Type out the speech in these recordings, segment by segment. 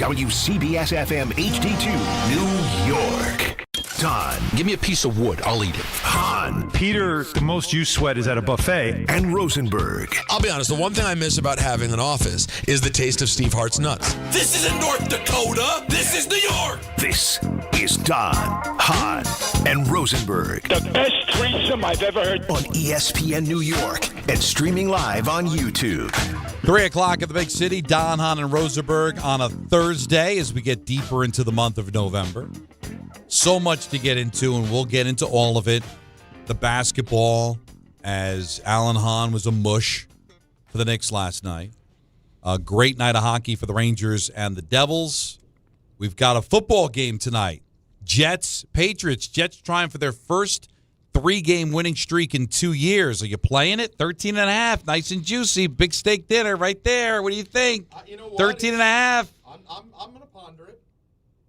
WCBS-FM HD2, New York. Don. Give me a piece of wood. I'll eat it. Hahn. Peter, the most you sweat is at a buffet. And Rosenberg. I'll be honest, the one thing I miss about having an office is the taste of Steve Hart's nuts. This isn't North Dakota. This is New York. This is Don, Hahn, and Rosenberg. The best threesome I've ever heard. On ESPN New York and streaming live on YouTube. 3 o'clock in the big city. Don, Hahn, and Rosenberg on a Thursday as we get deeper into the month of November. So much to get into, and we'll get into all of it. The basketball, as Alan Hahn was a mush for the Knicks last night. A great night of hockey for the Rangers and the Devils. We've got a football game tonight. Jets, Patriots. Jets trying for their first 3-game winning streak in 2 years. Are you playing it? 13.5. Nice and juicy. Big steak dinner right there. What do you think? You know what? 13.5. I'm going to ponder it.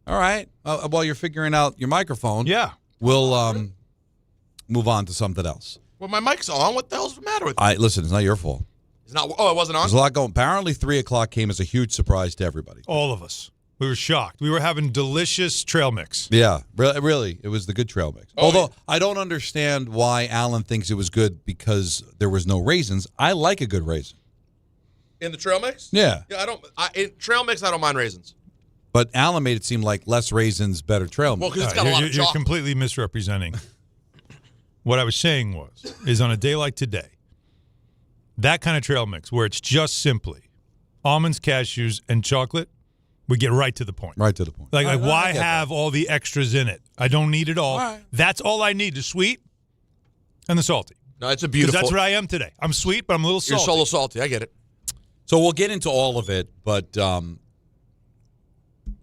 All right. While you're figuring out your microphone, Yeah. we'll move on to something else. Well, my mic's on. What the hell's the matter with me? Listen, it's not your fault. It's not. Oh, it wasn't on? There's a lot going. Apparently, 3 o'clock came as a huge surprise to everybody. All of us. We were shocked. We were having delicious trail mix. Yeah, really, it was the good trail mix. Although I don't understand why Alan thinks it was good because there was no raisins. I like a good raisin. In the trail mix? Yeah. Yeah, in trail mix, I don't mind raisins. But Alan made it seem like less raisins, better trail mix. Well, because it's got a lot of You're chocolate. completely misrepresenting. What I was saying is on a day like today, that kind of trail mix where it's just simply almonds, cashews, and chocolate, we get right to the point. Right to the point. Like I why get have all the extras in it? I don't need it all. Right. That's all I need, the sweet and the salty. No, it's a Because beautiful. that's what I am today. I'm sweet, but I'm a little You're salty. so little salty. I get it. So we'll get into all of it, but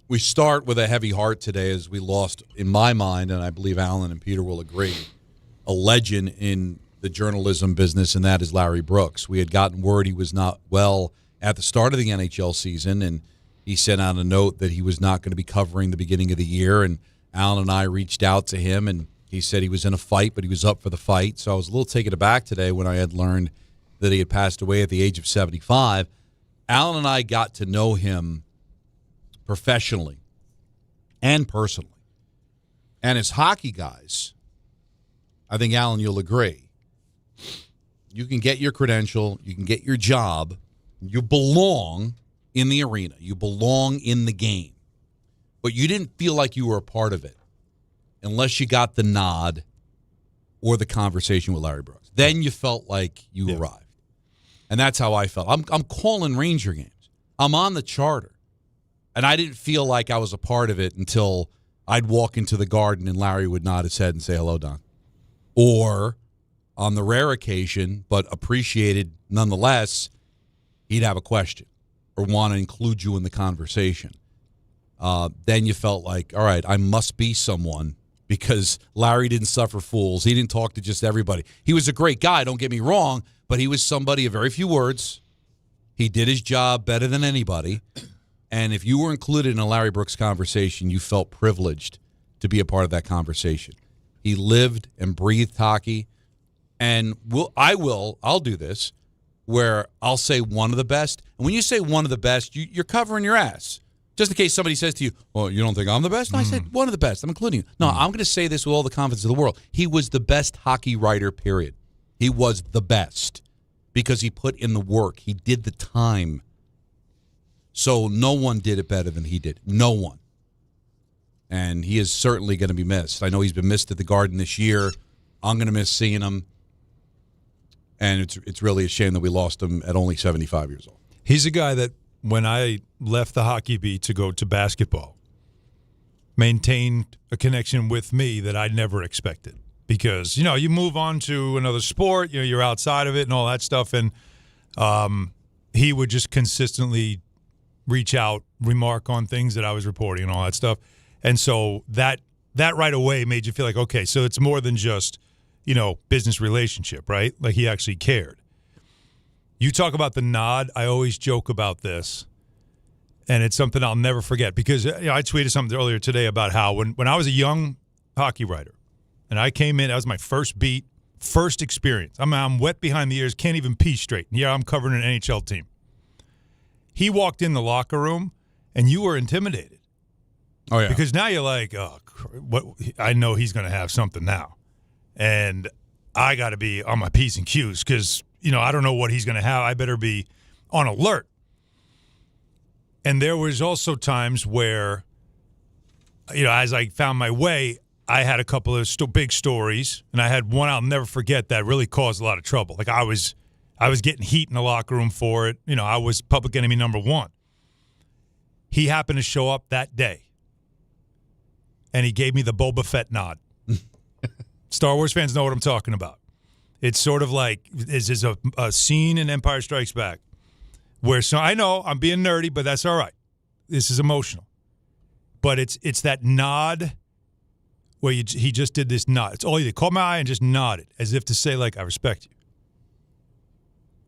we start with a heavy heart today as we lost, in my mind, and I believe Alan and Peter will agree, a legend in the journalism business, and that is Larry Brooks. We had gotten word he was not well at the start of the NHL season, and he sent out a note that he was not going to be covering the beginning of the year, and Alan and I reached out to him, and he said he was in a fight, but he was up for the fight. So I was a little taken aback today when I had learned that he had passed away at the age of 75. Alan and I got to know him professionally and personally. And as hockey guys, I think, Alan, you'll agree, you can get your credential, you can get your job, you belong in the arena, you belong in the game, but you didn't feel like you were a part of it unless you got the nod or the conversation with Larry Brooks. Then you felt like you arrived. And that's how I felt. I'm calling Ranger games. I'm on the charter. And I didn't feel like I was a part of it until I'd walk into the Garden and Larry would nod his head and say, "Hello, Don." Or on the rare occasion, but appreciated nonetheless, he'd have a question or want to include you in the conversation. Then you felt like, all right, I must be someone because Larry didn't suffer fools. He didn't talk to just everybody. He was a great guy, don't get me wrong, but he was somebody of very few words. He did his job better than anybody. And if you were included in a Larry Brooks conversation, you felt privileged to be a part of that conversation. He lived and breathed hockey. And I'll do this, where I'll say one of the best. And when you say one of the best, you're covering your ass. Just in case somebody says to you, "Well, you don't think I'm the best?" No, I said one of the best. I'm including you. No, I'm going to say this with all the confidence of the world. He was the best hockey writer, period. He was the best because he put in the work. He did the time. So no one did it better than he did. No one. And he is certainly going to be missed. I know he's been missed at the Garden this year. I'm going to miss seeing him. And it's really a shame that we lost him at only 75 years old. He's a guy that, when I left the hockey beat to go to basketball, maintained a connection with me that I never expected. Because, you move on to another sport, you're outside of it and all that stuff. And he would just consistently reach out, remark on things that I was reporting and all that stuff. And so that right away made you feel like, okay, so it's more than just, business relationship, right? Like he actually cared. You talk about the nod. I always joke about this, and it's something I'll never forget because I tweeted something earlier today about how when I was a young hockey writer and I came in, that was my first beat, first experience. I'm wet behind the ears, can't even pee straight. And I'm covering an NHL team. He walked in the locker room, and you were intimidated. Oh, yeah. Because now you're like, oh, what? I know he's going to have something now. And I got to be on my P's and Q's because, I don't know what he's going to have. I better be on alert. And there was also times where, as I found my way, I had a couple of big stories, and I had one I'll never forget that really caused a lot of trouble. Like I was getting heat in the locker room for it. I was public enemy number one. He happened to show up that day, and he gave me the Boba Fett nod. Star Wars fans know what I'm talking about. It's sort of like this is a scene in Empire Strikes Back where I know I'm being nerdy, but that's all right. This is emotional. But it's that nod where he just did this nod. It's all he did. Caught my eye and just nodded as if to say, like, I respect you.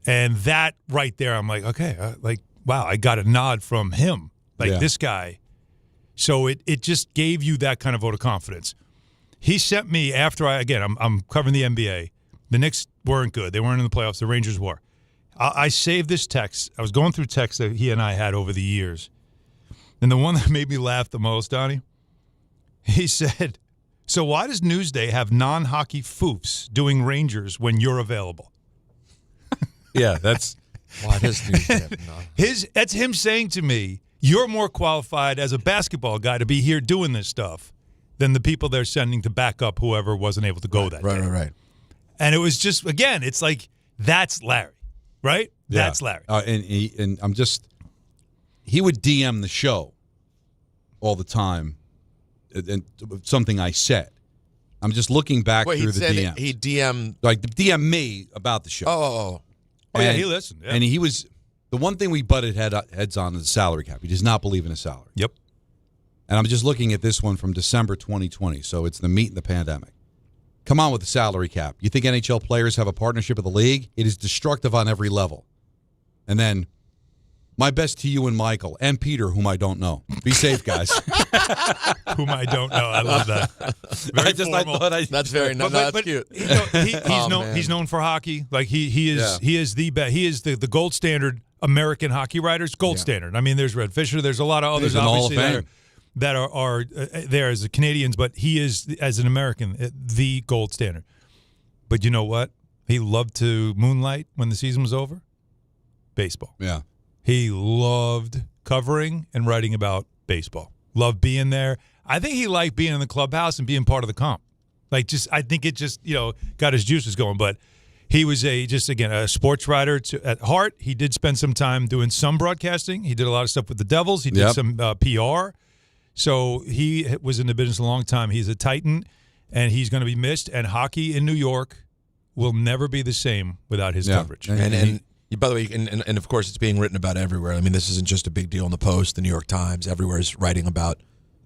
And that right there, I'm like, okay, wow, I got a nod from him. This guy. So it just gave you that kind of vote of confidence. He sent me after I'm covering the NBA. The Knicks weren't good. They weren't in the playoffs. The Rangers were. I saved this text. I was going through texts that he and I had over the years. And the one that made me laugh the most, Donnie, he said, so why does Newsday have non-hockey foofs doing Rangers when you're available? Yeah, that's Why does Newsday have non? That's him saying to me, you're more qualified as a basketball guy to be here doing this stuff than the people they're sending to back up whoever wasn't able to go that day. Right. And it was just, again, it's like, that's Larry, right? Yeah. That's Larry. He would DM the show all the time, and something I said. I'm just looking back through the DM. He DM'd DM me about the show. Oh, yeah, he listened. Yeah. And he was the one thing we butted heads on is the salary cap. He does not believe in a salary. Yep. And I'm just looking at this one from December 2020. So it's the meat in the pandemic. Come on with the salary cap. You think NHL players have a partnership with the league? It is destructive on every level. And then, my best to you and Michael and Peter, whom I don't know. Be safe, guys. Whom I don't know. I love that. Very formal. That's very nice. That's cute. He's known for hockey. Like he is the gold standard American hockey writers. Gold standard. I mean, there's Red Fisher. There's a lot of others obviously that are there as Canadians, but he is, as an American, the gold standard. But you know what? He loved to moonlight when the season was over. Baseball. Yeah. He loved covering and writing about baseball. Loved being there. I think he liked being in the clubhouse and being part of the comp. I think it just, got his juices going. But he was a sports writer at heart. He did spend some time doing some broadcasting. He did a lot of stuff with the Devils. He did some PR. So he was in the business a long time. He's a Titan, and he's going to be missed. And hockey in New York will never be the same without his coverage. And by the way, and of course, it's being written about everywhere. I mean, this isn't just a big deal in the Post, the New York Times. Everywhere is writing about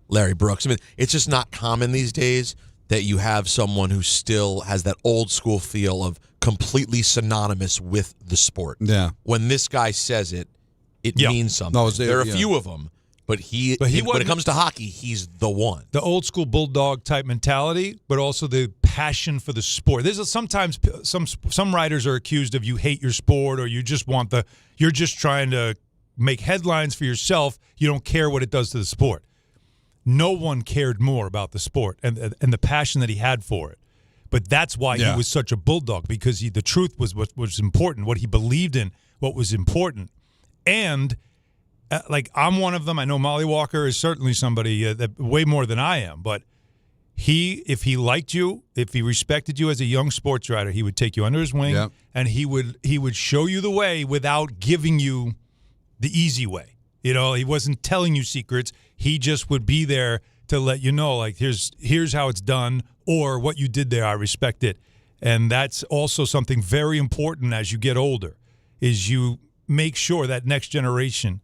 Larry Brooks. I mean, it's just not common these days that you have someone who still has that old school feel of completely synonymous with the sport. Yeah. When this guy says it, it means something. No, there are a few of them. But when it comes to hockey, he's the one. The old school bulldog type mentality, but also the passion for the sport. There's sometimes some writers are accused of you hate your sport or you just you're just trying to make headlines for yourself. You don't care what it does to the sport. No one cared more about the sport and the passion that he had for it. But that's why he was such a bulldog, because the truth was what was important, what he believed in, what was important, and. I'm one of them. I know Molly Walker is certainly somebody that way more than I am. But if he liked you, if he respected you as a young sports writer, he would take you under his wing, and he would show you the way without giving you the easy way. He wasn't telling you secrets. He just would be there to let you know, like, here's how it's done, or what you did there, I respect it. And that's also something very important as you get older, is you make sure that next generation,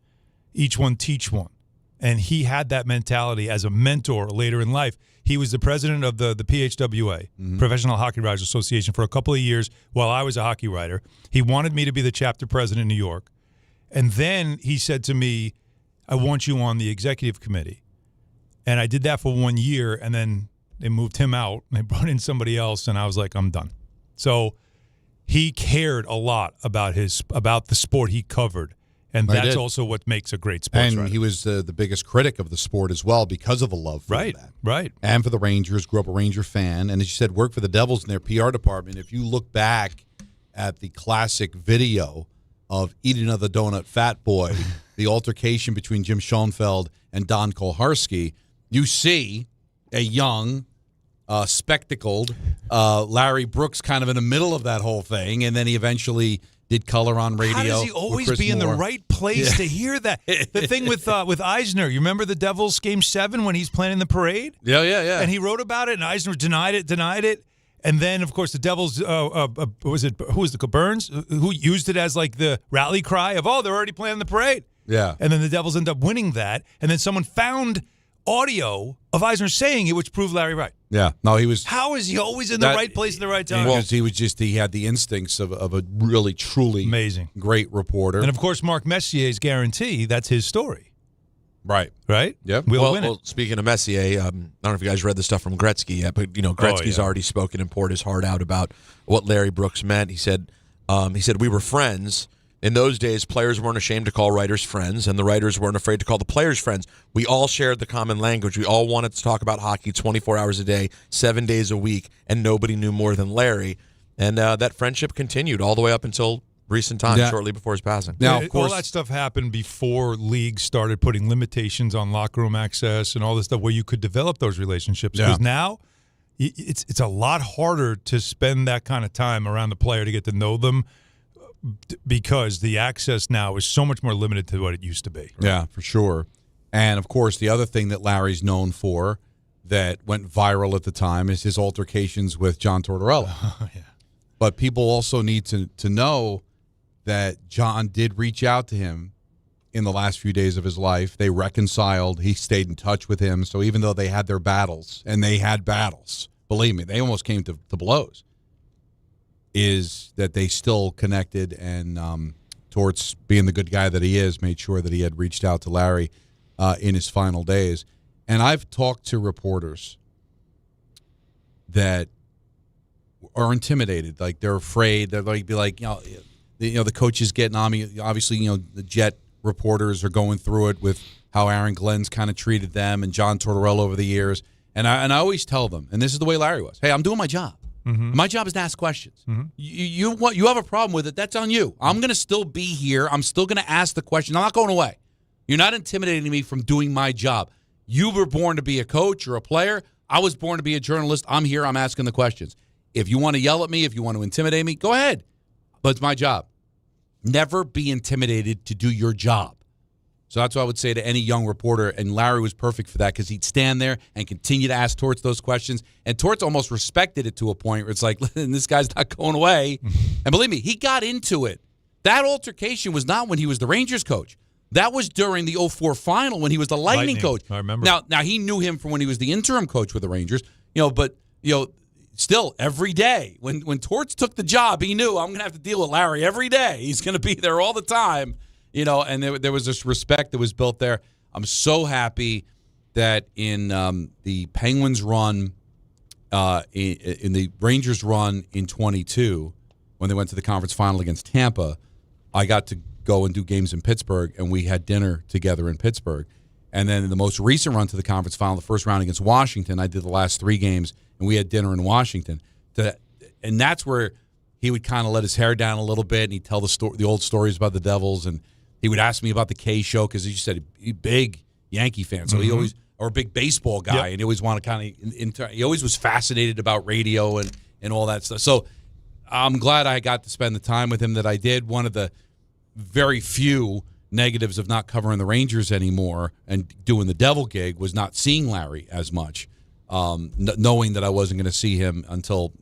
each one teach one. And he had that mentality as a mentor later in life. He was the president of the PHWA, Professional Hockey Writers Association, for a couple of years while I was a hockey writer. He wanted me to be the chapter president in New York. And then he said to me, I want you on the executive committee. And I did that for 1 year, and then they moved him out, and they brought in somebody else, and I was like, I'm done. So he cared a lot about the sport he covered. And I that's did. also what makes a great sports And writer. he was the biggest critic of the sport as well because of the love for that. Right. And for the Rangers, grew up a Ranger fan. And as you said, worked for the Devils in their PR department. If you look back at the classic video of Eat Another Donut, Fat Boy, the altercation between Jim Schoenfeld and Don Koharski, you see a young, spectacled Larry Brooks kind of in the middle of that whole thing. And then he eventually did color on radio. How does he with always Chris be in the Moore. right place to hear that? The thing with Eisner, you remember the Devils Game 7 when he's planning the parade? Yeah. And he wrote about it, and Eisner denied it. And then, of course, the Devils, who was the Burns, who used it as like the rally cry of, they're already planning the parade. Yeah. And then the Devils end up winning that. And then someone found audio of Eisner saying it, which proved Larry right. Yeah. No, he was. How is he always in the right place at the right time? Because he had the instincts of a really, truly amazing, great reporter. And, of course, Mark Messier's guarantee, that's his story. Right. Yep. We'll win it. Well, speaking of Messier, I don't know if you guys read the stuff from Gretzky yet, but Gretzky's already spoken and poured his heart out about what Larry Brooks meant. He said, we were friends. In those days, players weren't ashamed to call writers friends, and the writers weren't afraid to call the players friends. We all shared the common language. We all wanted to talk about hockey 24 hours a day, 7 days a week, and nobody knew more than Larry. And that friendship continued all the way up until recent times, shortly before his passing. Now, of course, all that stuff happened before leagues started putting limitations on locker room access and all this stuff where you could develop those relationships. Because now it's a lot harder to spend that kind of time around the player to get to know them, because the access now is so much more limited to what it used to be. Yeah, for sure. And, of course, the other thing that Larry's known for that went viral at the time is his altercations with John Tortorella. Yeah. But people also need to know that John did reach out to him in the last few days of his life. They reconciled. He stayed in touch with him. So even though they had their battles, and they had battles, believe me, they almost came to blows, is that they still connected, and Torts, being the good guy that he is, made sure that he had reached out to Larry in his final days. And I've talked to reporters that are intimidated, like they're afraid. They're like, the coaches getting on me. Obviously, the Jet reporters are going through it with how Aaron Glenn's kind of treated them and John Tortorella over the years. And I always tell them, and this is the way Larry was, hey, I'm doing my job. Mm-hmm. My job is to ask questions. Mm-hmm. You have a problem with it, that's on you. I'm going to still be here. I'm still going to ask the question. I'm not going away. You're not intimidating me from doing my job. You were born to be a coach or a player. I was born to be a journalist. I'm here. I'm asking the questions. If you want to yell at me, if you want to intimidate me, go ahead. But it's my job. Never be intimidated to do your job. So that's what I would say to any young reporter, and Larry was perfect for that because he'd stand there and continue to ask Torts those questions, and Torts almost respected it to a point where it's like, listen, this guy's not going away. And believe me, he got into it. That altercation was not when he was the Rangers coach. That was during the 2004 final when he was the Lightning coach. I remember. Now he knew him from when he was the interim coach with the Rangers, but still every day when Torts took the job, he knew, I'm going to have to deal with Larry every day. He's going to be there all the time. And there was this respect that was built there. I'm so happy that in the Penguins run, in the Rangers run in 22, when they went to the conference final against Tampa, I got to go and do games in Pittsburgh, and we had dinner together in Pittsburgh. And then in the most recent run to the conference final, the first round against Washington, I did the last 3 games, and we had dinner in Washington. And that's where he would kind of let his hair down a little bit, and he'd tell the old stories about the Devils, and he would ask me about the K show because, as you said, he's a big Yankee fan, so he always, or a big baseball guy, and he always wanted to kind of. He always was fascinated about radio and all that stuff. So I'm glad I got to spend the time with him that I did. One of the very few negatives of not covering the Rangers anymore and doing the Devil gig was not seeing Larry as much, knowing that I wasn't going to see him until.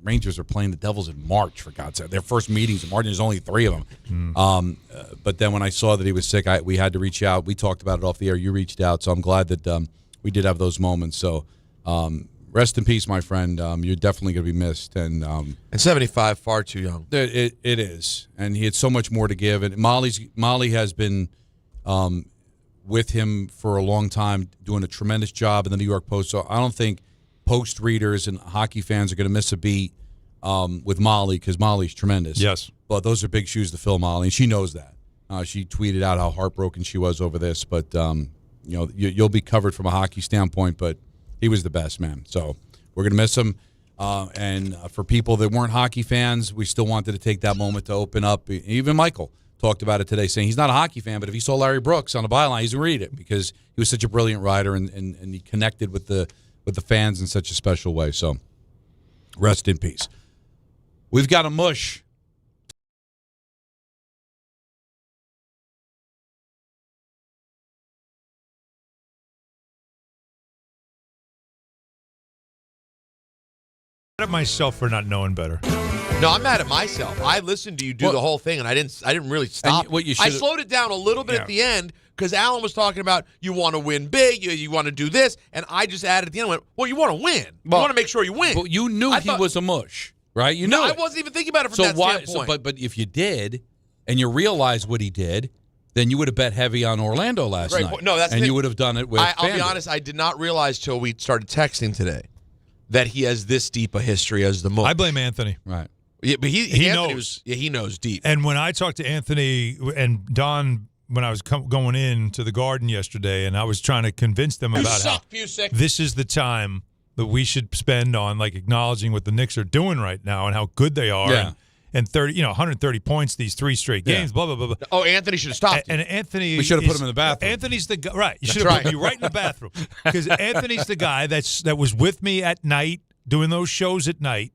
Rangers are playing the Devils in March, for God's sake. Their first meetings in March, there's only 3 of them. But then when I saw that he was sick, we had to reach out. We talked about it off the air. You reached out, so I'm glad that we did have those moments. So rest in peace, my friend. You're definitely going to be missed. And 75, far too young. It is. And he had so much more to give. And Molly has been with him for a long time, doing a tremendous job in the New York Post. So I don't think Post readers and hockey fans are going to miss a beat with Molly because Molly's tremendous. Yes. But those are big shoes to fill, Molly, and she knows that. She tweeted out how heartbroken she was over this, but you'll be covered from a hockey standpoint. But he was the best, man. So we're gonna miss him. And for people that weren't hockey fans, we still wanted to take that moment to open up. Even Michael talked about it today, saying he's not a hockey fan, but if he saw Larry Brooks on the byline, he's going to read it because he was such a brilliant writer and he connected with the fans in such a special way. So rest in peace. We've got a mush. Mad at myself for not knowing better. No, I'm mad at myself. I listened to you do the whole thing, and I didn't really stop. I slowed it down a little bit at the end because Alan was talking about you want to win big, you want to do this, and I just added at the end and went, well, you want to win. You want to make sure you win. But you knew he was a mush, right? You knew No, it. I wasn't even thinking about it from that standpoint. But if you did, and you realized what he did, then you would have bet heavy on Orlando last night. No, that's the and thing. you would have done it with I'll be honest, I did not realize till we started texting today that he has this deep a history as the mush. I blame Anthony. Right. Yeah, but He knows. He knows deep. And when I talked to Anthony and Don when I was going in to the Garden yesterday, and I was trying to convince them about how this is the time that we should spend on like acknowledging what the Knicks are doing right now and how good they are. Yeah. And 130 points these 3 straight games. Blah blah blah blah. Oh, Anthony should have stopped. And Anthony, we should have put him in the bathroom. Anthony's the guy, right? You should have put me right in the bathroom because Anthony's the guy that was with me at night doing those shows at night.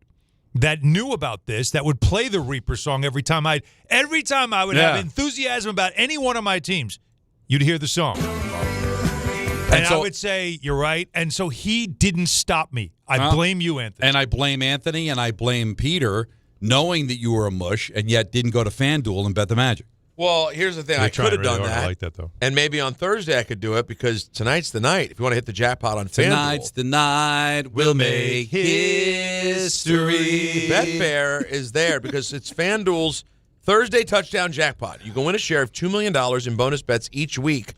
That knew about this, that would play the Reaper song every time I would have enthusiasm about any one of my teams, you'd hear the song. And I would say, you're right. And so he didn't stop me. I blame you, Anthony. And I blame Anthony and I blame Peter, knowing that you were a mush and yet didn't go to FanDuel and bet the Magic. Well, here's the thing. I could have done that. I like that, though. And maybe on Thursday I could do it because tonight's the night. If you want to hit the jackpot on FanDuel. Tonight's the night we'll make history. Betfair is there because it's FanDuel's Thursday touchdown jackpot. You can win a share of $2 million in bonus bets each week.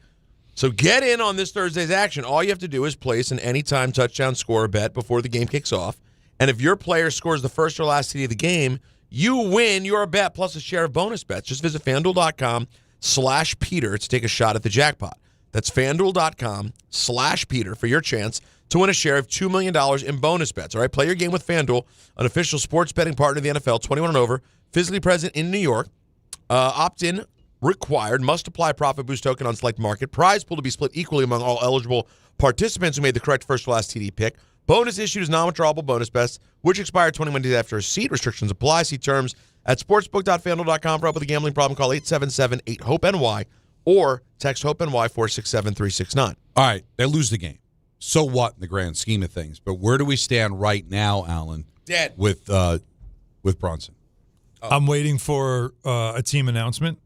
So get in on this Thursday's action. All you have to do is place an anytime touchdown scorer bet before the game kicks off. And if your player scores the first or last TD of the game, you win your bet plus a share of bonus bets. Just visit FanDuel.com/Peter to take a shot at the jackpot. That's FanDuel.com/Peter for your chance to win a share of $2 million in bonus bets. All right, play your game with FanDuel, an official sports betting partner of the NFL, 21 and over, physically present in New York. Opt-in required. Must apply profit boost token on select market. Prize pool to be split equally among all eligible participants who made the correct first or last TD pick. Bonus issued is non-withdrawable bonus bets, which expire 21 days after receipt. Restrictions apply. See terms at sportsbook.fanduel.com. For help with a gambling problem, call 877-8-HOPE-NY or text HOPE-NY 467-369. All right, they lose the game. So what in the grand scheme of things? But where do we stand right now, Alan? Dead. With Brunson. I'm waiting for a team announcement.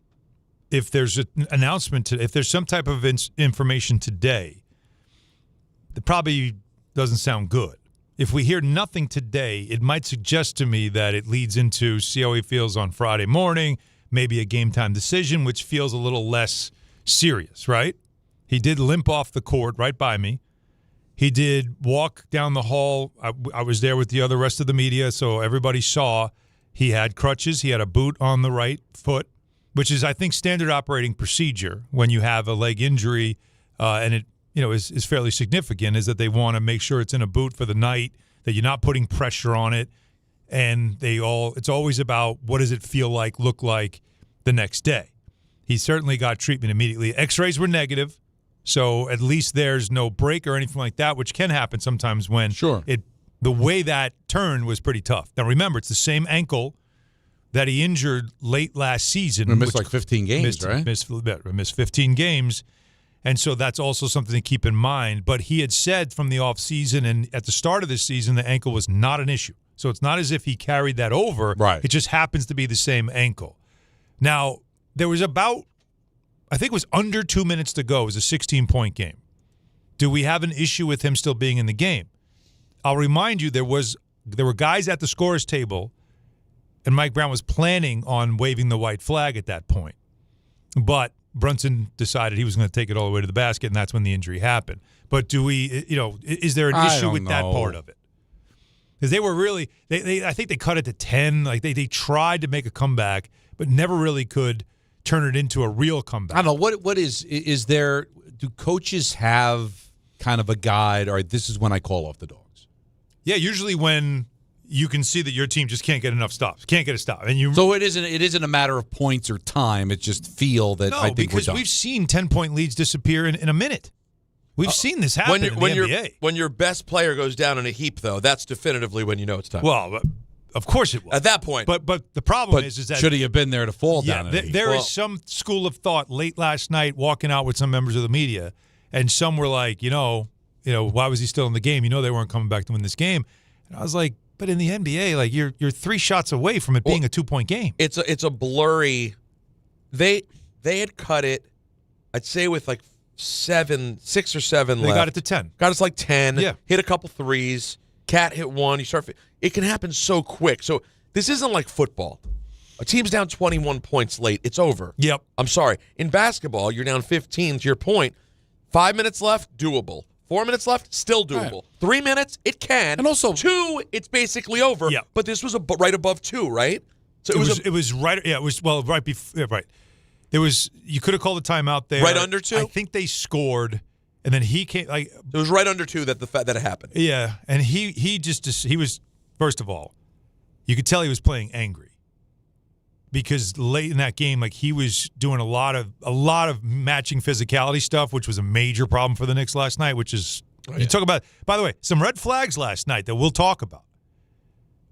If there's an announcement, if there's some type of information today, it probably doesn't sound good. If we hear nothing today, it might suggest to me that it leads into see how he feels on Friday morning, maybe a game time decision, which feels a little less serious, right? He did limp off the court right by me. He did walk down the hall. I was there with the rest of the media, so everybody saw he had crutches. He had a boot on the right foot, which is, I think, standard operating procedure when you have a leg injury, and it is fairly significant, is that they want to make sure it's in a boot for the night, that you're not putting pressure on it, and it's always about what does it feel like, look like the next day. He certainly got treatment immediately. X-rays were negative, so at least there's no break or anything like that, which can happen sometimes when the way that turned was pretty tough. Now remember, it's the same ankle that he injured late last season. He missed like 15 games, right? Missed 15 games. And so that's also something to keep in mind. But he had said from the offseason and at the start of this season, the ankle was not an issue. So it's not as if he carried that over. Right. It just happens to be the same ankle. Now, there was I think it was under 2 minutes to go. It was a 16-point game. Do we have an issue with him still being in the game? I'll remind you, there were guys at the scorer's table, and Mike Brown was planning on waving the white flag at that point. But Brunson decided he was going to take it all the way to the basket, and that's when the injury happened. But do we, is there an issue with that part of it? Because they were really, I think they cut it to 10. Like they tried to make a comeback, but never really could turn it into a real comeback. I don't know. What is there? Do coaches have kind of a guide? All right, this is when I call off the dogs. Yeah, usually when you can see that your team just can't get enough stops, can't get a stop, and you. So it isn't a matter of points or time. It's just feel that I think we're because done. we've seen 10-point leads disappear in a minute. We've seen this happen in the NBA. When your best player goes down in a heap, though, that's definitively when you know it's time. Well, of course it was. At that point. But the problem is that should he have been there to fall down? There is some school of thought late last night walking out with some members of the media, and some were like, why was he still in the game? They weren't coming back to win this game. And I was like, but in the NBA, like you're 3 shots away from it being a 2-point game. It's a blurry. They had cut it, I'd say with like 6 or 7 left. They got it to 10. Got us like 10. Yeah. Hit a couple threes. Cat hit one. It can happen so quick. So this isn't like football. A team's down 21 points late. It's over. Yep. I'm sorry. In basketball, you're down 15. To your point, 5 minutes left, doable. 4 minutes left, still doable. Right. 3 minutes, it can. And also 2, it's basically over. Yeah. But this was right above 2, right? So it was right. Yeah, it was right before. Yeah, right. There was. You could have called a timeout there. Right under 2. I think they scored, and then he came. Like it was right under 2 that it happened. Yeah, and he was, first of all, you could tell he was playing angry because late in that game, like he was doing a lot of matching physicality stuff, which was a major problem for the Knicks last night. Which is you talk about. By the way, some red flags last night that we'll talk about,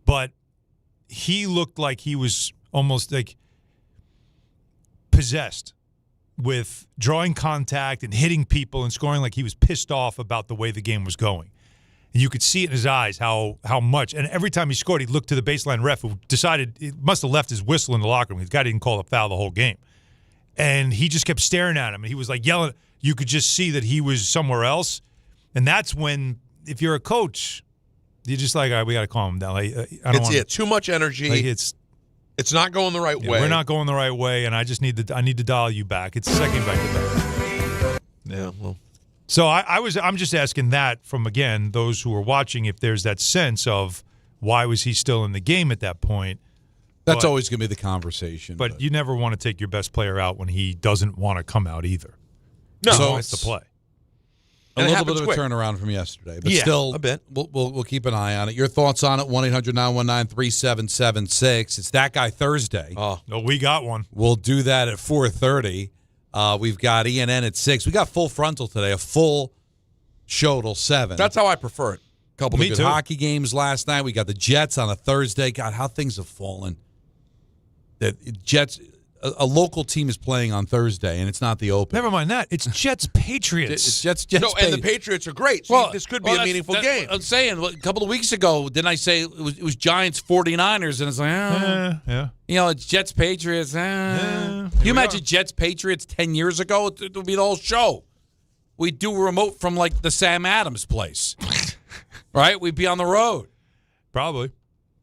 but he looked like he was almost like possessed with drawing contact and hitting people and scoring, like he was pissed off about the way the game was going. And you could see it in his eyes how much. And every time he scored, he looked to the baseline ref who decided it must have left his whistle in the locker room. The guy didn't call a foul the whole game. And he just kept staring at him. And he was like yelling. You could just see that he was somewhere else. And that's when, if you're a coach, you're just like, all right, we got to calm him down. Like, I don't want too much energy. Like it's not going the right way. We're not going the right way, and I need to dial you back. It's the second back to back. Yeah, well. So I'm just asking that from, again, those who are watching, if there's that sense of why was he still in the game at that point. That's always going to be the conversation. But you never want to take your best player out when he doesn't want to come out either. No. He wants to play. A little bit of a turnaround from yesterday, but still, a bit. We'll keep an eye on it. Your thoughts on it? 1-800-919-3776. It's That Guy Thursday. Oh, no, we got one. We'll do that at 4:30. We've got ENN at 6. We got full frontal today, a full show till 7. That's how I prefer it. Couple of good hockey games last night. We got the Jets on a Thursday. God, how things have fallen. The Jets. A local team is playing on Thursday, and it's not the Open. Never mind that. It's Jets-Patriots. It's Jets. And the Patriots are great. So this could be a meaningful game. I'm saying, a couple of weeks ago, didn't I say it was Giants 49ers? And it's like, yeah. It's Jets-Patriots. Can you imagine Jets-Patriots 10 years ago? It would be the whole show. We'd do a remote from, like, the Sam Adams place. Right? We'd be on the road. Probably.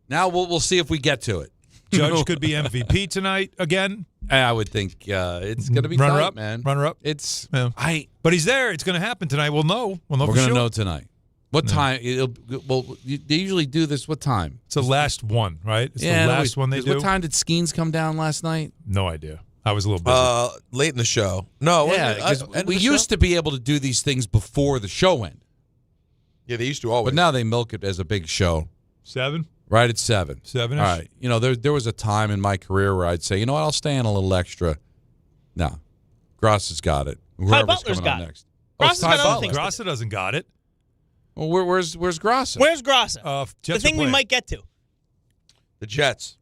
Now we'll see if we get to it. Judge could be MVP tonight again. I would think it's going to be runner tight, up, man. Runner up. But he's there. It's going to happen tonight. We'll know. We're going to know tonight. What time? They usually do this. What time? It's the last one, right? It's the last one they do. What time did Skenes come down last night? No idea. I was a little busy. Late in the show. No. Yeah, we used to be able to do these things before the show ended. Yeah, they used to always. But now they milk it as a big show. 7? Right at 7. 7-ish? All right. There was a time in my career where I'd say, you know what, I'll stay in a little extra. No. Gross has got it. Whoever's coming on next. Gross has got other things. Grassa doesn't got it. Well, where's Grossa? Where's Grossa? The thing we might get to. The Jets.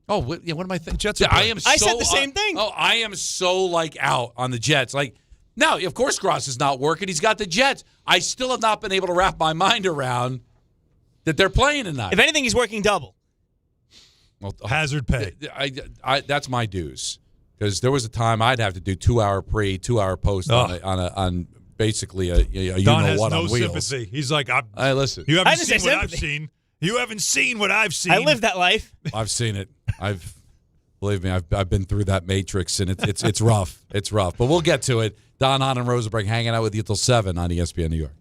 Oh, what am I thinking? Jets. I said the same thing. I am so out on the Jets. No, of course Gross is not working. He's got the Jets. I still have not been able to wrap my mind around that they're playing tonight. If anything, he's working double. Well, hazard pay. That's my dues, because there was a time I'd have to do 2-hour pre, 2-hour post on basically a Don has on no wheels. sympathy. He's like, listen. You haven't seen what I've seen. You haven't seen what I've seen. I live that life. I've seen it. Believe me, I've been through that matrix, and it's rough. It's rough, but we'll get to it. Hahn Rosenberg hanging out with you till 7 on ESPN New York.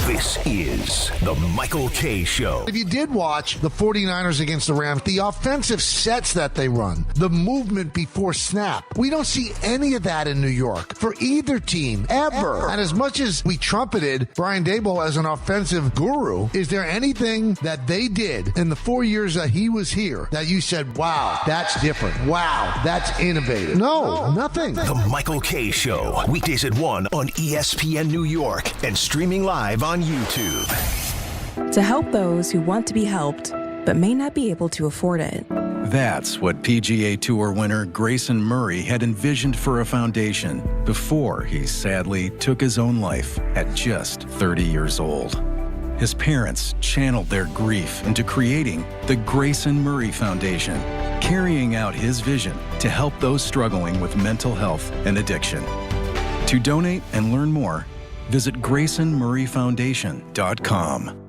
This is the Michael K. Show. If you did watch the 49ers against the Rams, the offensive sets that they run, the movement before snap, we don't see any of that in New York for either team ever. And as much as we trumpeted Brian Daboll as an offensive guru, is there anything that they did in the 4 years that he was here that you said, wow, that's different. Wow, that's innovative? No, nothing. The Michael K. Show. Weekdays at 1 on ESPN New York and streaming live on YouTube. To help those who want to be helped, but may not be able to afford it. That's what PGA Tour winner Grayson Murray had envisioned for a foundation before he sadly took his own life at just 30 years old. His parents channeled their grief into creating the Grayson Murray Foundation, carrying out his vision to help those struggling with mental health and addiction. To donate and learn more, visit GraysonMurrayFoundation.com.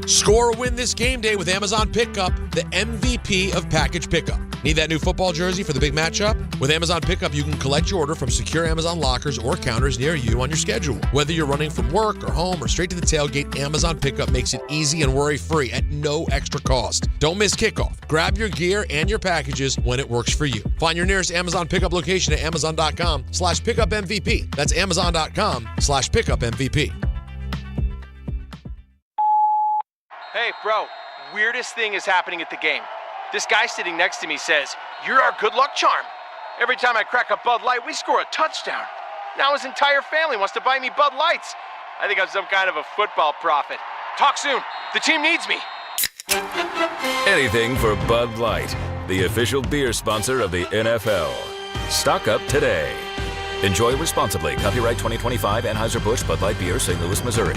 Score a win this game day with Amazon Pickup, the MVP of package pickup. Need that new football jersey for the big matchup? With Amazon Pickup, you can collect your order from secure Amazon lockers or counters near you on your schedule. Whether you're running from work or home or straight to the tailgate, Amazon Pickup makes it easy and worry-free at no extra cost. Don't miss kickoff. Grab your gear and your packages when it works for you. Find your nearest Amazon Pickup location at Amazon.com/PickupMVP. That's Amazon.com/PickupMVP. Hey, bro, weirdest thing is happening at the game. This guy sitting next to me says, "You're our good luck charm." Every time I crack a Bud Light, we score a touchdown. Now his entire family wants to buy me Bud Lights. I think I'm some kind of a football prophet. Talk soon. The team needs me. Anything for Bud Light, the official beer sponsor of the NFL. Stock up today. Enjoy responsibly. Copyright 2025 Anheuser-Busch Bud Light Beer, St. Louis, Missouri.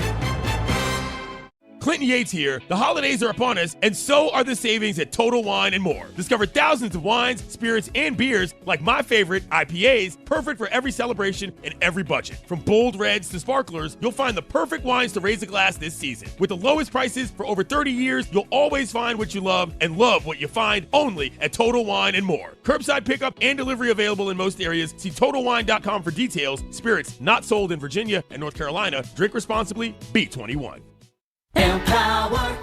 Clinton Yates here. The holidays are upon us, and so are the savings at Total Wine & More. Discover thousands of wines, spirits, and beers like my favorite, IPAs, perfect for every celebration and every budget. From bold reds to sparklers, you'll find the perfect wines to raise a glass this season. With the lowest prices for over 30 years, you'll always find what you love and love what you find only at Total Wine & More. Curbside pickup and delivery available in most areas. See TotalWine.com for details. Spirits not sold in Virginia and North Carolina. Drink responsibly. B21. Empower.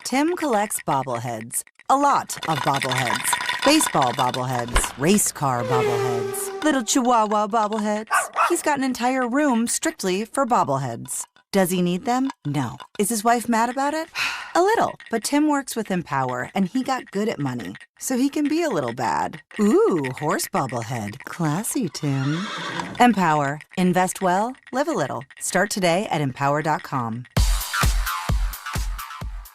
Tim collects bobbleheads. A lot of bobbleheads. Baseball bobbleheads. Race car bobbleheads. Little chihuahua bobbleheads. He's got an entire room strictly for bobbleheads. Does he need them? No. Is his wife mad about it? A little. But Tim works with Empower, and he got good at money, so he can be a little bad. Ooh, horse bobblehead. Classy, Tim. Empower. Invest well, live a little. Start today at empower.com.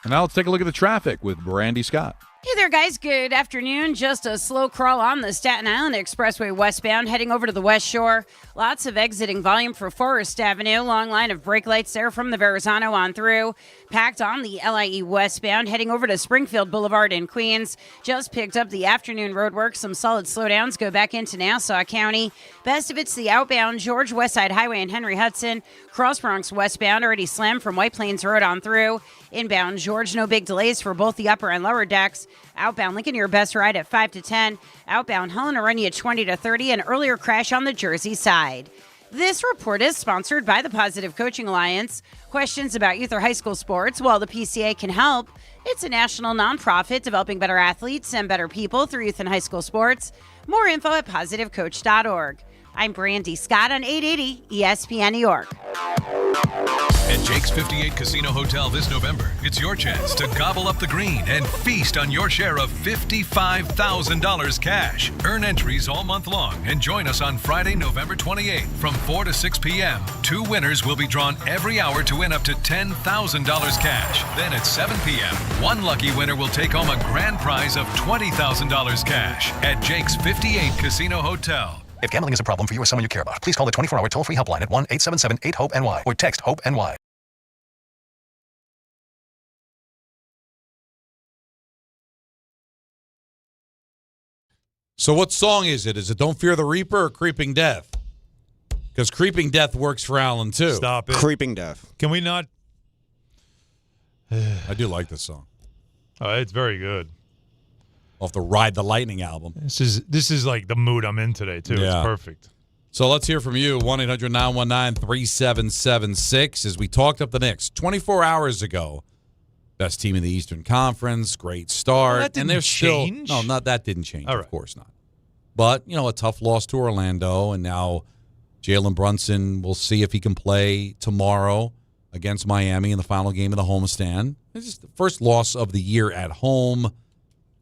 And now let's take a look at the traffic with Brandy Scott. Hey there, guys. Good afternoon. Just a slow crawl on the Staten Island Expressway westbound, heading over to the West Shore. Lots of exiting volume for Forest Avenue. Long line of brake lights there from the Verrazano on through. Packed on the LIE westbound, heading over to Springfield Boulevard in Queens. Just picked up the afternoon roadwork. Some solid slowdowns go back into Nassau County. Best of it's the outbound George Westside Highway and Henry Hudson. Cross Bronx westbound already slammed from White Plains Road on through. Inbound George, no big delays for both the upper and lower decks. Outbound Lincoln, your best ride at 5 to 10. Outbound Helena run you at 20 to 30. An earlier crash on the Jersey side. This report is sponsored by the Positive Coaching Alliance. Questions about youth or high school sports? Well, the PCA can help. It's a national nonprofit developing better athletes and better people through youth and high school sports. More info at positivecoach.org. I'm Brandy Scott on 880 ESPN New York. At Jake's 58 Casino Hotel this November, it's your chance to gobble up the green and feast on your share of $55,000 cash. Earn entries all month long and join us on Friday, November 28th from 4 to 6 p.m. 2 winners will be drawn every hour to win up to $10,000 cash. Then at 7 p.m., 1 lucky winner will take home a grand prize of $20,000 cash at Jake's 58 Casino Hotel. If gambling is a problem for you or someone you care about, please call the 24-hour toll-free helpline at 1-877-8-HOPE-NY or text HOPE-NY. So what song is it? Is it Don't Fear the Reaper or Creeping Death? Because Creeping Death works for Alan, too. Stop it. Creeping Death. Can we not? I do like this song. Oh, it's very good. Off the Ride the Lightning album. This is like the mood I'm in today, too. Yeah. It's perfect. So let's hear from you, 1-800-919-3776. As we talked up the Knicks 24 hours ago, best team in the Eastern Conference, great start. Well, that didn't and they're change. Still, no, that didn't change, All right. Of course not. But, a tough loss to Orlando, and now Jalen Brunson, we'll see if he can play tomorrow against Miami in the final game of the homestand. It's just the first loss of the year at home.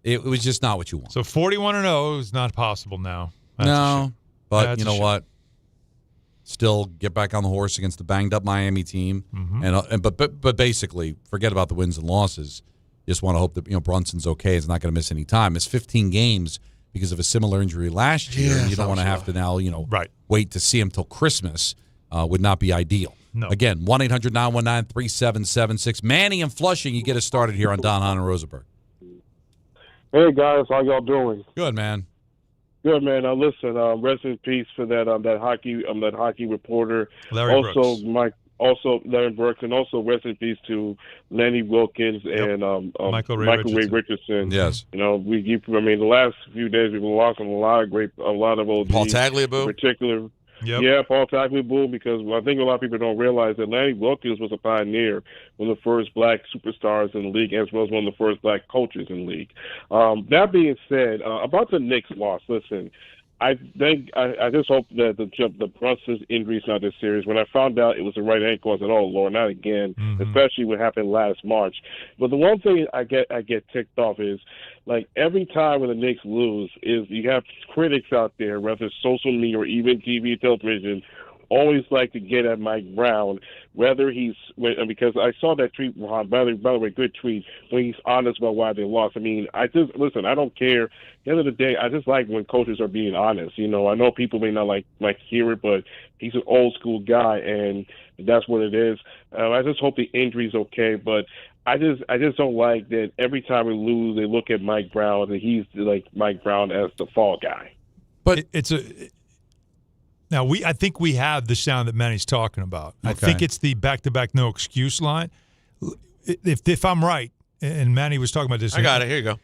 It was just not what you want. So 41-0 is not possible now. That's a no, shame. but That's you know what? Still get back on the horse against the banged-up Miami team. Mm-hmm. But basically, forget about the wins and losses. Just want to hope that Brunson's okay. It's not going to miss any time. It's 15 games because of a similar injury last year. Yeah, and you don't want to have to now, wait to see him till Christmas. Would not be ideal. No. Again, 1-800-919-3776. Manny and Flushing, you get us started here on Hahn Rosenberg. Hey guys, how y'all doing? Good, man. Good, man. Listen, rest in peace for that hockey reporter. Larry also, Brooks. Larry Brooks, and also rest in peace to Lenny Wilkens and Michael Ray Richardson. Yes. The last few days we've lost a lot of OGs. Paul Tagliabue? In particular. Yep. Yeah, Paul Tagliabue, because I think a lot of people don't realize that Lenny Wilkens was a pioneer, one of the first black superstars in the league, as well as one of the first black coaches in the league. That being said, about the Knicks loss, listen, I just hope that the Brunson's injury is not this serious. When I found out it was the right ankle, I said, "Oh Lord, not again!" Especially what happened last March. But the one thing I get ticked off is, like, every time when the Knicks lose, is you have critics out there, whether it's social media or even TV, television, always like to get at Mike Brown, because I saw that tweet, by the way, good tweet, when he's honest about why they lost. I mean, I don't care. At the end of the day, I just like when coaches are being honest. I know people may not like hear it, but he's an old school guy, and that's what it is. I just hope the injury's okay, but I just don't like that every time we lose, they look at Mike Brown, and he's like Mike Brown as the fall guy. But Now, I think we have the sound that Manny's talking about. Okay. I think it's the back-to-back no excuse line. If I'm right, and Manny was talking about this. I got it. Here you go.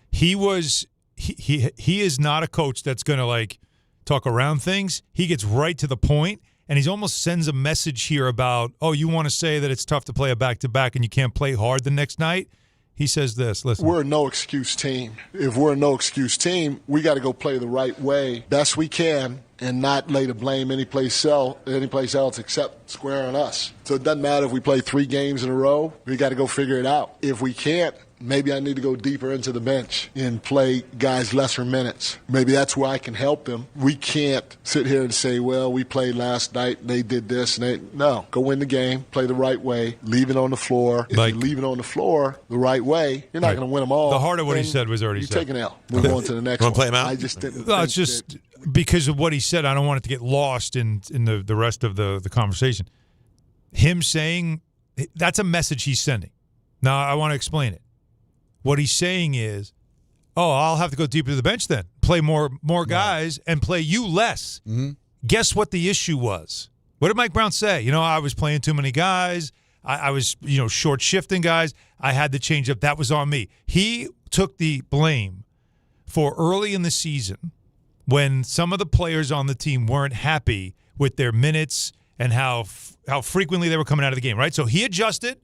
He is not a coach that's going to, talk around things. He gets right to the point, and he almost sends a message here about, you want to say that it's tough to play a back-to-back and you can't play hard the next night? He says this, listen. We're a no-excuse team. If we're a no-excuse team, we got to go play the right way, best we can, and not lay the blame anyplace else except square on us. So it doesn't matter if we play 3 games in a row. We got to go figure it out. If we can't, maybe I need to go deeper into the bench and play guys lesser minutes. Maybe that's where I can help them. We can't sit here and say, well, we played last night, and they did this. No, go win the game, play the right way, leave it on the floor. If you leave it on the floor the right way, you're not going to win them all. The heart of what he said was already said. You take an L. Move on to the next one. Want to play him out? I just didn't it's just because of what he said. I don't want it to get lost in the rest of the conversation. Him saying, that's a message he's sending. Now, I want to explain it. What he's saying is, I'll have to go deeper to the bench then, play more guys, and play you less. Mm-hmm. Guess what the issue was? What did Mike Brown say? I was playing too many guys. I was, short shifting guys. I had to change up. That was on me. He took the blame for early in the season when some of the players on the team weren't happy with their minutes and how frequently they were coming out of the game, right? So he adjusted,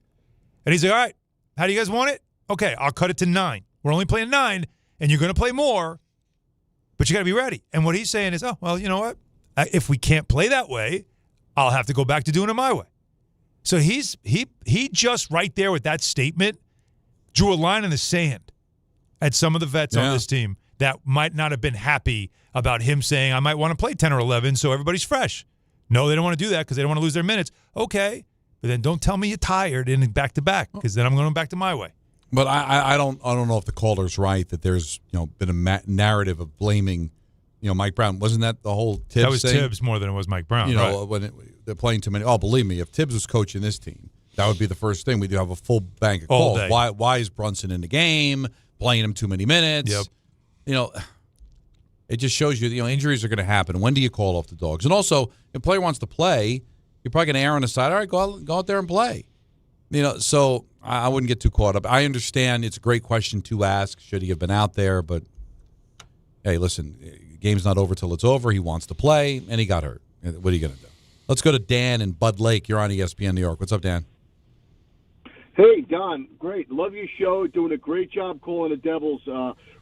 and he's like, all right, how do you guys want it? Okay, I'll cut it to 9. We're only playing 9, and you're going to play more, but you got to be ready. And what he's saying is, you know what? If we can't play that way, I'll have to go back to doing it my way. So he just right there with that statement drew a line in the sand at some of the vets on this team that might not have been happy about him saying, I might want to play 10 or 11 so everybody's fresh. No, they don't want to do that because they don't want to lose their minutes. Okay, but then don't tell me you're tired in back-to-back because then I'm going back to my way. But I don't know if the caller's right that there's been a narrative of blaming Mike Brown. Wasn't that the whole Tibbs? That was thing? Tibbs more than it was Mike Brown. Right? When they're playing too many. Oh, believe me, if Tibbs was coaching this team, that would be the first thing. We do have a full bank of calls. Day. Why is Brunson in the game? Playing him too many minutes. Yep. It just shows you injuries are going to happen. When do you call off the dogs? And also, if a player wants to play, you're probably going to err on the side. All right, go out there and play. So I wouldn't get too caught up. I understand it's a great question to ask. Should he have been out there? But, hey, listen, game's not over till it's over. He wants to play, and he got hurt. What are you going to do? Let's go to Dan in Bud Lake. You're on ESPN New York. What's up, Dan? Hey, Don. Great. Love your show. Doing a great job calling the Devils.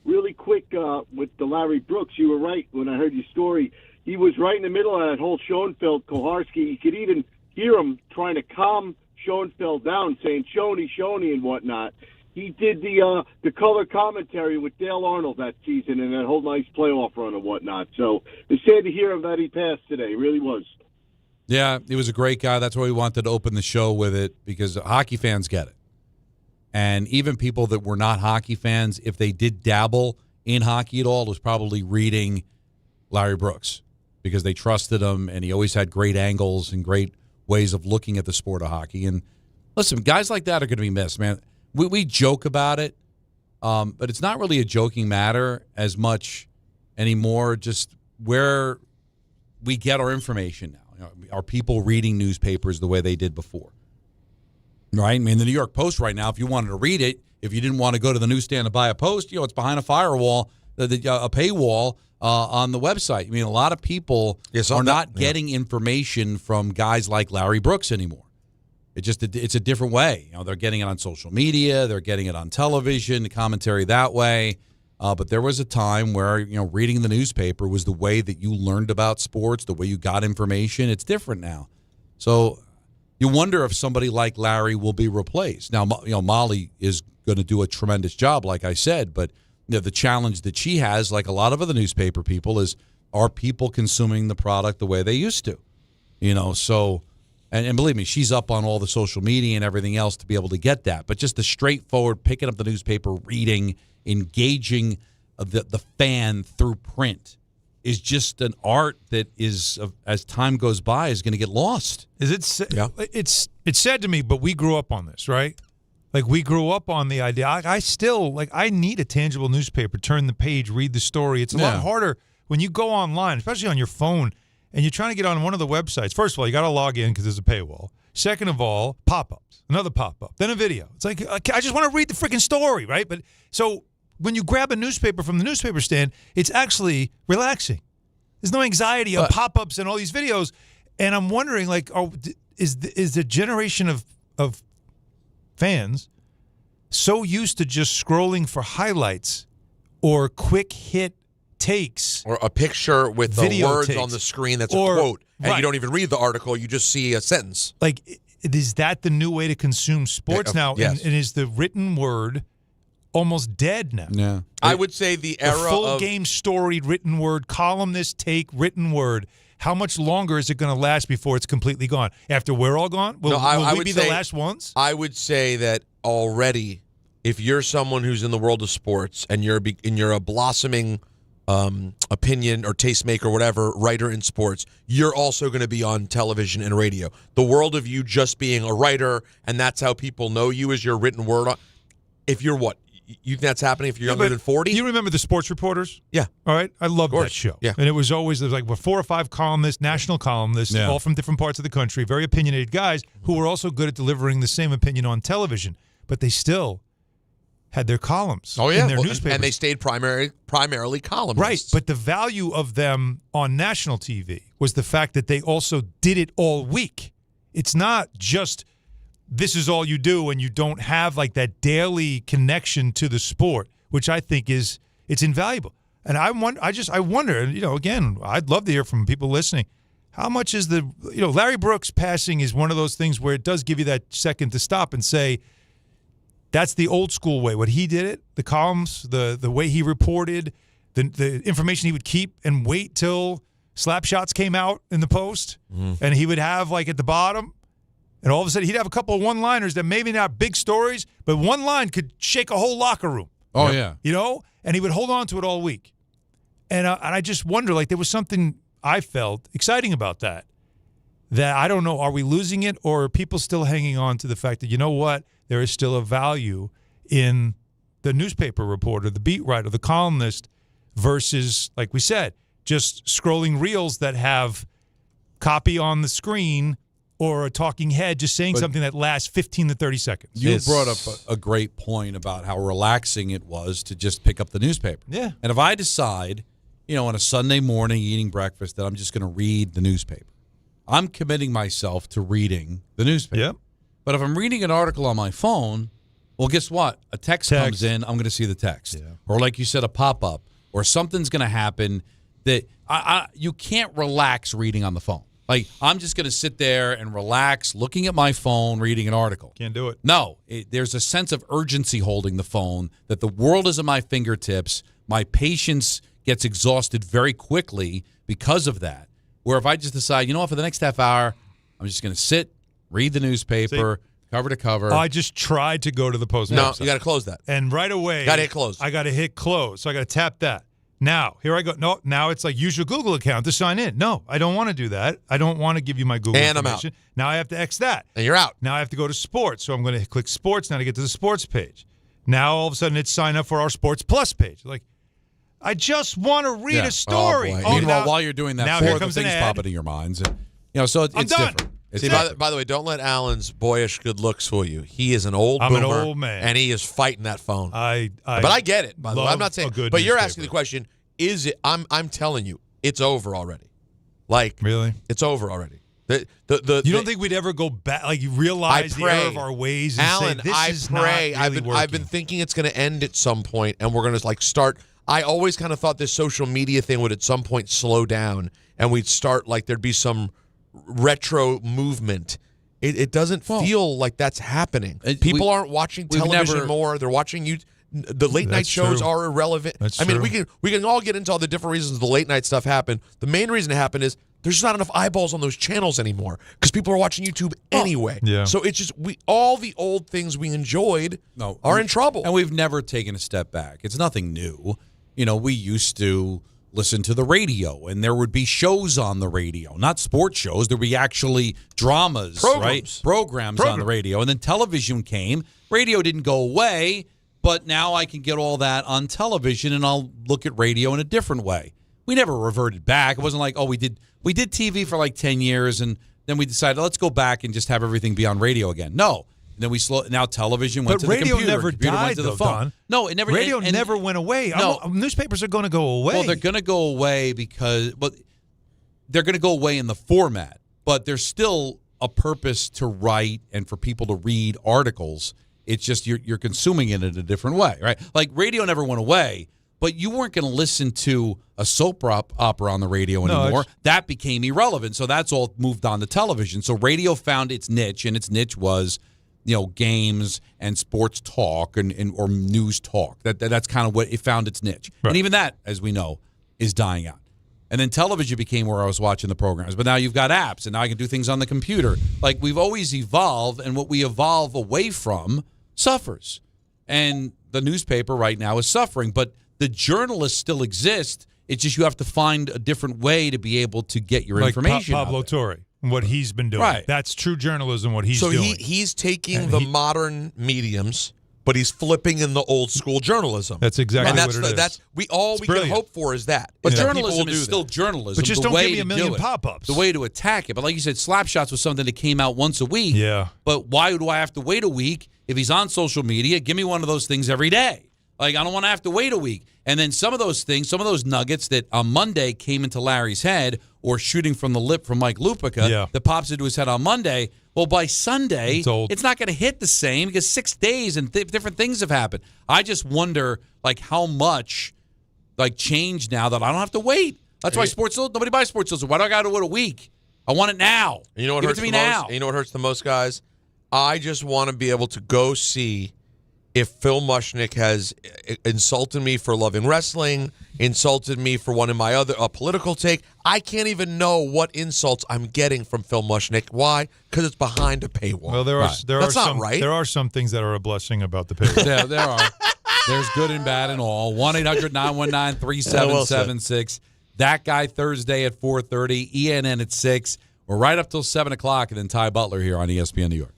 Really quick with the Larry Brooks. You were right when I heard your story. He was right in the middle of that whole Schoenfeld-Koharski. You could even hear him trying to calm Schoenfeld down, saying Shoney, and whatnot. He did the color commentary with Dale Arnold that season and that whole nice playoff run and whatnot. So it's sad to hear him that he passed today. It really was. Yeah, he was a great guy. That's why we wanted to open the show with it, because hockey fans get it. And even people that were not hockey fans, if they did dabble in hockey at all, was probably reading Larry Brooks, because they trusted him, and he always had great angles and great ways of looking at the sport of hockey. And listen, guys like that are going to be missed, man. We joke about it, but it's not really a joking matter as much anymore, just where we get our information now. Are people reading newspapers the way they did before? Right? I mean, the New York Post right now, if you wanted to read it, if you didn't want to go to the newsstand to buy a Post, it's behind a firewall, a paywall on the website. I mean, a lot of people are not getting information from guys like Larry Brooks anymore. It's a different way. They're getting it on social media, they're getting it on television, the commentary that way. But there was a time where, reading the newspaper was the way that you learned about sports, the way you got information. It's different now. So you wonder if somebody like Larry will be replaced. Now, Molly is going to do a tremendous job, like I said, but the challenge that she has, like a lot of other newspaper people, is, are people consuming the product the way they used to? So, and believe me, she's up on all the social media and everything else to be able to get that. But just the straightforward picking up the newspaper, reading, engaging the fan through print is just an art that is, as time goes by, is going to get lost. It's sad to me, but we grew up on this, right? Like, we grew up on the idea. I still, I need a tangible newspaper, turn the page, read the story. It's a lot harder when you go online, especially on your phone, and you're trying to get on one of the websites. First of all, you got to log in because there's a paywall. Second of all, pop-ups, another pop-up, then a video. It's like, I just want to read the freaking story, right? But so when you grab a newspaper from the newspaper stand, it's actually relaxing. There's no anxiety of pop-ups and all these videos. And I'm wondering, is the generation of fans so used to just scrolling for highlights or quick hit takes, or a picture with the words on the screen that's a quote, and you don't even read the article, you just see a sentence. Is that the new way to consume sports now? Yes. And is the written word almost dead now? Yeah. I would say the era full of game story, written word, columnist take, written word. How much longer is it going to last before it's completely gone? After we're all gone? Will we be the last ones? I would say that already, if you're someone who's in the world of sports and you're a blossoming opinion or tastemaker, whatever, writer in sports, you're also going to be on television and radio. The world of you just being a writer, and that's how people know you, is your written word. If you're what? You think that's happening if you're younger than 40? You remember the sports reporters? Yeah. All right. I loved that show. Yeah. And it was always, there was like 4 or 5 columnists, national columnists, all from different parts of the country, very opinionated guys who were also good at delivering the same opinion on television. But they still had their columns in their newspapers. And they stayed primarily columnists. Right. But the value of them on national TV was the fact that they also did it all week. It's not just this is all you do and you don't have like that daily connection to the sport, which I think it's invaluable. And I wonder, again, I'd love to hear from people listening. How much is Larry Brooks passing is one of those things where it does give you that second to stop and say, that's the old school way. What he did it, the columns, the way he reported, the information he would keep and wait till slap shots came out in the Post, and he would have like at the bottom, and all of a sudden he'd have a couple of one-liners that maybe not big stories, but one line could shake a whole locker room. Oh, yeah. And he would hold on to it all week. And I just wonder, like, there was something I felt exciting about that I don't know, are we losing it, or are people still hanging on to the fact that, you know what, there is still a value in the newspaper reporter, the beat writer, the columnist, versus, like we said, just scrolling reels that have copy on the screen or a talking head just saying something that lasts 15 to 30 seconds. You brought up a great point about how relaxing it was to just pick up the newspaper. Yeah. And if I decide on a Sunday morning eating breakfast that I'm just going to read the newspaper. I'm committing myself to reading the newspaper. Yep. But if I'm reading an article on my phone, well, guess what? A text comes in, I'm going to see the text. Yeah. Or like you said, a pop-up. Or something's going to happen that you can't relax reading on the phone. Like, I'm just going to sit there and relax looking at my phone, reading an article. Can't do it. No. There's a sense of urgency holding the phone, that the world is at my fingertips. My patience gets exhausted very quickly because of that. Where if I just decide, for the next half hour, I'm just going to sit, read the newspaper, cover to cover. I just tried to go to the Post. No, website. you got to close that. And right away, got to hit close. I got to hit close. So I got to tap that. Now, here I go. No, now it's like use your Google account to sign in. No, I don't want to do that. I don't want to give you my Google information. I'm out. Now I have to X that. And you're out. Now I have to go to sports. So I'm going to click sports now to get to the sports page. Now all of a sudden it's sign up for our Sports Plus page. Like, I just want to read a story. Meanwhile, while you're doing that, now four here other comes an things ad. pop into your minds. So it's done. different. See, by the way, don't let Alan's boyish good looks fool you. He is an old I'm boomer, an old man. and he is fighting that phone. But I get it, by the way. I'm not saying, good but you're newspaper. asking the question, is it, I'm telling you, it's over already. Like, really? It's over already. You don't think we'd ever go back? Like, you realize the error of our ways and Alan, say, this I is pray. not really I've been thinking it's going to end at some point, and we're going to start. I always kind of thought this social media thing would at some point slow down, and we'd start there'd be some retro movement. It doesn't feel like that's happening. People aren't watching television more. They're watching you. The late night shows are irrelevant. That's I mean, true. we can all get into all the different reasons the late night stuff happened. The main reason it happened is there's just not enough eyeballs on those channels anymore because people are watching YouTube anyway. Yeah. So it's just all the old things we enjoyed are in trouble. And we've never taken a step back. It's nothing new. We used to listen to the radio, and there would be shows on the radio, not sports shows. There would be actually dramas, Programs on the radio. And then television came. Radio didn't go away, but now I can get all that on television, and I'll look at radio in a different way. We never reverted back. It wasn't like, we did TV for 10 years, and then we decided, let's go back and just have everything be on radio again. No. And then now television went to the computer. But radio never computer died, went to the though, phone. Don. No, it never. Radio never went away. No. Newspapers are going to go away. Well, they're going to go away but they're going to go away in the format. But there's still a purpose to write and for people to read articles. It's just you're consuming it in a different way, right? Like radio never went away, but you weren't going to listen to a soap opera on the radio anymore. That became irrelevant. So that's all moved on to television. So radio found its niche, and its niche was games and sports talk or news talk. That's kind of what it found its niche. Right. And even that, as we know, is dying out. And then television became where I was watching the programs. But now you've got apps, and now I can do things on the computer. Like, we've always evolved, and what we evolve away from suffers. And the newspaper right now is suffering. But the journalists still exist. It's just you have to find a different way to be able to get your information out Pablo there. Torre. What he's been doing. Right. That's true journalism, what he's doing. So he's taking the modern mediums, but he's flipping in the old school journalism. That's exactly what it is. That's we can hope for is that. But that journalism is still journalism. But just don't give me a million pop-ups. The way to attack it. But like you said, Slapshots was something that came out once a week. Yeah. But why do I have to wait a week if he's on social media? Give me one of those things every day. Like, I don't want to have to wait a week. And then some of those things, some of those nuggets that on Monday came into Larry's head or shooting from the lip from Mike Lupica that pops into his head on Monday, well, by Sunday, it's not going to hit the same because 6 days and different things have happened. I just wonder, how much, change now that I don't have to wait. That's why nobody buys Sports Illustrated. Why do I got to wait a week? I want it now. And you know what Give hurts it to me the most? now. And you know what hurts the most, guys? I just want to be able to go see if Phil Mushnick has insulted me for loving wrestling, insulted me for one of my other political take. I can't even know what insults I'm getting from Phil Mushnick. Why? Because it's behind a paywall. Well, That's not right. There are some things that are a blessing about the paywall. Yeah, there are. There's good and bad and all. 1-800-919-3776. That Guy Thursday at 4:30. ENN at 6. We're right up till 7 o'clock, and then Ty Butler here on ESPN New York.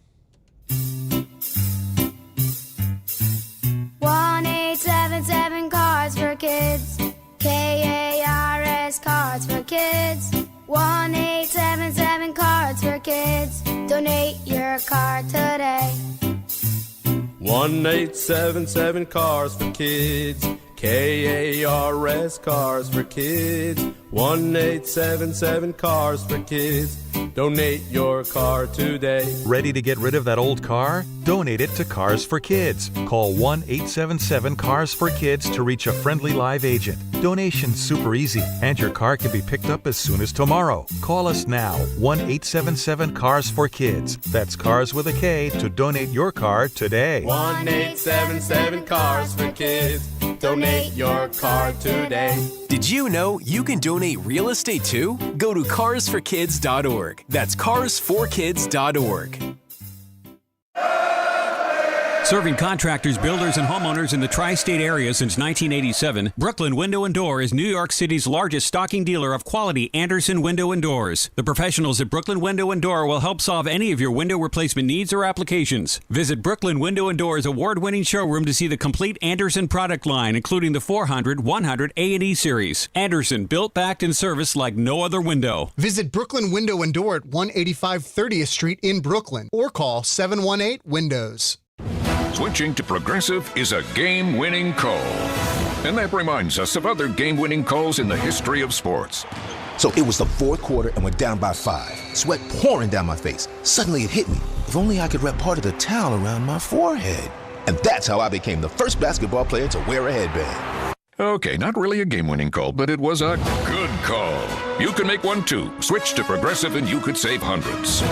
1-877 Cards for Kids. KARS Cards for Kids. 1-877 Cards for Kids. Donate your card today. 1-877 Cars for Kids. KARS Cars for Kids. 1-877 Cars for Kids. Donate your car today. Ready to get rid of that old car? Donate it to Cars for Kids. Call 1-877-CARS-FOR-KIDS to reach a friendly live agent. Donation's super easy, and your car can be picked up as soon as tomorrow. Call us now, 1-877-CARS-FOR-KIDS. That's Cars with a K to donate your car today. 1-877 Cars for Kids. Donate your car today. Did you know you can donate real estate too? Go to carsforkids.org. That's carsforkids.org. Serving contractors, builders, and homeowners in the tri-state area since 1987, Brooklyn Window & Door is New York City's largest stocking dealer of quality Andersen window and doors. The professionals at Brooklyn Window & Door will help solve any of your window replacement needs or applications. Visit Brooklyn Window & Door's award-winning showroom to see the complete Andersen product line, including the 400, 100, A&E series. Andersen, built, backed, and serviced like no other window. Visit Brooklyn Window & Door at 185 30th Street in Brooklyn or call 718-WINDOWS. Switching to Progressive is a game-winning call. And that reminds us of other game-winning calls in the history of sports. So it was the fourth quarter and we're down by 5. Sweat pouring down my face. Suddenly it hit me. If only I could wrap part of the towel around my forehead. And that's how I became the first basketball player to wear a headband. Okay, not really a game-winning call, but it was a good call. You can make one too. Switch to Progressive and you could save hundreds.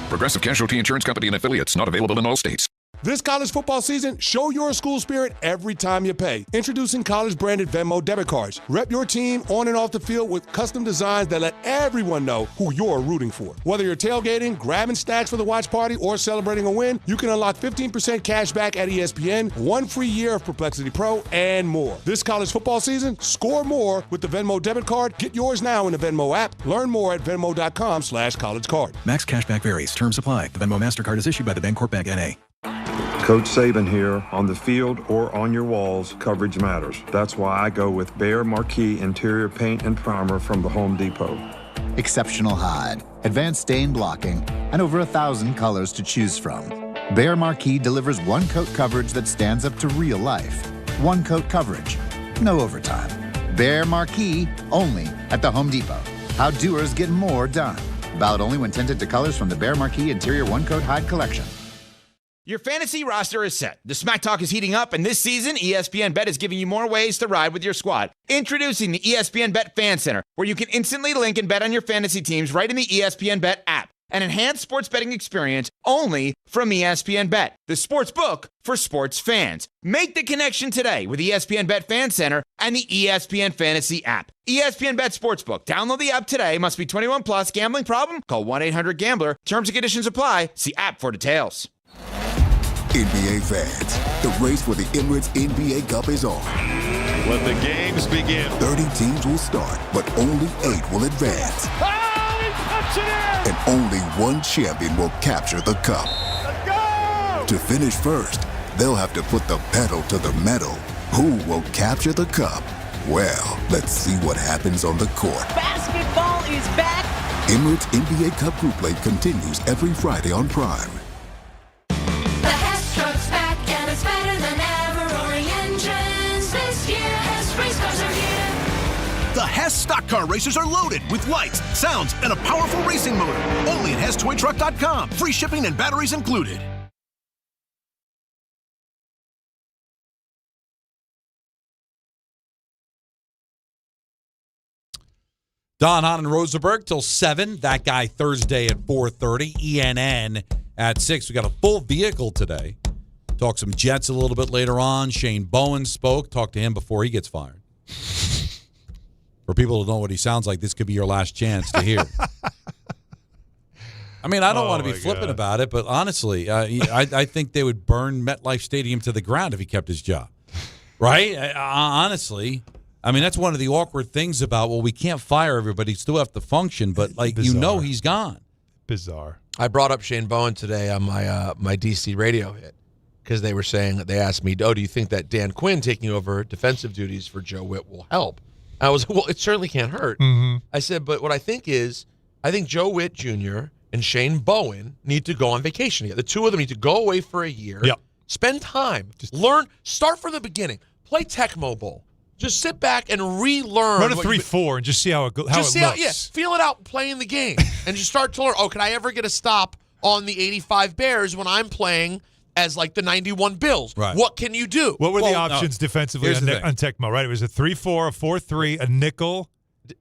Progressive Casualty Insurance Company and affiliates, not available in all states. This college football season, show your school spirit every time you pay. Introducing college-branded Venmo debit cards. Rep your team on and off the field with custom designs that let everyone know who you're rooting for. Whether you're tailgating, grabbing snacks for the watch party, or celebrating a win, you can unlock 15% cash back at ESPN, 1 free year of Perplexity Pro, and more. This college football season, score more with the Venmo debit card. Get yours now in the Venmo app. Learn more at venmo.com/collegecard. Max cashback varies. Terms apply. The Venmo MasterCard is issued by the Bancorp Bank N.A. Coach Saban here. On the field or on your walls, coverage matters. That's why I go with Behr Marquee Interior Paint and Primer from the Home Depot. Exceptional hide, advanced stain blocking, and over 1,000 colors to choose from. Behr Marquee delivers one-coat coverage that stands up to real life. One-coat coverage, no overtime. Behr Marquee, only at the Home Depot. How doers get more done. Valid only when tinted to colors from the Behr Marquee Interior One-Coat Hide Collection. Your fantasy roster is set. The Smack Talk is heating up, and this season, ESPN Bet is giving you more ways to ride with your squad. Introducing the ESPN Bet Fan Center, where you can instantly link and bet on your fantasy teams right in the ESPN Bet app. An enhanced sports betting experience only from ESPN Bet, the sports book for sports fans. Make the connection today with ESPN Bet Fan Center and the ESPN Fantasy app. ESPN Bet Sportsbook. Download the app today. Must be 21 plus. Gambling problem? Call 1-800-GAMBLER. Terms and conditions apply. See app for details. NBA fans, the race for the Emirates NBA Cup is on. Let the games begin. 30 teams will start, but only 8 will advance. Oh, he puts it in! And only one champion will capture the cup. Let's go! To finish first, they'll have to put the pedal to the metal. Who will capture the cup? Well, let's see what happens on the court. Basketball is back! Emirates NBA Cup Group Play continues every Friday on Prime. The Hess Stock Car Racers are loaded with lights, sounds, and a powerful racing motor. Only at HessToyTruck.com. Free shipping and batteries included. Don, Hahn, and Rosenberg till 7. That guy Thursday at 4:30. ENN at 6. We got a full vehicle today. Talk some Jets a little bit later on. Shane Bowen spoke. Talk to him before he gets fired. For people who know what he sounds like, this could be your last chance to hear. I mean, I don't want to be flippant about it, but honestly, I think they would burn MetLife Stadium to the ground if he kept his job. Right? Honestly. I mean, that's one of the awkward things about, well, we can't fire everybody, still have to function, but, like, bizarre. You know he's gone. Bizarre. I brought up Shane Bowen today on my DC radio hit because they were saying, they asked me, do you think that Dan Quinn taking over defensive duties for Joe Witt will help? I was, well, it certainly can't hurt. Mm-hmm. I said, but what I think Joe Witt Jr. and Shane Bowen need to go on vacation together. The two of them need to go away for a year, spend time, learn, start from the beginning, play Tecmo Bowl, Just sit back and relearn. Run a 3-4 and just see how it goes. Feel it out playing the game and just start to learn. Oh, can I ever get a stop on the 85 Bears when I'm playing as like the 91 Bills? Right. What can you do? What were the options defensively on Tecmo, right? It was a 3-4, a 4-3, a nickel.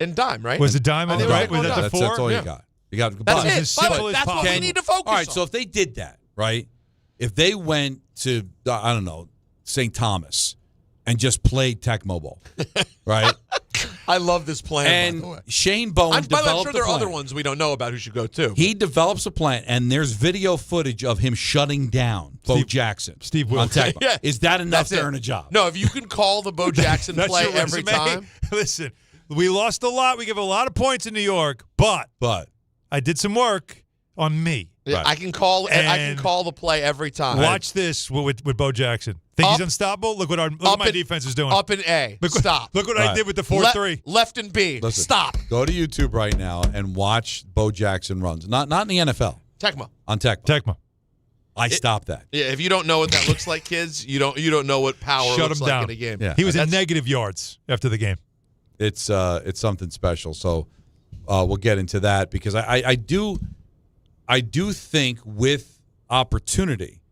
And dime, right? Was a dime on the right? Was that the 4? That's all you got. You got that's it. As simple as that's possible. what we need to focus on. All right, so if they did that, right? If they went to, I don't know, St. Thomas and just played Tecmo Bowl, right? I love this plan, and by the way. Shane Bowen developed I'm sure there a are plan. other ones we don't know about who should go too. He develops a plan, and there's video footage of him shutting down Bo Jackson. Steve on Wilson. Tecmo. Yeah. Is that enough That's to it. earn a job? No, if you can call the Bo Jackson That's play your every resume? time. Listen, we lost a lot. We give a lot of points in New York, but I did some work on me. Yeah, I can call the play every time. Watch this with Bo Jackson. Think he's unstoppable? Look what my defense is doing. Up in A. Stop. Look what I did with the 4-3. Left in B. Listen, Stop. Go to YouTube right now and watch Bo Jackson runs. Not in the NFL. Tecmo. On Tecmo. Tecmo. I stopped that. Yeah, if you don't know what that looks like, kids, you don't know what power Shut looks him like down. in a game. Yeah. He was in negative yards after the game. It's something special. So we'll get into that because I do think with opportunity,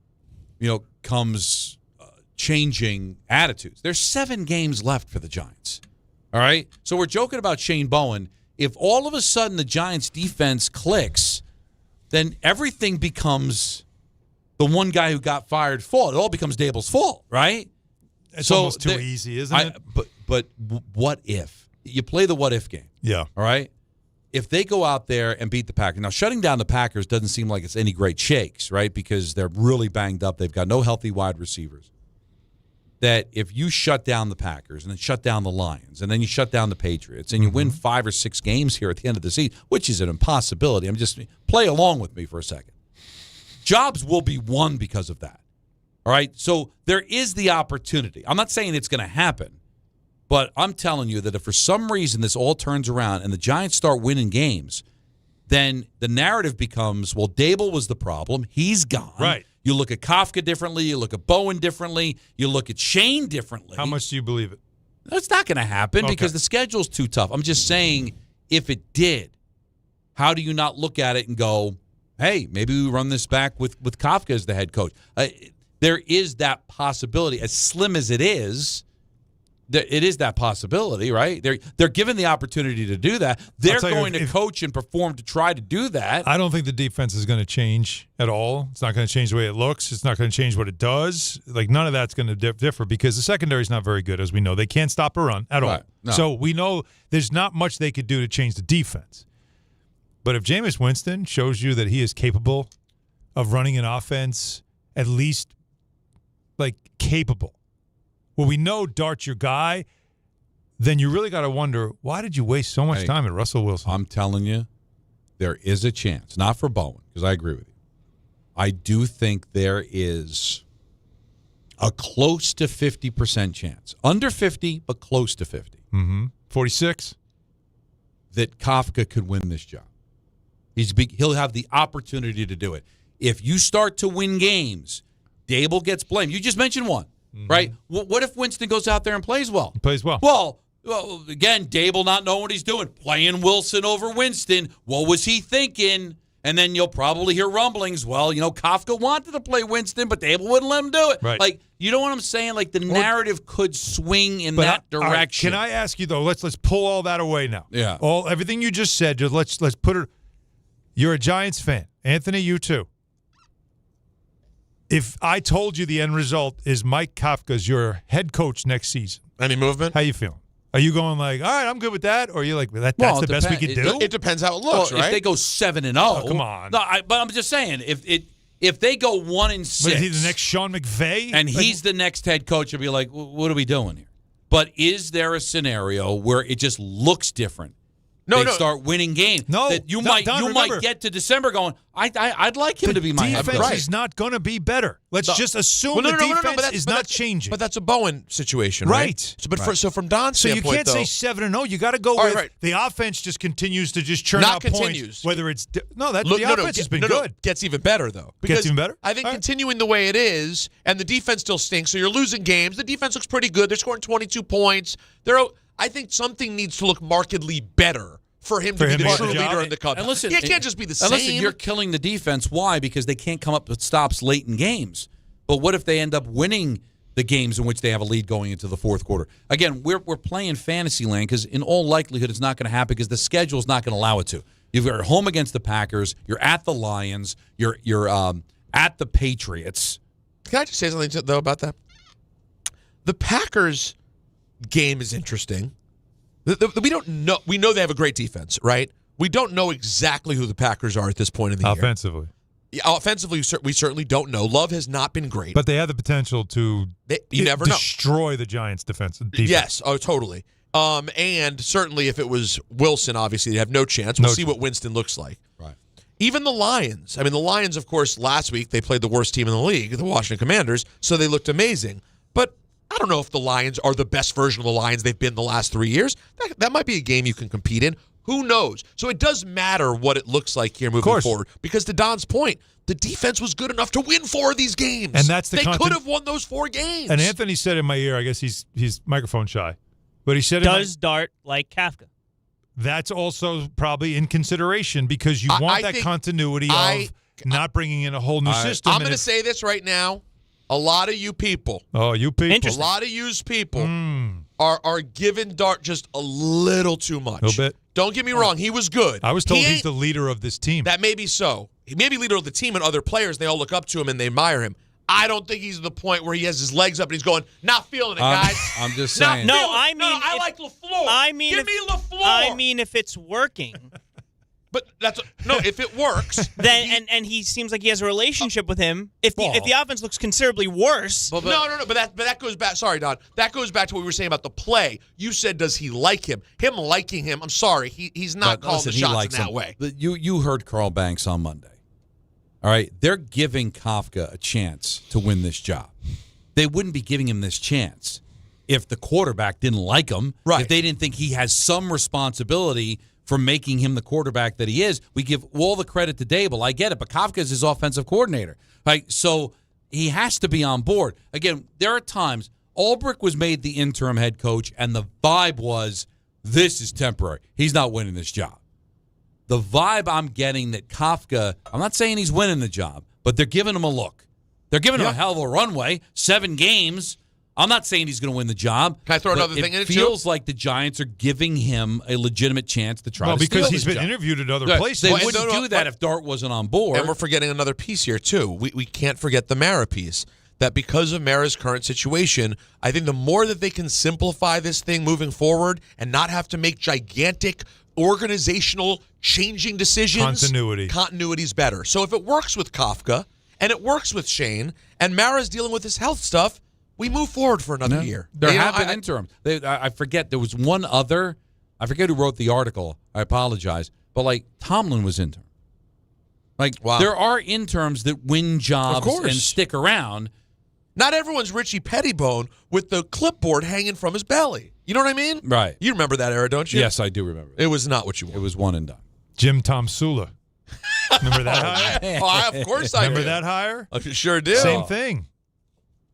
comes changing attitudes. There's 7 games left for the Giants. All right? So we're joking about Shane Bowen. If all of a sudden the Giants defense clicks, then everything becomes the one guy who got fired fault. It all becomes Daboll's fault, right? It's almost too easy, isn't it? But what if? You play the what if game. Yeah. All right? If they go out there and beat the Packers. Now, shutting down the Packers doesn't seem like it's any great shakes, right? Because they're really banged up. They've got no healthy wide receivers. That if you shut down the Packers and then shut down the Lions and then you shut down the Patriots and you win 5 or 6 games here at the end of the season, which is an impossibility. Play along with me for a second. Jobs will be won because of that. All right? So there is the opportunity. I'm not saying it's going to happen. But I'm telling you that if for some reason this all turns around and the Giants start winning games, then the narrative becomes, well, Daboll was the problem. He's gone. Right. You look at Kafka differently. You look at Bowen differently. You look at Shane differently. How much do you believe it? That's not going to happen because the schedule's too tough. I'm just saying if it did, how do you not look at it and go, hey, maybe we run this back with Kafka as the head coach? There is that possibility. As slim as it is, it is that possibility, right? They're given the opportunity to do that. They're going to coach and perform to try to do that. I don't think the defense is going to change at all. It's not going to change the way it looks. It's not going to change what it does. Like, none of that's going to differ because the secondary is not very good, as we know. They can't stop a run at all. No. So we know there's not much they could do to change the defense. But if Jameis Winston shows you that he is capable of running an offense, at least, like, capable, well, we know Dart's your guy, then you really got to wonder, why did you waste so much time at Russell Wilson? I'm telling you, there is a chance. Not for Bowen, because I agree with you. I do think there is a close to 50% chance. Under 50, but close to 50. 46? That Kafka could win this job. He'll have the opportunity to do it. If you start to win games, Daboll gets blamed. You just mentioned one. Right? What if Winston goes out there and plays well? He plays well. Well, again, Daboll not knowing what he's doing. Playing Wilson over Winston. What was he thinking? And then you'll probably hear rumblings. Well, Kafka wanted to play Winston, but Daboll wouldn't let him do it. Right. Like, you know what I'm saying? Like, the narrative could swing in that direction. Right, can I ask you, though, let's pull all that away now. Yeah. Everything you just said, let's put it. You're a Giants fan. Anthony, you too. If I told you the end result is Mike Kafka's your head coach next season, any movement? How you feeling? Are you going like, all right, I'm good with that? Or are you like, that's the best we can do? It depends how it looks, right? If they go 7-0. Oh, come on. No, but I'm just saying, if they go 1-6. But is he the next Sean McVay? And he's the next head coach, you'll be like, what are we doing here? But is there a scenario where it just looks different? They'd start winning games. That you might get to December going, I'd like him to be my head coach. Defense is not going to be better. Let's just assume the defense is not changing. But that's a Bowen situation, right? So from Don's standpoint, you can't say 7-0. You got to go with the offense just continues to just churn out points. Whether it's the offense has been good. Gets even better though. Gets even better. I think continuing the way it is, and the defense still stinks. So you're losing games. The defense looks pretty good. They're scoring 22 points. I think something needs to look markedly better for him to be the true leader in the cup. And listen, it can't just be the same. And listen, you're killing the defense. Why? Because they can't come up with stops late in games. But what if they end up winning the games in which they have a lead going into the fourth quarter? Again, we're playing fantasy land because in all likelihood it's not going to happen because the schedule's not going to allow it to. You're home against the Packers. You're at the Lions. You're at the Patriots. Can I just say something though about that? The Packers game is interesting. We don't know. We know they have a great defense, right? We don't know exactly who the Packers are at this point in the year. Offensively, we certainly don't know. Love has not been great. But they have the potential to destroy the Giants' defense. Yes, totally. And certainly if it was Wilson, obviously they have no chance. We'll see what Winston looks like. Right. Even the Lions. I mean, the Lions, of course, last week they played the worst team in the league, the Washington Commanders, so they looked amazing. But I don't know if the Lions are the best version of the Lions they've been the last 3 years. That might be a game you can compete in. Who knows? So it does matter what it looks like here moving forward. Because to Don's point, the defense was good enough to win 4 of these games. And that's they could have won those 4 games. And Anthony said in my ear, I guess he's microphone shy, but he said Dart like Kafka. That's also probably in consideration because you want that continuity of not bringing in a whole new system. I'm going to say this right now. A lot of you people. Oh, you people. A lot of used people are giving Dart just a little too much. A little bit. Don't get me wrong. He was good. I was told he's the leader of this team. That may be so. He may be leader of the team and other players. They all look up to him and they admire him. I don't think he's at the point where he has his legs up and he's going, not feeling it, guys. I'm just saying. I like LaFleur. Give me LaFleur. I mean, if it's working. But if it works, then and he seems like he has a relationship with him. If the offense looks considerably worse, no. But that goes back. Sorry, Don. That goes back to what we were saying about the play. You said, does he like him? Him liking him. I'm sorry, he's not calling the shots in that way. You heard Carl Banks on Monday. All right, they're giving Kafka a chance to win this job. They wouldn't be giving him this chance if the quarterback didn't like him. Right. If they didn't think he has some responsibility for making him the quarterback that he is. We give all the credit to Daboll. I get it, but Kafka is his offensive coordinator. Right? So he has to be on board. Again, there are times Ulbrich was made the interim head coach, and the vibe was, this is temporary. He's not winning this job. The vibe I'm getting that Kafka, I'm not saying he's winning the job, but they're giving him a look. They're giving him a hell of a runway, 7 games. I'm not saying he's going to win the job. Can I throw another thing in it, too? It feels like the Giants are giving him a legitimate chance to try to steal because he's been job. interviewed at other places. They wouldn't do that if Dart wasn't on board. And we're forgetting another piece here, too. We can't forget the Mara piece. That because of Mara's current situation, I think the more that they can simplify this thing moving forward and not have to make gigantic organizational changing decisions. Continuity's better. So if it works with Kafka and it works with Shane and Mara's dealing with his health stuff, we move forward for another year. There have been interims. I forget. There was one other. I forget who wrote the article. I apologize. But, Tomlin was interim. There are interims that win jobs and stick around. Not everyone's Richie Pettibone with the clipboard hanging from his belly. You know what I mean? Right. You remember that era, don't you? Yes, I do remember. It was not what you wanted. It was one and done. Jim Tomsula. Remember that hire? Of course I do. Remember that hire? I sure do. Same thing.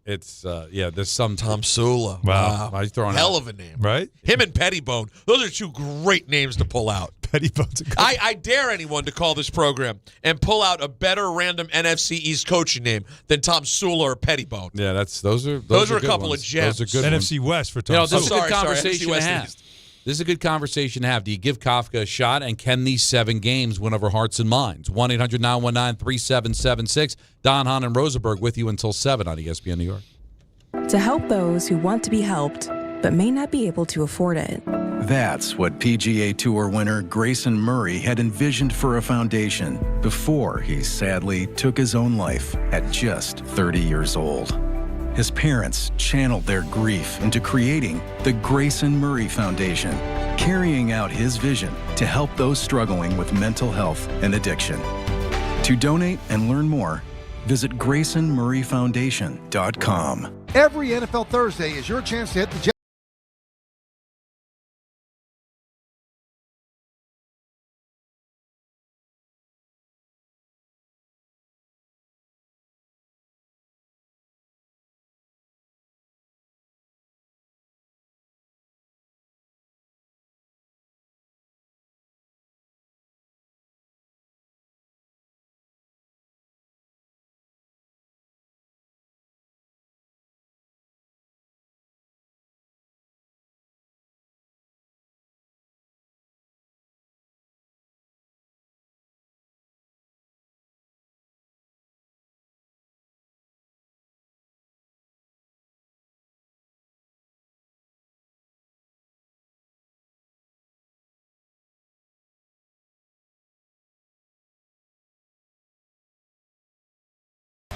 It's, there's some Tomsula. Wow. Hell of a name. Right? Him and Pettibone. Those are 2 great names to pull out. Pettibone's a good I dare anyone to call this program and pull out a better random NFC East coaching name than Tomsula or Pettibone. Yeah, those are a couple of gems. Those are good NFC ones. West for Tomsula. This is a good conversation to have. This is a good conversation to have. Do you give Kafka a shot, and can these 7 games win over hearts and minds? 1-800-919-3776. Don, Hahn, and Rosenberg with you until 7 on ESPN New York. To help those who want to be helped but may not be able to afford it. That's what PGA Tour winner Grayson Murray had envisioned for a foundation before he sadly took his own life at just 30 years old. His parents channeled their grief into creating the Grayson Murray Foundation, carrying out his vision to help those struggling with mental health and addiction. To donate and learn more, visit GraysonMurrayFoundation.com. Every NFL Thursday is your chance to hit the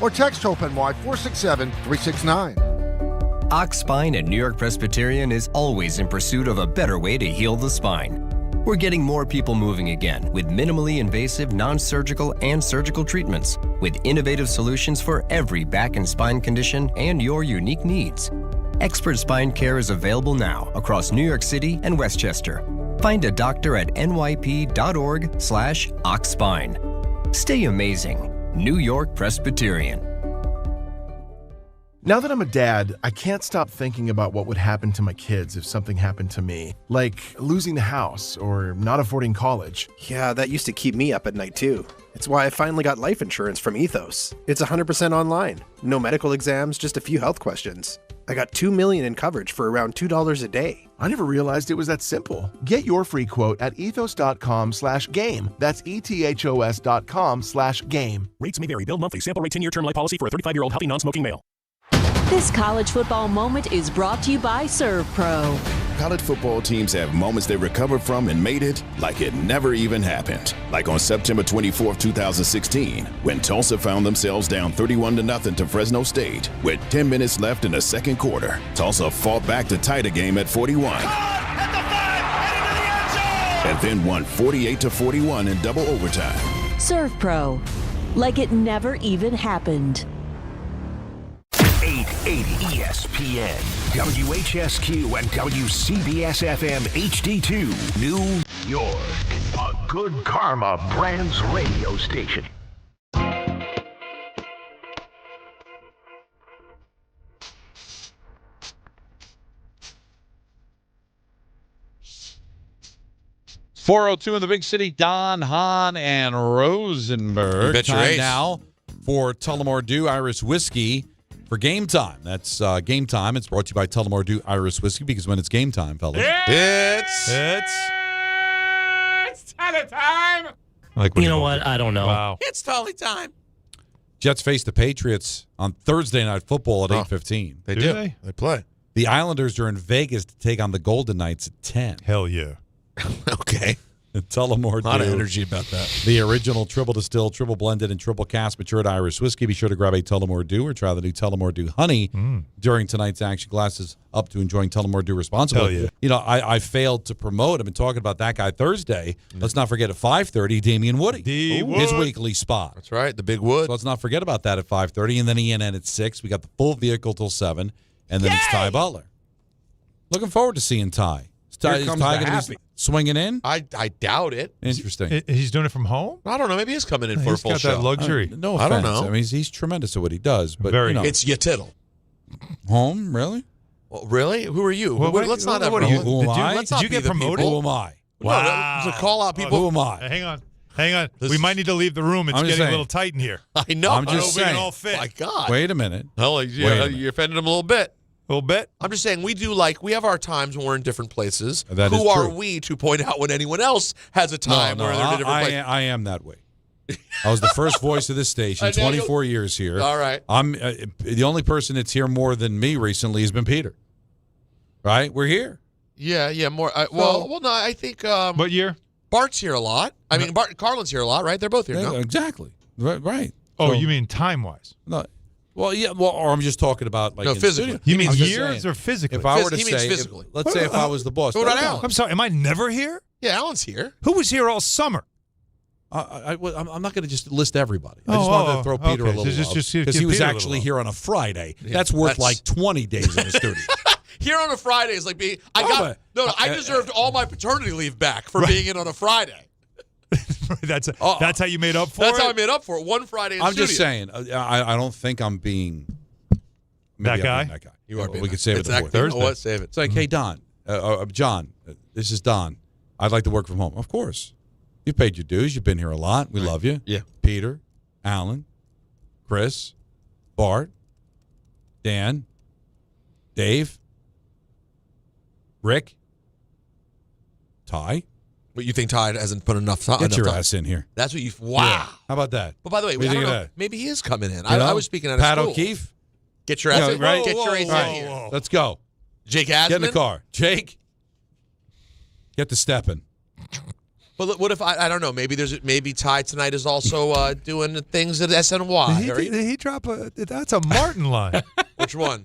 or text HOPE-NY 467-369. Ox Spine at New York Presbyterian is always in pursuit of a better way to heal the spine. We're getting more people moving again with minimally invasive, non-surgical, and surgical treatments with innovative solutions for every back and spine condition and your unique needs. Expert spine care is available now across New York City and Westchester. Find a doctor at nyp.org/oxspine. Stay amazing. New York Presbyterian. Now that I'm a dad, I can't stop thinking about what would happen to my kids if something happened to me, like losing the house or not affording college. Yeah, that used to keep me up at night too. It's why I finally got life insurance from Ethos. It's 100% online. No medical exams, just a few health questions. I got $2 million in coverage for around $2 a day. I never realized it was that simple. Get your free quote at ethos.com/game. That's ethos.com/game. Rates may vary. Bill monthly. Sample rate 10-year term life policy for a 35-year-old healthy non-smoking male. This college football moment is brought to you by ServPro. College football teams have moments they recovered from and made it like it never even happened. Like on September 24, 2016, when Tulsa found themselves down 31-0 to Fresno State with 10 minutes left in the second quarter. Tulsa fought back to tie the game at 41. And then won 48-41 in double overtime. ServPro. Like it never even happened. 880 ESPN, WHSQ, and WCBS-FM HD2, New York. A Good Karma Brands radio station. .402 in the big city, Don, Hahn, and Rosenberg. Bet your Time ace. now for Tullamore Dew Irish Whiskey for game time. That's game time. It's brought to you by Tullamore Dew Irish Whiskey, because when it's game time, fellas, It's Tally time. like You know what? I don't know. Wow. It's Tally time. Jets face the Patriots on Thursday Night Football at 8:15. They Do do. they? They play. The Islanders are in Vegas to take on the Golden Knights at 10. Hell yeah. Okay. Tullamore A lot of Dew. energy about that. The original triple distilled, triple blended, and triple cast matured Irish whiskey. Be sure to grab a Tullamore Dew or try the new Tullamore Dew Honey during tonight's action. Glasses up to enjoying Tullamore Dew responsibly. Hell yeah. You know, I failed to promote. I've been talking about that guy Thursday. Let's not forget at 5:30, Damien Woody. His weekly spot. That's right, the Big Wood. So let's not forget about that at 5:30. And then ENN at 6. We got the full vehicle till 7. And then it's Ty Butler. Looking forward to seeing Ty. Is Ty Here comes going the to happy. be swinging in? I doubt it. Interesting. He's doing it from home? I don't know. Maybe he's coming in for a He's full got show. that luxury. No I offense. don't know. I mean, he's tremendous at what he does. But Very you know, good. It's your tittle. home, really? Well, really? Who are you? Well, wait, let's not have what are you- Who am I? Let's Did not you be get the promoted? people. Who am I? Wow. No, to call out people. Who am I? Hang on. We might need to leave the room. It's I'm just getting a saying. little tight in here. I know. I'm I don't just know if we can saying. all fit. My God. Wait a minute. No, Wait a minute. you offended him a little bit. A little bit. I'm just saying we have our times when we're in different places. That Who is are true. we to point out when anyone else has a time where they're in a different place? I am that way. I was the first voice of this station, I know 24 years here. All right. I'm the only person that's here more than me recently has been Peter. Right? We're here. Yeah, more. No, I think. What year? Bart's here a lot. I mean, Carlin's here a lot, right? They're both here. Yeah, No? exactly. Right. Oh, So- you mean time-wise? No, Well, yeah. Well, or I'm just talking about like physically. You mean I'm just years saying, or physically? If I were to He means say, physically. let's say if I was the boss. What about Alan? I'm sorry. Am I never here? Yeah, Alan's here. Who was here all summer? I'm not going to just list everybody. I just wanted to throw Peter a little just because he was actually here on a Friday. That's worth like 20 days in the studio. Here on a Friday is like being. I deserved all my paternity leave back for being in on a Friday. That's how you made up for it? That's how I made up for it. One Friday in I'm studio. just saying. I don't think I'm being that guy. That guy. You are being we could save it exactly. for Thursday. You know what? Save it. It's like, hey, Don, John, this is Don. I'd like to work from home. Of course. You paid your dues. You've been here a lot. We love you. Yeah. Peter, Alan, Chris, Bart, Dan, Dave, Rick, Ty. But you think Ty hasn't put enough time? Get your ass in here. That's what you. Wow. Yeah. How about that? But by the way, What do you I don't think know, of that? maybe he is coming in. You I know? was speaking at Pat a school. O'Keefe. Get your ass in. Right? Get your ass in here. whoa. Let's go. Jake Asman. Get in the car. Jake, get to stepping. But what if I don't know? Maybe Ty tonight is also doing things at SNY. Did he drop a? That's a Martin line. Which one?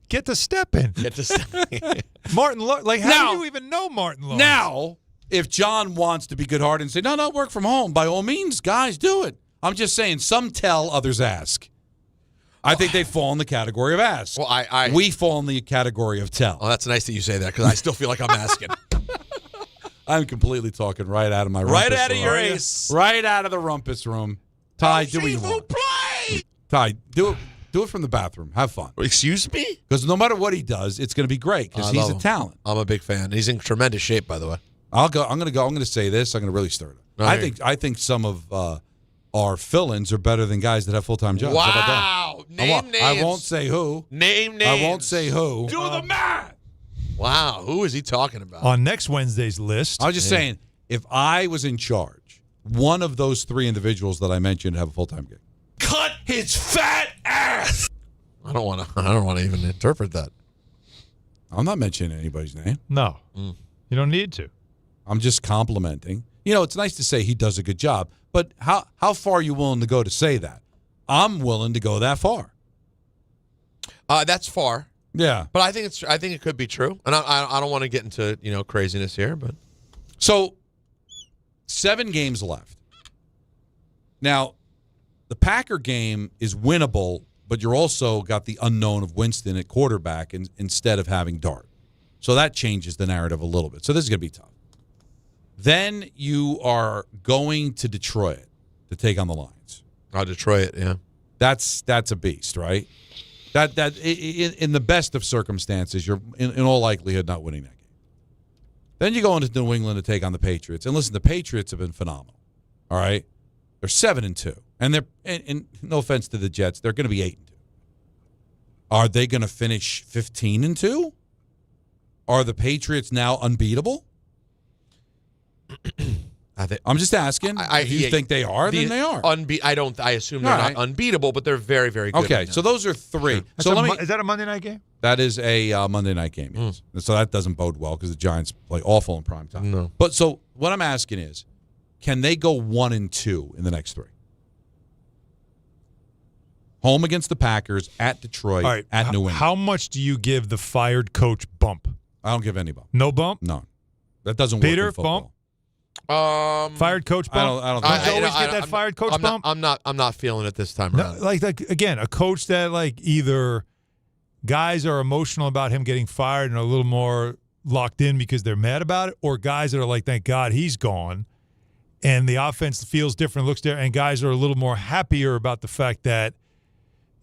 Get to stepping. Get to stepping. Martin, like how do you even know Martin Lawrence? Now, if John wants to be good-hearted and say, no, work from home, by all means, guys, do it. I'm just saying, some tell, others ask. I think they fall in the category of ask. Well, we fall in the category of tell. Oh, that's nice that you say that because I still feel like I'm asking. I'm completely talking right out of my right rumpus out of room. your ace. Right out of the rumpus room. Ty, do what you want. Ty, do it from the bathroom. Have fun. Excuse me? Because no matter what he does, it's going to be great because he's a talent. I'm a big fan. He's in tremendous shape, by the way. I'm going to say this. I'm going to really stir it up. I think some of our fill-ins are better than guys that have full-time jobs. Wow. How about that? Name names. I won't say who. Name names. I won't say who. Do the math. Wow. Who is he talking about? On next Wednesday's list. I was just saying, if I was in charge, one of those three individuals that I mentioned have a full-time gig. Cut his fat ass. I don't want to even interpret that. I'm not mentioning anybody's name. No. You don't need to. I'm just complimenting. It's nice to say he does a good job, but how far are you willing to go to say that? I'm willing to go that far. That's far. Yeah, but I think it could be true, and I don't want to get into craziness here, but so 7 games left. Now, the Packer game is winnable, but you're also got the unknown of Winston at quarterback instead of having Dart, so that changes the narrative a little bit. So this is going to be tough. Then you are going to Detroit to take on the Lions. Detroit, yeah, that's a beast, right? That in the best of circumstances, you're in all likelihood not winning that game. Then you go into New England to take on the Patriots, and listen, the Patriots have been phenomenal. All right, they're 7-2, and they're and no offense to the Jets, they're going to be 8-2. Are they going to finish 15-2? Are the Patriots now unbeatable? I'm just asking. If you think they are, then they are. I assume they're not unbeatable, but they're very, very good. Okay, so those are 3. So is that a Monday night game? That is a Monday night game. Yes. So that doesn't bode well because the Giants play awful in prime time. No. But so what I'm asking is, can they go 1-2 in the next 3? Home against the Packers, at Detroit, at New England. How much do you give the fired coach bump? I don't give any bump. No bump? No. That doesn't Peter, work in football. bump? Fired coach bump? I don't think you always get that fired coach bump? I'm not feeling it this time around. Like again, a coach that either guys are emotional about him getting fired and are a little more locked in because they're mad about it, or guys that are like, thank God he's gone, and the offense feels different, looks different, and guys are a little more happier about the fact that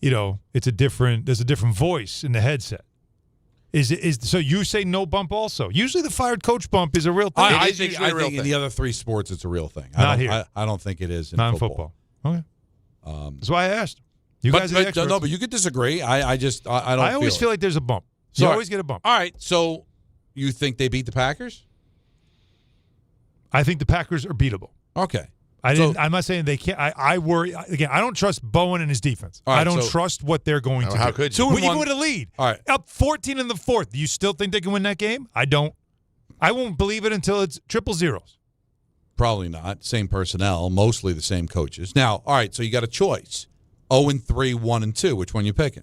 there's a different voice in the headset. So you say no bump also? Usually the fired coach bump is a real thing. I think in the other 3 sports it's a real thing. Here. I don't think it is in Not football. In football. Okay. That's why I asked. You guys are the experts. No, but you could disagree. I don't. I always feel like there's a bump. You always get a bump. All right. So you think they beat the Packers? I think the Packers are beatable. Okay. I'm not saying they can't. I worry. Again, I don't trust Bowen and his defense. Right, I don't trust what they're going to do. How could you? Even with a lead. All right. Up 14 in the 4th. Do you still think they can win that game? I don't. I won't believe it until it's 000. Probably not. Same personnel, mostly the same coaches. Now, all right, so you got a choice 0-3, 1-2. Which one you picking?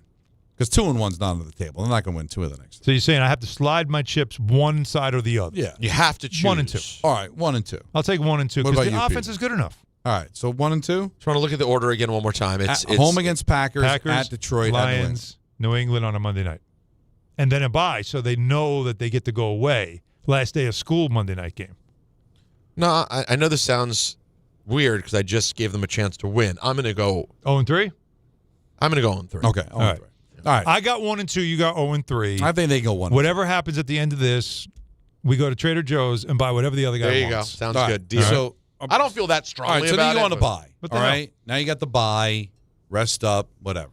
Because 2-1's not on the table. They're not going to win 2 of the next. So you're saying I have to slide my chips one side or the other? Yeah. You have to choose. 1 and 2. All right, 1 and 2. I'll take 1 and 2 What because about the you, offense Pete? is good enough. All right, so 1 and 2. Just want to look at the order again one more time. It's home against Packers, at Detroit, Lions, New England on a Monday night. And then a bye, so they know that they get to go away. Last day of school Monday night game. No, I know this sounds weird because I just gave them a chance to win. I'm going to go 0-3? I'm going to go 0-3. Okay, 0-3. All right. I got 1 and 2. You got 0-3. I think they go 1. Whatever happens at the end of this, we go to Trader Joe's and buy whatever the other guy There you wants. go. Sounds All right. good. Deal. So I don't feel that strongly all right, so about then you go on it. a bye. But All then right, now you got the bye, rest up, whatever.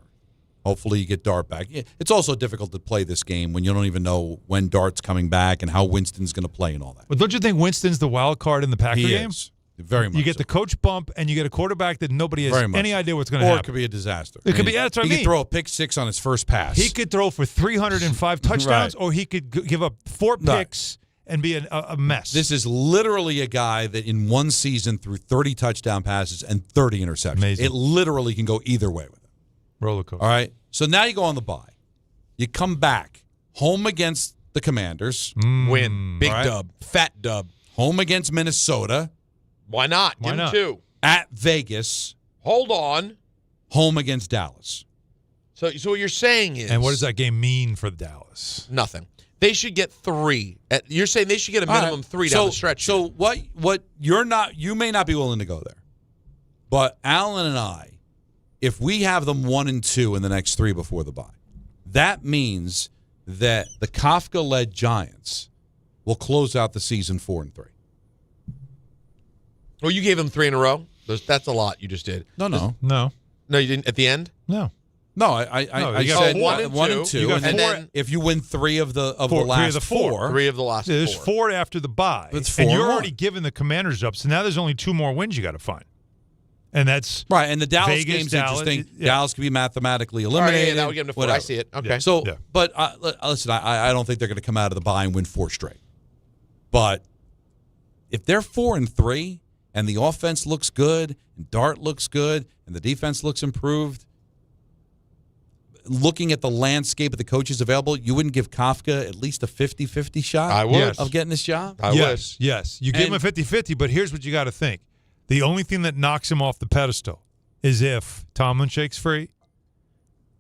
Hopefully you get Dart back. It's also difficult to play this game when you don't even know when Dart's coming back and how Winston's going to play and all that. But don't you think Winston's the wild card in the Packer He game? is. Very much. You get so. the coach bump, and you get a quarterback that nobody has Very much any so. idea what's going to Or happen. it could be a disaster. It could be. That's what I He mean. could throw a pick 6 on his first pass. He could throw for 305 touchdowns, Right. or he could give up 4 picks and be a mess. This is literally a guy that in one season threw 30 touchdown passes and 30 interceptions. Amazing. It literally can go either way with it. roller coaster. All right. So now you go on the bye. You come back home against the Commanders. Win. Big All right. dub. Fat dub. Home against Minnesota. Why not? Give them 2. At Vegas. Hold on. Home against Dallas. So what you're saying is... And what does that game mean for Dallas? Nothing. They should get 3. You're saying they should get a minimum 3 down the stretch. So what you may not be willing to go there. But Alan and I, if we have them 1 and 2 in the next 3 before the bye, that means that the Kafka-led Giants will close out the season 4 and 3. Well, you gave them 3 in a row? That's a lot you just did. No. No, you didn't at the end? No. No, I you said got 1 and 2. You got and four- then if you win 3 of the Four- last three of the four. 3 of the last There's 4. 4 after the bye. It's 4 and you're and already 1. giving the Commanders up, so now there's only 2 more wins you got to find. And that's right. And the Dallas Vegas, game's Dallas, interesting. yeah. Dallas can be mathematically All right, eliminated. yeah, that would give them to 4. whatever. I see it. Okay. Yeah. So, Yeah. but listen, I don't think they're going to come out of the bye and win 4 straight. But if they're 4 and 3 and the offense looks good and Dart looks good and the defense looks improved, looking at the landscape of the coaches available, you wouldn't give Kafka at least a 50-50 shot I would. of getting this job? I would. Yes. You give him a 50-50, but here's what you got to think. The only thing that knocks him off the pedestal is if Tomlin shakes free,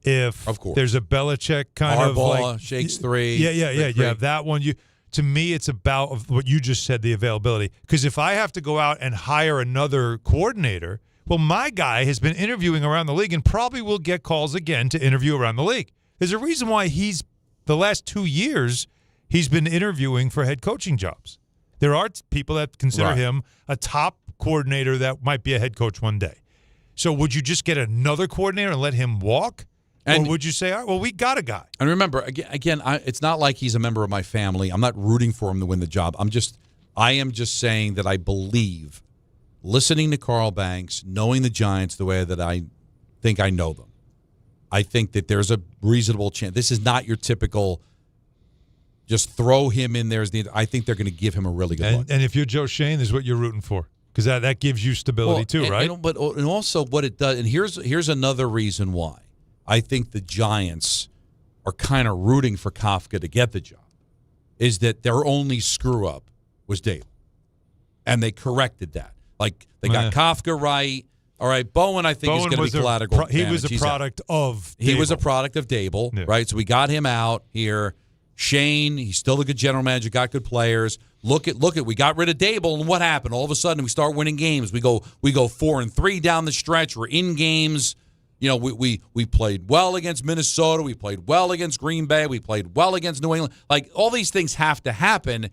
if Of course. there's a Belichick kind of Harbaugh like shakes 3. Yeah. You have that one. To me, it's about of what you just said, the availability. Because if I have to go out and hire another coordinator, well, my guy has been interviewing around the league and probably will get calls again to interview around the league. There's a reason why the last 2 years, he's been interviewing for head coaching jobs. There are people that consider him a top coordinator that might be a head coach one day. So would you just get another coordinator and let him walk? Or would you say, all right, well, we got a guy? And remember, again, it's not like he's a member of my family. I'm not rooting for him to win the job. I am just saying that I believe, listening to Carl Banks, knowing the Giants the way that I think I know them, I think that there's a reasonable chance. This is not your typical just throw him in there. I think they're going to give him a really good look. And if you're Joe Shane, this is what you're rooting for. Because that gives you stability too, right? And also what it does, and here's another reason why I think the Giants are kind of rooting for Kafka to get the job, is that their only screw up was Daboll, and they corrected that. Like they got Kafka right. All right, Bowen I think is going to be collateral. He was a product of Daboll. He was a product of Daboll, right? So we got him out here. Shane, he's still a good general manager, got good players. Look at we got rid of Daboll, and what happened? All of a sudden we start winning games. We go 4 and 3 down the stretch. We're in games. You know, we played well against Minnesota. We played well against Green Bay. We played well against New England. Like, all these things have to happen,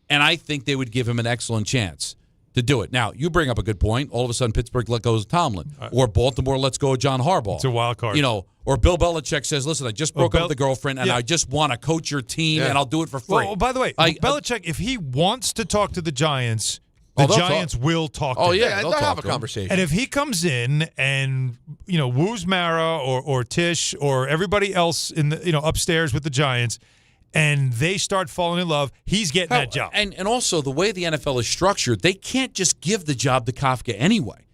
and I think they would give him an excellent chance to do it. Now, you bring up a good point. All of a sudden, Pittsburgh let go of Tomlin. Or Baltimore lets go of John Harbaugh. It's a wild card. You know, or Bill Belichick says, listen, I just broke up with the girlfriend, and I just want to coach your team, and I'll do it for free. Well, by the way, Belichick, if he wants to talk to the Giants, the Giants will talk to him. They'll have a conversation. And if he comes in and, woos Mara or Tish or everybody else in the upstairs with the Giants, and they start falling in love, he's getting that job. And also, the way the NFL is structured, they can't just give the job to Kafka anyway.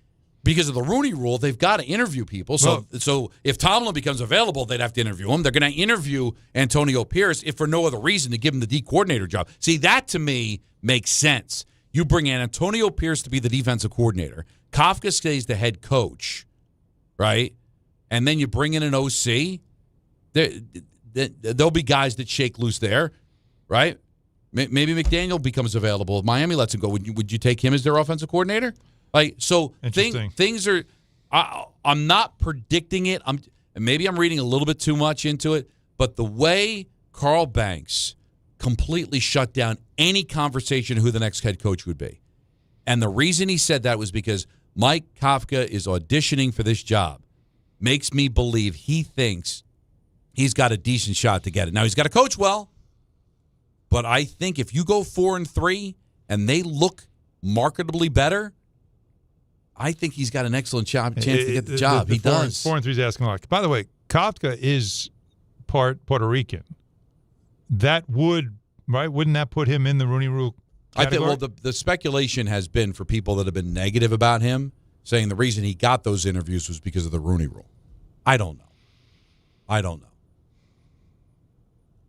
Because of the Rooney Rule, they've got to interview people. So if Tomlin becomes available, they'd have to interview him. They're going to interview Antonio Pierce if for no other reason to give him the D coordinator job. See, that to me makes sense. You bring in Antonio Pierce to be the defensive coordinator. Kafka stays the head coach, right? And then you bring in an OC. There'll be guys that shake loose there, right? Maybe McDaniel becomes available. If Miami lets him go, would you take him as their offensive coordinator? Like, so things are. I'm not predicting it. Maybe I'm reading a little bit too much into it. But the way Carl Banks completely shut down any conversation who the next head coach would be, and the reason he said that was because Mike Kafka is auditioning for this job, makes me believe he thinks he's got a decent shot to get it. Now he's got to coach well, but I think if you go 4-3 and they look marketably better, I think he's got an excellent chance to get the job. He does. 4-3 is asking a lot. By the way, Kafka is part Puerto Rican. That would, right? Wouldn't that put him in the Rooney Rule category? I think, the speculation has been for people that have been negative about him, saying the reason he got those interviews was because of the Rooney Rule. I don't know.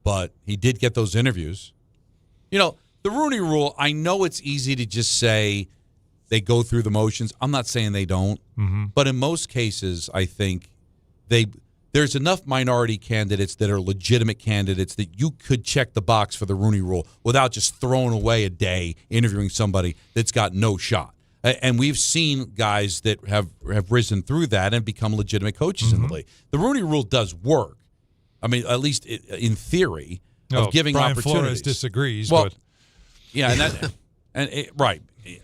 But he did get those interviews. You know, the Rooney Rule, I know it's easy to just say they go through the motions. I'm not saying they don't. Mm-hmm. But in most cases, I think there's enough minority candidates that are legitimate candidates that you could check the box for the Rooney Rule without just throwing away a day interviewing somebody that's got no shot. And we've seen guys that have risen through that and become legitimate coaches in the league. The Rooney Rule does work. I mean, at least in theory, of giving Brian opportunities. Flores disagrees. Well, but yeah, right.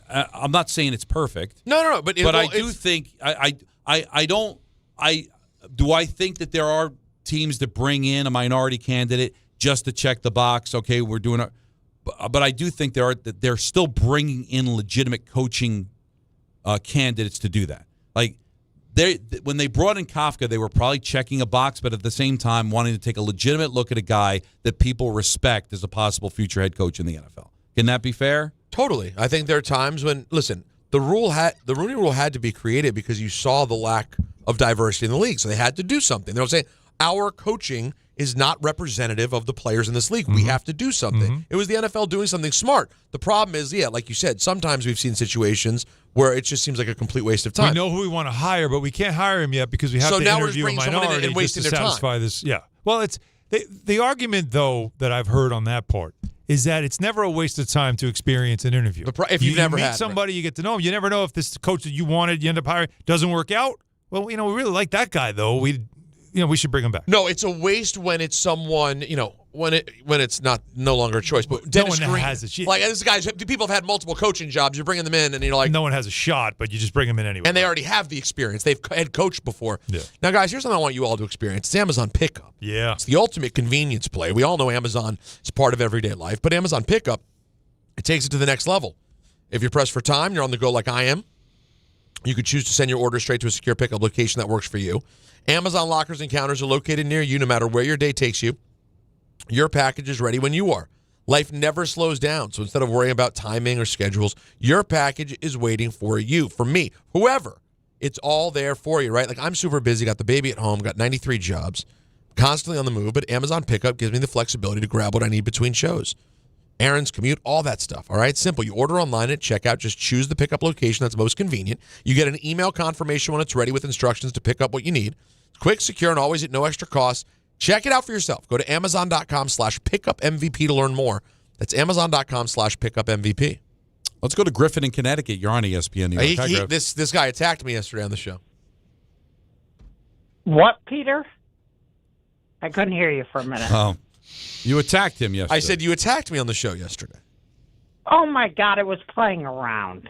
I'm not saying it's perfect. No. But I do think do I think that there are teams that bring in a minority candidate just to check the box? Okay, we're doing it. But I do think they're still bringing in legitimate coaching candidates to do that. Like when they brought in Kafka, they were probably checking a box, but at the same time wanting to take a legitimate look at a guy that people respect as a possible future head coach in the NFL. Can that be fair? Totally. I think there are times when, listen, the Rooney Rule had to be created because you saw the lack of diversity in the league, so they had to do something. They were saying our coaching is not representative of the players in this league. We have to do something. It was the NFL doing something smart. The problem is, like you said, sometimes we've seen situations where it just seems like a complete waste of time. We know who we want to hire, but we can't hire him yet because we have to interview a minority and just to satisfy time. this. Yeah. Well, it's the argument, though, that I've heard on that part is that it's never a waste of time to experience an interview. If you've never meet had somebody, you get to know him. You never know if this coach that you wanted, you end up hiring, doesn't work out. Well, we really like that guy, though. We should bring him back. No, it's a waste when it's someone, when it's no longer a choice. But Dennis no one Green, has a shot. like this guys, people have had multiple coaching jobs. You're bringing them in, and you're like, no one has a shot, but you just bring them in anyway. And they already have the experience. They've head coached before. Yeah. Now, guys, here's something I want you all to experience. It's Amazon Pickup. Yeah. It's the ultimate convenience play. We all know Amazon is part of everyday life, but Amazon Pickup, it takes it to the next level. If you're pressed for time, you're on the go like I am. You could choose to send your order straight to a secure pickup location that works for you. Amazon lockers and counters are located near you no matter where your day takes you. Your package is ready when you are. Life never slows down, so instead of worrying about timing or schedules, your package is waiting for you, for me, whoever. It's all there for you, right? Like I'm super busy, got the baby at home, got 93 jobs, constantly on the move, but Amazon Pickup gives me the flexibility to grab what I need between shows. Errands, commute, all that stuff. All right, simple. You order online at checkout. Just choose the pickup location that's most convenient. You get an email confirmation when it's ready with instructions to pick up what you need. It's quick, secure, and always at no extra cost. Check it out for yourself. Go to Amazon.com/pickupmvp to learn more. That's Amazon.com/pickupmvp. Let's go to Griffin in Connecticut. You're on ESPN New York. This guy attacked me yesterday on the show. What, Peter? I couldn't hear you for a minute. Oh. You attacked him yesterday. I said you attacked me on the show yesterday. Oh, my God. It was playing around.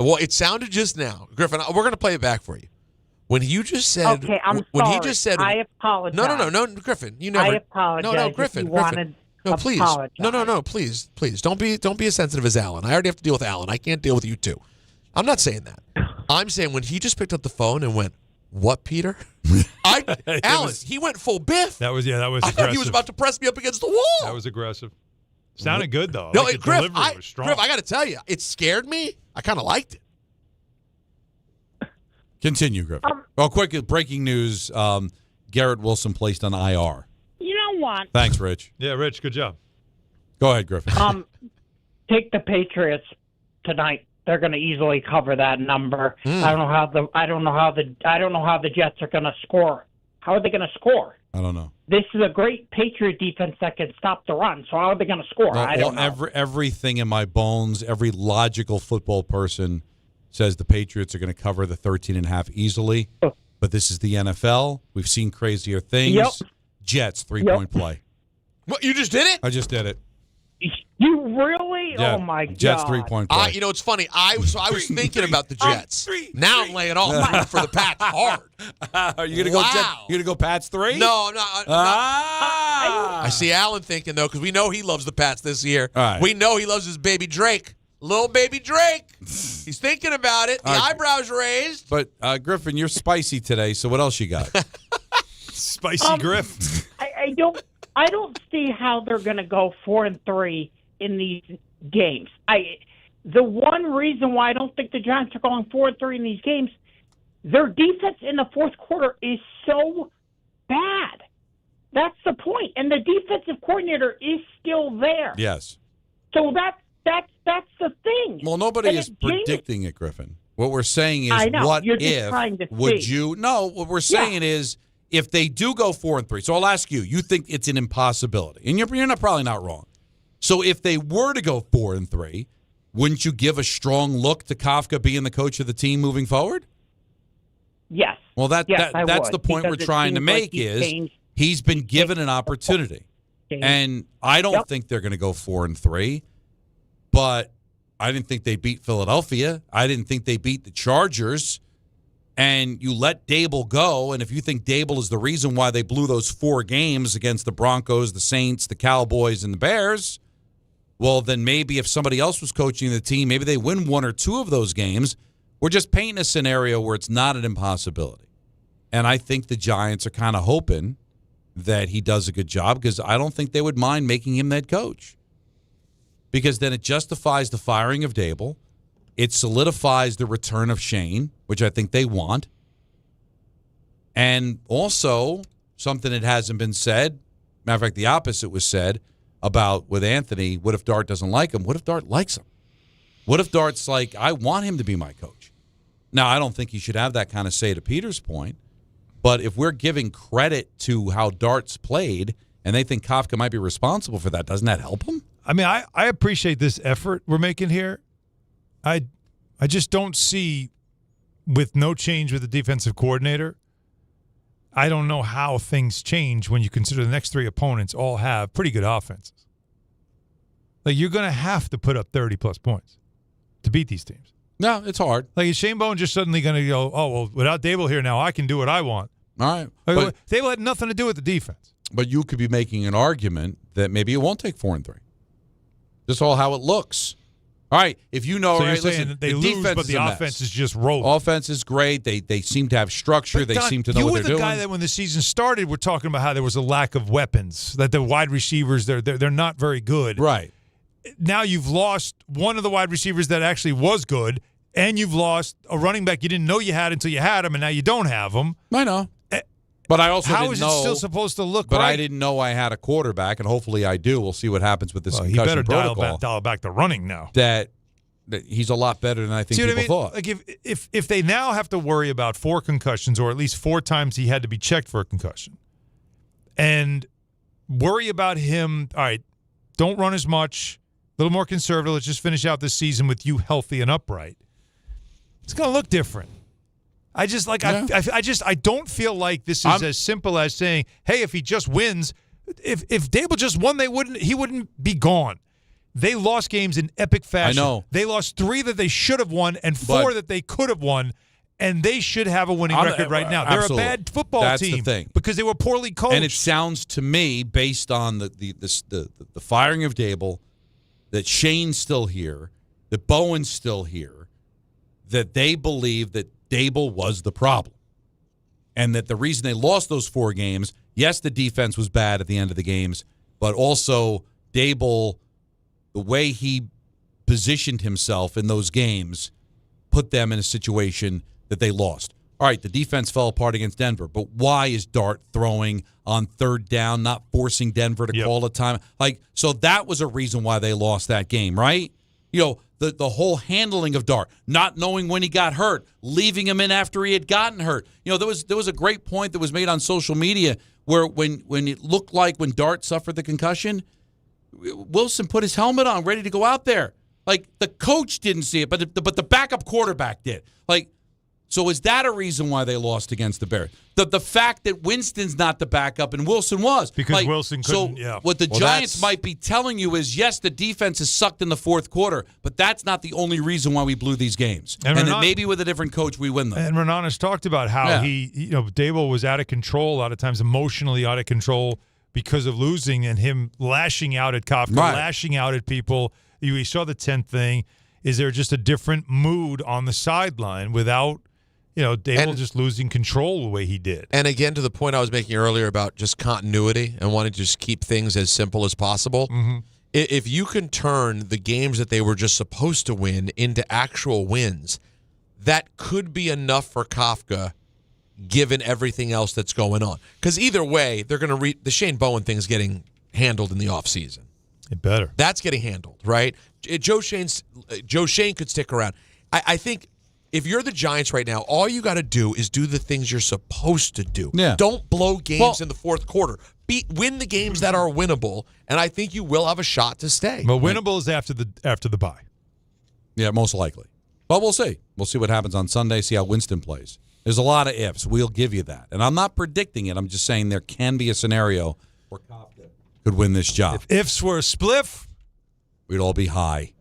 Well, it sounded just now. Griffin, we're going to play it back for you. When you just said... Okay, I'm when sorry. He just said, I apologize. No, Griffin. You never... I apologize. No, Griffin. No, please. Apologize. No, please. Don't be as sensitive as Alan. I already have to deal with Alan. I can't deal with you too. I'm not saying that. I'm saying when he just picked up the phone and went, "What, Peter?" Alan, he went full Biff. That was aggressive. I thought he was about to press me up against the wall. That was aggressive. Sounded good though. No, like Griff, was strong. Griff, I got to tell you, it scared me. I kind of liked it. Continue, Griffin. Quick breaking news. Garrett Wilson placed on IR. You know what? Thanks, Rich. Yeah, Rich, good job. Go ahead, Griffin. Take the Patriots tonight. They're going to easily cover that number. I don't know how the Jets are going to score. How are they going to score? I don't know. This is a great Patriot defense that can stop the run. So how are they going to score? I don't know. Everything in my bones, every logical football person says the Patriots are going to cover the 13.5 easily. But this is the NFL. We've seen crazier things. Yep. Jets, 3-point play. What, you just did it? I just did it. You really? Yeah. Oh, my God. Jets, 3-point play. You know, it's funny. I was thinking about the Jets. Now I'm laying off for the Pats hard. Are you going to go? You going to go Pats 3? No, I'm not. I see Alan thinking, though, because we know he loves the Pats this year. All right. We know he loves his baby Drake. Little baby Drake. He's thinking about it. The eyebrows raised. But, Griffin, you're spicy today, so what else you got? Spicy Griff. I don't see how they're going to go 4-3 in these games. The one reason why I don't think the Giants are going 4-3 in these games, their defense in the fourth quarter is so bad. That's the point. And the defensive coordinator is still there. Yes. So that's the thing. Well, nobody is predicting it, Griffin. What we're saying is, I know. what You're just if trying to would see. you? No, what we're saying is, if they do go 4-3, so I'll ask you. You think it's an impossibility, and you're probably not wrong. So if they were to go 4-3, wouldn't you give a strong look to Kafka being the coach of the team moving forward? Yes. Well, that's would, the point we're because it trying to seems make like he's is changed. he's been given an opportunity, and I don't think they're going to go 4-3, but I didn't think they beat Philadelphia. I didn't think they beat the Chargers. And you let Daboll go, and if you think Daboll is the reason why they blew those 4 games against the Broncos, the Saints, the Cowboys, and the Bears, well, then maybe if somebody else was coaching the team, maybe they win 1 or 2 of those games. We're just painting a scenario where it's not an impossibility. And I think the Giants are kind of hoping that he does a good job because I don't think they would mind making him head coach. Because then it justifies the firing of Daboll. It solidifies the return of Shane, which I think they want. And also, something that hasn't been said, matter of fact, the opposite was said about with Anthony, what if Dart doesn't like him? What if Dart likes him? What if Dart's like, I want him to be my coach? Now, I don't think he should have that kind of say to Peter's point, but if we're giving credit to how Dart's played and they think Kafka might be responsible for that, doesn't that help him? I mean, I appreciate this effort we're making here. I just don't see, with no change with the defensive coordinator, I don't know how things change when you consider the next 3 opponents all have pretty good offenses. Like, you're going to have to put up 30-plus points to beat these teams. No, it's hard. Like, is Shane Bowen just suddenly going to go, oh, well, without Daboll here now, I can do what I want? All right. Like, Daboll had nothing to do with the defense. But you could be making an argument that maybe it won't take 4-3. Just all how it looks. All right, if you know, so you're right, saying listen, that they the lose, defense but the is offense is just rolling. Offense is great. They seem to have structure. But they Don, seem to know what they're doing. You were the guy that when the season started, we're talking about how there was a lack of weapons, that the wide receivers, they're not very good. Right. Now you've lost one of the wide receivers that actually was good, and you've lost a running back you didn't know you had until you had him, and now you don't have him. I know. But I also How didn't is know, it still supposed to look But right? I didn't know I had a quarterback, and hopefully I do. We'll see what happens with this He concussion better protocol. dial back the running now. That he's a lot better than I think people thought. Like if they now have to worry about 4 concussions, or at least 4 times he had to be checked for a concussion, and worry about him, all right, don't run as much, a little more conservative, let's just finish out this season with you healthy and upright. It's going to look different. I don't feel like this is as simple as saying, hey, if he just wins, if Daboll just won, he wouldn't be gone. They lost games in epic fashion. I know. They lost 3 that they should have won and 4 that they could have won, and they should have a winning record right now. They're absolutely. a bad football That's team the thing. because they were poorly coached. And it sounds to me, based on the firing of Daboll, that Shane's still here, that Bowen's still here, that they believe that Daboll was the problem. And that the reason they lost those 4 games, yes, the defense was bad at the end of the games, but also Daboll, the way he positioned himself in those games, put them in a situation that they lost. all right, the defense fell apart against Denver, but why is Dart throwing on third down, not forcing Denver to call a time? So that was a reason why they lost that game, right? The whole handling of Dart, not knowing when he got hurt, leaving him in after he had gotten hurt. There was a great point that was made on social media where when it looked like when Dart suffered the concussion, Wilson put his helmet on, ready to go out there. The coach didn't see it, but the backup quarterback did. So is that a reason why they lost against the Bears? The fact that Winston's not the backup and Wilson was. Because Wilson couldn't, what the Giants might be telling you is, yes, the defense is sucked in the fourth quarter, but that's not the only reason why we blew these games. And then maybe with a different coach we win them. And Renan has talked about how Daboll was out of control a lot of times, emotionally out of control because of losing and him lashing out at Kafka, lashing out at people. We saw the 10th thing. Is there just a different mood on the sideline without Daboll just losing control the way he did? And again, to the point I was making earlier about just continuity and wanting to just keep things as simple as possible, if you can turn the games that they were just supposed to win into actual wins, that could be enough for Kafka given everything else that's going on. Because either way, they're going to the Shane Bowen thing is getting handled in the offseason. It better. That's getting handled, right? Joe Shane could stick around. I think if you're the Giants right now, all you got to do is do the things you're supposed to do. Yeah. Don't blow games in the fourth quarter. Win the games that are winnable, and I think you will have a shot to stay. But winnable is after the bye. Yeah, most likely. But we'll see. We'll see what happens on Sunday, see how Winston plays. There's a lot of ifs. We'll give you that. And I'm not predicting it. I'm just saying there can be a scenario where Kafka could win this job. If ifs were a spliff, we'd all be high.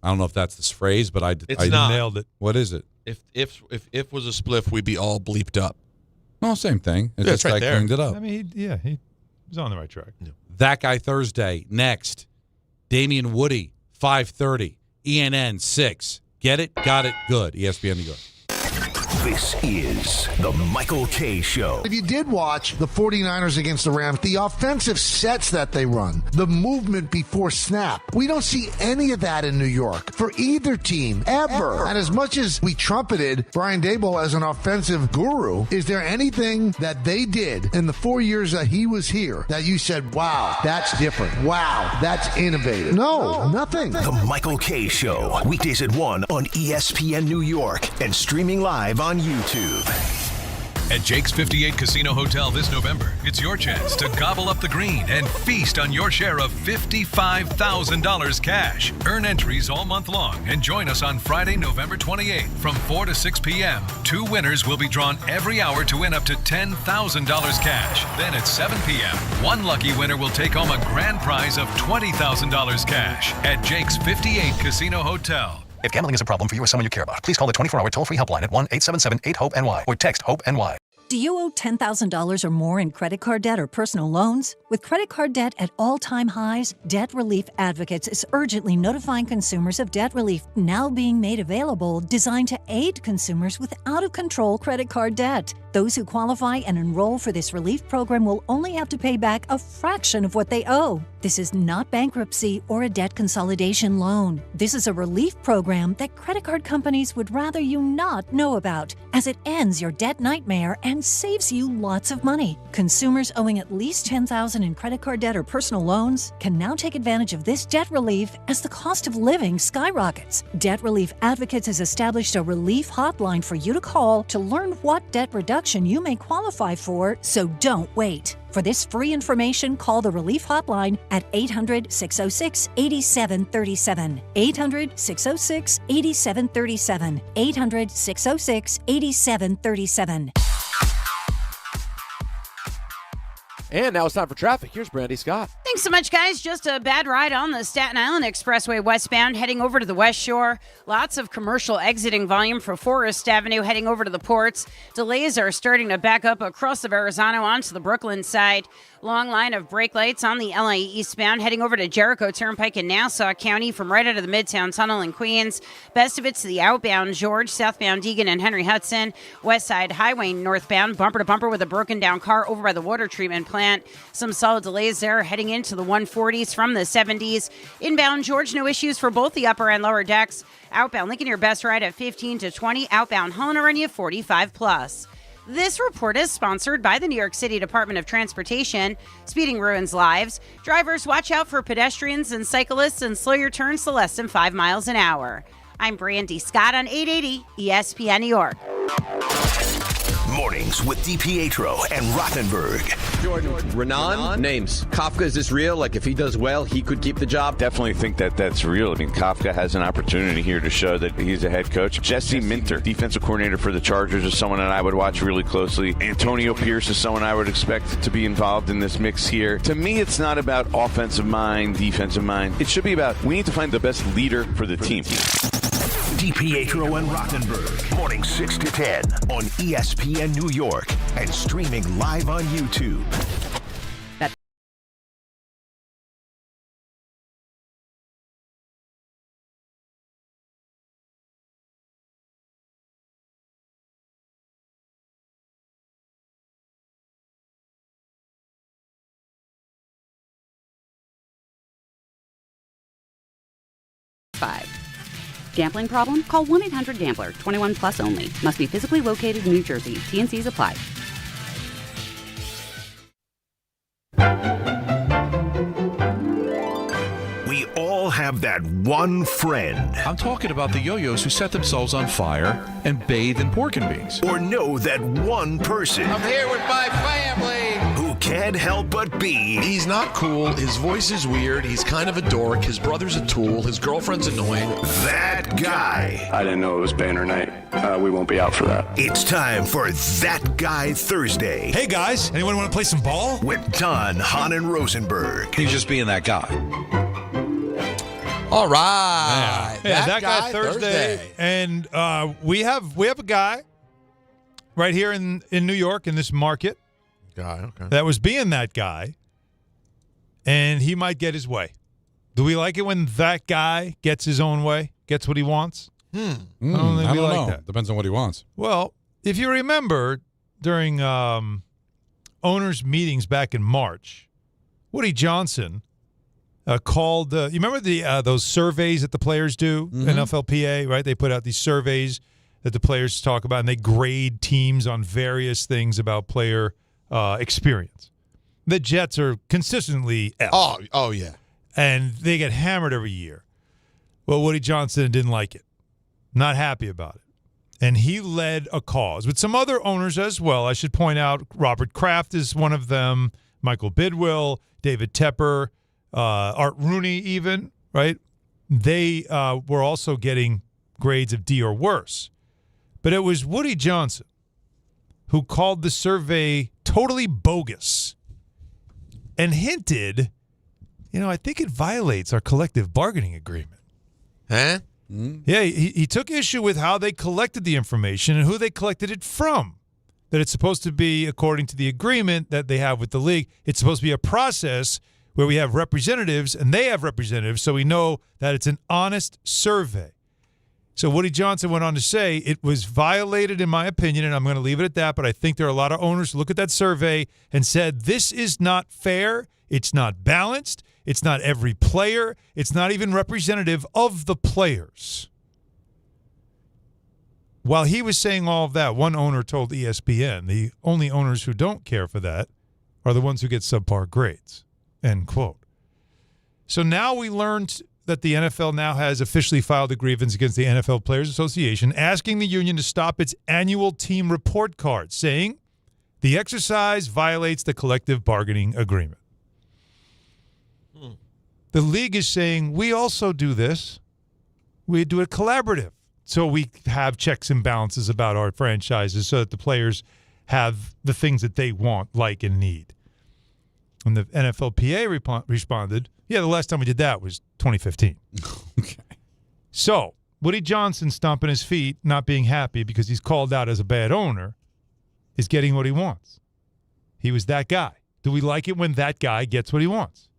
I don't know if that's this phrase, but I nailed it. What is it? If was a spliff, we'd be all bleeped up. No, same thing. It's just right I there. cleaned it up. I mean, he was on the right track. Yeah. That Guy Thursday. Next, Damien Woody, 5:30. ENN 6. Get it? Got it? Good. ESPN New York. This is the Michael Kay Show. If you did watch the 49ers against the Rams, the offensive sets that they run, the movement before snap, we don't see any of that in New York for either team, ever. And as much as we trumpeted Brian Daboll as an offensive guru, is there anything that they did in the 4 years that he was here that you said, wow, that's different. Wow, that's innovative? No, nothing. The Michael Kay Show. Weekdays at 1 on ESPN New York and streaming live on YouTube. At Jake's 58 Casino Hotel this November, it's your chance to gobble up the green and feast on your share of $55,000 cash. Earn entries all month long and join us on Friday, November 28th from 4 to 6 p.m. 2 winners will be drawn every hour to win up to $10,000 cash. Then at 7 p.m., 1 lucky winner will take home a grand prize of $20,000 cash at Jake's 58 Casino Hotel. If gambling is a problem for you or someone you care about, please call the 24-hour toll-free helpline at 1-877-8-HOPE-NY or text HOPE-NY. Do you owe $10,000 or more in credit card debt or personal loans? With credit card debt at all-time highs, Debt Relief Advocates is urgently notifying consumers of debt relief now being made available, designed to aid consumers with out-of-control credit card debt. Those who qualify and enroll for this relief program will only have to pay back a fraction of what they owe. This is not bankruptcy or a debt consolidation loan. This is a relief program that credit card companies would rather you not know about, as it ends your debt nightmare and saves you lots of money. Consumers owing at least $10,000 in credit card debt or personal loans can now take advantage of this debt relief as the cost of living skyrockets. Debt Relief Advocates has established a relief hotline for you to call to learn what debt reduction you may qualify for, so don't wait. For this free information, call the Relief Hotline at 800-606-8737. 800-606-8737. 800-606-8737. And now it's time for traffic. Here's Brandy Scott. Thanks so much, guys. Just a bad ride on the Staten Island Expressway westbound, heading over to the West Shore. Lots of commercial exiting volume for Forest Avenue, heading over to the ports. Delays are starting to back up across the Verrazano onto the Brooklyn side. Long line of brake lights on the LA eastbound, heading over to Jericho Turnpike in Nassau County from right out of the Midtown Tunnel in Queens. Best of it's to the outbound George, southbound Deegan and Henry Hudson. West Side Highway northbound, bumper to bumper with a broken down car over by the water treatment plant. plant. Some solid delays there heading into the 140s from the 70s. Inbound George, no issues for both the upper and lower decks. Outbound Lincoln, your best ride at 15 to 20. Outbound Helena run you 45 plus. This report is sponsored by the New York City Department of Transportation. Speeding ruins lives. Drivers, watch out for pedestrians and cyclists and slow your turns to less than 5 miles an hour. I'm Brandy Scott on 880 ESPN New York. Mornings with DiPietro and Rothenberg. Jordan, Renan, names. Kafka, is this real? Like, if he does well, he could keep the job? Definitely think that that's real. I mean, Kafka has an opportunity here to show that he's a head coach. Jesse Minter, defensive coordinator for the Chargers, is someone that I would watch really closely. Antonio Pierce is someone I would expect to be involved in this mix here. To me, it's not about offensive mind, defensive mind. It should be about, we need to find the best leader for the team. DiPietro and Rothenberg, morning 6 to 10 on ESPN New York and streaming live on YouTube. Gambling problem? Call 1-800-GAMBLER. 21 plus only. Must be physically located in New Jersey. T&Cs apply. We all have that one friend. I'm talking about the yo-yos who set themselves on fire and bathe in pork and beans. Or know that one person. I'm here with my family. Who can't help but be. He's not cool. His voice is weird. He's kind of a dork. His brother's a tool. His girlfriend's annoying. That guy. I didn't know it was banner night. We won't be out for that. It's time for That Guy Thursday. Hey, guys. Anyone want to play some ball? With Don, Hahn, and Rosenberg. He's just being that guy. All right. Yeah, that guy Thursday. And we have a guy right here in New York in this market. Guy, okay. That was being that guy, and he might get his way. Do we like it when that guy gets his own way, gets what he wants? I don't know. That. Depends on what he wants. Well, if you remember during owners' meetings back in March, Woody Johnson called. You remember those surveys that the players do, NFLPA, right? They put out these surveys that the players talk about, and they grade teams on various things about player experience. The Jets are consistently F. Oh yeah. And they get hammered every year. Well, Woody Johnson didn't like it. Not happy about it. And he led a cause with some other owners as well. I should point out Robert Kraft is one of them, Michael Bidwill, David Tepper, Art Rooney even, right? They were also getting grades of D or worse. But it was Woody Johnson who called the survey totally bogus and hinted, I think it violates our collective bargaining agreement. Huh? Yeah, he took issue with how they collected the information and who they collected it from. That it's supposed to be, according to the agreement that they have with the league, it's supposed to be a process where we have representatives and they have representatives, so we know that it's an honest survey. So Woody Johnson went on to say it was violated, in my opinion, and I'm going to leave it at that, but I think there are a lot of owners who look at that survey and said, this is not fair, it's not balanced, it's not every player, it's not even representative of the players. While he was saying all of that, one owner told ESPN, the only owners who don't care for that are the ones who get subpar grades, end quote. So now we learned that the NFL now has officially filed a grievance against the NFL Players Association, asking the union to stop its annual team report card, saying the exercise violates the collective bargaining agreement. The league is saying we also do this. We do it collaborative. So we have checks and balances about our franchises so that the players have the things that they want, like, and need. And the NFLPA responded, yeah, the last time we did that was 2015. Okay. So Woody Johnson stomping his feet, not being happy because he's called out as a bad owner, is getting what he wants. He was that guy. Do we like it when that guy gets what he wants?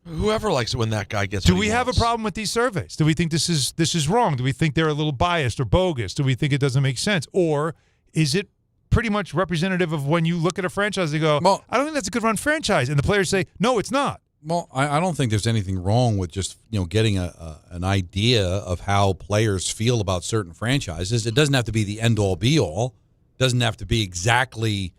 Whoever likes it when that guy gets Do what we he have a wants. problem with these surveys? Do we think this is wrong? Do we think they're a little biased or bogus? Do we think it doesn't make sense? Or is it pretty much representative of when you look at a franchise and go, I don't think that's a good run franchise. And the players say, no, it's not. Well, I don't think there's anything wrong with just getting an idea of how players feel about certain franchises. It doesn't have to be the end-all, be-all. It doesn't have to be exactly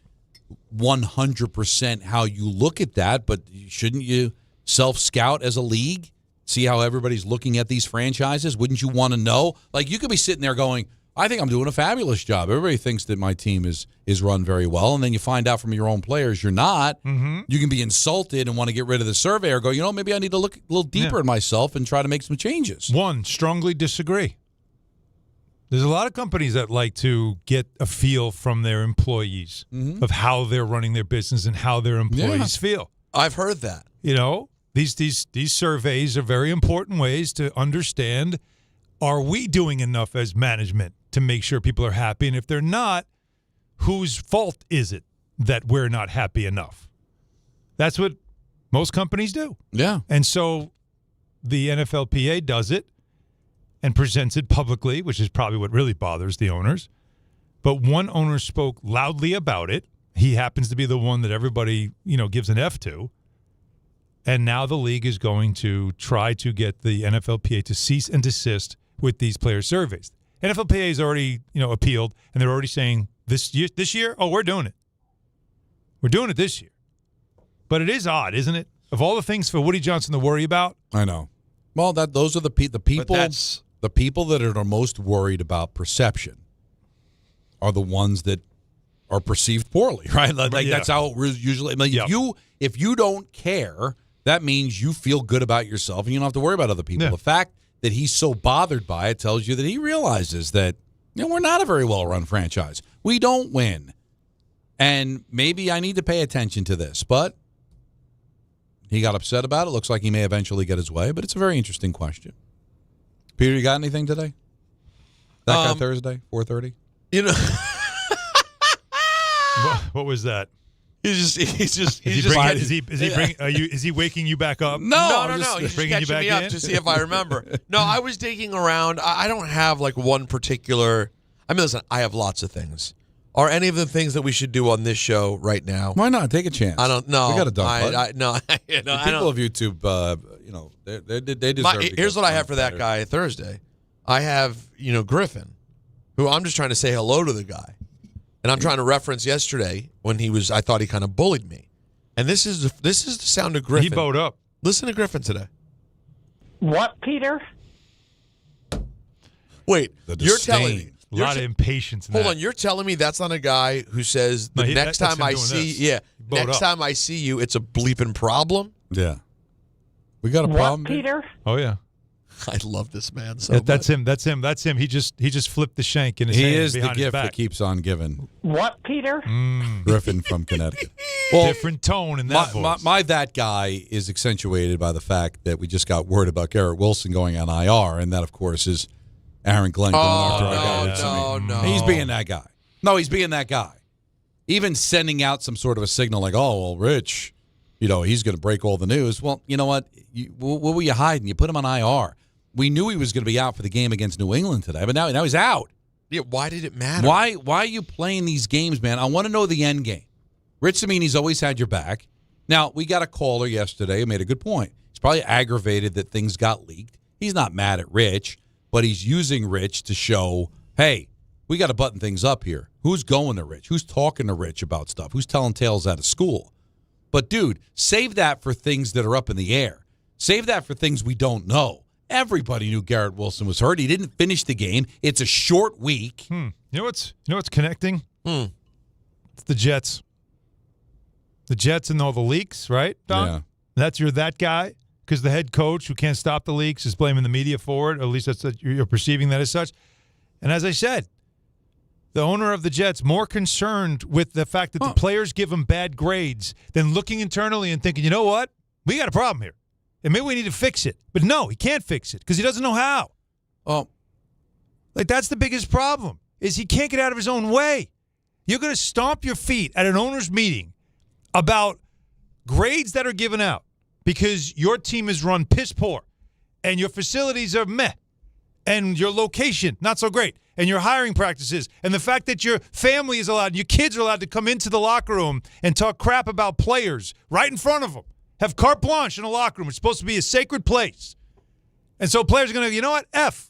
100% how you look at that, but shouldn't you self-scout as a league, see how everybody's looking at these franchises? Wouldn't you want to know? Like, you could be sitting there going, I think I'm doing a fabulous job. Everybody thinks that my team is run very well, and then you find out from your own players you're not. Mm-hmm. You can be insulted and want to get rid of the survey or go, maybe I need to look a little deeper at myself and try to make some changes. One, strongly disagree. There's a lot of companies that like to get a feel from their employees of how they're running their business and how their employees feel. I've heard that. These surveys are very important ways to understand, are we doing enough as management to make sure people are happy? And if they're not, whose fault is it that we're not happy enough? That's what most companies do. Yeah. And so the NFLPA does it and presents it publicly, which is probably what really bothers the owners. But one owner spoke loudly about it. He happens to be the one that everybody, gives an F to. And now the league is going to try to get the NFLPA to cease and desist with these player surveys. NFLPA has already, appealed, and they're already saying this year, we're doing it. We're doing it this year. But it is odd, isn't it? Of all the things for Woody Johnson to worry about. I know. Well, those are the people that are the most worried about perception are the ones that are perceived poorly, right? That's how it usually. If you don't care, that means you feel good about yourself and you don't have to worry about other people. Yeah. The fact that he's so bothered by it tells you that he realizes that we're not a very well-run franchise. We don't win. And maybe I need to pay attention to this. But he got upset about it. Looks like he may eventually get his way. But it's a very interesting question. Peter, you got anything today? That guy Thursday, 4:30? What was that? Is he waking you back up? No. He's just catching me up to see if I remember. No, I was digging around. I don't have one particular. Listen, I have lots of things. Are any of the things that we should do on this show right now? Why not? Take a chance. I don't know. We got a dump. The people of YouTube, they deserve. Here's what I have for that guy Thursday. I have Griffin, who I'm just trying to say hello to the guy. And I'm trying to reference yesterday when I thought he kind of bullied me. And this is the sound of Griffin. He bowed up. Listen to Griffin today. What, Peter? Wait, you're telling me. A lot of impatience. Hold on, you're telling me that's not a guy who says next time I see you, it's a bleeping problem? Yeah. We got a problem, Peter? Oh, yeah. I love this man so much. That's him. He just flipped the shank in his hand. He is the gift that keeps on giving. What, Peter? Griffin from Connecticut. Different tone in that voice. That guy is accentuated by the fact that we just got word about Garrett Wilson going on IR, and that, of course, is Aaron Glenn going after our guy. No. He's being that guy. No, he's being that guy. Even sending out some sort of a signal like, Rich, he's going to break all the news. Well, you know what? What were you hiding? You put him on IR. We knew he was going to be out for the game against New England today, but now he's out. Yeah, why did it matter? Why are you playing these games, man? I want to know the end game. Rich Cimini's always had your back. Now, we got a caller yesterday who made a good point. He's probably aggravated that things got leaked. He's not mad at Rich, but he's using Rich to show, hey, we got to button things up here. Who's going to Rich? Who's talking to Rich about stuff? Who's telling tales out of school? But, dude, save that for things that are up in the air. Save that for things we don't know. Everybody knew Garrett Wilson was hurt. He didn't finish the game. It's a short week. You know what's connecting? It's the Jets. The Jets and all the leaks, right, Don? Yeah. You're that guy? Because the head coach who can't stop the leaks is blaming the media for it. At least you're perceiving that as such. And as I said, the owner of the Jets more concerned with the fact that the players give him bad grades than looking internally and thinking, you know what? We got a problem here. And maybe we need to fix it. But no, he can't fix it because he doesn't know how. That's the biggest problem, is he can't get out of his own way. You're going to stomp your feet at an owner's meeting about grades that are given out because your team is run piss poor and your facilities are meh and your location not so great. and your hiring practices and the fact that your family is allowed, your kids are allowed to come into the locker room and talk crap about players right in front of them. Have carte blanche in a locker room. It's supposed to be a sacred place. And so players are going to go, you know what? F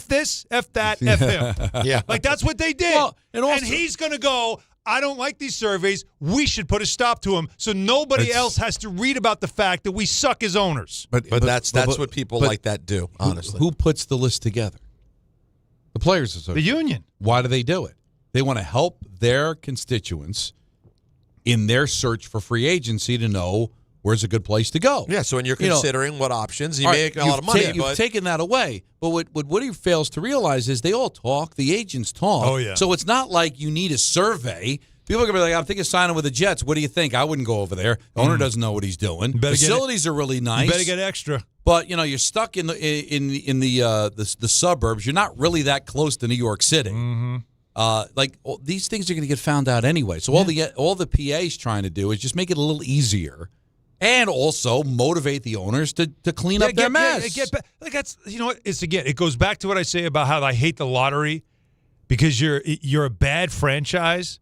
this, F that, F him. Yeah. Like that's what they did. Well, and also- and he's going to go, I don't like these surveys. We should put a stop to them so nobody else has to read about the fact that we suck as owners. But that's what people like that do, honestly. Who puts the list together? The Players Association. The union. Why do they do it? They want to help their constituents in their search for free agency to know where's a good place to go. Yeah, so when you're considering what options, you make a lot of money. You've taken that away. But what Woody fails to realize is they all talk. The agents talk. Oh, yeah. So it's not like you need a survey. People are going to be like, I'm thinking of signing with the Jets. What do you think? I wouldn't go over there. The owner doesn't know what he's doing. Facilities are really nice. You better get extra. But, you're stuck in the suburbs. You're not really that close to New York City. Mm-hmm. These things are going to get found out anyway. So all the PA's trying to do is just make it a little easier. And also motivate the owners to clean up their mess. That's it goes back to what I say about how I hate the lottery because you're a bad franchise,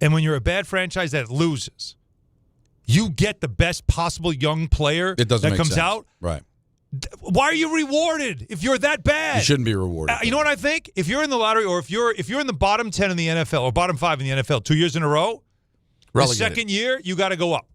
and when you're a bad franchise that loses, you get the best possible young player that comes sense. Out. Right. Why are you rewarded if you're that bad? You shouldn't be rewarded. You know what I think? If you're in the lottery, or if you're in the bottom 10 in the NFL or bottom 5 in the NFL 2 years in a row, relegated. The second year you got to go up.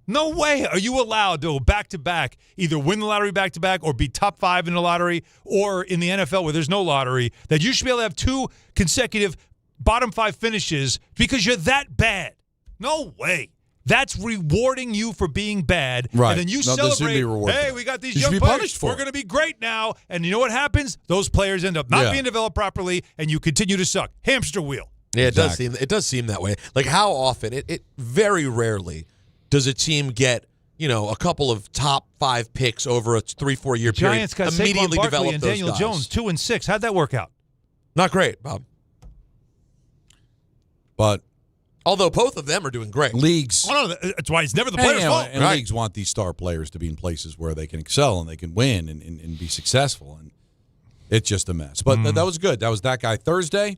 No way are you allowed to go back-to-back, either win the lottery back-to-back or be top 5 in the lottery, or in the NFL where there's no lottery, that you should be able to have 2 consecutive bottom 5 finishes because you're that bad. No way. That's rewarding you for being bad. Right. And then you celebrate, hey, we got these young players. We're going to be great now. And you know what happens? Those players end up not being developed properly, and you continue to suck. Hamster wheel. Yeah, it does seem that way. Like how often, it very rarely does a team get, a couple of top 5 picks over a 3-4 year period? Giants got immediately Saquon Barkley develop and those Daniel guys. Jones, 2 and 6. How'd that work out? Not great, Bob. But although both of them are doing great. Leagues. Oh, no, that's why it's never the player's fault. And leagues want these star players to be in places where they can excel and they can win and be successful. And it's just a mess. But that was good. That was that guy. Thursday.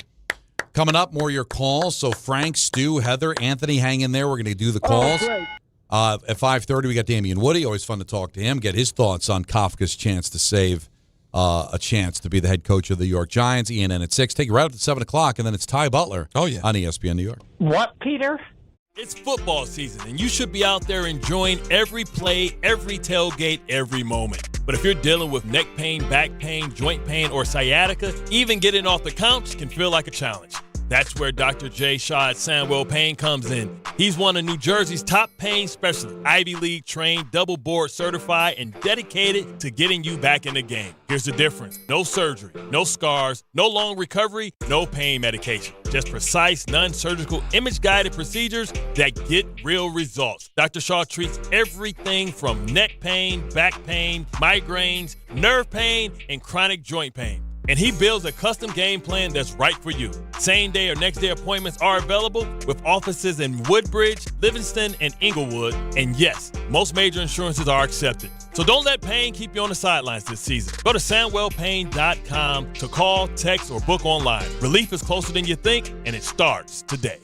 Coming up, more of your calls. So Frank, Stu, Heather, Anthony, hang in there. We're going to do the calls. At 5:30, we got Damien Woody. Always fun to talk to him, get his thoughts on Kafka's chance to save a chance to be the head coach of the York Giants. ENN at 6. Take you right up to 7 o'clock, and then it's Ty Butler on ESPN New York. What, Peter? It's football season, and you should be out there enjoying every play, every tailgate, every moment. But if you're dealing with neck pain, back pain, joint pain, or sciatica, even getting off the couch can feel like a challenge. That's where Dr. Jay Shaw at Sandwell Pain comes in. He's one of New Jersey's top pain specialists, Ivy League trained, double board certified, and dedicated to getting you back in the game. Here's the difference. No surgery, no scars, no long recovery, no pain medication. Just precise, non-surgical, image-guided procedures that get real results. Dr. Shaw treats everything from neck pain, back pain, migraines, nerve pain, and chronic joint pain. And he builds a custom game plan that's right for you. Same day or next day appointments are available with offices in Woodbridge, Livingston, and Inglewood. And yes, most major insurances are accepted. So don't let pain keep you on the sidelines this season. Go to SandwellPain.com to call, text, or book online. Relief is closer than you think, and it starts today.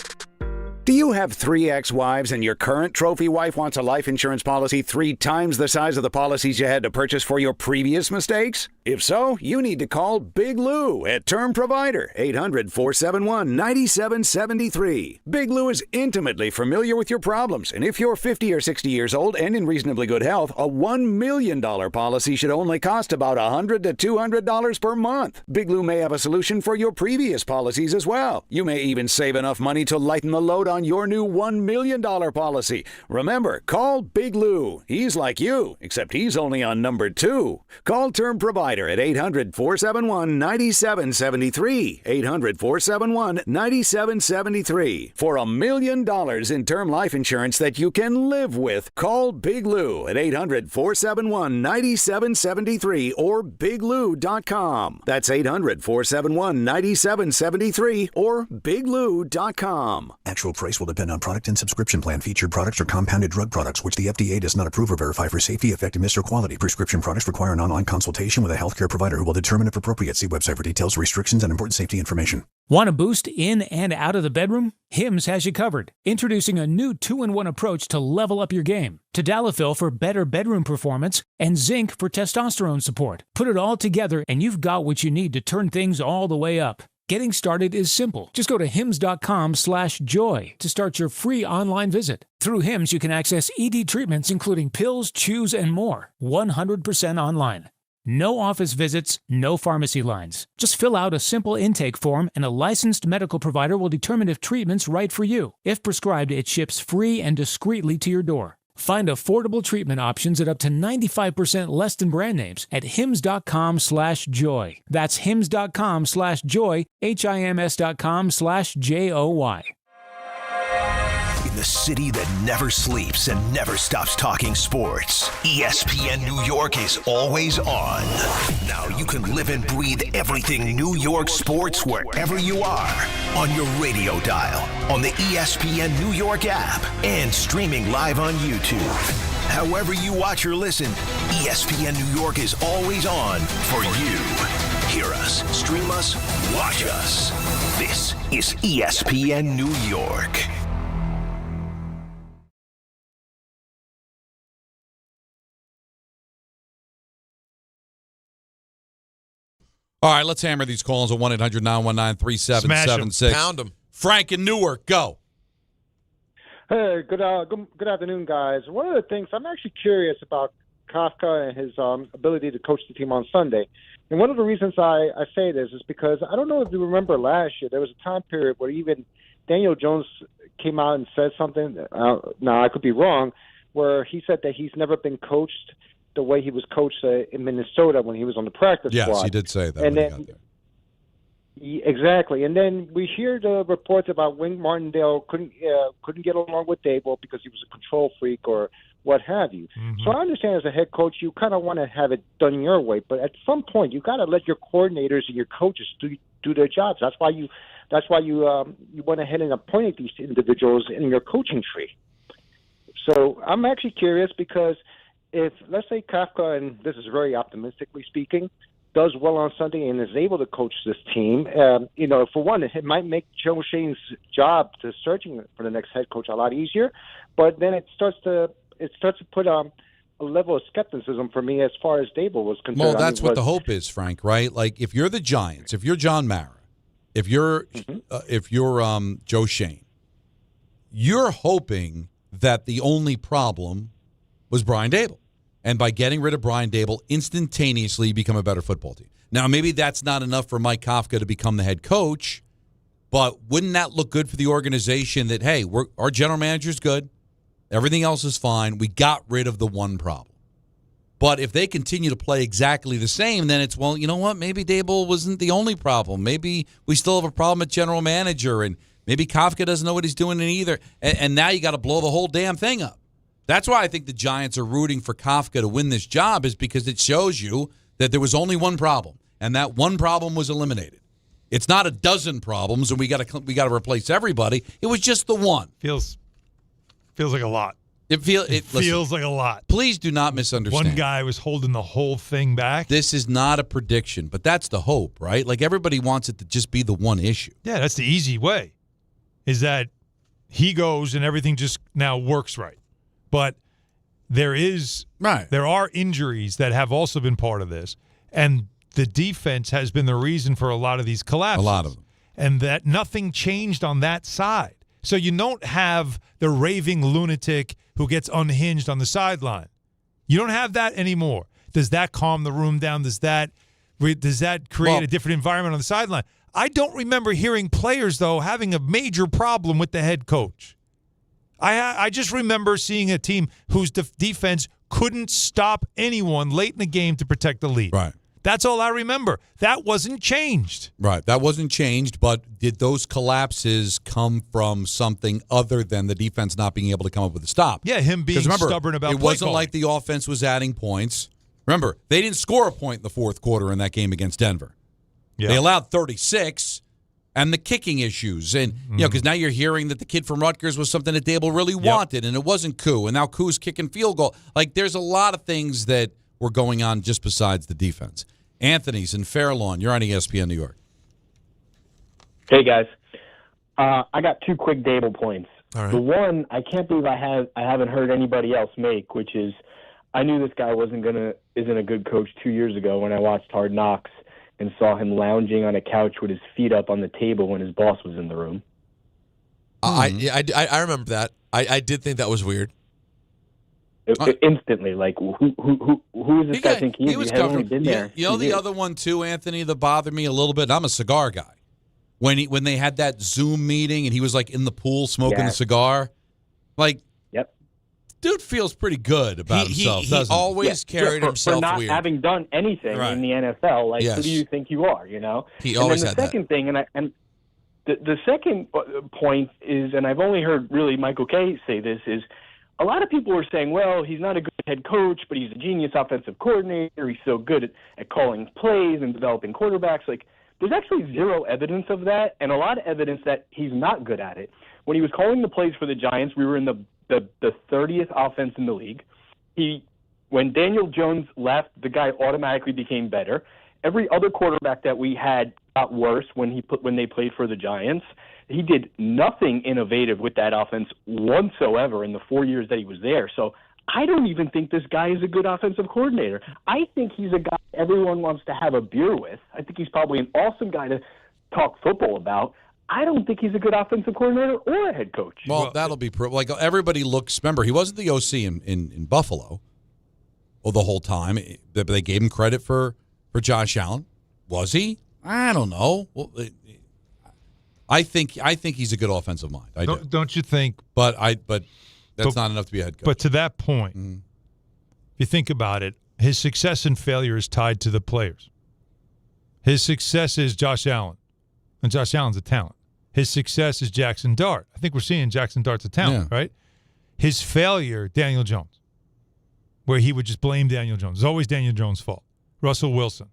Do you have 3 ex-wives and your current trophy wife wants a life insurance policy 3 times the size of the policies you had to purchase for your previous mistakes? If so, you need to call Big Lou at Term Provider, 800-471-9773. Big Lou is intimately familiar with your problems, and if you're 50 or 60 years old and in reasonably good health, a $1 million policy should only cost about $100 to $200 per month. Big Lou may have a solution for your previous policies as well. You may even save enough money to lighten the load on your new $1 million policy. Remember, call Big Lou. He's like you, except he's only on number 2. Call Term Provider at 800-471-9773. 800-471-9773. For $1 million in term life insurance that you can live with, call Big Lou at 800-471-9773 or biglou.com. That's 800-471-9773 or biglou.com. Actual price will depend on product and subscription plan. Featured products are compounded drug products, which the FDA does not approve or verify for safety, effectiveness, or quality. Prescription products require an online consultation with a healthcare provider who will determine if appropriate. See website for details, restrictions, and important safety information. Want a boost in and out of the bedroom? Hims has you covered. Introducing a new 2-in-1 approach to level up your game. Tadalafil for better bedroom performance and zinc for testosterone support. Put it all together and you've got what you need to turn things all the way up. Getting started is simple. Just go to hims.com/joy to start your free online visit. Through Hims, you can access ED treatments including pills, chews, and more. 100% online. No office visits, no pharmacy lines. Just fill out a simple intake form and a licensed medical provider will determine if treatment's right for you. If prescribed, it ships free and discreetly to your door. Find affordable treatment options at up to 95% less than brand names at hims.com/joy. That's hims.com/joy, hims.com/joy. In the city that never sleeps and never stops talking sports, ESPN New York is always on. Now you can live and breathe everything New York sports wherever you are. On your radio dial, on the ESPN New York app, and streaming live on YouTube. However you watch or listen, ESPN New York is always on for you. Hear us, stream us, watch us. This is ESPN New York. All right, let's hammer these calls at 1-800-919-3776. Pound them. Frank in Newark, go. Hey, good afternoon, guys. One of the things I'm actually curious about Kafka and his ability to coach the team on Sunday. And one of the reasons I say this is because I don't know if you remember last year, there was a time period where even Daniel Jones came out and said something. Now, I could be wrong, where he said that he's never been coached the way he was coached in Minnesota when he was on the practice squad. Yes, he did say that and when then, he got there. Exactly. And then we hear the reports about Wink Martindale couldn't get along with Daboll because he was a control freak or what have you. Mm-hmm. So I understand as a head coach, you kind of want to have it done your way, but at some point you got to let your coordinators and your coaches do their jobs. That's why you went ahead and appointed these individuals in your coaching tree. So I'm actually curious because if, let's say, Kafka, and this is very optimistically speaking, does well on Sunday and is able to coach this team, for one, it might make Joe Shane's job to searching for the next head coach a lot easier. But then it starts to put a level of skepticism for me as far as Daboll was concerned. Well, that's what the hope is, Frank. Right? Like if you're the Giants, if you're John Mara, if you're Joe Shane, you're hoping that the only problem was Brian Daboll. And by getting rid of Brian Daboll, instantaneously become a better football team. Now, maybe that's not enough for Mike Kafka to become the head coach, but wouldn't that look good for the organization that, hey, our general manager's good, everything else is fine, we got rid of the one problem. But if they continue to play exactly the same, then it's, well, you know what, maybe Daboll wasn't the only problem. Maybe we still have a problem at general manager, and maybe Kafka doesn't know what he's doing in either. And now you got to blow the whole damn thing up. That's why I think the Giants are rooting for Kafka to win this job, is because it shows you that there was only one problem, and that one problem was eliminated. It's not a dozen problems, and we got to replace everybody. It was just the one. Feels like a lot. It feels like a lot. Please do not misunderstand. One guy was holding the whole thing back. This is not a prediction, but that's the hope, right? Like everybody wants it to just be the one issue. Yeah, that's the easy way, is that he goes and everything just now works right. But there are injuries that have also been part of this, and the defense has been the reason for a lot of these collapses. A lot of them. And that nothing changed on that side. So you don't have the raving lunatic who gets unhinged on the sideline. You don't have that anymore. Does that calm the room down? Does that create a different environment on the sideline? I don't remember hearing players, though, having a major problem with the head coach. I just remember seeing a team whose defense couldn't stop anyone late in the game to protect the lead. Right. That's all I remember. That wasn't changed. Right. That wasn't changed, but did those collapses come from something other than the defense not being able to come up with a stop? Yeah, him being stubborn about play it wasn't calling. like the offense was adding points. Remember, they didn't score a point in the fourth quarter in that game against Denver. Yeah. They allowed 36. And the kicking issues. And, because now you're hearing that the kid from Rutgers was something that Daboll really wanted, and it wasn't Koo. And now Koo's kicking field goal. Like, there's a lot of things that were going on just besides the defense. Anthony's in Fairlawn. You're on ESPN New York. Hey, guys. I got 2 quick Daboll points. All right. The one I can't believe I haven't heard anybody else make, which is I knew this guy isn't a good coach 2 years ago when I watched Hard Knocks and saw him lounging on a couch with his feet up on the table when his boss was in the room. I remember that. I did think that was weird. Instantly, like who does this guy think he is? He was He hasn't only been comfortable. there. You know the other one too, Anthony, that bothered me a little bit. I'm a cigar guy. When they had that Zoom meeting and he was like in the pool smoking a cigar, like, yep, dude feels pretty good about himself. He always carried himself for not weird. having done anything in the NFL. Like, who do you think you are? You know. He always had that. The second thing, and the second point is, and I've only heard really Michael Kay say this, is a lot of people are saying, well, he's not a good head coach, but he's a genius offensive coordinator. He's so good at calling plays and developing quarterbacks. Like, there's actually zero evidence of that, and a lot of evidence that he's not good at it. When he was calling the plays for the Giants, we were in the 30th offense in the league. When Daniel Jones left, the guy automatically became better. Every other quarterback that we had got worse when they played for the Giants. He did nothing innovative with that offense whatsoever in the 4 years that he was there. So I don't even think this guy is a good offensive coordinator. I think he's a guy everyone wants to have a beer with. I think he's probably an awesome guy to talk football about. I don't think he's a good offensive coordinator or a head coach. Well, that'll be like everybody looks. Remember, he wasn't the OC in Buffalo. Well, the whole time they gave him credit for Josh Allen. Was he? I don't know. Well, I think he's a good offensive mind. Don't you think? But that's not enough to be a head coach. But to that point, if you think about it, his success and failure is tied to the players. His success is Josh Allen, and Josh Allen's a talent. His success is Jackson Dart. I think we're seeing Jackson Dart's a talent, right? His failure, Daniel Jones, where he would just blame Daniel Jones. It's always Daniel Jones' fault. Russell Wilson,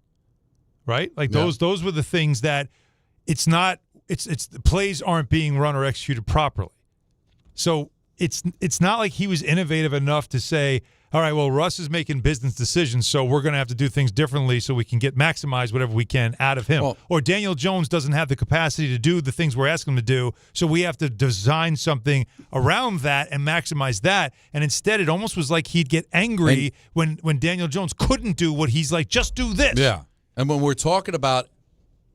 right? Like those were the things that it's not. It's the plays aren't being run or executed properly. So it's not like he was innovative enough to say, all right, well, Russ is making business decisions, so we're going to have to do things differently so we can maximize whatever we can out of him. Or Daniel Jones doesn't have the capacity to do the things we're asking him to do, so we have to design something around that and maximize that. And instead, it almost was like he'd get angry when Daniel Jones couldn't do what he's like, just do this. Yeah. And when we're talking about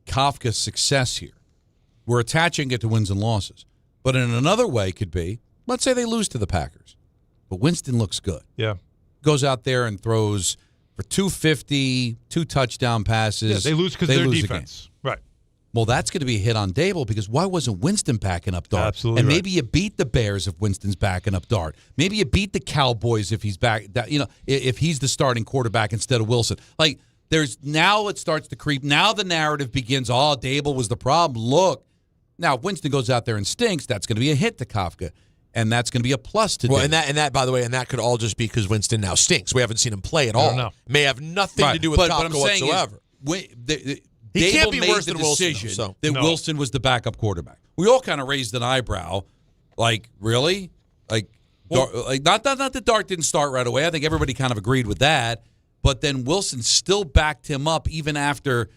Kafka's success here, we're attaching it to wins and losses. But in another way could be, let's say they lose to the Packers, but Winston looks good. Yeah. Goes out there and throws for 250, 2 touchdown passes. Yeah, they lose because of their defense. Right. Well, that's going to be a hit on Daboll because why wasn't Winston backing up Dart? Absolutely. And maybe you beat the Bears if Winston's backing up Dart. Maybe you beat the Cowboys if he's back. If he's the starting quarterback instead of Wilson. Like now it starts to creep. Now the narrative begins. Oh, Daboll was the problem. Look, now if Winston goes out there and stinks, that's going to be a hit to Kafka. And that's going to be a plus to Daboll. And that, by the way, and that could all just be because Winston now stinks. We haven't seen him play at all. No. May have nothing to do with Kafka whatsoever. He can't be worse than than Wilson. That Wilson was the backup quarterback. We all kind of raised an eyebrow, like really, not that Dart didn't start right away. I think everybody kind of agreed with that. But then Wilson still backed him up even after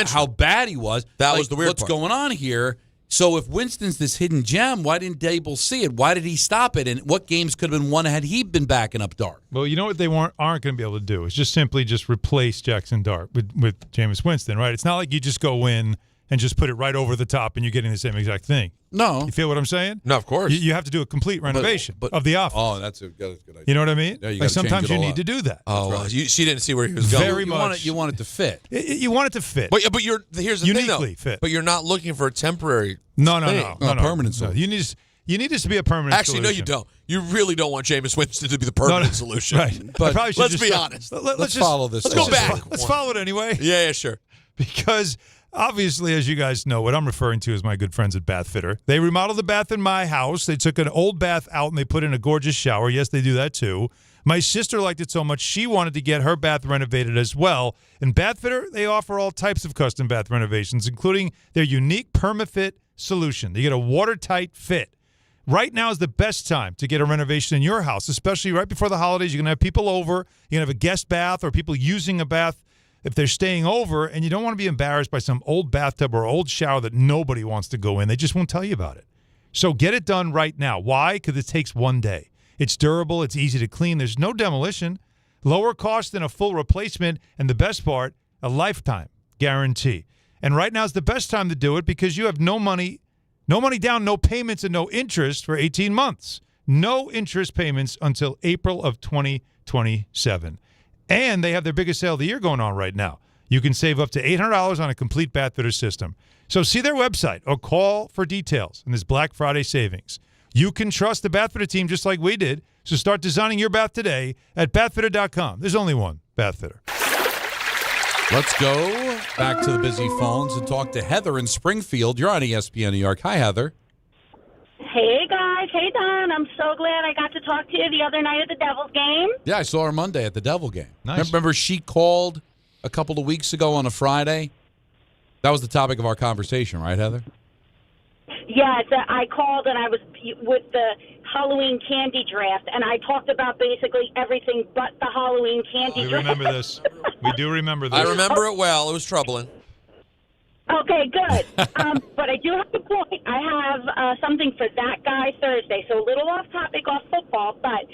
how bad he was. That was the weird part. What's going on here? So if Winston's this hidden gem, why didn't Daboll see it? Why did he stop it? And what games could have been won had he been backing up Dart? Well, you know what they aren't going to be able to do is just simply replace Jackson Dart with Jameis Winston, right? It's not like you just go in and just put it right over the top and you're getting the same exact thing. No. You feel what I'm saying? No, of course. You have to do a complete renovation of the offense. Oh, that's a good idea. You know what I mean? Yeah, sometimes you need to do that. Oh, well, she didn't see where he was going. Very much. You want it to fit. You want it to fit. But here's the thing, though. Uniquely fit. But you're not looking for a temporary No. Permanent solution. You need this to be a permanent solution. Actually, no, you don't. You really don't want Jameis Winston to be the permanent solution. Right. But let's be honest. Let's follow this. Let's go back. Let's follow it anyway. Yeah, sure. Because obviously, as you guys know, what I'm referring to is my good friends at Bath Fitter. They remodeled the bath in my house. They took an old bath out and they put in a gorgeous shower. Yes, they do that too. My sister liked it so much, she wanted to get her bath renovated as well. And Bath Fitter, they offer all types of custom bath renovations, including their unique PermaFit solution. You get a watertight fit. Right now is the best time to get a renovation in your house, especially right before the holidays. You're going to have people over. You're going to have a guest bath or people using a bath if they're staying over, and you don't want to be embarrassed by some old bathtub or old shower that nobody wants to go in. They just won't tell you about it. So get it done right now. Why? Because it takes one day. It's durable. It's easy to clean. There's no demolition. Lower cost than a full replacement. And the best part, a lifetime guarantee. And right now is the best time to do it because you have no money down, no payments, and no interest for 18 months. No interest payments until April of 2027. And they have their biggest sale of the year going on right now. You can save up to $800 on a complete bath fitter system. So see their website or call for details in this Black Friday savings. You can trust the bath fitter team just like we did. So start designing your bath today at bathfitter.com. There's only one bath fitter. Let's go back to the busy phones and talk to Heather in Springfield. You're on ESPN New York. Hi, Heather. Hey, guys. Hey, Don. I'm so glad I got to talk to you the other night at the Devils game. Yeah, I saw her Monday at the Devil game. Nice. Remember she called a couple of weeks ago on a Friday? That was the topic of our conversation, right, Heather? Yes, I called and I was with the Halloween candy draft, and I talked about basically everything but the Halloween candy draft. We remember this. We do remember this. I remember it well. It was troubling. Okay, good. But I do have a point. I have something for that guy Thursday. So a little off topic, off football, but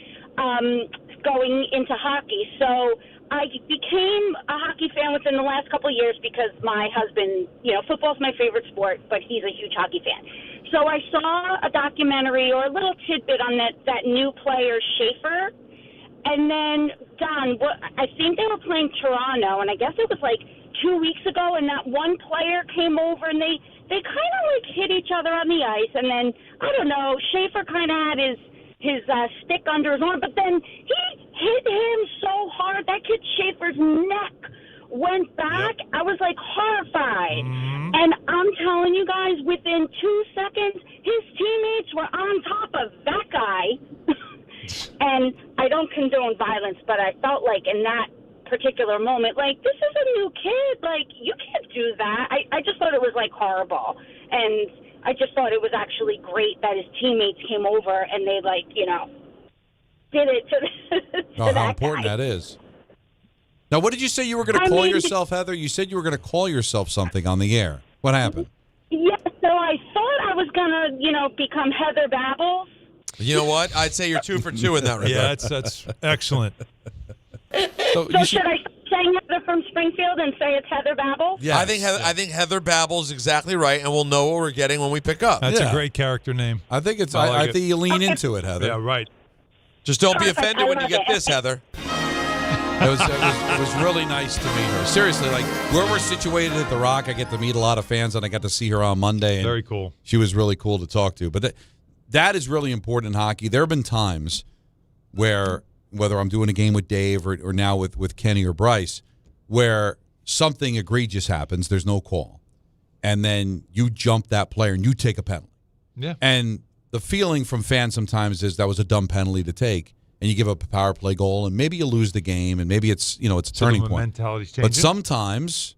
going into hockey. So I became a hockey fan within the last couple of years because my husband, football's my favorite sport, but he's a huge hockey fan. So I saw a documentary or a little tidbit on that new player, Schaefer. And then, Don, I think they were playing Toronto, and I guess it was like 2 weeks ago, and that one player came over, and they kind of like hit each other on the ice. And then, I don't know, Schaefer kind of had his stick under his arm, but then he hit him so hard that kid Schaefer's neck went back. Yep. I was like horrified. Mm-hmm. And I'm telling you guys, within 2 seconds, his teammates were on top of that guy. And I don't condone violence, but I felt like in that particular moment, like, this is a new kid. Like, you can't do that. I just thought it was, like, horrible. And I just thought it was actually great that his teammates came over and they, like, did it to how important guy. That is. Now, what did you say you were going to call yourself, Heather? You said you were going to call yourself something on the air. What happened? Yeah, so I thought I was going to, become Heather Babbles. You know what? I'd say you're 2 for 2 in that regard. Yeah, that's excellent. So should I say Heather from Springfield and say it's Heather Babbles? Yeah, I think Heather Babble is exactly right, and we'll know what we're getting when we pick up. That's a great character name. I think it's. I think you lean into it, Heather. Yeah, right. Just don't be offended when you get this, Heather. It was really nice to meet her. Seriously, like where we're situated at the Rock, I get to meet a lot of fans, and I got to see her on Monday. And very cool. She was really cool to talk to. But that is really important in hockey. There have been times where, whether I'm doing a game with Dave or now with Kenny or Bryce, where something egregious happens, there's no call, and then you jump that player and you take a penalty. Yeah. And the feeling from fans sometimes is that was a dumb penalty to take, and you give up a power play goal, and maybe you lose the game, and maybe it's it's a turning point. Mentality's changing. But sometimes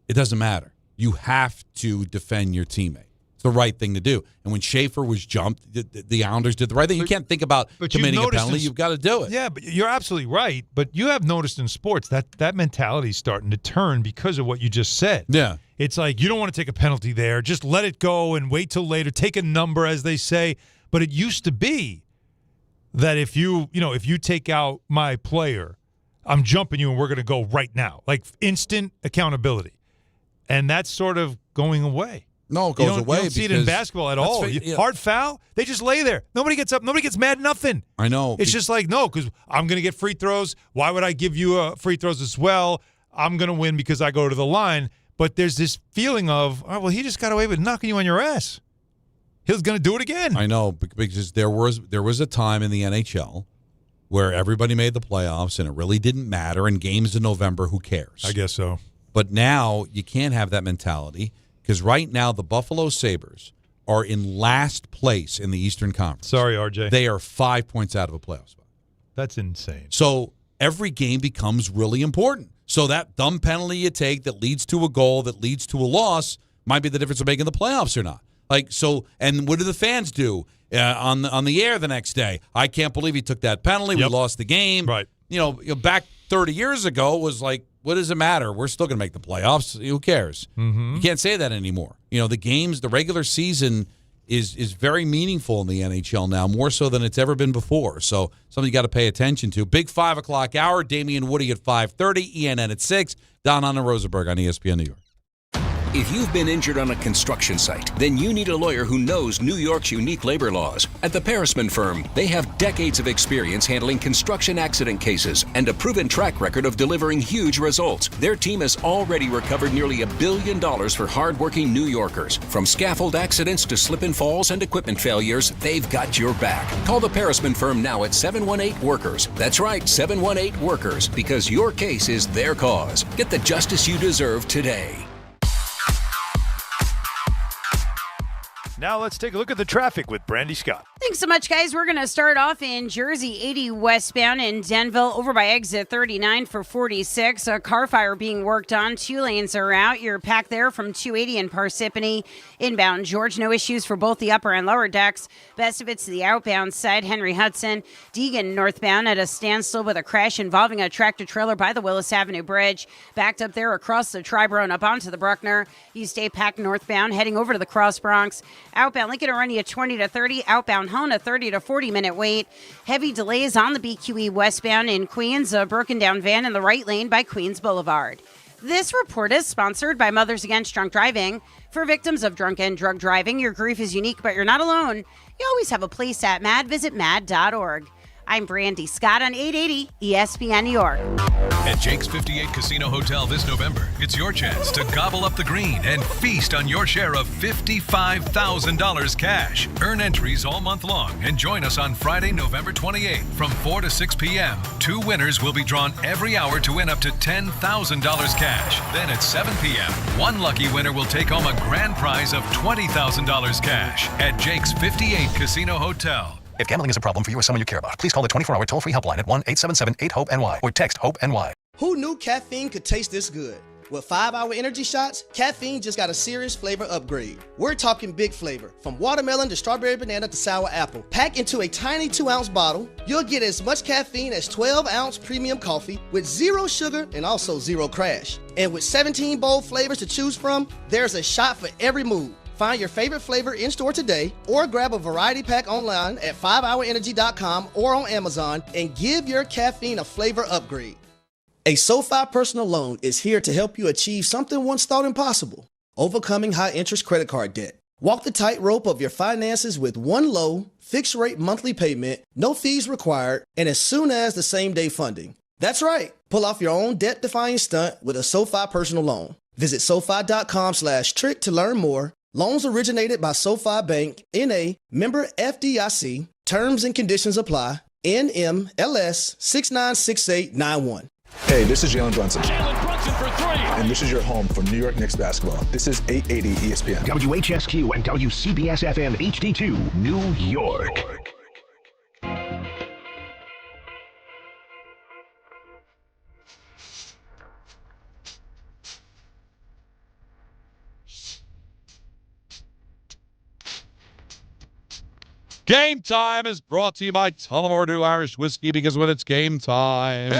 it doesn't matter. You have to defend your teammate. It's the right thing to do. And when Schaefer was jumped, the Islanders did the right thing. You can't think about committing a penalty. You've got to do it. Yeah, but you're absolutely right. But you have noticed in sports that mentality is starting to turn because of what you just said. Yeah. It's like you don't want to take a penalty there. Just let it go and wait till later. Take a number, as they say. But it used to be that if you take out my player, I'm jumping you and we're going to go right now. Like instant accountability. And that's sort of going away. No, it goes away. You don't see it in basketball at all. Hard foul, they just lay there. Nobody gets up. Nobody gets mad. Nothing. I know. It's just like, no, because I'm going to get free throws. Why would I give you free throws as well? I'm going to win because I go to the line. But there's this feeling of, oh, well, he just got away with knocking you on your ass. He's going to do it again. I know, because there was a time in the NHL where everybody made the playoffs and it really didn't matter. And games in November, who cares? I guess so. But now you can't have that mentality. Because right now, the Buffalo Sabres are in last place in the Eastern Conference. Sorry, RJ. They are 5 points out of a playoff spot. That's insane. So every game becomes really important. So that dumb penalty you take that leads to a goal, that leads to a loss, might be the difference of making the playoffs or not. And what do the fans do on the air the next day? I can't believe he took that penalty. Yep. We lost the game. Right. Back 30 years ago, it was like, what does it matter? We're still going to make the playoffs. Who cares? You can't say that anymore. The games, the regular season is very meaningful in the NHL now, more so than it's ever been before. So something you got to pay attention to. Big 5 o'clock hour, Damien Woody at 5:30, ENN at 6, Don Hahn Rosenberg on ESPN New York. If you've been injured on a construction site, then you need a lawyer who knows New York's unique labor laws. At the Parisman Firm, they have decades of experience handling construction accident cases and a proven track record of delivering huge results. Their team has already recovered nearly $1 billion for hardworking New Yorkers. From scaffold accidents to slip and falls and equipment failures, they've got your back. Call the Parisman Firm now at 718-WORKERS. That's right, 718-WORKERS, because your case is their cause. Get the justice you deserve today. Now let's take a look at the traffic with Brandy Scott. Thanks so much, guys. We're going to start off in Jersey, 80 westbound in Denville, over by exit 39 for 46. A car fire being worked on. 2 lanes are out. You're packed there from 280 in Parsippany. Inbound George, no issues for both the upper and lower decks. Best of it's the outbound side. Henry Hudson, Deegan northbound at a standstill with a crash involving a tractor-trailer by the Willis Avenue Bridge. Backed up there across the Triborough and up onto the Bruckner. You stay packed northbound, heading over to the Cross Bronx. Outbound Lincoln will run you 20 to 30. Outbound Hona, 30 to 40 minute wait. Heavy delays on the BQE westbound in Queens. A broken down van in the right lane by Queens Boulevard. This report is sponsored by Mothers Against Drunk Driving. For victims of drunk and drug driving, your grief is unique, but you're not alone. You always have a place at MAD. Visit mad.org. I'm Brandy Scott on 880 ESPN New York. At Jake's 58 Casino Hotel this November, it's your chance to gobble up the green and feast on your share of $55,000 cash. Earn entries all month long and join us on Friday, November 28th from 4 to 6 p.m. 2 winners will be drawn every hour to win up to $10,000 cash. Then at 7 p.m., 1 lucky winner will take home a grand prize of $20,000 cash at Jake's 58 Casino Hotel. If gambling is a problem for you or someone you care about, please call the 24-hour toll-free helpline at 1-877-8-HOPE-NY or text HOPE-NY. Who knew caffeine could taste this good? With 5-Hour Energy Shots, caffeine just got a serious flavor upgrade. We're talking big flavor, from watermelon to strawberry banana to sour apple. Packed into a tiny 2-ounce bottle, you'll get as much caffeine as 12-ounce premium coffee with 0 sugar and also 0 crash. And with 17 bold flavors to choose from, there's a shot for every mood. Find your favorite flavor in-store today or grab a variety pack online at 5hourenergy.com or on Amazon and give your caffeine a flavor upgrade. A SoFi personal loan is here to help you achieve something once thought impossible: overcoming high-interest credit card debt. Walk the tightrope of your finances with one low, fixed-rate monthly payment, no fees required, and as soon as the same-day funding. That's right. Pull off your own debt-defying stunt with a SoFi personal loan. Visit SoFi.com/trick to learn more. Loans originated by SoFi Bank, N.A., member FDIC. Terms and conditions apply. NMLS 696891. Hey, this is Jalen Brunson. Jalen Brunson for 3. And this is your home for New York Knicks basketball. This is 880 ESPN. WHSQ and WCBS FM HD2, New York. Game Time is brought to you by Tullamore Irish Whiskey, because when it's game time...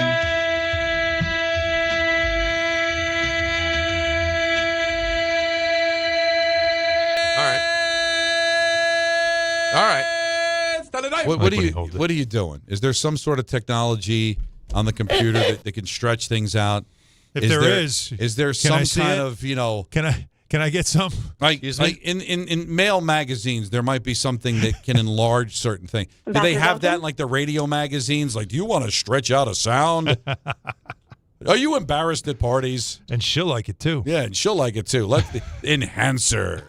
All right. What are you doing? Is there some sort of technology on the computer that can stretch things out? Is there some kind of, Can I get some? Like in male magazines, there might be something that can enlarge certain things. Do they have that in like the radio magazines? Like, do you want to stretch out a sound? Are you embarrassed at parties? And she'll like it too. Yeah, and she'll like it too. Let the enhancer.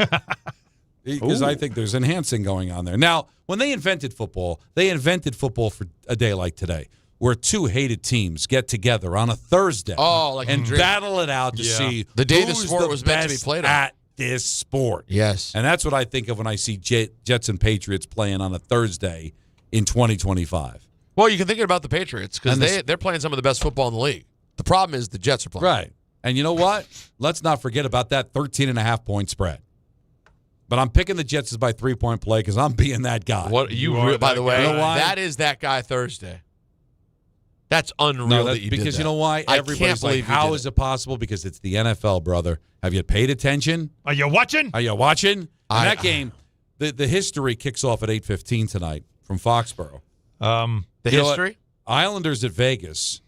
Because I think there's enhancing going on there. Now, when they invented football for a day like today, where 2 hated teams get together on a Thursday and battle it out to see the day the who's sport was meant to be best played on. at this sport. Yes. And that's what I think of when I see Jets and Patriots playing on a Thursday in 2025. Well, you can think about the Patriots because they're playing some of the best football in the league. The problem is the Jets are playing. Right. And you know what? Let's not forget about that 13.5-point spread. But I'm picking the Jets by 3-point play because I'm being that guy. By the way, that is that guy Thursday. That's unreal that you did because that. you know why? I Everybody's can't believe like, how is it possible? Because it's the NFL, brother. Have you paid attention? Are you watching? Are you watching? And that game, the history kicks off at 8:15 tonight from Foxborough. The history? Islanders at Vegas.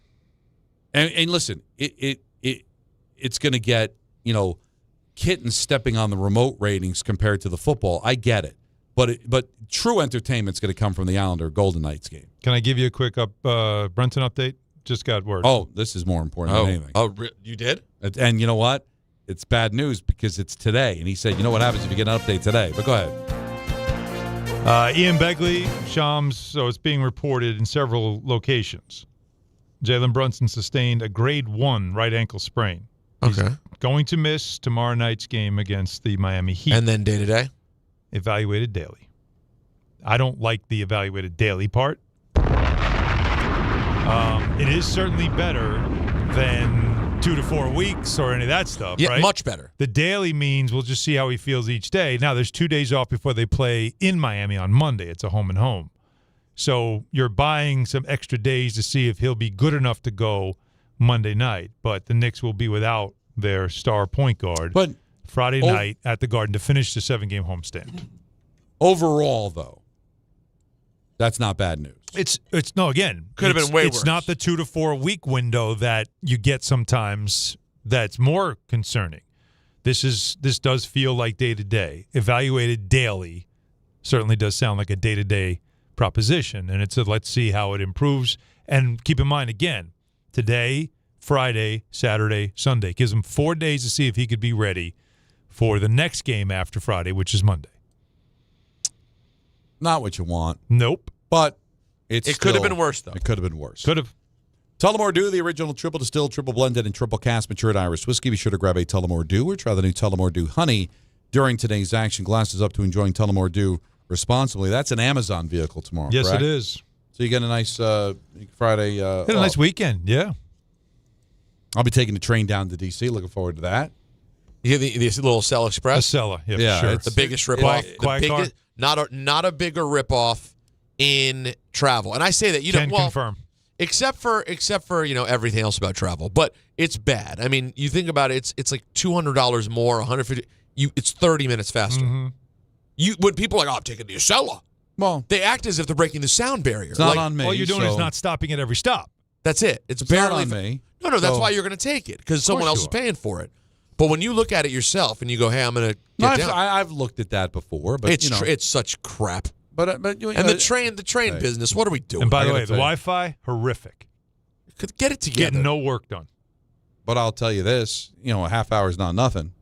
And listen, it's going to get, kittens stepping on the remote ratings compared to the football. I get it. But true entertainment's going to come from the Islander Golden Knights game. Can I give you a quick Brunson update? Just got word. Oh, this is more important than anything. Oh, you did? And you know what? It's bad news because it's today. And he said, you know what happens if you get an update today? But go ahead. Ian Begley, Shams, so it's being reported in several locations. Jalen Brunson sustained a grade 1 right ankle sprain. He's going to miss tomorrow night's game against the Miami Heat. And then day-to-day? Evaluated daily. I don't like the evaluated daily part. It is certainly better than 2 to 4 weeks or any of that stuff, yeah, right? Much better. The daily means we'll just see how he feels each day. Now, there's 2 days off before they play in Miami on Monday. It's a home and home. So you're buying some extra days to see if he'll be good enough to go Monday night. But the Knicks will be without their star point guard Friday night at the Garden to finish the 7-game homestand. Overall, though, that's not bad news. It's no, again, could have been way worse. It's not the 2 to 4 week window that you get sometimes that's more concerning. This does feel like day to day. Evaluated daily certainly does sound like a day to day proposition, and it's a let's see how it improves. And keep in mind again, today, Friday, Saturday, Sunday gives him 4 days to see if he could be ready for the next game after Friday, which is Monday. Not what you want. Nope. But it could have been worse, though. It could have been worse. Could have. Tullamore Dew, the original triple distilled, triple blended, and triple cast matured Irish whiskey. Be sure to grab a Tullamore Dew or try the new Tullamore Dew Honey during today's action. Glasses up to enjoying Tullamore Dew responsibly. That's an Amazon vehicle tomorrow. Yes, correct? it is. So you get a nice Friday. Had a nice weekend, yeah. I'll be taking the train down to D.C. Looking forward to that. You hear the little Cell Express? Acela, yeah, sure. The biggest ripoff. Quiet car. Not a bigger ripoff in travel. And I say that Can confirm. Except for everything else about travel, but it's bad. I mean, you think about it, it's like $200 more, $150. It's 30 minutes faster. Mm-hmm. When people are like, "Oh, I'm taking the Acela," well, they act as if they're breaking the sound barrier. It's not on me. All you're doing is not stopping at every stop. That's it. It's not barely on me. No, that's why you're going to take it because someone else is paying for it. But when you look at it yourself and you go, "Hey, I'm going to get down," I've looked at that before, but it's such crap. But and the train business. What are we doing? And by the way, the Wi-Fi horrific. Could get it together. Getting no work done. But I'll tell you this: a half hour is not nothing.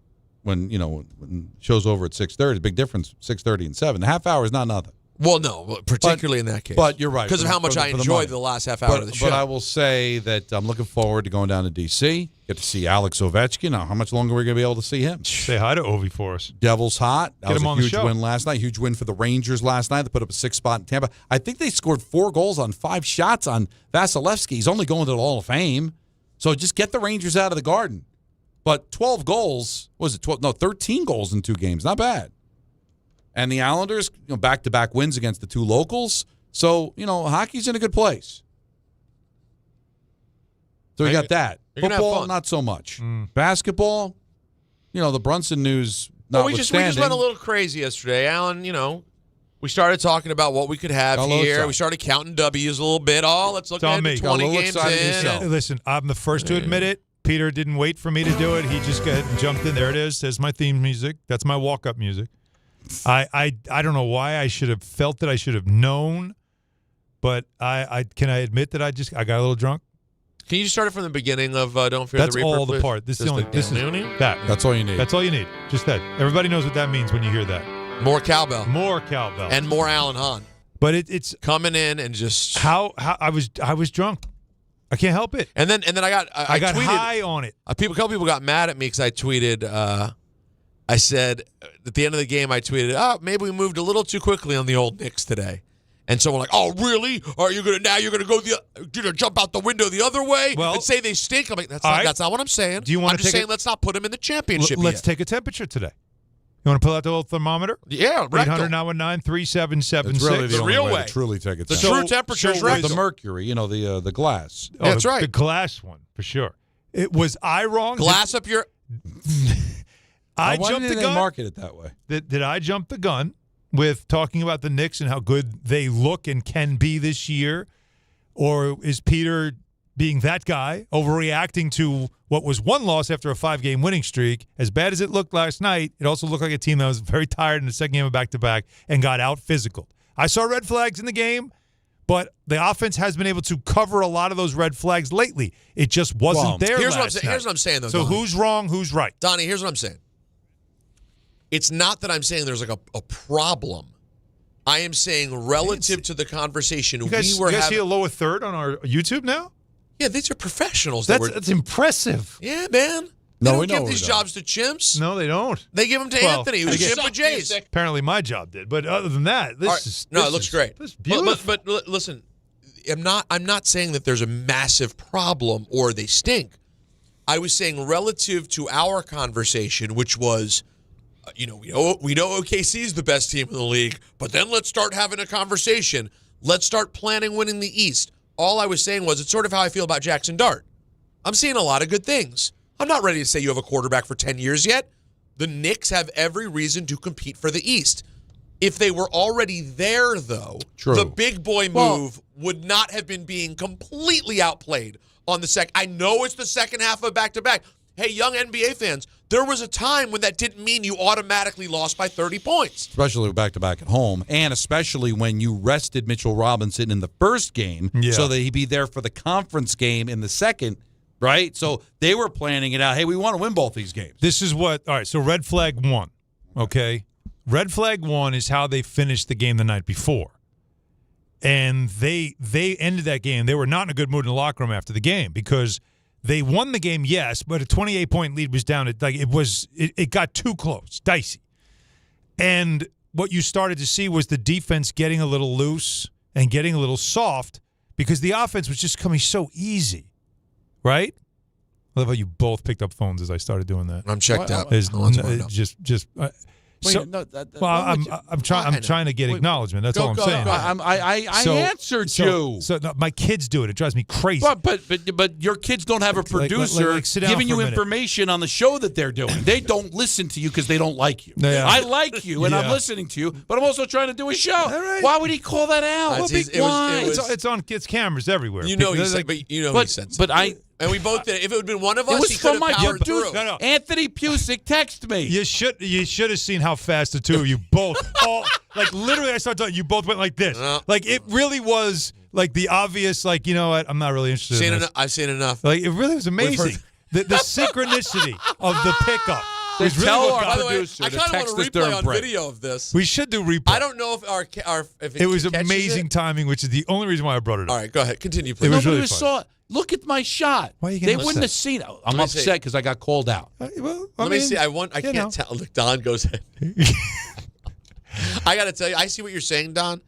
When show's over at 6:30, big difference 6:30 and 7. The half hour is not nothing. Well, no, particularly in that case. But you're right. Because of how much I enjoyed the last half hour of the show. But I will say that I'm looking forward to going down to D.C., get to see Alex Ovechkin. Now, how much longer are we going to be able to see him? Say hi to Ovi for us. Devil's hot. That was him a on the huge show. win last night. Huge win for the Rangers last night. They put up a 6 spot in Tampa. I think they scored 4 goals on 5 shots on Vasilevsky. He's only going to the Hall of Fame. So just get the Rangers out of the Garden. But 12 goals, what was it? 12? No, 13 goals in 2 games. Not bad. And the Islanders, back-to-back wins against the 2 locals. So, hockey's in a good place. So we got that. Football, not so much. Basketball, the Brunson news notwithstanding. We just went a little crazy yesterday, Alan. We started talking about what we could have here. We started counting W's a little bit. Let's look at 20 games in. Listen, I'm the first to admit it. Peter didn't wait for me to do it. He just jumped in. There it is. There's my theme music. That's my walk-up music. I don't know why I should have felt that I should have known, but I can I admit that I got a little drunk. Can you start it from the beginning of Don't Fear That's the Reaper? all the part. This is that. That's all you need. That's all you need. Just that. Everybody knows what that means when you hear that. More cowbell. More cowbell. And more Alan Hahn. But it's coming in and just how I was drunk. I can't help it. And then I got tweeted, high on it. A couple people got mad at me because I tweeted. I said at the end of the game, I tweeted, maybe we moved a little too quickly on the old Knicks today. And someone like, oh, really? Are you going to go jump out the window the other way and say they stink? I'm like, that's not what I'm saying. Do you want I'm just saying let's not put them in the championship Let's take a temperature today. You want to pull out the old thermometer? Yeah, rectal. 800-919-3776. It's really the real only way to truly take it The down. true temperature is With rectal. the mercury, the glass. Oh, That's right. The glass one, for sure. Was I wrong? Glass up your... I Why jumped did the they gun. market it that way? Did I jump the gun with talking about the Knicks and how good they look and can be this year? Or is Peter being that guy, overreacting to what was one loss after a 5-game winning streak? As bad as it looked last night, it also looked like a team that was very tired in the second game of back-to-back and got out-physical. I saw red flags in the game, but the offense has been able to cover a lot of those red flags lately. It just wasn't there here's last what night. Here's what I'm saying, though, So Donnie. who's wrong, who's right? Donnie, here's what I'm saying. It's not that I'm saying there's like a problem. I am saying relative to the conversation You guys, we were you guys having. see a lower third on our YouTube now? Yeah, these are professionals. That's impressive. Yeah, man. No, they we don't know give these we jobs to chimps. No, they don't. They give them to Well, Anthony, who's a chimp with Jays. Apparently my job did. But other than that, All right. It looks great. This is beautiful. But listen, I'm not saying that there's a massive problem or they stink. I was saying relative to our conversation, which was, we know OKC is the best team in the league, but then let's start having a conversation. Let's start planning winning the East. All I was saying was it's sort of how I feel about Jackson Dart. I'm seeing a lot of good things. I'm not ready to say you have a quarterback for 10 years yet. The Knicks have every reason to compete for the East. If they were already there, though, the big boy move would not have been being completely outplayed on the second. I know it's the second half of back-to-back. Hey, young NBA fans, there was a time when that didn't mean you automatically lost by 30 points. Especially back-to-back at home, and especially when you rested Mitchell Robinson in the first game so that he'd be there for the conference game in the second, right? So they were planning it out. Hey, we want to win both these games. This is all right, so red flag 1, okay? Red flag 1 is how they finished the game the night before. And they ended that game. They were not in a good mood in the locker room after the game because they won the game, yes, but a 28-point lead was down. It got too close, dicey. And what you started to see was the defense getting a little loose and getting a little soft because the offense was just coming so easy, right? I love how you both picked up phones as I started doing that. I'm checked out. I'm trying to get acknowledgement. That's all I'm saying. I answered you. So my kids do it. It drives me crazy. But your kids don't have a producer sit down giving for a you minute. information on the show that they're doing. They don't listen to you because they don't like you. Yeah. I like you, and I'm listening to you, but I'm also trying to do a show. Why would he call that out? It's on kids' cameras everywhere. He said, he said something. And we both did it. If it had been one of us, it was he could from have my powered through. No. Anthony Pusick texted me. You should have seen how fast the two of you both literally I started talking, you both went like this. Like it really was like the obvious, like, you know what, I'm not really interested in this. I've seen enough. Like it really was amazing. The synchronicity of the pickup. They tell our By the way, producer I to kind of text want us to replay during on break. video of this. We should do replay. I don't know if it was catches amazing it. timing, which is the only reason why I brought it up. All right, go ahead. Continue, please. It was Nobody really saw it. Look at my shot. Why are you they getting wouldn't upset? have seen it. I'm Let me upset see. because I got called out. Let me see. I can't tell. Look, Don goes ahead. I got to tell you, I see what you're saying, Don.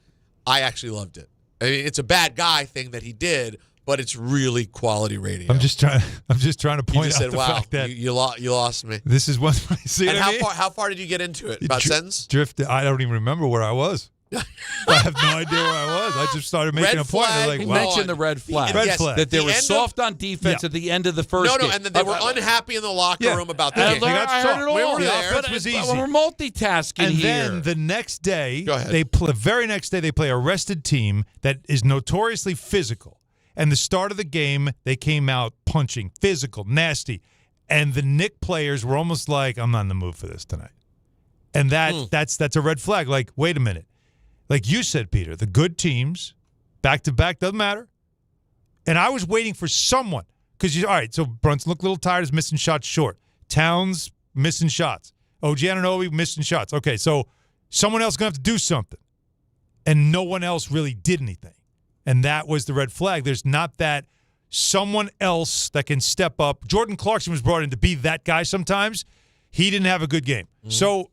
I actually loved it. I mean, it's a bad guy thing that he did, but it's really quality radio. I'm just trying to point You just out said, the "Wow, fact that you lost me." this is what I see. And what I mean? how far did you get into it? About sentence? Drifted. I don't even remember where I was. I have no idea where I was. I just started making a point. I was like, He wow. mentioned the red flag. That they were soft on defense at the end of the first game. and that they were unhappy in the locker room about the game. I heard it all. We were The there. offense was but easy. We're multitasking And here. then the next day, Go ahead. the very next day, they play a rested team that is notoriously physical. And the start of the game, they came out punching, physical, nasty. And the Knicks players were almost like, I'm not in the mood for this tonight. And that's a red flag. Like, wait a minute. Like you said, Peter, the good teams, back-to-back, doesn't matter. And I was waiting for someone. Because, all right, so Brunson looked a little tired, is missing shots short. Towns, missing shots. OG Anunoby, missing shots. Okay, so someone else is going to have to do something. And no one else really did anything. And that was the red flag. There's not that someone else that can step up. Jordan Clarkson was brought in to be that guy sometimes. He didn't have a good game. Mm-hmm. So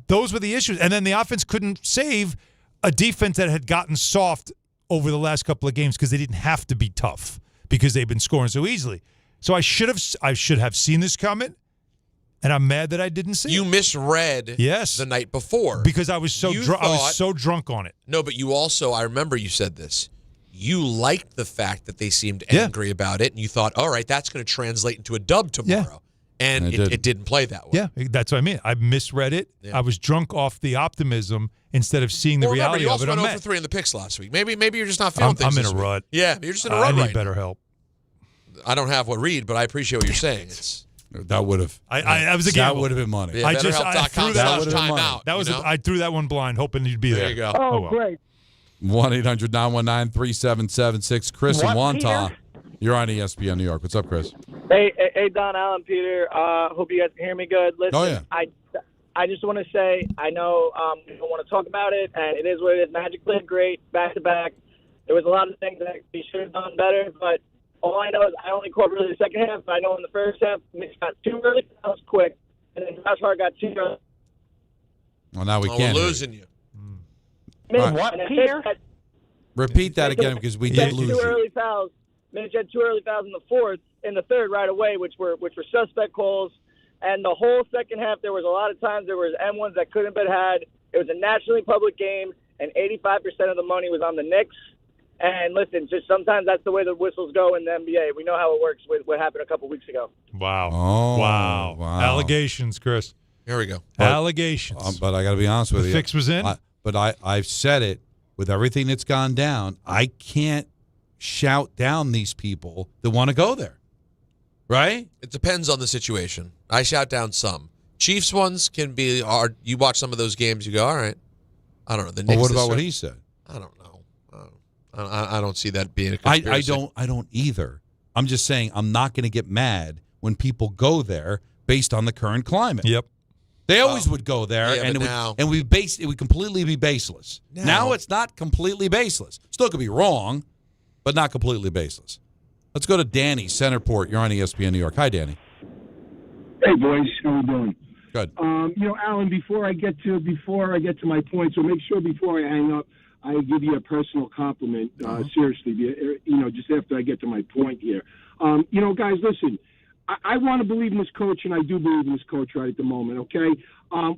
those were the issues. And then the offense couldn't save a defense that had gotten soft over the last couple of games because they didn't have to be tough because they've been scoring so easily. So I should have seen this coming. And I'm mad that I didn't see You it. misread the night before. Because I was so drunk. I was so drunk on it. No, but you also, I remember you said this. You liked the fact that they seemed angry about it, and you thought, all right, that's going to translate into a dub tomorrow. And it didn't play that way. Yeah, that's what I mean. I misread it. Yeah. I was drunk off the optimism instead of seeing the reality you of also it. went I'm 0 for 3 in the picks last week. Maybe you're just not feeling things I'm in this a week. rut. Yeah, you're just in a rut I need right better now. help. I don't have what read, but I appreciate what you're saying. That would have. I was a That gamble. would have been money. Yeah, I threw BetterHelp.com/timeout. That was I threw that one blind, hoping you'd be there. There you go. Oh, well. great. 1-800-919-3776. Chris and What, Wantagh. Peter? You're on ESPN New York. What's up, Chris? Hey, Don, Allen, Peter. Hope you guys can hear me good. Listen, Oh, yeah. I just want to say, I know we don't want to talk about it, and it is what it is. Magic played great, back-to-back. There was a lot of things that we should have done better, but all I know is I only caught really the second half, but I know in the first half, Mitch got 2 early fouls quick, and then Josh Hart got 2 early. Well, now we We're can't. losing you. Mitch, What, and then Peter? Mitch had Repeat that again because we did lose 2 you. early fouls. Mitch had 2 early fouls in the third right away, which were suspect calls. And the whole second half, there was a lot of times there was M1s that couldn't have been had. It was a nationally public game, and 85% of the money was on the Knicks. And listen, just sometimes that's the way the whistles go in the NBA. We know how it works with what happened a couple weeks ago. Wow. Oh, Wow. Allegations, Chris. Here we go. Allegations. But I got to be honest with The you. fix was in? I've said it. With everything that's gone down, I can't shout down these people that want to go there. Right? It depends on the situation. I shout down some. Chiefs ones can be hard. You watch some of those games, you go, all right. I don't know. The Knicks Well, what this about what year- he said? I don't know. I don't see that being a conspiracy. I don't either. I'm just saying I'm not going to get mad when people go there based on the current climate. Yep. They always would go there, Yeah, and but it would completely be baseless. Now it's not completely baseless. Still could be wrong, but not completely baseless. Let's go to Danny, Centerport. You're on ESPN New York. Hi, Danny. Hey, boys. How we doing? Good. Alan, before I get to my point, so make sure before I hang up, I give you a personal compliment. Seriously, just after I get to my point here. Guys, listen. I want to believe in this coach, and I do believe in this coach right at the moment, okay?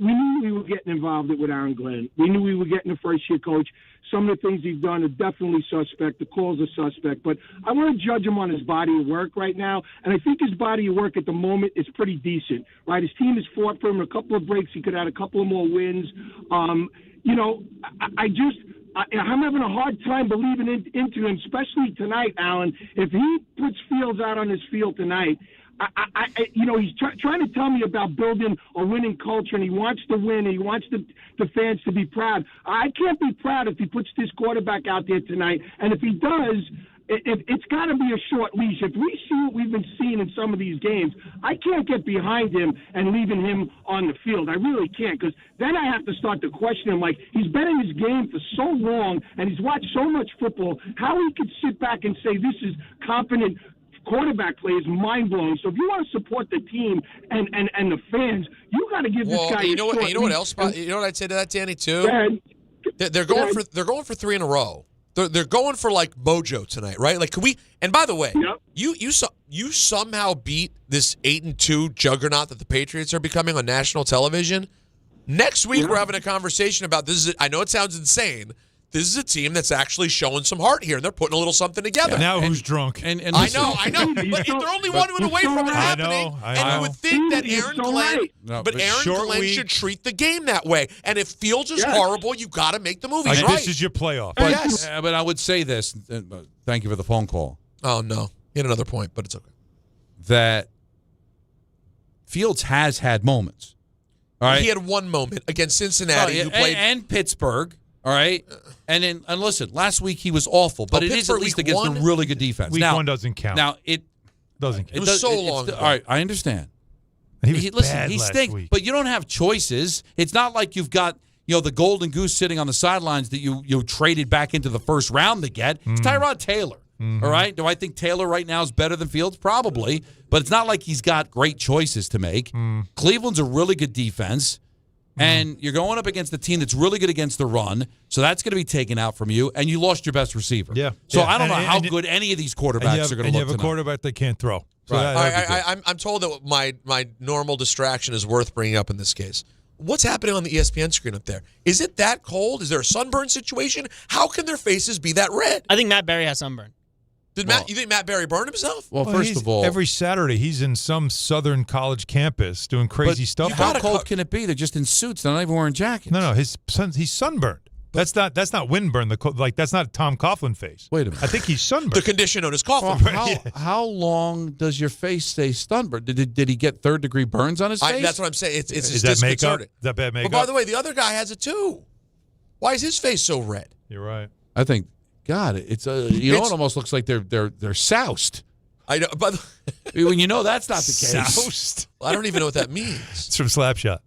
We knew we were getting involved with Aaron Glenn. We knew we were getting a first-year coach. Some of the things he's done are definitely suspect. The calls are suspect. But I want to judge him on his body of work right now, and I think his body of work at the moment is pretty decent, right? His team has fought for him a couple of breaks. He could have had a couple of more wins. I'm having a hard time believing into him, especially tonight, Alan. If he puts Fields out on his field tonight, he's trying to tell me about building a winning culture, and he wants to win, and he wants the fans to be proud. I can't be proud if he puts this quarterback out there tonight, and if he does, it's got to be a short leash. If we see what we've been seeing in some of these games, I can't get behind him and leaving him on the field. I really can't, because then I have to start to question him. Like, he's been in his game for so long, and he's watched so much football, how he could sit back and say this is competent quarterback play is mind-blowing. So if you want to support the team and the fans, you got to give this guy you know what I'd say to that, Danny, too? They're going for 3 in a row. They're going for like mojo tonight, right? Like, can we? And by the way, you somehow beat this 8-2 juggernaut that the Patriots are becoming on national television. Next week we're having a conversation about this. I know it sounds insane. This is a team that's actually showing some heart here, and they're putting a little something together. Now who's drunk? And I know. But they're only 1 win away from it happening. And you would think that Aaron Glenn, Aaron Glenn should treat the game that way. And if Fields is horrible, you got to make the movies right. This is your playoff. But I would say this. Thank you for the phone call. Oh, no. He had another point, but it's okay. That Fields has had moments. All right? He had one moment against Cincinnati. Who played and Pittsburgh. All right, and listen. Last week he was awful, but it is at least against a really good defense. Week 1 doesn't count. Now it doesn't count. It was so long ago. All right, I understand. He stinks, week. but you don't have choices. It's not like you've got the golden goose sitting on the sidelines that you traded back into the first round to get. It's Tyrod Taylor. All right. Do I think Taylor right now is better than Fields? Probably, but it's not like he's got great choices to make. Cleveland's a really good defense. And you're going up against a team that's really good against the run, so that's going to be taken out from you, and you lost your best receiver. Yeah. So I don't know how good any of these quarterbacks are going to look And you have a tonight. quarterback that can't throw. So All right, I'm told that my normal distraction is worth bringing up in this case. What's happening on the ESPN screen up there? Is it that cold? Is there a sunburn situation? How can their faces be that red? I think Matt Berry has sunburn. You think Matt Berry burned himself? Well, first of all, every Saturday he's in some southern college campus doing crazy stuff. How cold can it be? They're just in suits. They're not even wearing jackets. No, he's sunburned. That's not windburn. That's not Tom Coughlin face. Wait a minute. I think he's sunburned. The condition known as Coughlin. How long does your face stay sunburned? Did he get third-degree burns on his face? That's what I'm saying. It's is that makeup? Is that bad makeup? But by the way, the other guy has it too. Why is his face so red? You're right. I think, God, it almost looks like they're soused. I know, but when you know that's not the case. Soused. Well, I don't even know what that means. It's from Slapshot.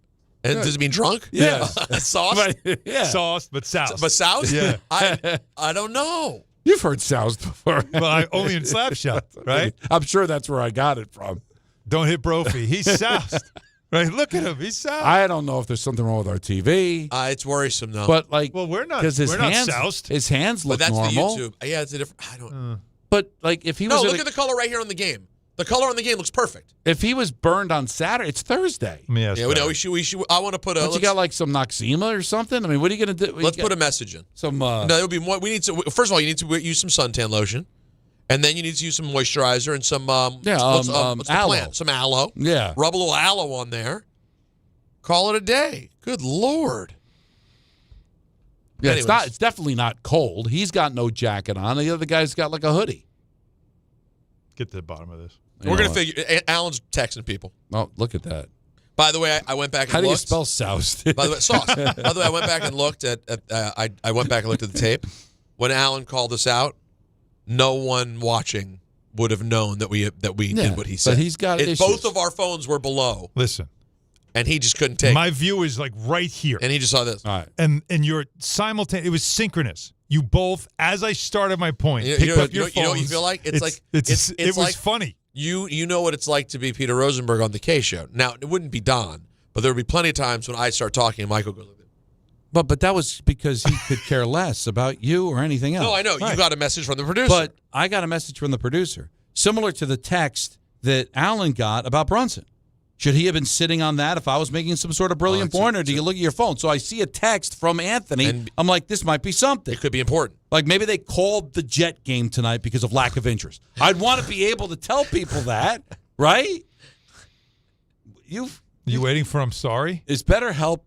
And does it mean drunk? Yeah. Sauce? Yeah. Sauce, but soused. But soused? Yeah. I don't know. You've heard soused before. Well, only in Slapshot, right? I'm sure that's where I got it from. Don't hit Brophy. He's soused. Right? Look at him. He's soused. I don't know if there's something wrong with our TV. It's worrisome, though. But, like, well, we're not hands, soused. His hands look but that's normal. the YouTube. Yeah, it's a different. I don't. But, like, if he was. No, look at the color right here on the game. The color on the game looks perfect. If he was burned on Saturday, it's Thursday. Yeah, we should. I want to put a. Don't you got like some Noxema or something? I mean, what are you going to do? Let's put a message in. Some. No, it would be more. We need to. First of all, you need to use some suntan lotion, and then you need to use some moisturizer and some. What's the aloe. plan? Some aloe. Yeah. Rub a little aloe on there. Call it a day. Good Lord. Yeah, it's definitely not cold. He's got no jacket on. The other guy's got like a hoodie. Get to the bottom of this. We're going to figure. Alan's texting people. Oh, look at that. By the way, I went back and How do you looked. spell soused? By the way, sauce. By the way, I went back and looked at I went back and looked at the tape. When Alan called us out, no one watching would have known that we did what he said. But he's got issues. Both of our phones were below. Listen. And he just couldn't take My view is like right here. And he just saw this. All right. And you're simultaneous. It was synchronous. You both, as I started my point, picked up your phones. You know what you feel like? It was like funny. You know what it's like to be Peter Rosenberg on the K Show. Now, it wouldn't be Don, but there would be plenty of times when I start talking and Michael goes like this. But that was because he could care less about you or anything else. No, I know. Right. You got a message from the producer. But I got a message from the producer, similar to the text that Alan got about Brunson. Should he have been sitting on that if I was making some sort of brilliant point, or do you look at your phone? So I see a text from Anthony. And I'm like, this might be something. It could be important. Like maybe they called the Jet game tonight because of lack of interest. I'd want to be able to tell people that, right? You waiting for I'm sorry? It's BetterHelp.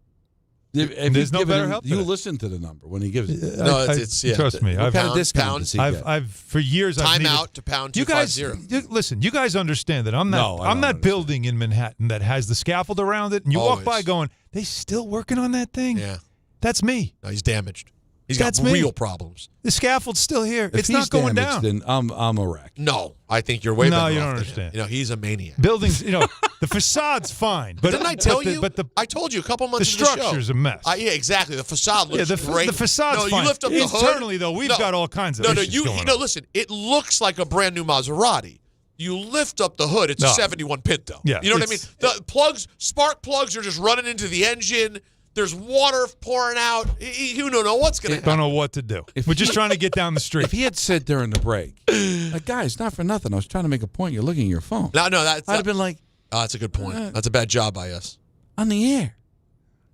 If there's no BetterHelp. You listen to the number when he gives it. No, it's trust me. What kind of discount does he get? I've for years. Time out to pound 250. Listen, you guys understand that I'm that building in Manhattan that has the scaffold around it, and you walk by going, they still working on that thing? Yeah, that's me. No, he's damaged. He's got real problems. The scaffold's still here. If it's not going down. Then I'm a wreck. No, I think you're way better. No, you off don't than understand. him. He's a maniac. Buildings, the facade's fine. But didn't I tell you? I told you a couple months into the show. The structure's a mess. Yeah, exactly. The facade looks great. The facade's fine. You lift up the hood. Internally, though, we've got all kinds of issues going on. Listen, it looks like a brand new Maserati. You lift up the hood, it's a 71 Pinto. Yeah, you know what I mean? The spark plugs are just running into the engine. There's water pouring out. You don't know what's going to happen. Don't know what to do. We're just trying to get down the street. If he had said during the break, like, guys, not for nothing, I was trying to make a point. You're looking at your phone. No, I'd have been like, oh, that's a good point. That's a bad job by us. On the air.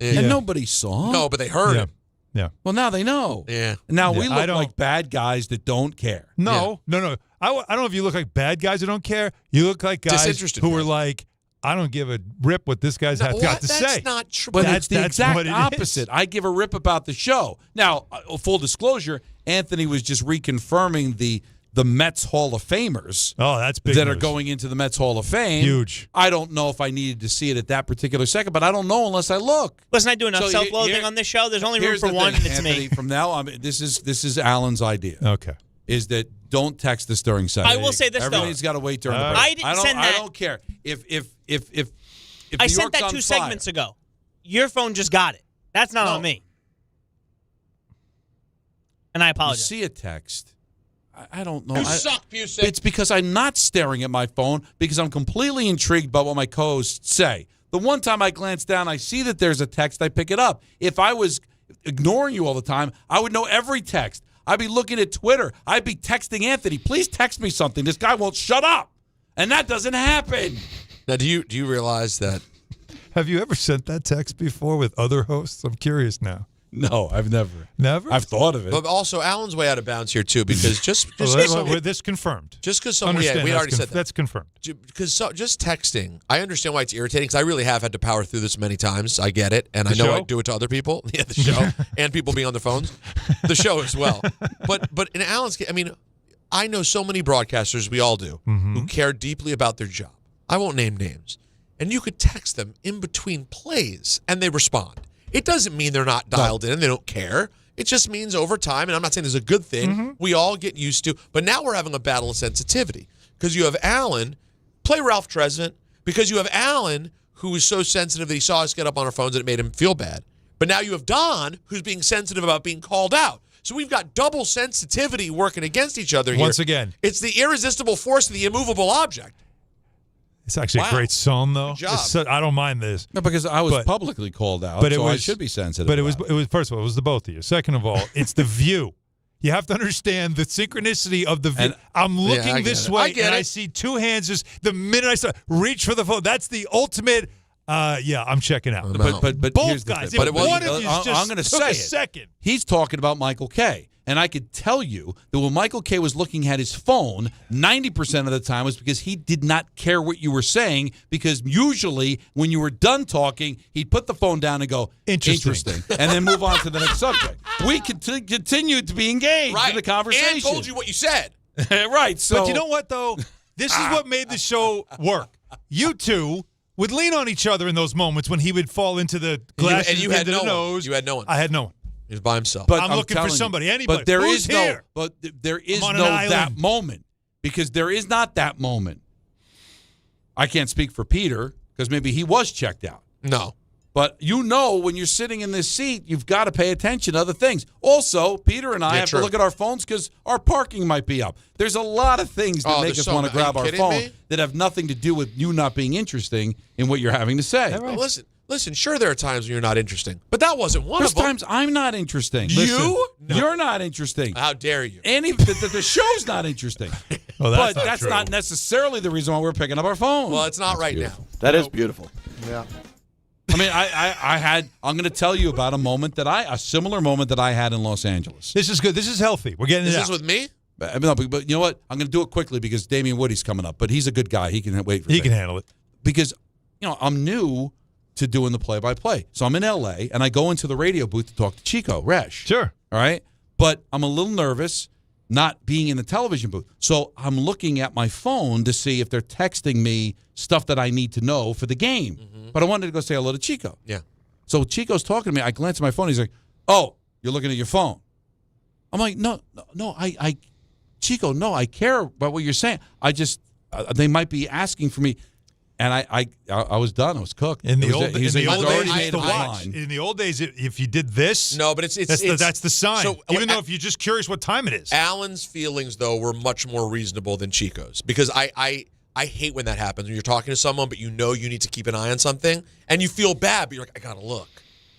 Yeah. And nobody saw. No, but they heard him. Yeah. Well, now they know. Yeah. Now we look like bad guys that don't care. No. I don't know if you look like bad guys that don't care. You look like guys who are like, I don't give a rip what this guy's got to say. That's not true. But it's the exact opposite. I give a rip about the show. Now, full disclosure, Anthony was just reconfirming the Mets Hall of Famers. Oh, that's big that news. are going into the Mets Hall of Fame. Huge. I don't know if I needed to see it at that particular second, but I don't know unless I look. Listen, I do enough self-loathing on this show. There's only room for one, and it's Anthony, me. From now on, this is Alan's idea. Okay. Is that don't text us during Saturday. I will say this, Everybody's got to wait during the break. I didn't send that. I don't care. If I sent that 2 segments ago. Your phone just got it. That's not on me. And I apologize. You see a text. I don't know. You suck, Busek. It's because I'm not staring at my phone because I'm completely intrigued by what my co-hosts say. The one time I glance down, I see that there's a text, I pick it up. If I was ignoring you all the time, I would know every text. I'd be looking at Twitter. I'd be texting Anthony, please text me something. This guy won't shut up. And that doesn't happen. Now, do you realize that? Have you ever sent that text before with other hosts? I'm curious now. No, I've never. Never? I've thought of it. But also, Alan's way out of bounds here, too, because just this confirmed. Just because we already said that. That's confirmed. Because just texting, I understand why it's irritating, because I really have had to power through this many times. I get it, and I know I do it to other people. Yeah, the show, and people being on their phones. The show as well. But in Alan's case, I mean, I know so many broadcasters, we all do, who care deeply about their job. I won't name names. And you could text them in between plays, and they respond. It doesn't mean they're not dialed in and they don't care. It just means over time, and I'm not saying it's a good thing, we all get used to. But now we're having a battle of sensitivity because you have Alan play Ralph Tresvant, because you have Alan who was so sensitive that he saw us get up on our phones and it made him feel bad. But now you have Don who's being sensitive about being called out. So we've got double sensitivity working against each other here. Once again. It's the irresistible force of the immovable object. It's actually a great psalm, though. Good job. I don't mind this. No, because I was publicly called out, so I should be sensitive. But it was first of all, it was the both of you. Second of all, it's the view. You have to understand the synchronicity of the view. I'm looking this way, and I see two hands. Just the minute I start, reach for the phone. That's the ultimate. I'm checking out. But both guys. But one of you just I'm going to say a second. He's talking about Michael Kay. And I could tell you that when Michael Kay was looking at his phone, 90% of the time was because he did not care what you were saying, because usually when you were done talking, he'd put the phone down and go, interesting, and then move on to the next subject. We continued to be engaged in the conversation. And told you what you said. Right. So, but you know what, though? This is what made the show work. You two would lean on each other in those moments when he would fall into the glass and you had no one. You had no one. I had no one. He was by himself. But I'm looking for somebody, anybody. But there Who's is here? there is I'm on no an island. that moment, because there is not that moment. I can't speak for Peter because maybe he was checked out. No. But when you're sitting in this seat, you've got to pay attention to other things. Also, Peter and I have to look at our phones because our parking might be up. There's a lot of things that make us want to grab our phone that have nothing to do with you not being interesting in what you're having to say. Well, listen, sure, there are times when you're not interesting, but that wasn't one There's of them. times I'm not interesting. You? No. You're not interesting. How dare you? The show's not interesting. Well, that's not necessarily the reason why we're picking up our phone. Well, it's not right now. That is beautiful. Yeah. I mean, I'm going to tell you about a similar moment that I had in Los Angeles. This is good. This is healthy. We're getting Is it this out. with me? But you know what? I'm going to do it quickly because Damien Woody's coming up. But he's a good guy. He can wait for He can handle it. Because, I'm new to doing the play-by-play. So I'm in L.A., and I go into the radio booth to talk to Chico Resch. Sure. All right? But I'm a little nervous not being in the television booth. So I'm looking at my phone to see if they're texting me stuff that I need to know for the game. Mm-hmm. But I wanted to go say hello to Chico. Yeah. So Chico's talking to me. I glance at my phone. He's like, oh, you're looking at your phone. I'm like, no, Chico, no, I care about what you're saying. I just, they might be asking for me. And I was done. I was cooked. In the old days, if you did this, no, but that's the sign. So, even though if you're just curious what time it is. Alan's feelings though were much more reasonable than Chico's, because I hate when that happens when you're talking to someone, but you need to keep an eye on something and you feel bad, but you're like, I gotta look,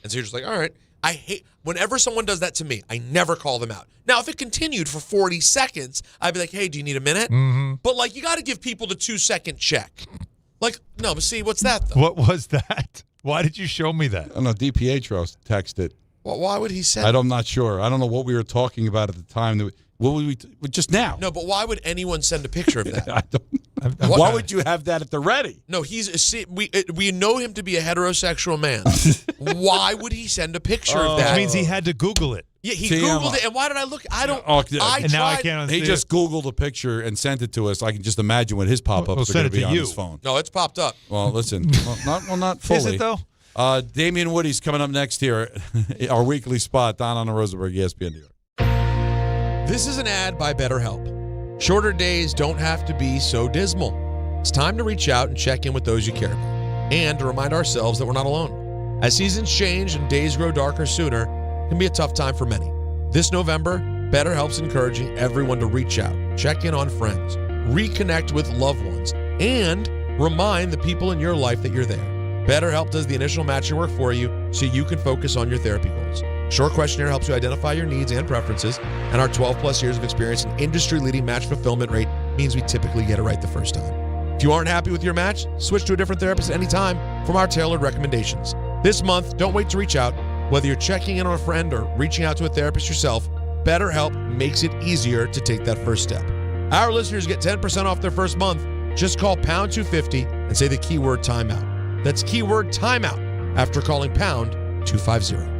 and so you're just like, all right. I hate whenever someone does that to me. I never call them out. Now, if it continued for 40 seconds, I'd be like, hey, do you need a minute? Mm-hmm. But you got to give people the 2-second check. No, but see, what's that, though? What was that? Why did you show me that? I don't know. DiPietro texted. Well, why would he say that? I'm not sure. I don't know what we were talking about at the time. What would we just now? No, but why would anyone send a picture of that? Why would you have that at the ready? No, we know him to be a heterosexual man. Why would he send a picture of that? Which means he had to Google it. Yeah, he Googled it, and why did I look? I don't. And now I can't. He just Googled a picture and sent it to us. I can just imagine what his pop-ups are going to be on his phone. No, it's popped up. Well, listen, not fully. Is it though? Damien Woody's coming up next here. Our weekly spot, Don on Rosenberg, ESPN New York. This is an ad by BetterHelp. Shorter days don't have to be so dismal. It's time to reach out and check in with those you care about, and to remind ourselves that we're not alone. As seasons change and days grow darker sooner, it can be a tough time for many. This November, BetterHelp's encouraging everyone to reach out, check in on friends, reconnect with loved ones, and remind the people in your life that you're there. BetterHelp does the initial matching work for you so you can focus on your therapy goals. Short questionnaire helps you identify your needs and preferences, and our 12-plus years of experience and industry-leading match fulfillment rate means we typically get it right the first time. If you aren't happy with your match, switch to a different therapist anytime from our tailored recommendations. This month, don't wait to reach out. Whether you're checking in on a friend or reaching out to a therapist yourself, BetterHelp makes it easier to take that first step. Our listeners get 10% off their first month. Just call pound 250 and say the keyword timeout. That's keyword timeout after calling pound 250.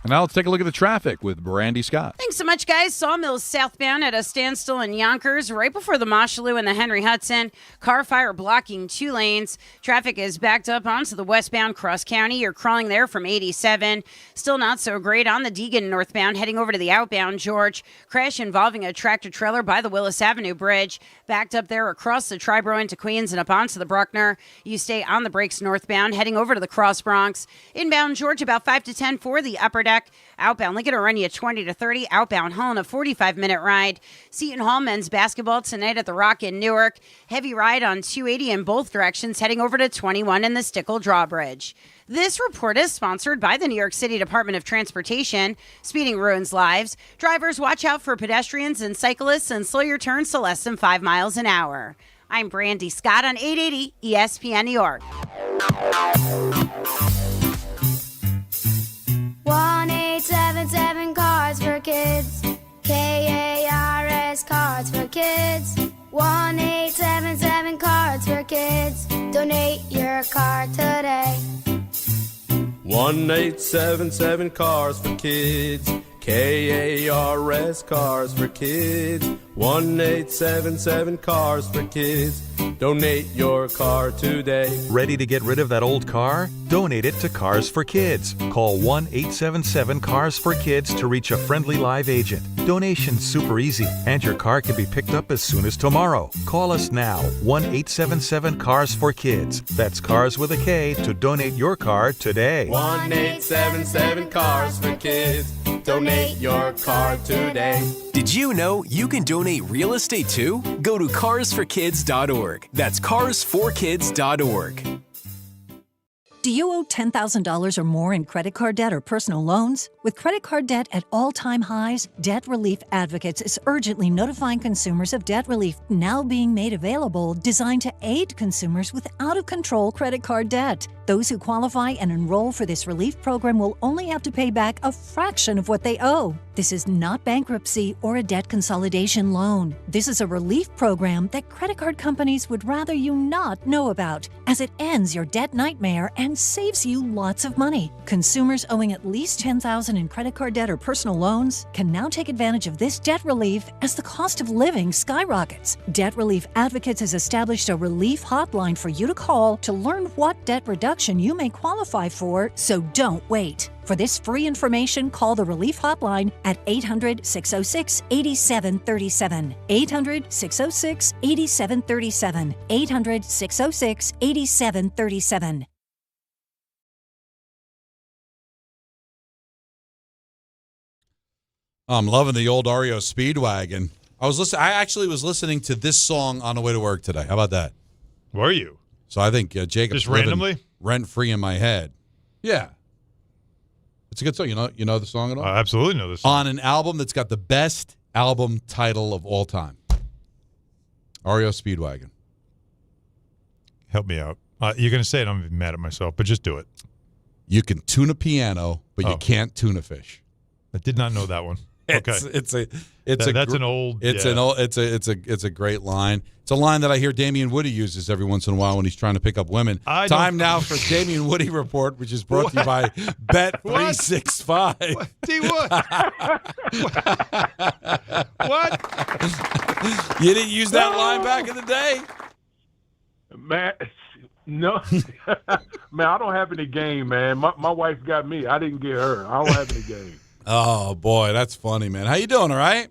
And now let's take a look at the traffic with Brandy Scott. Thanks so much, guys. Sawmills southbound at a standstill in Yonkers right before the Mosholu and the Henry Hudson. Car fire blocking 2 lanes. Traffic is backed up onto the westbound Cross County. You're crawling there from 87. Still not so great on the Deegan northbound, heading over to the outbound George. Crash involving a tractor trailer by the Willis Avenue Bridge. Backed up there across the Triborough into Queens and up onto the Bruckner. You stay on the brakes northbound, heading over to the Cross Bronx. Inbound George about 5 to 10 for the upper deck. Outbound Lincoln Orania 20 to 30. Outbound Holland a 45-minute ride. Seton Hall men's basketball tonight at the Rock in Newark. Heavy ride on 280 in both directions, heading over to 21 in the Stickle Drawbridge. This report is sponsored by the New York City Department of Transportation. Speeding ruins lives. Drivers, watch out for pedestrians and cyclists and slow your turns to less than 5 miles an hour. I'm Brandy Scott on 880 ESPN New York. 1-877 Cards for Kids. KARS Cards for Kids. 1-877 Cards for Kids. Donate your card today. 1-877 Cars for Kids. KARS Cars for Kids. 1-877 Cars for Kids. Donate your car today. Ready to get rid of that old car? Donate it to Cars for Kids. Call 1-877-CARS-FOR-KIDS to reach a friendly live agent. Donation's super easy, and your car can be picked up as soon as tomorrow. Call us now, 1-877-CARS-FOR-KIDS. That's Cars with a K to donate your car today. 1-877 Cars for Kids. Donate your car today. Did you know you can donate real estate too? Go to carsforkids.org. That's carsforkids.org. Do you owe $10,000 or more in credit card debt or personal loans? With credit card debt at all-time highs, Debt Relief Advocates is urgently notifying consumers of debt relief now being made available, designed to aid consumers with out-of-control credit card debt. Those who qualify and enroll for this relief program will only have to pay back a fraction of what they owe. This is not bankruptcy or a debt consolidation loan. This is a relief program that credit card companies would rather you not know about, as it ends your debt nightmare and saves you lots of money. Consumers owing at least $10,000 in credit card debt or personal loans can now take advantage of this debt relief as the cost of living skyrockets. Debt Relief Advocates has established a relief hotline for you to call to learn what debt reduction you may qualify for, so don't wait. For this free information, call the Relief Hotline at 800-606-8737. 800-606-8737. 800-606-8737. I'm loving the old REO Speedwagon. I actually was listening to this song on the way to work today. How about that? Were you? So I think Jacob's just randomly rent-free in my head. Yeah. It's a good song. You know the song at all? I absolutely know this song. On an album that's got the best album title of all time. REO Speedwagon. Help me out. You're going to say it, I'm mad at myself, but just do it. You can tune a piano, but you can't tune a fish. I did not know that one. Okay. It's a great line. It's a line that I hear Damien Woody uses every once in a while when he's trying to pick up women. Time now for Damien Woody Report, which is brought to you by Bet365. D Wood. What? You didn't use that line back in the day? Man, no. Man, I don't have any game, man. My wife got me. I didn't get her. I don't have any game. Oh, boy, that's funny, man. How you doing, all right?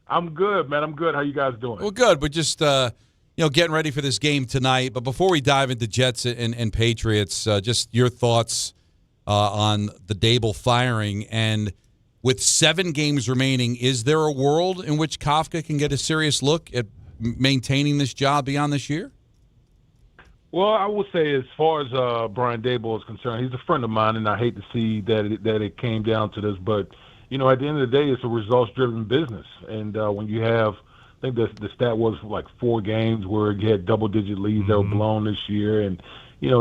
I'm good, man. I'm good. How you guys doing? Well, good. We're just, getting ready for this game tonight. But before we dive into Jets and Patriots, just your thoughts on the Daboll firing. And with 7 games remaining, is there a world in which Kafka can get a serious look at maintaining this job beyond this year? Well, I would say as far as Brian Daboll is concerned, he's a friend of mine, and I hate to see that it came down to this. But at the end of the day, it's a results-driven business. And when you have, I think the stat was like 4 games where you had double-digit leads that were blown this year, and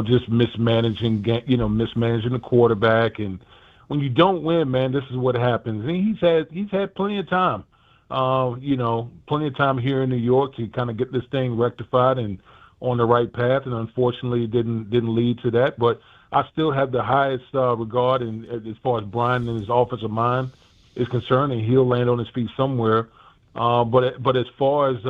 just mismanaging the quarterback. And when you don't win, man, this is what happens. And he's had plenty of time, plenty of time here in New York to kind of get this thing rectified and on the right path. And unfortunately, it didn't lead to that. But I still have the highest regard, and as far as Brian and his offensive mind is concerned, and he'll land on his feet somewhere. But as far as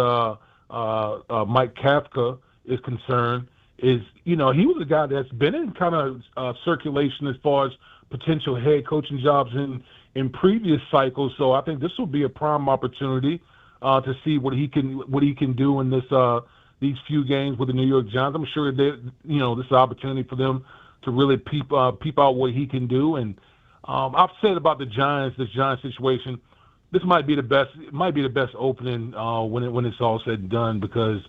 Mike Kafka is concerned, he was a guy that's been in kind of circulation as far as potential head coaching jobs in previous cycles. So I think this will be a prime opportunity to see what he can do in these few games with the New York Giants. I'm sure that this is an opportunity for them to really peep out what he can do. And I've said about this Giants situation, this might be the best. It might be the best opening when it's all said and done, because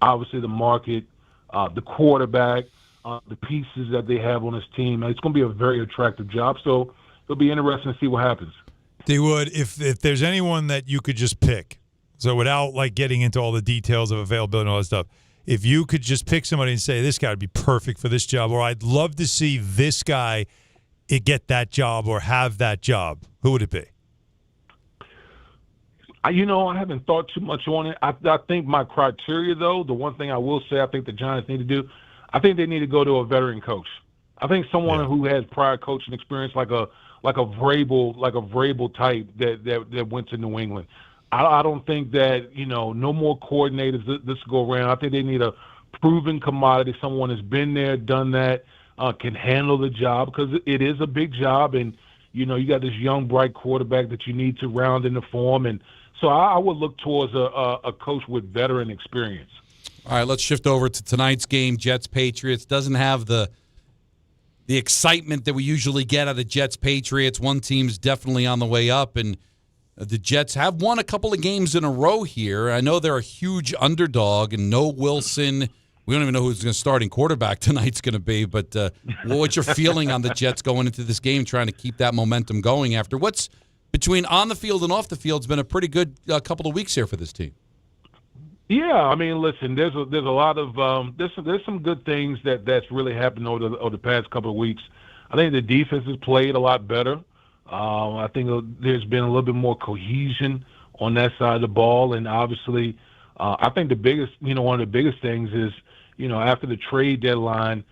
obviously the market, the quarterback, the pieces that they have on this team, it's going to be a very attractive job. So it'll be interesting to see what happens. D-Wood, if there's anyone that you could just pick, so without getting into all the details of availability and all that stuff, if you could just pick somebody and say, this guy would be perfect for this job, or I'd love to see this guy get that job or have that job, who would it be? I haven't thought too much on it. I think my criteria, though, the one thing I will say I think the Giants need to do, I think they need to go to a veteran coach. I think someone who has prior coaching experience, like a Vrabel type that went to New England. I don't think that, no more coordinators this go around. I think they need a proven commodity, someone that's been there, done that, can handle the job, because it is a big job, and, you got this young, bright quarterback that you need to round in the form. And so I would look towards a coach with veteran experience. All right, let's shift over to tonight's game, Jets-Patriots. Doesn't have the excitement that we usually get out of Jets-Patriots. One team's definitely on the way up, and the Jets have won a couple of games in a row here. I know they're a huge underdog, and no Wilson. We don't even know who the starting quarterback tonight's going to be, but what's your feeling on the Jets going into this game, trying to keep that momentum going after what's between on the field and off the field has been a pretty good couple of weeks here for this team? Yeah, I mean, listen, there's a lot of there's some good things that's really happened over the past couple of weeks. I think the defense has played a lot better. I think there's been a little bit more cohesion on that side of the ball, and obviously, I think one of the biggest things is, after the trade deadline,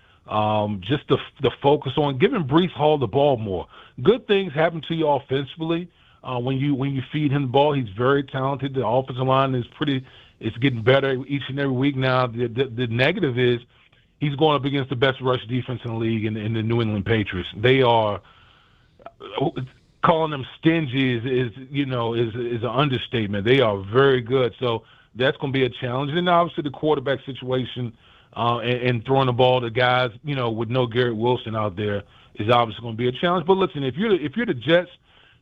just the focus on giving Breece Hall the ball more. Good things happen to you offensively when you feed him the ball. He's very talented. The offensive line it's getting better each and every week now. The negative is he's going up against the best rush defense in the league in the New England Patriots. They are. Calling them stingy is an understatement. They are very good, so that's going to be a challenge. And obviously the quarterback situation and throwing the ball to guys, with no Garrett Wilson out there is obviously going to be a challenge. But listen, if you're the Jets,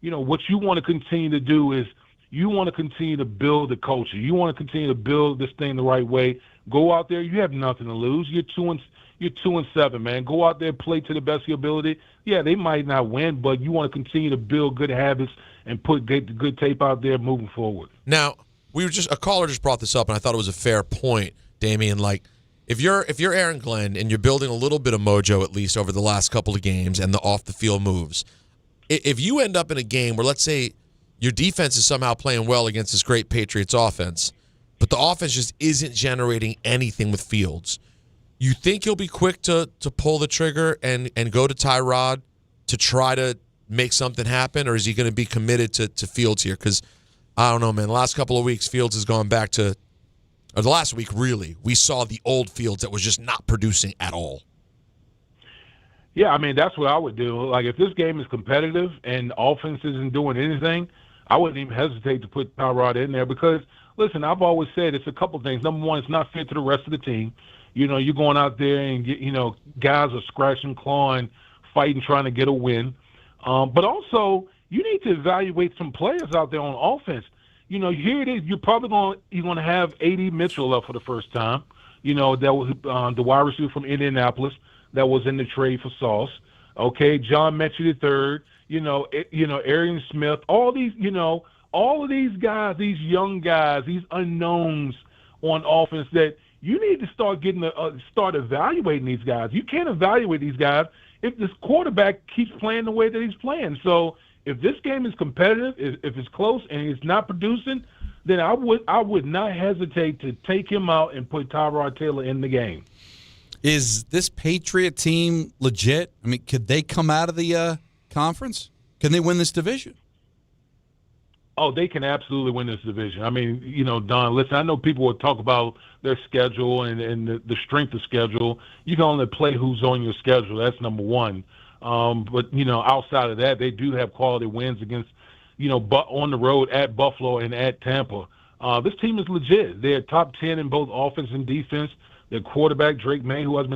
what you want to continue to do is you want to continue to build the culture. You want to continue to build this thing the right way. Go out there. You have nothing to lose. You're 2-7, man. Go out there, play to the best of your ability. Yeah, they might not win, but you want to continue to build good habits and put good tape out there moving forward. Now, a caller just brought this up, and I thought it was a fair point, Damien. Like, if you're Aaron Glenn and you're building a little bit of mojo at least over the last couple of games and the off the field moves, if you end up in a game where, let's say, your defense is somehow playing well against this great Patriots offense, but the offense just isn't generating anything with Fields, you think he'll be quick to pull the trigger and go to Tyrod to try to make something happen, or is he going to be committed to Fields here? Because I don't know, man. The last couple of weeks, Fields has gone back to, or the last week, really, we saw the old Fields that was just not producing at all. Yeah, I mean, that's what I would do. Like, if this game is competitive and offense isn't doing anything, I wouldn't even hesitate to put Tyrod in there because, listen, I've always said it's a couple things. Number one, it's not fair to the rest of the team. You're going out there and, guys are scratching, clawing, fighting, trying to get a win. But also, you need to evaluate some players out there on offense. Here it is. You're probably going to have A.D. Mitchell up for the first time. That was the wide receiver from Indianapolis that was in the trade for Sauce. Okay, John Mechie III. Arian Smith, all these, all of these guys, these young guys, these unknowns on offense that you need to start evaluating these guys. You can't evaluate these guys if this quarterback keeps playing the way that he's playing. So if this game is competitive, if it's close and he's not producing, then I would not hesitate to take him out and put Tyrod Taylor in the game. Is this Patriot team legit? I mean, could they come out of the conference? Can they win this division? Oh, they can absolutely win this division. I mean, Don, listen, I know people will talk about their schedule and the strength of schedule. You can only play who's on your schedule. That's number one. But, outside of that, they do have quality wins against, but on the road at Buffalo and at Tampa. This team is legit. They're top 10 in both offense and defense. Their quarterback, Drake Maye, who I've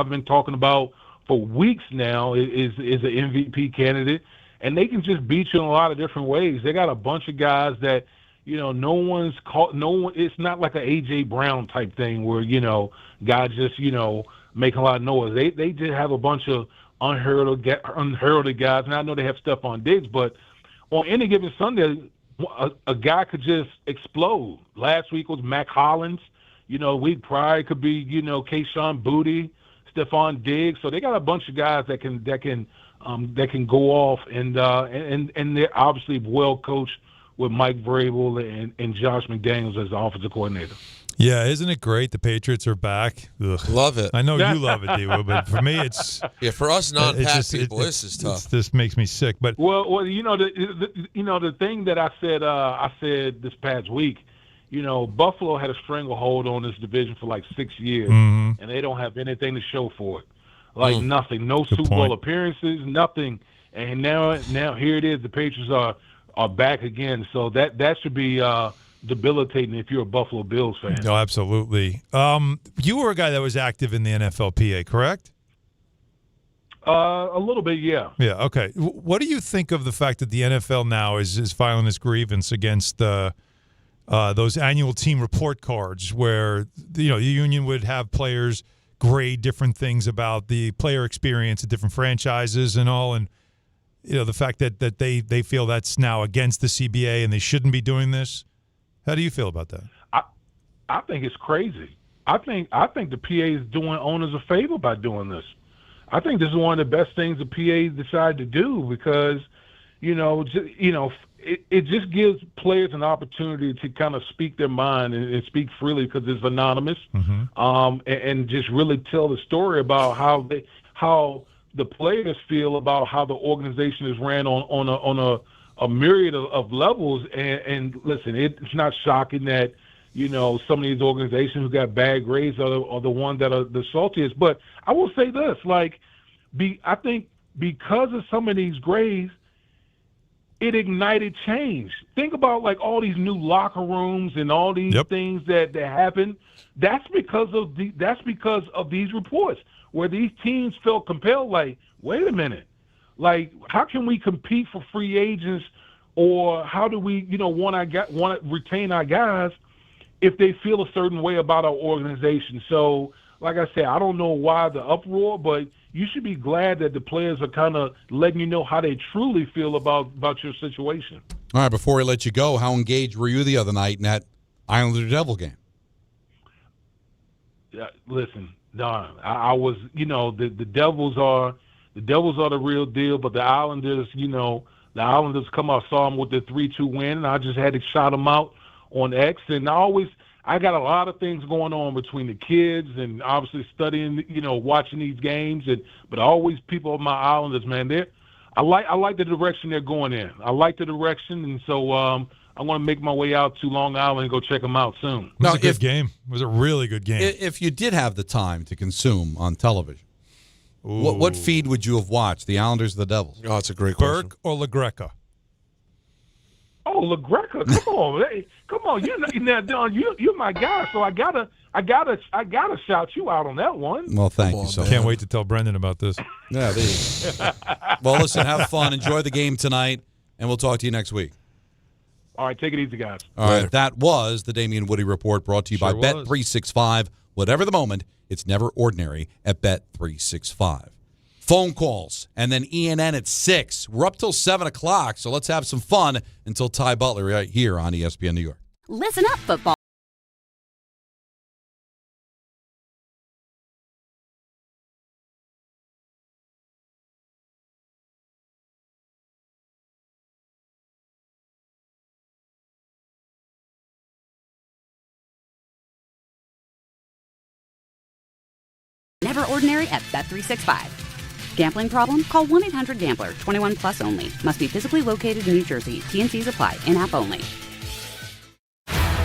been talking about for weeks now, is an MVP candidate. And they can just beat you in a lot of different ways. They got a bunch of guys that, no one's caught. No one. It's not like an A.J. Brown type thing where guys just making a lot of noise. They just have a bunch of unheralded guys. And I know they have Stephon Diggs, but on any given Sunday, a guy could just explode. Last week was Mac Hollins. Week prior could be Kayshon Boutte, Stephon Diggs. So they got a bunch of guys that can go off, and they're obviously well coached with Mike Vrabel and Josh McDaniels as the offensive coordinator. Yeah, isn't it great? The Patriots are back. Ugh. Love it. I know you love it, D-Will, but for me, it's for us non-Pat people, this is tough. This makes me sick. But well, the thing that I said this past week. Buffalo had a stranglehold on this division for like 6 years, and they don't have anything to show for it. Like nothing, no Super Bowl appearances, nothing. And now here it is. The Patriots are back again. So that should be debilitating if you're a Buffalo Bills fan. No, absolutely. You were a guy that was active in the NFLPA, correct? A little bit, yeah. Yeah. Okay. What do you think of the fact that the NFL now is filing this grievance against those annual team report cards, where the union would have players grade different things about the player experience at different franchises and all, and the fact that they feel that's now against the CBA and they shouldn't be doing this? How do you feel about that? I think it's crazy. I think the PA is doing owners a favor by doing this. I think this is one of the best things the PA decided to do because, it just gives players an opportunity to kind of speak their mind and speak freely because it's anonymous, and just really tell the story about how the players feel about how the organization is ran on a myriad of levels. And listen, it's not shocking that some of these organizations who got bad grades are the ones that are the saltiest. But I will say this: I think because of some of these grades, it ignited change. Think about all these new locker rooms and all these things that happen. That's because of these reports where these teams felt compelled. Wait a minute, how can we compete for free agents, or how do we want to retain our guys if they feel a certain way about our organization? So, like I said, I don't know why the uproar, but you should be glad that the players are kind of letting you know how they truly feel about your situation. All right, before we let you go, how engaged were you the other night in that Islander Devil game? Listen, Don, I was, the Devils are the real deal, but the Islanders, come out, saw them with the 3-2 win, and I just had to shout them out on X. And I got a lot of things going on between the kids and obviously studying, watching these games, but always people of my Islanders, man. I like the direction they're going in. I like the direction, and so I'm going to make my way out to Long Island and go check them out soon. It was a good game. It was a really good game. If you did have the time to consume on television, what feed would you have watched? The Islanders or the Devils? Oh, that's a great question. Burke or LaGreca? Oh, LaGreca, come on, hey, come on! Don, you're my guy, so I gotta shout you out on that one. Well, thank you so much. Can't wait to tell Brendan about this. Yeah, well, listen, have fun, enjoy the game tonight, and we'll talk to you next week. All right, take it easy, guys. All right, that was the Damien Woody Report, brought to you by Bet365. Whatever the moment, it's never ordinary at Bet365. phone calls, and then ENN at 6. We're up till 7 o'clock, so let's have some fun until Ty Butler right here on ESPN New York. Listen up, football. Never ordinary at Bet365. Gambling problem? Call 1-800-GAMBLER. 21 plus only. Must be physically located in New Jersey. T&Cs apply. In-app only.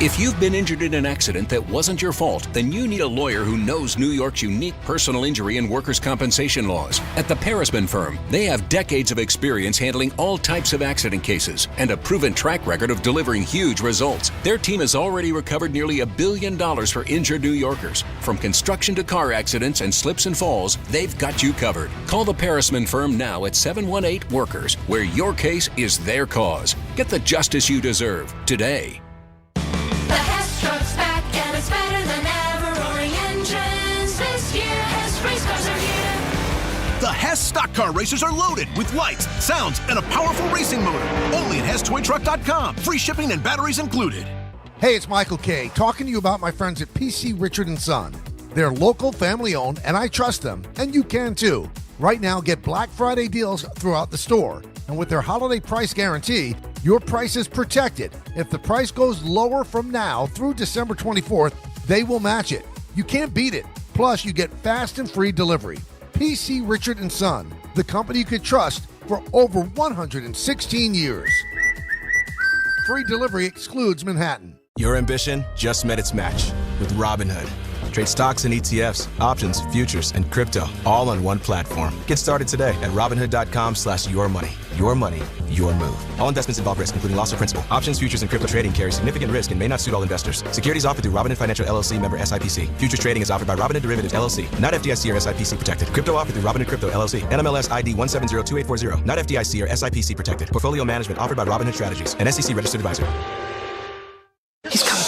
If you've been injured in an accident that wasn't your fault, then you need a lawyer who knows New York's unique personal injury and workers' compensation laws. At the Parisman Firm, they have decades of experience handling all types of accident cases and a proven track record of delivering huge results. Their team has already recovered nearly $1 billion for injured New Yorkers. From construction to car accidents and slips and falls, they've got you covered. Call the Parisman Firm now at 718-WORKERS, where your case is their cause. Get the justice you deserve today. The Hess truck's back and it's better than ever. Roaring engines this year. Hess race cars are here. The Hess stock car racers are loaded with lights, sounds, and a powerful racing motor. Only at HessToyTruck.com. Free shipping and batteries included. Hey, it's Michael Kay, talking to you about my friends at PC Richard & Son. They're local, family-owned, and I trust them, and you can too. Right now, get Black Friday deals throughout the store. And with their holiday price guarantee, your price is protected. If the price goes lower from now through December 24th, they will match it. You can't beat it. Plus, you get fast and free delivery. PC Richard & Son, the company you can trust for over 116 years. Free delivery excludes Manhattan. Your ambition just met its match with Robinhood. Trade stocks and ETFs, options, futures, and crypto all on one platform. Get started today at Robinhood.com/yourmoney. Your money, your move. All investments involve risk, including loss of principal. Options, futures, and crypto trading carry significant risk and may not suit all investors. Securities offered through Robinhood Financial LLC, member SIPC. Futures trading is offered by Robinhood Derivatives LLC, not FDIC or SIPC protected. Crypto offered through Robinhood Crypto LLC, NMLS ID 1702840, not FDIC or SIPC protected. Portfolio management offered by Robinhood Strategies, an SEC registered advisor. He's coming.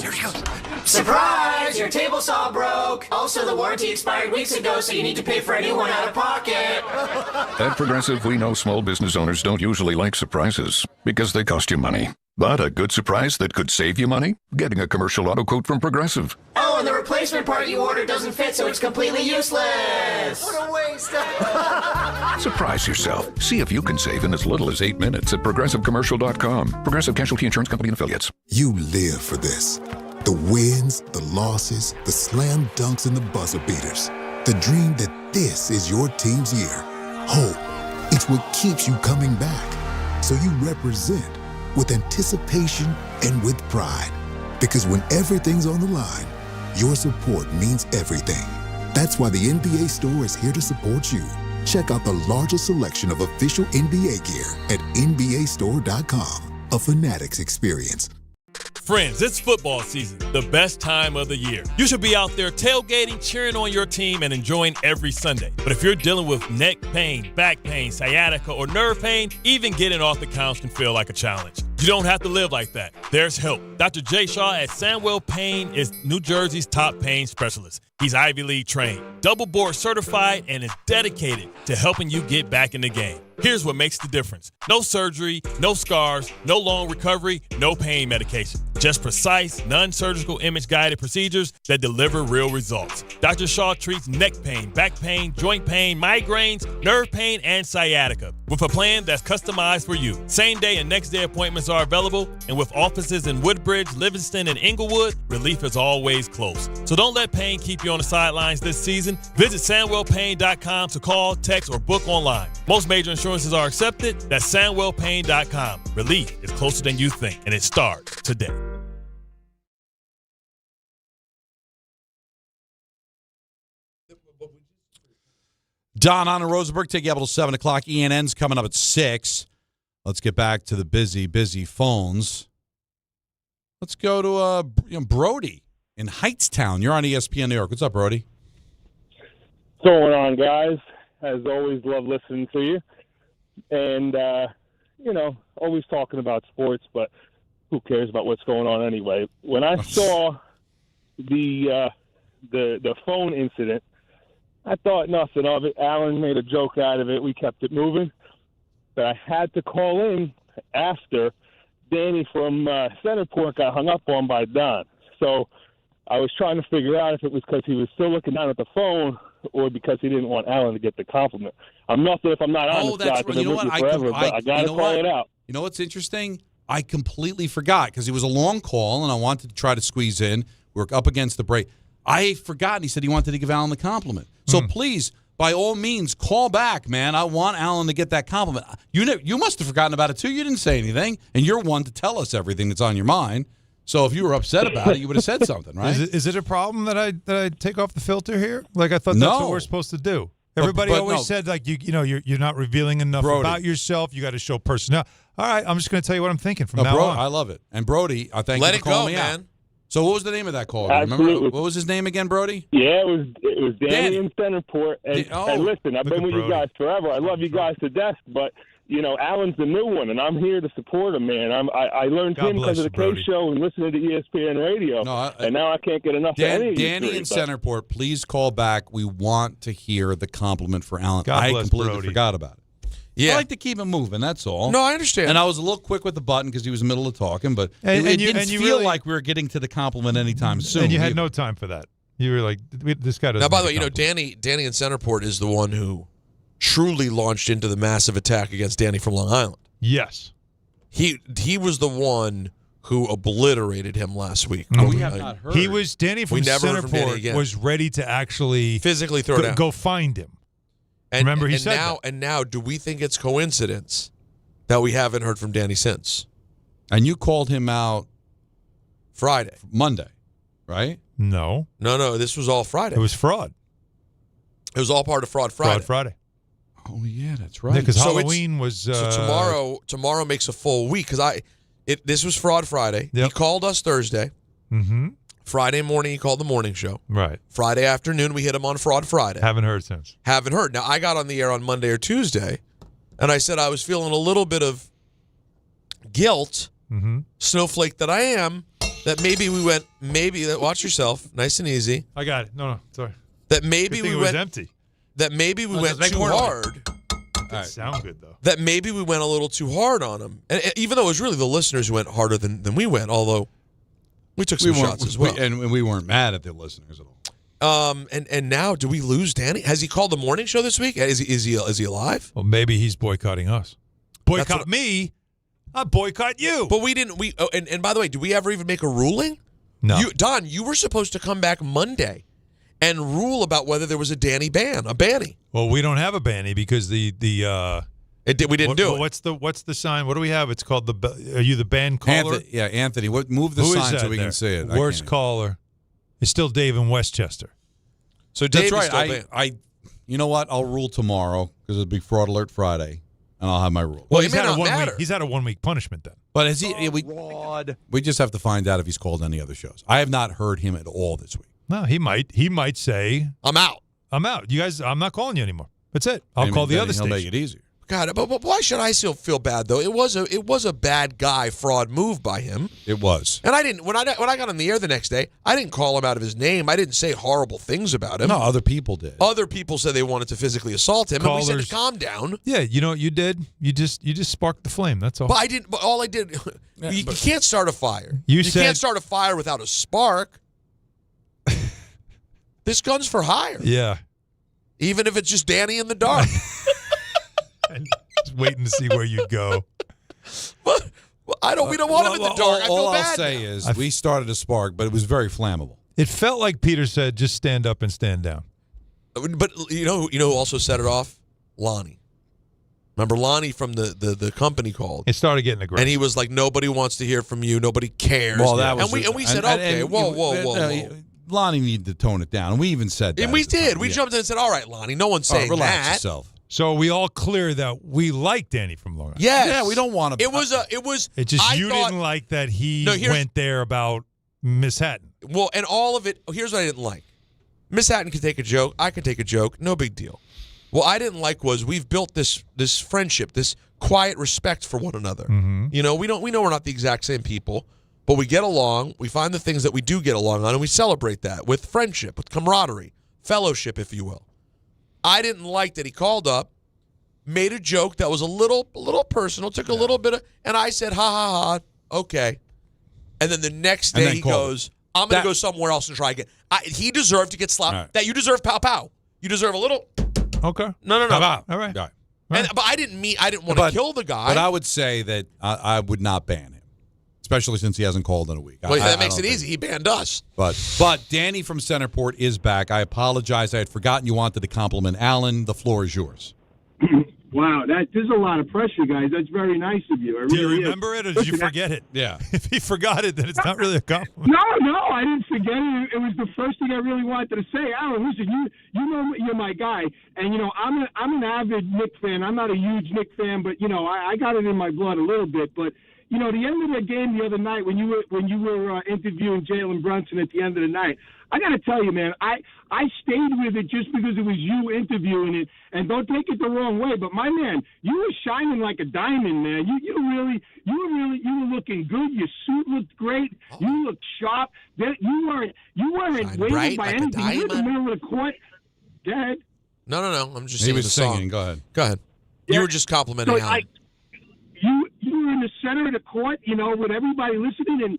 Here he comes. Surprise! Your table saw broke. Also, the warranty expired weeks ago, so you need to pay for a new one out of pocket. At Progressive, we know small business owners don't usually like surprises because they cost you money. But a good surprise that could save you money? Getting a commercial auto quote from Progressive. Oh, and the replacement part you ordered doesn't fit, so it's completely useless. What a waste. Surprise yourself. See if you can save in as little as 8 minutes at ProgressiveCommercial.com. Progressive Casualty Insurance Company and Affiliates. You live for this. The wins, the losses, the slam dunks, and the buzzer beaters. The dream that this is your team's year. Hope. It's what keeps you coming back. So you represent with anticipation and with pride. Because when everything's on the line, your support means everything. That's why the NBA Store is here to support you. Check out the largest selection of official NBA gear at NBAstore.com. A Fanatics experience. Friends, it's football season, the best time of the year. You should be out there tailgating, cheering on your team, and enjoying every Sunday. But if you're dealing with neck pain, back pain, sciatica, or nerve pain, even getting off the couch can feel like a challenge. You don't have to live like that. There's help. Dr. Jay Shaw at Sandwell Pain is New Jersey's top pain specialist. He's Ivy League trained, double board certified, and is dedicated to helping you get back in the game. Here's what makes the difference. No surgery, no scars, no long recovery, no pain medication. Just precise, non-surgical image-guided procedures that deliver real results. Dr. Shaw treats neck pain, back pain, joint pain, migraines, nerve pain, and sciatica with a plan that's customized for you. Same-day and next-day appointments are available, and with offices in Woodbridge, Livingston, and Inglewood, relief is always close. So don't let pain keep you on the sidelines this season. Visit SandwellPain.com to call, text, or book online. Most major insurances are accepted. That's SandwellPain.com. Relief is closer than you think, and it starts today. Don, Hahn Rosenberg, take you up till 7 o'clock. ENN's coming up at 6. Let's get back to the busy phones. Let's go to Brody in Heightstown. You're on ESPN New York. What's up, Brody? What's going on, guys? As always, love listening to you. And, always talking about sports, but who cares about what's going on anyway? When I saw the phone incident I thought nothing of it. Alan made a joke out of it. We kept it moving. But I had to call in after Danny from Centerport got hung up on by Don. So I was trying to figure out if it was because he was still looking down at the phone or because he didn't want Alan to get the compliment. I'm nothing if I'm not honest, guys. Right. You know what? Forever, but I got to call it out. You know what's interesting? I completely forgot because it was a long call, and I wanted to try to squeeze in. We were up against the break. I forgot, and he said he wanted to give Alan the compliment. So please, by all means, call back, man. I want Alan to get that compliment. You must have forgotten about it, too. You didn't say anything, and you're one to tell us everything that's on your mind. So if you were upset about it, you would have said something, right? Is it a problem that I take off the filter here? Like I thought that's what we're supposed to do. Everybody always said like you're not revealing enough about yourself. You got to show personality. All right, I'm just going to tell you what I'm thinking from now on. I love it. And Brody, I thank Let you for it calling go, me man. out. So what was the name of that call? Absolutely. Remember what was his name again, Brody? Yeah, it was Danny in Centerport. And listen, I've been with you guys forever. I love you guys to death, but Alan's the new one, and I'm here to support him, man. I learned him because of the K Show and listening to ESPN Radio, and now I can't get enough of any of Danny in Centerport, please call back. We want to hear the compliment for Alan. I completely forgot about it. Yeah. I like to keep it moving, that's all. No, I understand. And I was a little quick with the button because he was in the middle of talking, but it didn't feel like we were getting to the compliment anytime soon. And you had no time for that. You were like, this guy doesn't. Now, by the way, Danny in Centerport is the one who truly launched into the massive attack against Danny from Long Island. Yes. He was the one who obliterated him last week. We have not heard. Danny from Centerport was ready to actually physically throw down. Go find him. And, Remember, he said now, that. And now, do we think it's coincidence that we haven't heard from Danny since? And you called him out Monday, right? No. This was all Friday. It was fraud. It was all part of Fraud Friday. Fraud Friday. Oh, yeah, that's right. Because Halloween was... So tomorrow makes a full week because this was Fraud Friday. Yep. He called us Thursday. Mm-hmm. Friday morning, he called the morning show. Right. Friday afternoon, we hit him on Fraud Friday. Haven't heard since. Haven't heard. Now, I got on the air on Monday or Tuesday, and I said I was feeling a little bit of guilt, snowflake that I am, that watch yourself, nice and easy. I got it. No, sorry. That maybe we went empty. That maybe we went too hard. Didn't sound good, though. That maybe we went a little too hard on him. And even though it was really the listeners who went harder than we went, although we took some shots as well. And we weren't mad at the listeners at all. And now, do we lose Danny? Has he called the morning show this week? Is he alive? Well, maybe he's boycotting us. Boycott me. I boycott you. But we didn't. And by the way, did we ever even make a ruling? No. Don, you were supposed to come back Monday and rule about whether there was a Danny ban, a banny. Well, we don't have a banny because we didn't do it. What's the sign? What do we have? It's called are you the ban caller? Anthony. Move the sign so we can see it. Worst caller is still Dave in Westchester. So that's Dave right. You know what? I'll rule tomorrow because it'll be Fraud Alert Friday, and I'll have my rule. Well, he's had a 1 week. He's had a 1 week punishment then. But is he? We just have to find out if he's called any other shows. I have not heard him at all this week. No, he might. He might say, "I'm out. I'm out. You guys, I'm not calling you anymore. That's it. I'll call the other station. He'll make it easier." God, but why should I still feel bad though? It was a bad guy fraud move by him. It was. And I didn't when I got on the air the next day, I didn't call him out of his name. I didn't say horrible things about him. No, other people did. Other people said they wanted to physically assault him, and we said to calm down. Yeah, you know what you did? You just sparked the flame. That's all. But I didn't. But all I did. You can't start a fire. You can't start a fire without a spark. This gun's for hire. Yeah. Even if it's just Danny in the dark. Just waiting to see where you go. But we don't want him in the dark. All I feel I'll say is we started a spark, but it was very flammable. It felt like Peter said, just stand up and stand down. But you know who also set it off? Lonnie. Remember Lonnie from the company called. It started getting aggressive. And he was like, nobody wants to hear from you. Nobody cares. Well, that was and we said, okay, whoa. Lonnie needed to tone it down. And we even said that. And we did. We jumped in and said, all right, Lonnie, no one's saying relax that. yourself. So are we all clear that we like Danny from Long Island? Yes. Yeah, we don't want to. It just didn't like that he went there about Miss Hatton. Well, and all of it, here's what I didn't like. Miss Hatton could take a joke. I could take a joke. No big deal. What I didn't like was we've built this friendship, this quiet respect for one another. Mm-hmm. You know, we know we're not the exact same people, but we get along. We find the things that we do get along on, and we celebrate that with friendship, with camaraderie, fellowship, if you will. I didn't like that he called up, made a joke that was a little personal, took a little bit of, and I said, ha, ha, ha, okay. And then the next day he goes, I'm going to go somewhere else and try again. He deserved to get slapped. Right. That you deserve pow pow. You deserve a little. Okay. No. All right. But I didn't want to kill the guy. But I would say that I would not ban him, especially since he hasn't called in a week. Well, that makes it easy. He banned us. But Danny from Centerport is back. I apologize. I had forgotten you wanted to compliment Alan. The floor is yours. Wow, there's a lot of pressure, guys. That's very nice of you. Do you remember it, or did you forget it? Yeah. If he forgot it, then it's not really a compliment. No, I didn't forget it. It was the first thing I really wanted to say. Alan, listen, you know you're my guy, and I'm an avid Knicks fan. I'm not a huge Knicks fan, but I got it in my blood a little bit. But the end of the game the other night when you were interviewing Jalen Brunson at the end of the night, I got to tell you, man, I stayed with it just because it was you interviewing it, and don't take it the wrong way, but my man, you were shining like a diamond, man. You were looking good. Your suit looked great. You looked sharp. You weren't weighted by anything. You were in the middle of the court. Go ahead. No. I'm just he singing was the singing. song. Go ahead. Yeah. You were just complimenting Alan. You were in the center of the court, with everybody listening, and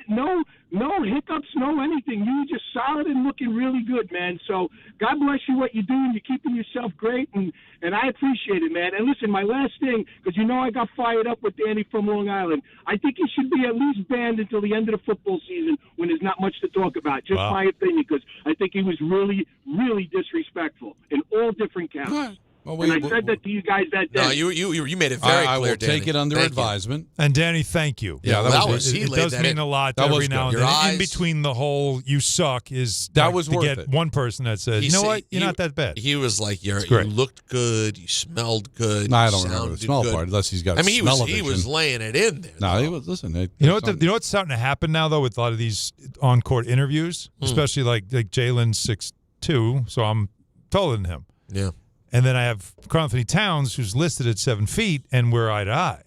no hiccups, no anything. You were just solid and looking really good, man. So God bless you what you're doing. You're keeping yourself great, and I appreciate it, man. And listen, my last thing, because I got fired up with Danny from Long Island. I think he should be at least banned until the end of the football season when there's not much to talk about. Just my opinion, because I think he was really, really disrespectful in all different counts. Well, I said that to you guys that day. No, you made it very clear, I will Danny. take it under advisement. And Danny, thank you. Yeah, it does mean a lot every now and then. In between the whole "you suck" is that was to worth get it. One person that says, "You know what? You're not that bad." He was like, "You looked good. You smelled good. No, I don't remember the smell part unless he's got. He was laying it in there. No, he was. Listen, you know what's starting to happen now though with a lot of these on-court interviews, especially like Jalen's 6'2", so I'm taller than him. Yeah. And then I have Karl Anthony Towns, who's listed at 7 feet, and we're eye to eye.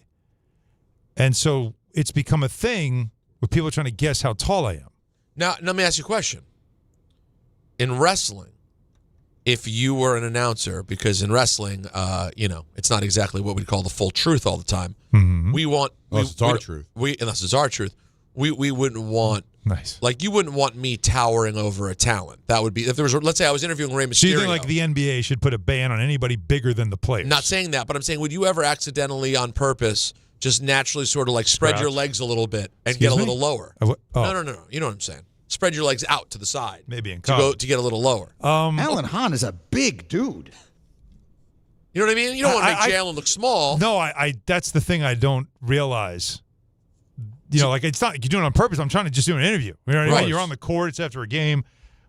And so it's become a thing where people are trying to guess how tall I am. Now, let me ask you a question. In wrestling, if you were an announcer, because in wrestling, it's not exactly what we call the full truth all the time. Mm-hmm. Unless it's our truth. Unless it's our truth. We wouldn't want. Nice. Like, you wouldn't want me towering over a talent. That would be, if there was, let's say I was interviewing Rey Mysterio. So you think like the NBA should put a ban on anybody bigger than the players? Not saying that, but I'm saying, would you ever accidentally, on purpose, just naturally sort of like spread your legs a little bit and get a little lower? No. You know what I'm saying? Spread your legs out to the side. Maybe in college. To get a little lower. Alan Hahn is a big dude. You know what I mean? You don't want to make Jalen look small. No, I that's the thing I don't realize. Like it's not like you're doing it on purpose. I'm trying to just do an interview. You know what I mean? You're on the court. It's after a game.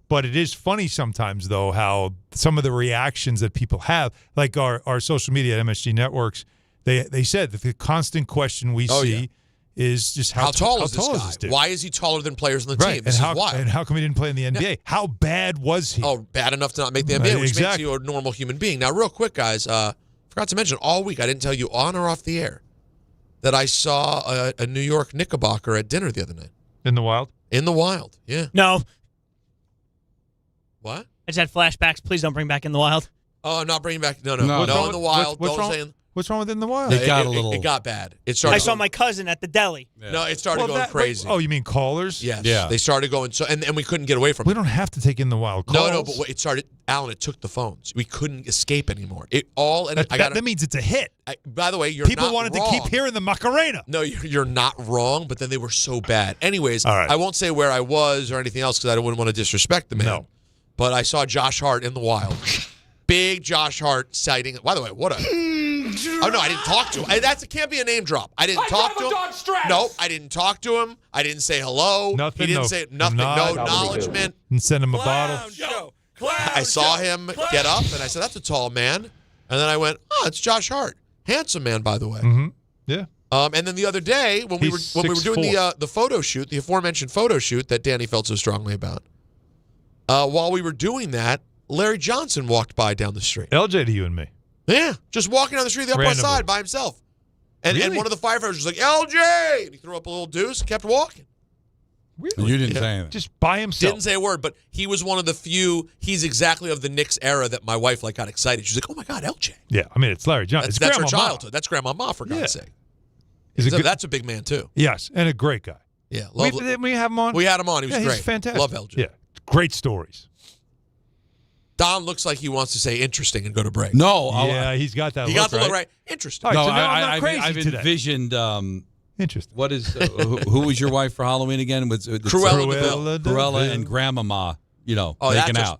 But it is funny sometimes, though, how some of the reactions that people have, like our social media MSG networks, they said that the constant question we see is just how tall is this guy? Dude? Why is he taller than players on the team? This is why. And how come he didn't play in the NBA? Yeah. How bad was he? Oh, bad enough to not make the NBA, which makes you a normal human being. Now, real quick, guys, forgot to mention, all week, I didn't tell you on or off the air, that I saw a New York Knickerbocker at dinner the other night. In the wild? In the wild, yeah. No. What? I just had flashbacks. Please don't bring back In the Wild. Oh, not bringing back. No, In the wild. What's wrong with In the Wild? It got bad. It started. I saw my cousin at the deli. Yeah. No, it started going crazy. You mean callers? Yes. Yeah. They started going and we couldn't get away from it. We don't have to take In the Wild calls. No, but it started. Alan, it took the phones. We couldn't escape anymore. That means it's a hit. By the way, people wanted to keep hearing the Macarena. No, you're not wrong, but then they were so bad. Anyways, all right. I won't say where I was or anything else because I wouldn't want to disrespect the man. No. But I saw Josh Hart in the wild. Big Josh Hart sighting. By the way, what a... Oh, no, I didn't talk to him. It can't be a name drop. I didn't talk to him. Nope, I didn't talk to him. I didn't say hello. Nothing. He didn't say nothing. No acknowledgement. And send him a bottle. I saw him get up, and I said, that's a tall man. And then I went, oh, it's Josh Hart. Handsome man, by the way. Mm-hmm. Yeah. And then the other day, when we were doing the photo shoot, the aforementioned photo shoot that Danny felt so strongly about, while we were doing that, Larry Johnson walked by down the street. LJ to you and me. Yeah, just walking down the street, the Upper West Side by himself. And one of the firefighters was like, LJ! And he threw up a little deuce and kept walking. Really? You didn't say anything. Just by himself. Didn't say a word, but he was one of the few. He's exactly of the Knicks era that my wife got excited. She's like, "Oh my God, LJ!" Yeah, I mean it's Larry Johnson. That's her Grandma Ma. childhood. That's Grandma Ma, for God's sake. That's a big man too. Yes, and a great guy. Yeah, we have him on. We had him on. He was great. He's fantastic. Love LJ. Yeah, great stories. Don looks like he wants to say interesting and go to break. No, he's got that. He look, got the look right. Interesting. All right, No, so now I'm not crazy I've today. envisioned. Interesting. What is who was your wife for Halloween again? Cruella and Grandmama. Making out.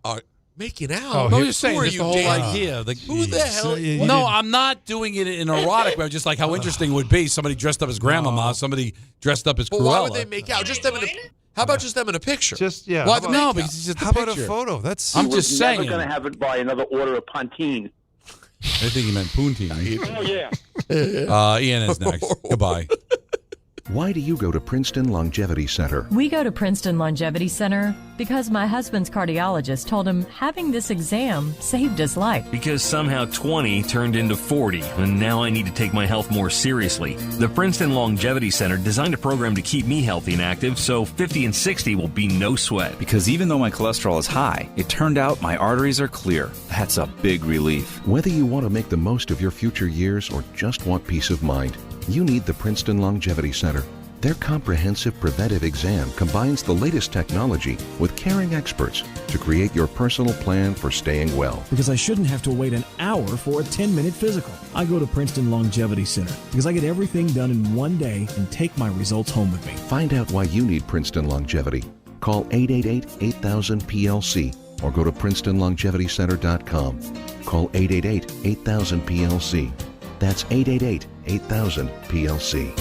Making out. I'm just saying, who are just you the whole dating? idea. Who the hell? No, I'm not doing it in an erotic way. Just like how interesting it would be. Somebody dressed up as Grandmama, somebody dressed up as But Cruella. why would they make out? Just them in a. How about just them in a picture? Just yeah. Why No, because it's just how a about picture. a photo? That's. I'm just saying. We're going to have it by another order of Pantene. I think he meant Poontine. Oh, yeah. Ian is next. Goodbye. Why do you go to Princeton Longevity Center? We go to Princeton Longevity Center because my husband's cardiologist told him having this exam saved his life. Because somehow 20 turned into 40, and now I need to take my health more seriously. The Princeton Longevity Center designed a program to keep me healthy and active, so 50 and 60 will be no sweat. Because even though my cholesterol is high, it turned out my arteries are clear. That's a big relief. Whether you want to make the most of your future years or just want peace of mind, you need the Princeton Longevity Center. Their comprehensive preventive exam combines the latest technology with caring experts to create your personal plan for staying well. Because I shouldn't have to wait an hour for a 10-minute physical. I go to Princeton Longevity Center because I get everything done in one day and take my results home with me. Find out why you need Princeton Longevity. Call 888-8000-PLC or go to PrincetonLongevityCenter.com. Call 888-8000-PLC. That's 888-8000-PLC.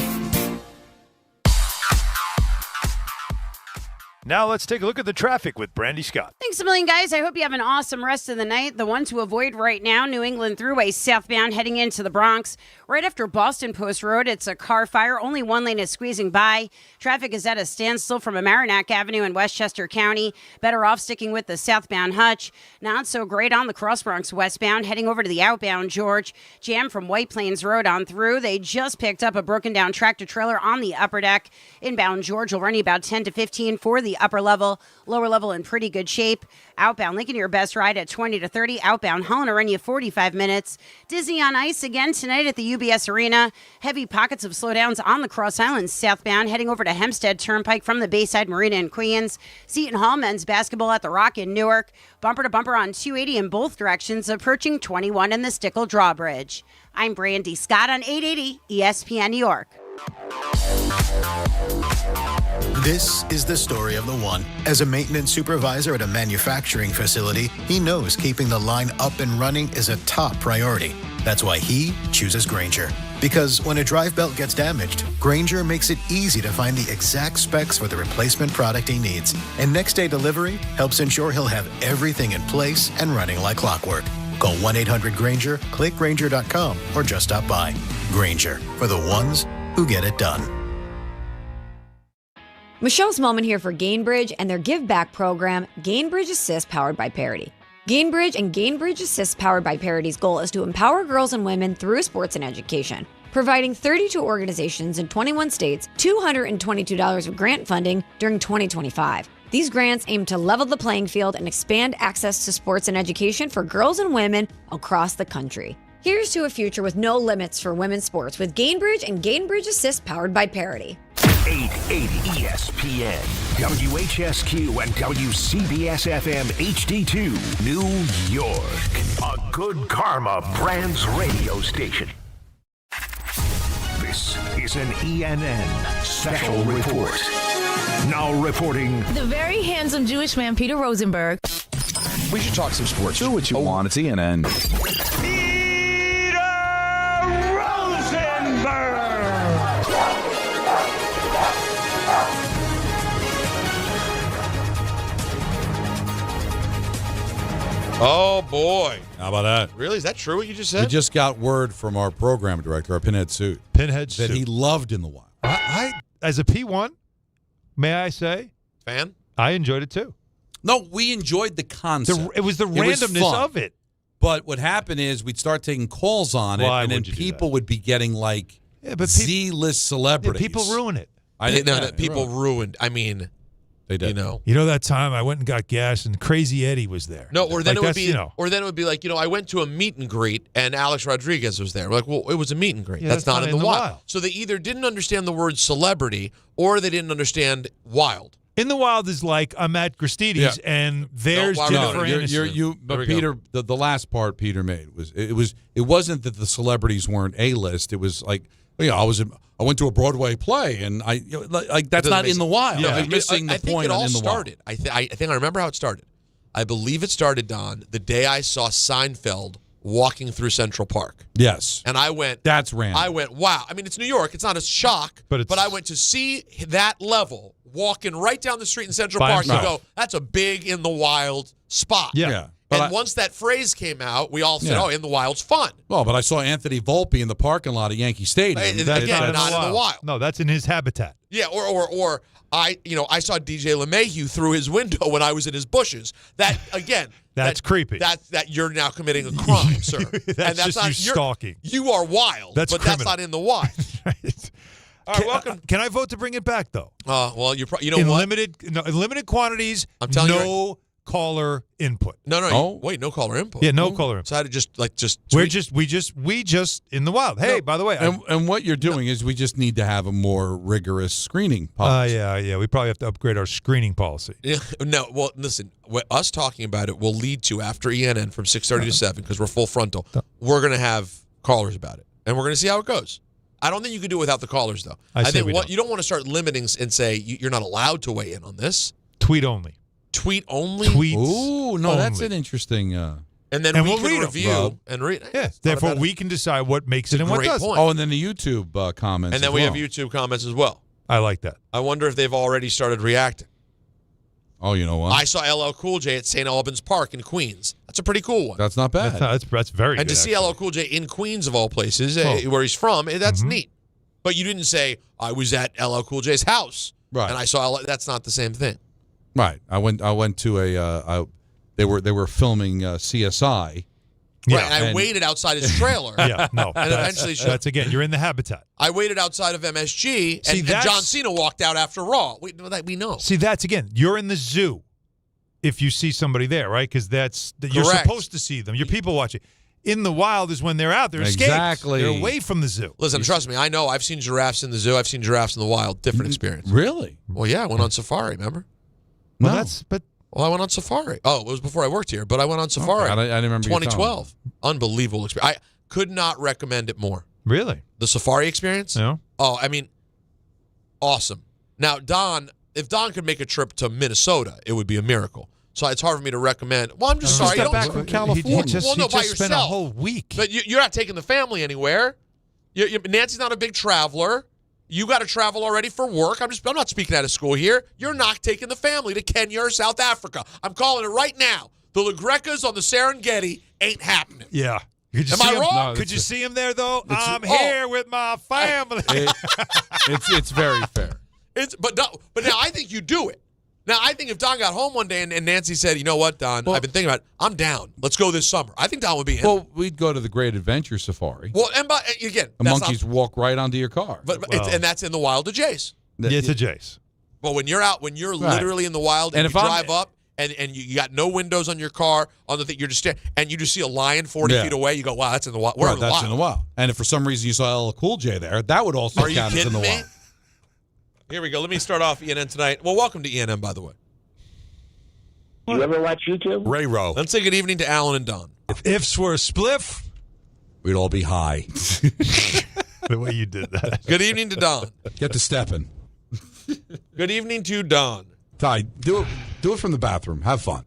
Now let's take a look at the traffic with Brandy Scott. Thanks a million, guys. I hope you have an awesome rest of the night. The one to avoid right now, New England Thruway southbound heading into the Bronx. Right after Boston Post Road, it's a car fire. Only one lane is squeezing by. Traffic is at a standstill from Amerinac Avenue in Westchester County. Better off sticking with the southbound Hutch. Not so great on the Cross Bronx westbound, heading over to the outbound George. Jam from White Plains Road on through. They just picked up a broken down tractor trailer on the upper deck. Inbound George will run you about 10 to 15 for the upper level. Lower level in pretty good shape. Outbound Lincoln, your best ride at 20 to 30. Outbound Holland will run you 45 minutes. Disney on Ice again tonight at the UBS Arena. Heavy pockets of slowdowns on the Cross Islands southbound, heading over to Hempstead Turnpike from the Bayside Marina in Queens. Seton Hall men's basketball at the Rock in Newark. Bumper to bumper on 280 in both directions, approaching 21 in the Stickle Drawbridge. I'm Brandy Scott on 880 ESPN New York. This is the story of the one. As a maintenance supervisor at a manufacturing facility, he knows keeping the line up and running is a top priority. That's why he chooses Grainger. Because when a drive belt gets damaged, Grainger makes it easy to find the exact specs for the replacement product he needs. And next day delivery helps ensure he'll have everything in place and running like clockwork. Call 1-800-GRAINGER, click Grainger.com, or just stop by. Grainger, for the ones who get it done. Michelle Smallman here for Gainbridge and their Give Back program, Gainbridge Assist, powered by Parity. Gainbridge and Gainbridge Assist, powered by Parity's goal is to empower girls and women through sports and education, providing 32 organizations in 21 states $222 of grant funding during 2025. These grants aim to level the playing field and expand access to sports and education for girls and women across the country. Here's to a future with no limits for women's sports with Gainbridge and Gainbridge Assist, powered by Parity. 880 ESPN, WHSQ, and WCBS-FM HD2, New York. A Good Karma Brands radio station. This is an ENN special report. Now reporting... The very handsome Jewish man, Peter Rosenberg. We should talk some sports. Do what you want. It's ENN. Peter Rosenberg! Oh, boy. How about that? Really? Is that true what you just We said? just got word from our program director, our Pinhead Suit. Pinhead That Suit. he loved In the Wild. I as a P1, may I say, fan, I enjoyed it too. No, we enjoyed the concept. It was the randomness fun. of it. But what happened is we'd start taking calls on it, and then people would be getting like Z-list celebrities. People ruin it. People ruined. I mean, They did. You know that time I went and got gas and Crazy Eddie was there. No, or then Like, it would that's, be, or then it would be like, I went to a meet and greet and Alex Rodriguez was there. We're like, well, it was a meet and greet. Yeah, that's not in the wild. So they either didn't understand the word celebrity or they didn't understand wild. In the Wild is like I'm at Christides and there's Jennifer Aniston. But Peter, the last part Peter made it wasn't that the celebrities weren't A-list. It was like, I went to a Broadway play and that's not in the wild. Yeah. I'm missing the point. I think it all started. I think I remember how it started. I believe it started, Don, the day I saw Seinfeld walking through Central Park. Yes. And I went, that's random. I went, wow. I mean, it's New York. It's not a shock. But I went to see that level walking right down the street in Central Park and go, that's a big in the wild spot. Yeah. And once that phrase came out, we all said, in the wild's fun. Well, but I saw Anthony Volpe in the parking lot of Yankee Stadium. That's not in the wild. No, that's in his habitat. Yeah, or I saw DJ LeMahieu through his window when I was in his bushes. That, again... That's creepy. That you're now committing a crime, sir. That's just not, you stalking. You are wild, that's criminal. That's not in the wild. Right. All right, welcome. Can I vote to bring it back, though? Well, you know in what? Limited quantities, I'm telling you no caller input. No. Wait, no caller input. Yeah, no caller input. So I had to just we just in the wild. Hey, by the way, and what you're doing is we just need to have a more rigorous screening policy. Yeah. We probably have to upgrade our screening policy. Yeah, no. Well, listen, us talking about it will lead to after ENN from 6:30 to 7 because we're full frontal. We're gonna have callers about it, and we're gonna see how it goes. I don't think you can do it without the callers, though. I think you don't want to start limiting and say you're not allowed to weigh in on this. Tweet only. Tweet only? Tweets. Ooh, no, that's an interesting. And then we can review and read. Yeah, therefore we can decide what makes it and what doesn't. Oh, and then the YouTube comments. And then we have YouTube comments as well. I like that. I wonder if they've already started reacting. Oh, you know what? I saw LL Cool J at St. Albans Park in Queens. That's a pretty cool one. That's not bad. That's very good. And to see LL Cool J in Queens, of all places, where he's from, that's neat. But you didn't say, I was at LL Cool J's house. Right. And I saw that's not the same thing. Right. I went to a they were filming CSI. Yeah, right, and I waited outside his trailer. Yeah, no. And eventually that's again, you're in the habitat. I waited outside of MSG, and John Cena walked out after Raw. We know. See, that's again, you're in the zoo if you see somebody there, right? Because you're supposed to see them. You're people watching. In the wild is when they're out. They're exactly. They're away from the zoo. Listen, trust me. I know. I've seen giraffes in the zoo. I've seen giraffes in the wild. Different experience. Really? Well, yeah. I went on safari. Remember? Well, I went on safari. Oh, it was before I worked here, but I went on safari. Okay. I didn't remember. 2012. Unbelievable experience. I could not recommend it more. Really? The safari experience? No. Oh, I mean, awesome. Now, if Don could make a trip to Minnesota, it would be a miracle. So it's hard for me to recommend. Well, I'm just sorry. Got back from California. He just spent a whole week. But you're not taking the family anywhere. Nancy's not a big traveler. You got to travel already for work. I'm not speaking out of school here. You're not taking the family to Kenya or South Africa. I'm calling it right now. The La Grecas on the Serengeti ain't happening. Yeah. Am I wrong? No, could you see him there though? I'm here with my family. It's very fair. But now I think you do it. Now, I think if Don got home one day and Nancy said, you know what, Don, I've been thinking about it. I'm down. Let's go this summer. I think Don would be in. Well, we'd go to the Great Adventure Safari. Well, and again, the monkeys walk right onto your car. And that's in the wild of Jace. Yeah, it's a Jace. But when you're literally in the wild and you drive up and you got no windows on your car, on the thing, you're just staring, and you just see a lion 40 feet away, you go, wow, that's in the wild. We're in the wild. In the wild. And if for some reason you saw LL Cool J there, that would also count as in the wild. Here we go. Let me start off ENN tonight. Well, welcome to ENN, by the way. You ever watch YouTube? Ray-Ro. Let's say good evening to Alan and Don. If ifs were a spliff, we'd all be high. The way you did that. Good evening to Don. Get to stepping. Good evening to Don. Ty, do it from the bathroom. Have fun.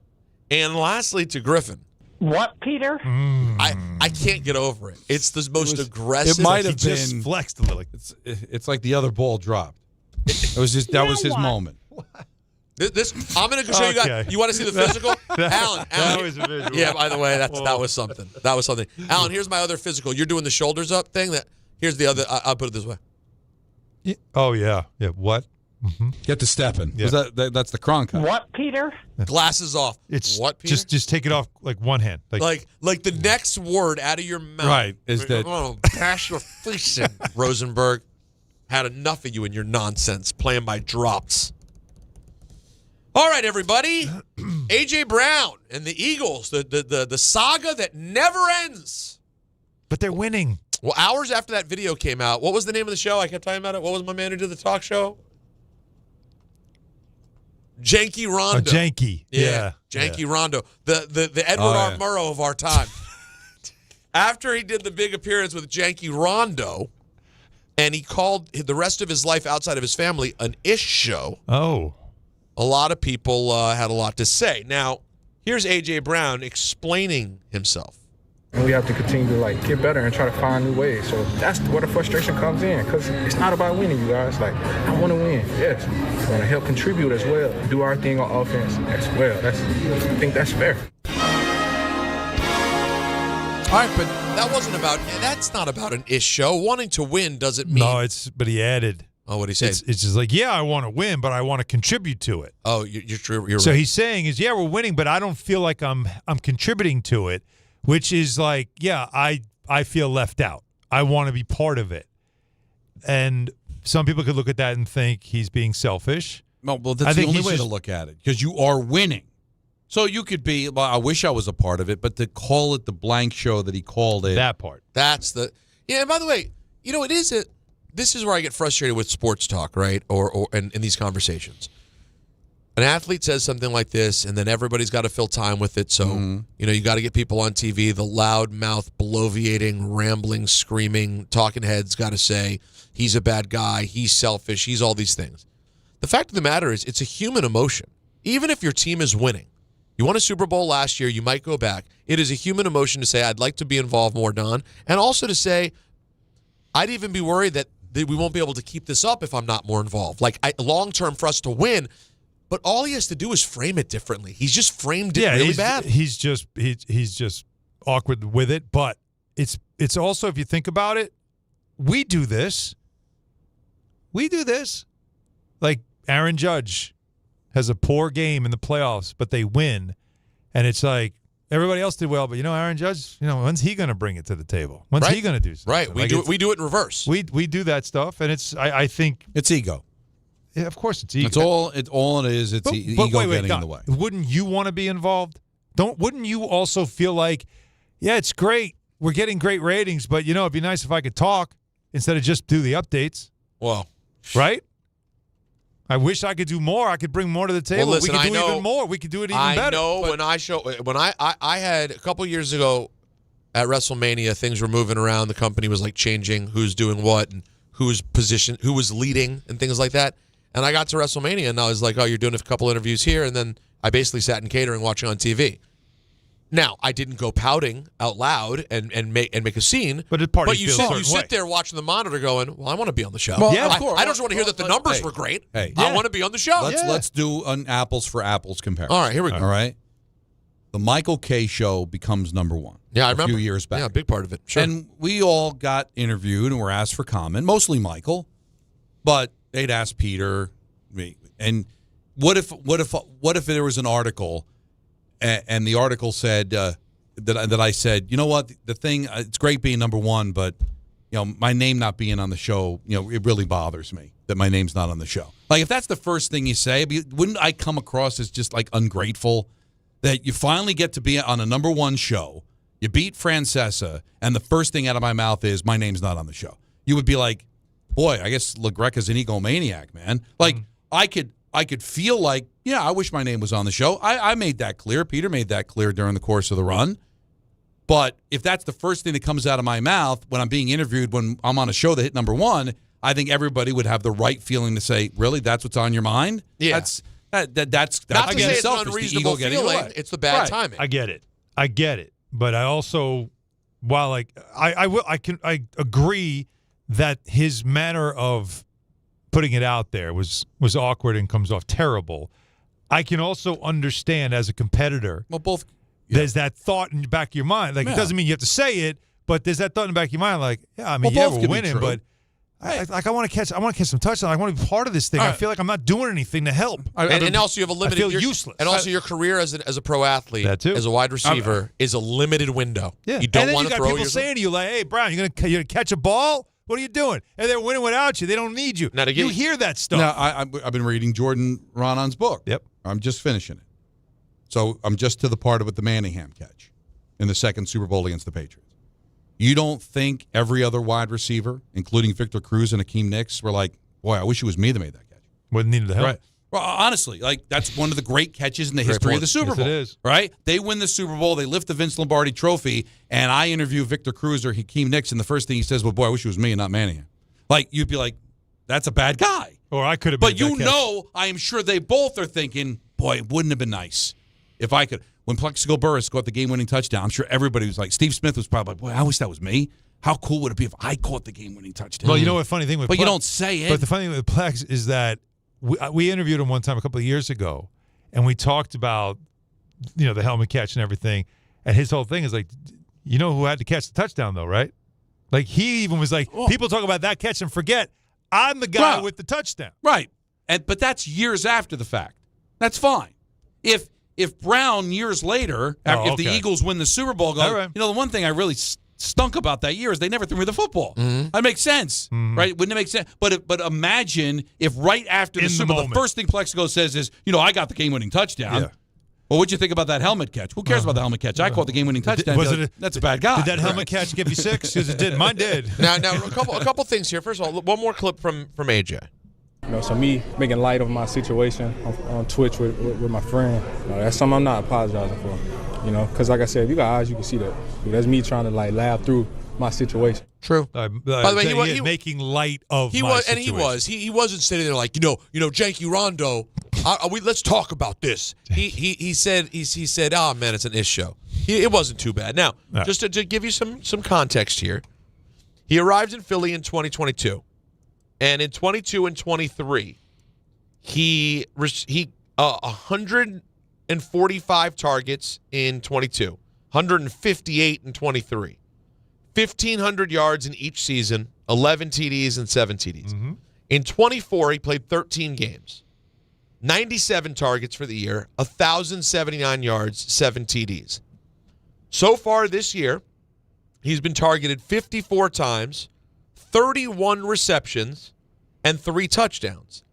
And lastly to Griffin. What, Peter? I can't get over it. It's the most aggressive. It might have been just flexed a little. It's like the other ball dropped. That was his moment. I'm going to show you guys. You want to see the physical? Alan. That was a visual. Yeah, by the way, that was something. That was something. Alan, here's my other physical. You're doing the shoulders up thing. Here's the other. I'll put it this way. Yeah. Oh, yeah. Yeah, what? Mm-hmm. Get to stepping. Yeah. That's the Kronk. What, Peter? Glasses off. It's what, Peter? Just take it off like one hand. Like the next word out of your mouth. Right. Is that. Oh, pass your face in. Rosenberg. Had enough of you and your nonsense playing by drops. All right, everybody. A.J. Brown and the Eagles, the saga that never ends. But they're winning. Well, hours after that video came out, what was the name of the show? I kept talking about it. What was my man who did the talk show? Janky Rondo. Janky. Yeah. Janky Rondo. The Edward R. Murrow of our time. After he did the big appearance with Janky Rondo, and he called the rest of his life outside of his family an ish show. Oh. A lot of people had a lot to say. Now, here's A.J. Brown explaining himself. And we have to continue to get better and try to find new ways. So that's where the frustration comes in, because it's not about winning, you guys. I want to win, yes. I want to help contribute as well, do our thing on offense as well. I think that's fair. All right, but that's not about an ish show. Wanting to win doesn't mean. No, but he added. Oh, what he said? It's just I want to win, but I want to contribute to it. Oh, you're true. You're so right. he's saying we're winning, but I don't feel like I'm contributing to it, which is I feel left out. I want to be part of it. And some people could look at that and think he's being selfish. Well, that's the only way to look at it, because you are winning. So you could be, I wish I was a part of it, but to call it the blank show that he called it. That part. That's and by the way, this is where I get frustrated with sports talk, right? Or in these conversations. An athlete says something like this, and then everybody's got to fill time with it. So, you got to get people on TV. The loud mouth, bloviating, rambling, screaming, talking heads got to say, he's a bad guy, he's selfish, he's all these things. The fact of the matter is, it's a human emotion. Even if your team is winning, you won a Super Bowl last year, you might go back. It is a human emotion to say, I'd like to be involved more, Don. And also to say, I'd even be worried that we won't be able to keep this up if I'm not more involved. Long-term for us to win, but all he has to do is frame it differently. He's just framed it really bad. He's just awkward with it, but it's also, if you think about it, we do this. Like Aaron Judge has a poor game in the playoffs, but they win. And it's like, everybody else did well, but Aaron Judge, when's he going to bring it to the table? When's he going to do something? Right. We do it in reverse. We do that stuff, and I think it's ego. Yeah, of course it's ego. It's all it is. It's ego getting in the way. Wouldn't you want to be involved? Wouldn't you also feel like, it's great, we're getting great ratings, but it'd be nice if I could talk instead of just do the updates. Well, right? I wish I could do more. I could bring more to the table. Well, listen, we could do even more. We could do it even better. I know when I had a couple years ago at WrestleMania, things were moving around. The company was changing who's doing what and who's leading and things like that. And I got to WrestleMania and I was like, oh, you're doing a couple interviews here, and then I basically sat in catering watching on TV. Now, I didn't go pouting out loud and make a scene. But you sit there watching the monitor going, well, I want to be on the show. Well, yeah, of course. I just want to hear that the numbers were great. Hey, I want to be on the show. Let's do an apples for apples comparison. All right, here we go. All right. The Michael Kay show becomes number one. Yeah, I remember. A few years back. Yeah, a big part of it. Sure. And we all got interviewed and were asked for comment, mostly Michael, but they'd ask Peter, me. And what if there was an article and the article said that I said, you know what, the thing, it's great being number one, but my name not being on the show, it really bothers me that my name's not on the show. If that's the first thing you say, wouldn't I come across as just ungrateful that you finally get to be on a number one show, you beat Francesa, and the first thing out of my mouth is my name's not on the show? You would be like, boy, I guess LaGreca's an egomaniac, man. I could feel like, I wish my name was on the show. I made that clear. Peter made that clear during the course of the run. But if that's the first thing that comes out of my mouth when I'm being interviewed, when I'm on a show that hit number one, I think everybody would have the right feeling to say, really, that's what's on your mind? Yeah. That's not to say it's an unreasonable feeling. It's the bad timing. I get it. But I also, while I agree that his manner of putting it out there was awkward and comes off terrible, I can also understand as a competitor. Well, both. Yeah. There's that thought in the back of your mind. It doesn't mean you have to say it, but there's that thought in the back of your mind. We're winning, but I want to catch some touchdowns. I want to be part of this thing. I feel like I'm not doing anything to help. And also, you have a limited. I feel useless. And also, your career as a pro athlete, as a wide receiver, is a limited window. Yeah. You don't want to throw. People saying to you, "Hey, Brown, you're gonna catch a ball? What are you doing?" And they're winning without you. They don't need you. You hear that stuff. Now, I've been reading Jordan Raanan book. Yep. I'm just finishing it. So I'm just to the part of it, the Manningham catch in the second Super Bowl against the Patriots. You don't think every other wide receiver, including Victor Cruz and Hakeem Nicks, were like, boy, I wish it was me that made that catch. Wouldn't need the help. Right. Well, honestly, that's one of the great catches in the history of the Super Bowl. Yes, it is. Right? They win the Super Bowl. They lift the Vince Lombardi trophy, and I interview Victor Cruz or Hakeem Nicks, and the first thing he says, well, boy, I wish it was me and not Manningham. You'd be like, that's a bad guy. Or I could have made that catch. I am sure they both are thinking, boy, it wouldn't have been nice if I could. When Plexico Burress caught the game-winning touchdown, I'm sure everybody was like, Steve Smith was probably like, boy, I wish that was me. How cool would it be if I caught the game-winning touchdown? Well, you know what funny thing with But you don't say it. But the funny thing with Plex is that we interviewed him one time a couple of years ago, and we talked about, the helmet catch and everything, and his whole thing is like, you know who had to catch the touchdown, though, right? He even was like, people talk about that catch and forget, I'm the guy with the touchdown. Right. But that's years after the fact. That's fine. If Brown years later, if the Eagles win the Super Bowl, goes, the one thing I really stunk about that year is they never threw me the football. Mm-hmm. That makes sense, right? Wouldn't it make sense? But imagine if right after the Super Bowl, the first thing Plexico says is, I got the game-winning touchdown. Yeah. Well, what'd you think about that helmet catch? Who cares about the helmet catch? I caught the game-winning touchdown. That's a bad guy. Did that helmet catch give you 6? Because it didn't. Mine did. Now a couple things here. First of all, one more clip from AJ. So me making light of my situation on Twitch with my friend, that's something I'm not apologizing for. Because like I said, if you got eyes, you can see that. That's me trying to laugh through my situation. True. By the way, he was making light of my situation. And he wasn't sitting there like, Janky Rondo. Let's talk about this. He said, oh man, it's an ish show. It wasn't too bad. Now, just to give you some context here, he arrived in Philly in 2022, and in 22 and 23, he 145 targets in 22, 158 in 23, 1,500 yards in each season, 11 TDs and 7 TDs. Mm-hmm. In 24, he played 13 games. 97 targets for the year, 1,079 yards, 7 TDs. So far this year, he's been targeted 54 times, 31 receptions, and 3 touchdowns.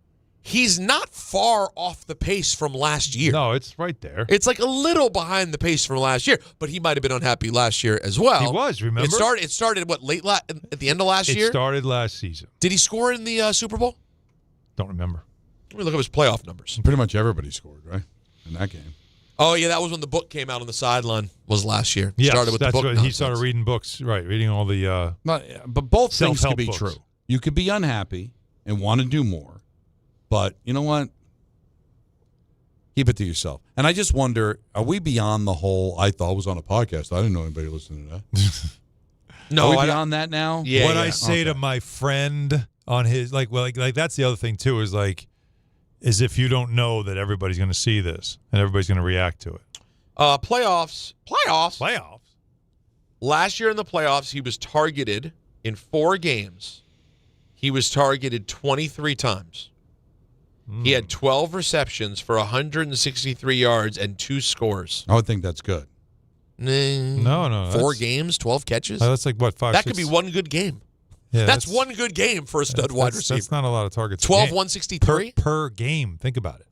He's not far off the pace from last year. No, it's right there. It's a little behind the pace from last year, but he might have been unhappy last year as well. He was, remember? It started at the end of last year? It started last season. Did he score in the Super Bowl? Don't remember. Let me look up his playoff numbers. Pretty much everybody scored, right, in that game. Oh, yeah, that was when the book came out on the sideline, was last year. Yes, started with that's the book what nonsense. he started reading books, right, reading all the But both things self-help could be books. true. You could be unhappy and want to do more, but you know what? Keep it to yourself. And I just wonder, are we beyond the whole, I thought it was on a podcast. I didn't know anybody listening to that. No, are we beyond that now? Yeah, what I say to my friend on his, like that's the other thing, too, is if you don't know that everybody's going to see this and everybody's going to react to it. Playoffs. Playoffs. Last year in the playoffs, he was targeted in 4 games. He was targeted 23 times. He had 12 receptions for 163 yards and 2 scores. I would think that's good. No. 4 games, 12 catches? That's like, what, 5, That 6? could be one good game. Yeah, that's one good game for a stud wide receiver. That's not a lot of targets. 12, 163? Per game. Think about it.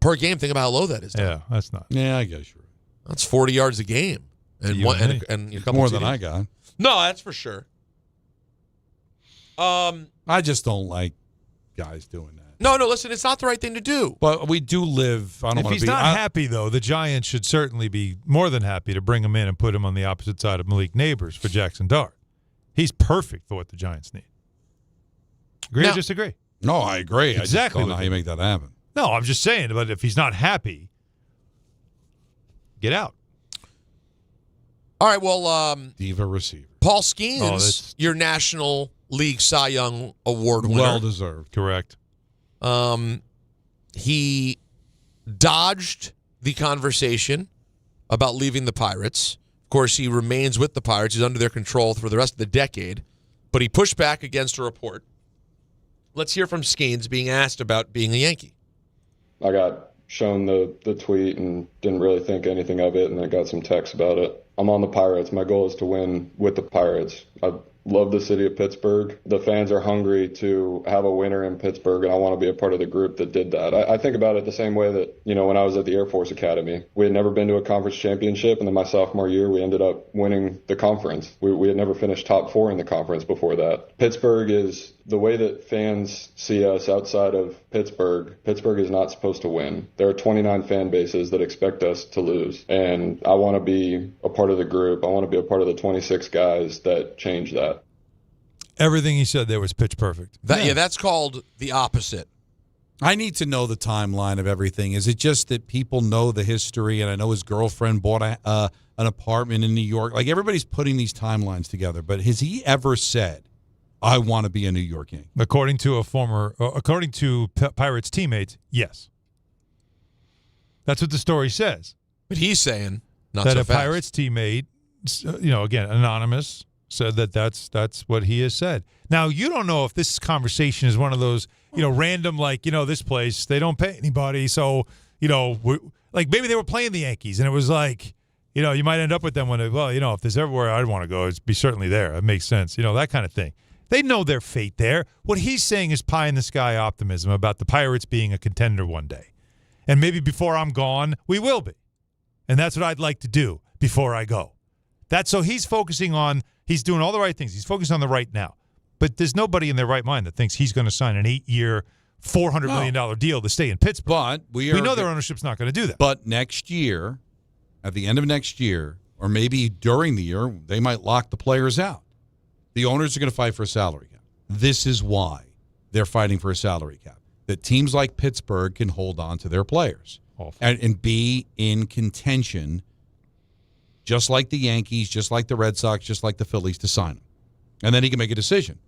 Per game. Think about how low that is. Yeah, that's not. Yeah, I guess you're right. That's 40 yards a game. And a couple more TDs. than I got. No, that's for sure. I just don't like guys doing that. No, listen, it's not the right thing to do. But we do live. If he's not happy, though, the Giants should certainly be more than happy to bring him in and put him on the opposite side of Malik Neighbors for Jackson Dart. He's perfect for what the Giants need. Agree or disagree? No, I agree. Exactly. I just don't know how you make that happen. No, I'm just saying, but if he's not happy, get out. All right, well, diva receiver. Paul Skenes, your National League Cy Young Award winner. Well deserved. Correct. He dodged the conversation about leaving the Pirates. Of course, he remains with the Pirates. He's under their control for the rest of the decade. But he pushed back against a report. Let's hear from Skenes being asked about being a Yankee. I got shown the tweet and didn't really think anything of it, and I got some texts about it. I'm on the Pirates. My goal is to win with the Pirates. I love the city of Pittsburgh. The fans are hungry to have a winner in Pittsburgh, and I want to be a part of the group that did that. I think about it the same way that, when I was at the Air Force Academy, we had never been to a conference championship, and then my sophomore year, we ended up winning the conference. We had never finished top 4 in the conference before that. Pittsburgh is the way that fans see us outside of Pittsburgh. Pittsburgh is not supposed to win. There are 29 fan bases that expect us to lose, and I want to be a part of the group. I want to be a part of the 26 guys that change that. Everything he said there was pitch perfect. That's called the opposite. I need to know the timeline of everything. Is it just that people know the history, and I know his girlfriend bought an apartment in New York? Like, everybody's putting these timelines together, but has he ever said, I want to be a New York Yankee? According to Pirates teammates, yes. That's what the story says. But he's saying not that so a fast. Pirates teammate, again, anonymous, said that's what he has said. Now, you don't know if this conversation is one of those, random, this place, they don't pay anybody. So, maybe they were playing the Yankees and it was like, you might end up with them when, if there's everywhere I'd want to go, it'd be certainly there. It makes sense. That kind of thing. They know their fate there. What he's saying is pie in the sky optimism about the Pirates being a contender one day. And maybe before I'm gone, we will be. And that's what I'd like to do before I go. So he's focusing on, he's doing all the right things. He's focused on the right now. But there's nobody in their right mind that thinks he's going to sign an 8-year, $400 million deal to stay in Pittsburgh. But we know their ownership's not going to do that. But next year, at the end of next year, or maybe during the year, they might lock the players out. The owners are going to fight for a salary cap. This is why they're fighting for a salary cap. That teams like Pittsburgh can hold on to their players and be in contention, just like the Yankees, just like the Red Sox, just like the Phillies, to sign them. And then he can make a decision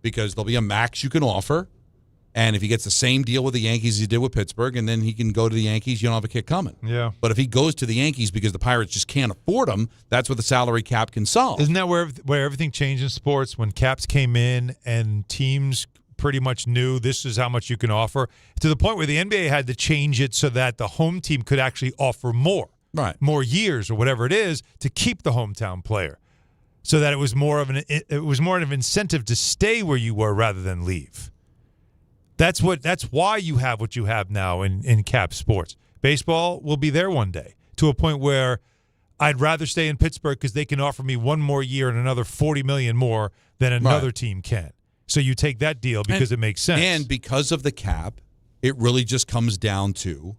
because there'll be a max you can offer. And if he gets the same deal with the Yankees as he did with Pittsburgh, and then he can go to the Yankees, you don't have a kick coming. Yeah. But if he goes to the Yankees because the Pirates just can't afford him, that's what the salary cap can solve. Isn't that where everything changed in sports? When caps came in and teams pretty much knew this is how much you can offer, to the point where the NBA had to change it so that the home team could actually offer more. Right. More years or whatever it is to keep the hometown player. So that it was more of an incentive to stay where you were rather than leave. That's why you have what you have now in cap sports. Baseball will be there one day to a point where I'd rather stay in Pittsburgh because they can offer me one more year and another $40 million more than another team can. So you take that deal because it makes sense. And because of the cap, it really just comes down to,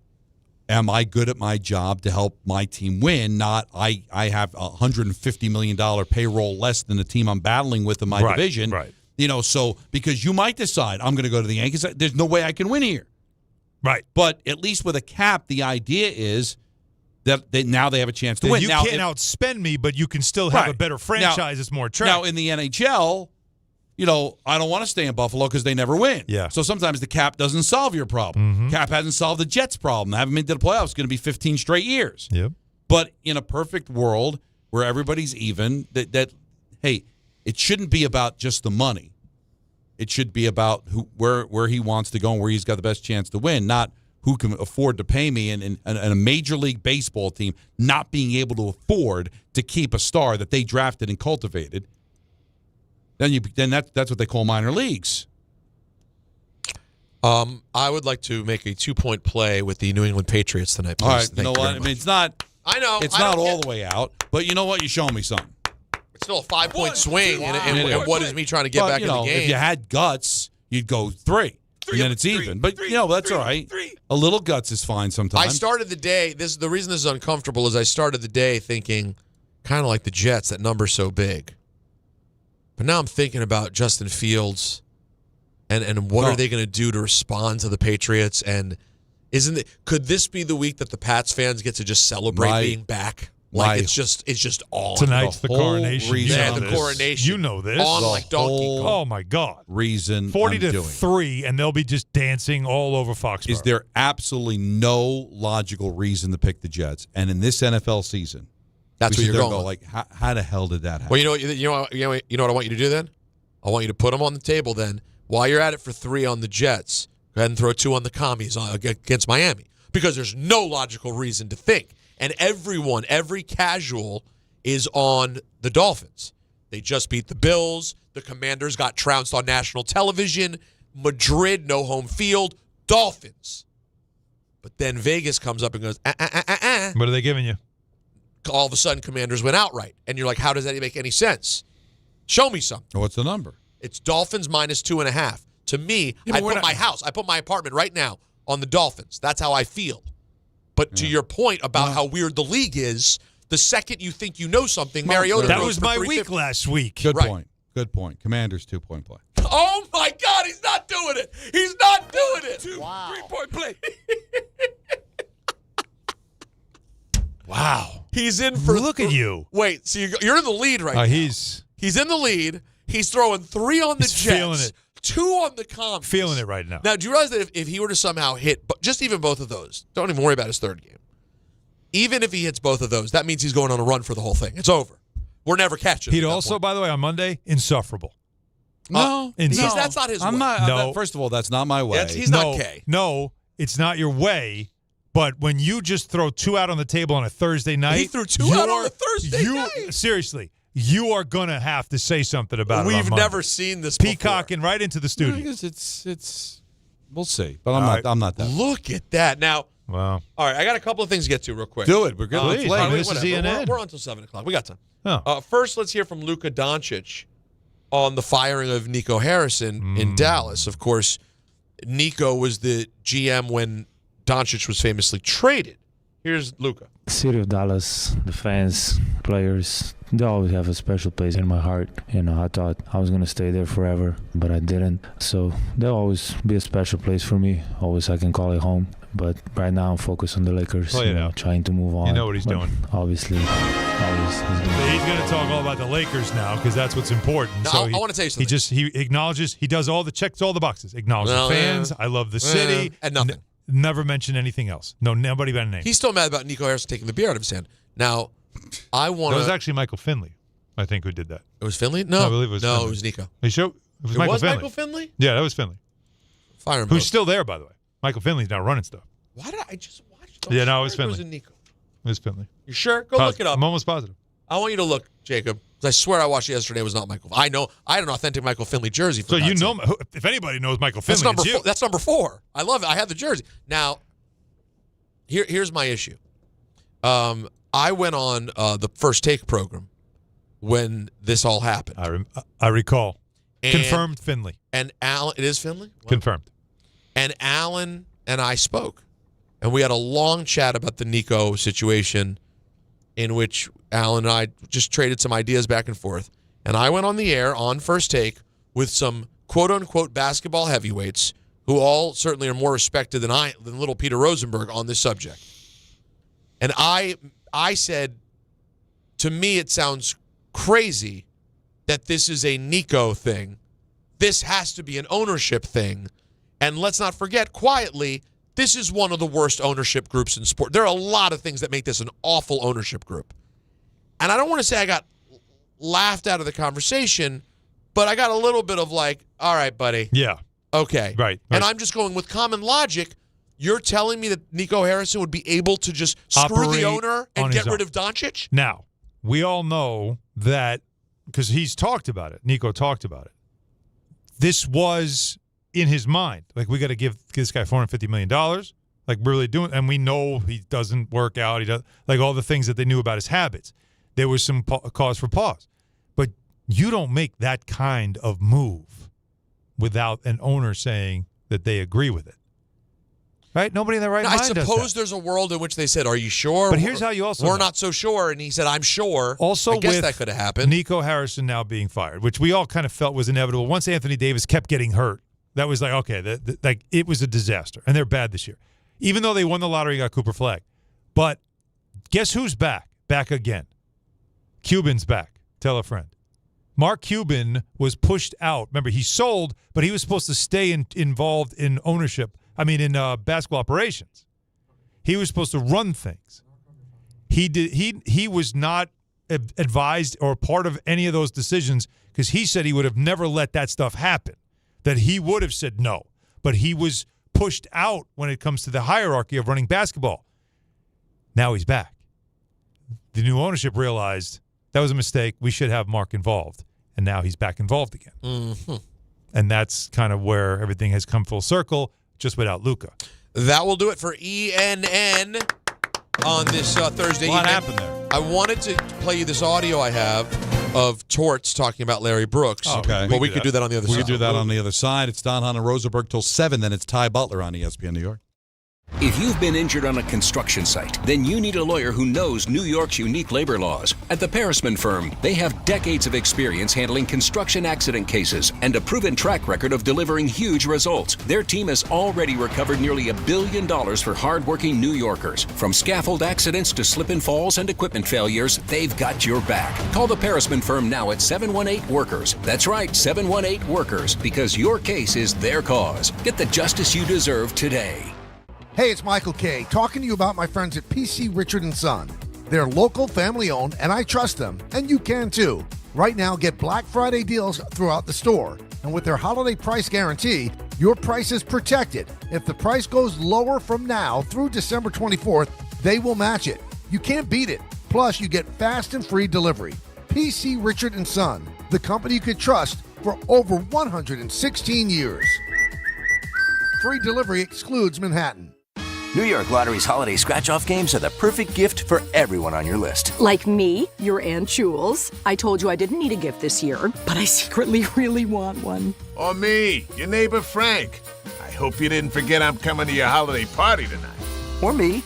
am I good at my job to help my team win? Not I have a $150 million payroll less than the team I'm battling with in my division. Right. So because you might decide I'm going to go to the Yankees, there's no way I can win here. Right. But at least with a cap, the idea is that now they have a chance to win. You now, can't outspend me, but you can still have a better franchise that's more attractive. Now, in the NHL, I don't want to stay in Buffalo because they never win. Yeah. So sometimes the cap doesn't solve your problem. Mm-hmm. Cap hasn't solved the Jets' problem. They haven't been to the playoffs. It's going to be 15 straight years. Yep. But in a perfect world where everybody's even, hey, it shouldn't be about just the money. It should be about where he wants to go and where he's got the best chance to win, not who can afford to pay me. And a Major League Baseball team not being able to afford to keep a star that they drafted and cultivated, then that's what they call minor leagues. I would like to make a 2-point play with the New England Patriots tonight, please. All right, Thank you know what? I mean, it's not. I know It's not all the way out, but you know what? You're showing me something. It's still a 5-point swing, and what is me trying to get back in the game? If you had guts, you'd go 3 and then it's even. But that's all right. A little guts is fine sometimes. I started the day. The reason this is uncomfortable is I started the day thinking, kind of like the Jets, that number's so big. But now I'm thinking about Justin Fields, and what are they going to do to respond to the Patriots? And could this be the week that the Pats fans get to just celebrate being back? It's just all tonight's the coronation. The coronation. You know this. On like Donkey Kong. Oh my God. Reason 40-3, and they'll be just dancing all over Foxborough. Is there absolutely no logical reason to pick the Jets? And in this NFL season, that's where you're going. Like, how the hell did that happen? Well, you know what I want you to do then? I want you to put them on the table then. While you're at it for 3 on the Jets, go ahead and throw 2 on the Commies against Miami, because there's no logical reason to think. And every casual is on the Dolphins. They just beat the Bills. The Commanders got trounced on national television. Madrid, no home field. Dolphins. But then Vegas comes up and goes, What are they giving you? All of a sudden, Commanders went outright. And you're like, how does that make any sense? Show me something. What's the number? It's Dolphins -2.5. To me, I put my apartment right now on the Dolphins. That's how I feel. But to your point about how weird the league is, the second you think you know something, Mariota. That was my week last week. Good point. Good point. Commanders 2-point play. Oh my God, he's not doing it. He's not doing it. 3-point play. Wow. He's in for. Look at you. Wait, so you're in the lead right now. He's in the lead. He's throwing 3 on the Jets. Feeling it. 2 on the Commies. Feeling it right now. Now, do you realize that if he were to somehow hit just even both of those, don't even worry about his third game. Even if he hits both of those, that means he's going on a run for the whole thing. It's over. We're never catching him. He'd also, by the way, on Monday, insufferable. No. That's not his way. I'm not. No. First of all, that's not my way. He's not K. No, it's not your way. But when you just throw 2 out on the table on a Thursday night. He threw 2 out on a Thursday night. Seriously. You are going to have to say something about it. We've never seen this peacocking right into the studio. Because it's we'll see. But I'm not that. Look at that. Now, wow. All right, I got a couple of things to get to real quick. Do it. We're good. Please. This is ENN. We're on until 7 o'clock. We got time. Oh. First, let's hear from Luka Doncic on the firing of Nico Harrison in Dallas. Of course, Nico was the GM when Doncic was famously traded. Here's Luka. City of Dallas, the fans, players, they always have a special place in my heart. I thought I was going to stay there forever, but I didn't. So they'll always be a special place for me. Always I can call it home. But right now I'm focused on the Lakers, trying to move on. You know what he's doing. Obviously. He's going to talk all about the Lakers now because that's what's important. No, so I want to tell you something. He acknowledges, he does checks all the boxes. Acknowledges the fans. I love the city. And nothing. Never mention anything else. No, nobody by name. He's still mad about Nico Harrison taking the beer out of his hand. Now, I want to. It was actually Michael Finley, I think, who did that. It was Finley? No, I believe it was Finley. It was Nico. Are you sure? It was Michael Finley? Yeah, that was Finley. Fire him. Who's still there, by the way. Michael Finley's now running stuff. Why did I just watch those? Yeah, no, it was Finley. Was it Nico? It was Finley. You sure? Go look it up. I'm almost positive. I want you to look, Jacob, because I swear I watched it yesterday. It was not Michael. I know. I had an authentic Michael Finley jersey. So you know, if anybody knows Michael Finley, it's you. That's number 4. I love it. I have the jersey. Now, here's my issue. I went on the First Take program when this all happened. I recall. Confirmed Finley. And Alan, it is Finley? Wow. Confirmed. And Alan and I spoke. And we had a long chat about the Nico situation in which Alan and I just traded some ideas back and forth. And I went on the air on First Take with some quote-unquote basketball heavyweights who all certainly are more respected than little Peter Rosenberg on this subject. And I said, to me it sounds crazy that this is a Nico thing. This has to be an ownership thing. And let's not forget, quietly, this is one of the worst ownership groups in sport. There are a lot of things that make this an awful ownership group. And I don't want to say I got laughed out of the conversation, but I got a little bit of like, all right, buddy. Yeah. Okay. Right. And I'm just going with common logic. You're telling me that Nico Harrison would be able to just screw the owner and get rid of Doncic? Now, we all know that because he's talked about it. Nico talked about it. This was in his mind. Like, we got to give this guy $450 million. Like, really doing, and we know he doesn't work out. He does, like, all the things that they knew about his habits. There was some cause for pause. But you don't make that kind of move without an owner saying that they agree with it. Right? Nobody in their right mind does that. I suppose there's a world in which they said, are you sure? But here's how you also We're not so sure. And he said, I'm sure. Also, I guess with that could have happened. Nico Harrison now being fired, which we all kind of felt was inevitable. Once Anthony Davis kept getting hurt, that was like, okay, like it was a disaster. And they're bad this year. Even though they won the lottery, got Cooper Flagg. But guess who's back? Back again. Cuban's back. Tell a friend. Mark Cuban was pushed out. Remember, he sold, but he was supposed to stay involved in ownership. I mean, in basketball operations. He was supposed to run things. He was not advised or part of any of those decisions because he said he would have never let that stuff happen, that he would have said no. But he was pushed out when it comes to the hierarchy of running basketball. Now he's back. The new ownership realized that was a mistake. We should have Mark involved. and now he's back involved again. Mm-hmm. And that's kind of where everything has come full circle, just without Luka. That will do it for ENN on this Thursday evening. What happened there? I wanted to play you this audio I have of Torts talking about Larry Brooks. Okay. But we could do that on the other side. We could do that on the other side. It's Don Hahn Rosenberg till 7, then it's Ty Butler on ESPN New York. If you've been injured on a construction site, then you need a lawyer who knows New York's unique labor laws. At the Parisman Firm, they have decades of experience handling construction accident cases and a proven track record of delivering huge results. Their team has already recovered nearly $1 billion for hardworking New Yorkers. From scaffold accidents to slip and falls and equipment failures, they've got your back. Call the Parisman Firm now at 718-WORKERS. That's right, 718-WORKERS, because your case is their cause. Get the justice you deserve today. Hey, it's Michael Kay, talking to you about my friends at PC Richard & Son. They're local, family-owned, and I trust them, and you can too. Right now, get Black Friday deals throughout the store. And with their holiday price guarantee, your price is protected. If the price goes lower from now through December 24th, they will match it. You can't beat it. Plus, you get fast and free delivery. PC Richard & Son, the company you can trust for over 116 years. Free delivery excludes Manhattan. New York Lottery's holiday scratch-off games are the perfect gift for everyone on your list. Like me, your Aunt Jules. I told you I didn't need a gift this year, but I secretly really want one. Or me, your neighbor Frank. I hope you didn't forget I'm coming to your holiday party tonight. Or me.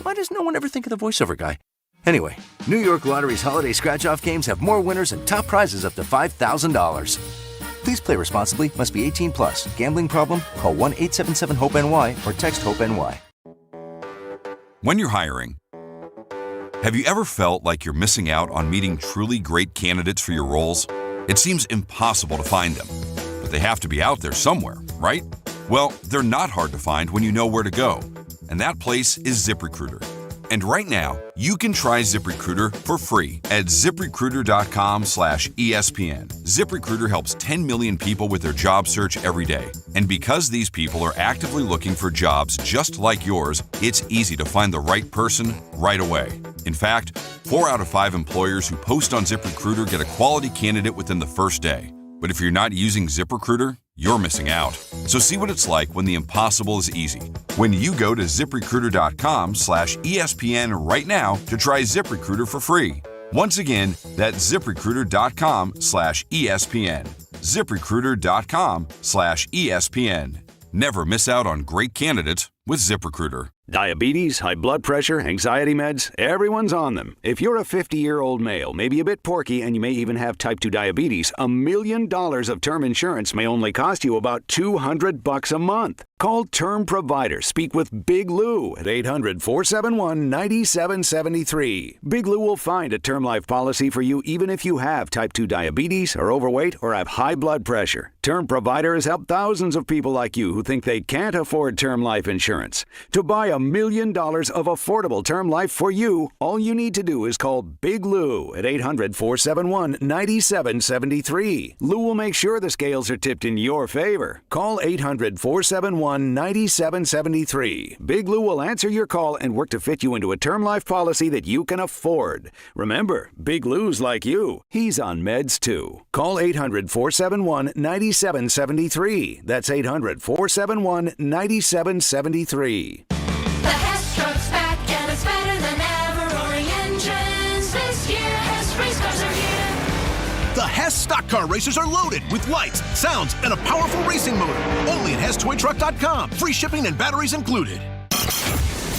Why does no one ever think of the voiceover guy? Anyway, New York Lottery's holiday scratch-off games have more winners and top prizes up to $5,000. Please play responsibly. Must be 18 plus. Gambling problem? Call 1-877-HOPE-NY or text HOPE-NY. When you're hiring, have you ever felt like you're missing out on meeting truly great candidates for your roles? It seems impossible to find them, but they have to be out there somewhere, right? Well, they're not hard to find when you know where to go, and that place is ZipRecruiter. And right now, you can try ZipRecruiter for free at ZipRecruiter.com/ESPN. ZipRecruiter helps 10 million people with their job search every day. And because these people are actively looking for jobs just like yours, it's easy to find the right person right away. In fact, 4 out of 5 employers who post on ZipRecruiter get a quality candidate within the first day. But if you're not using ZipRecruiter, you're missing out. So see what it's like when the impossible is easy. When you go to ZipRecruiter.com/ESPN right now to try ZipRecruiter for free. Once again, that's ZipRecruiter.com/ESPN. ZipRecruiter.com/ESPN. Never miss out on great candidates with ZipRecruiter. Diabetes, high blood pressure, anxiety meds, everyone's on them. If you're a 50-year-old male, maybe a bit porky, and you may even have type 2 diabetes, $1 million of term insurance may only cost you about $200 a month. Call Term Provider. Speak with Big Lou at 800-471-9773. Big Lou will find a term life policy for you even if you have type 2 diabetes, are overweight, or have high blood pressure. Term Provider has helped thousands of people like you who think they can't afford term life insurance. To buy $1 million of affordable term life for you, all you need to do is call Big Lou at 800-471-9773. Lou will make sure the scales are tipped in your favor. Call 800-471-9773. Big Lou will answer your call and work to fit you into a term life policy that you can afford. Remember, Big Lou's like you. He's on meds too. Call 800-471-9773. That's 800-471-9773. The Hess truck's back and it's better than ever. Roaring engines this year. Hess race cars are here. The Hess stock car racers are loaded with lights, sounds, and a powerful racing motor. Only at HessToyTruck.com. Free shipping and batteries included.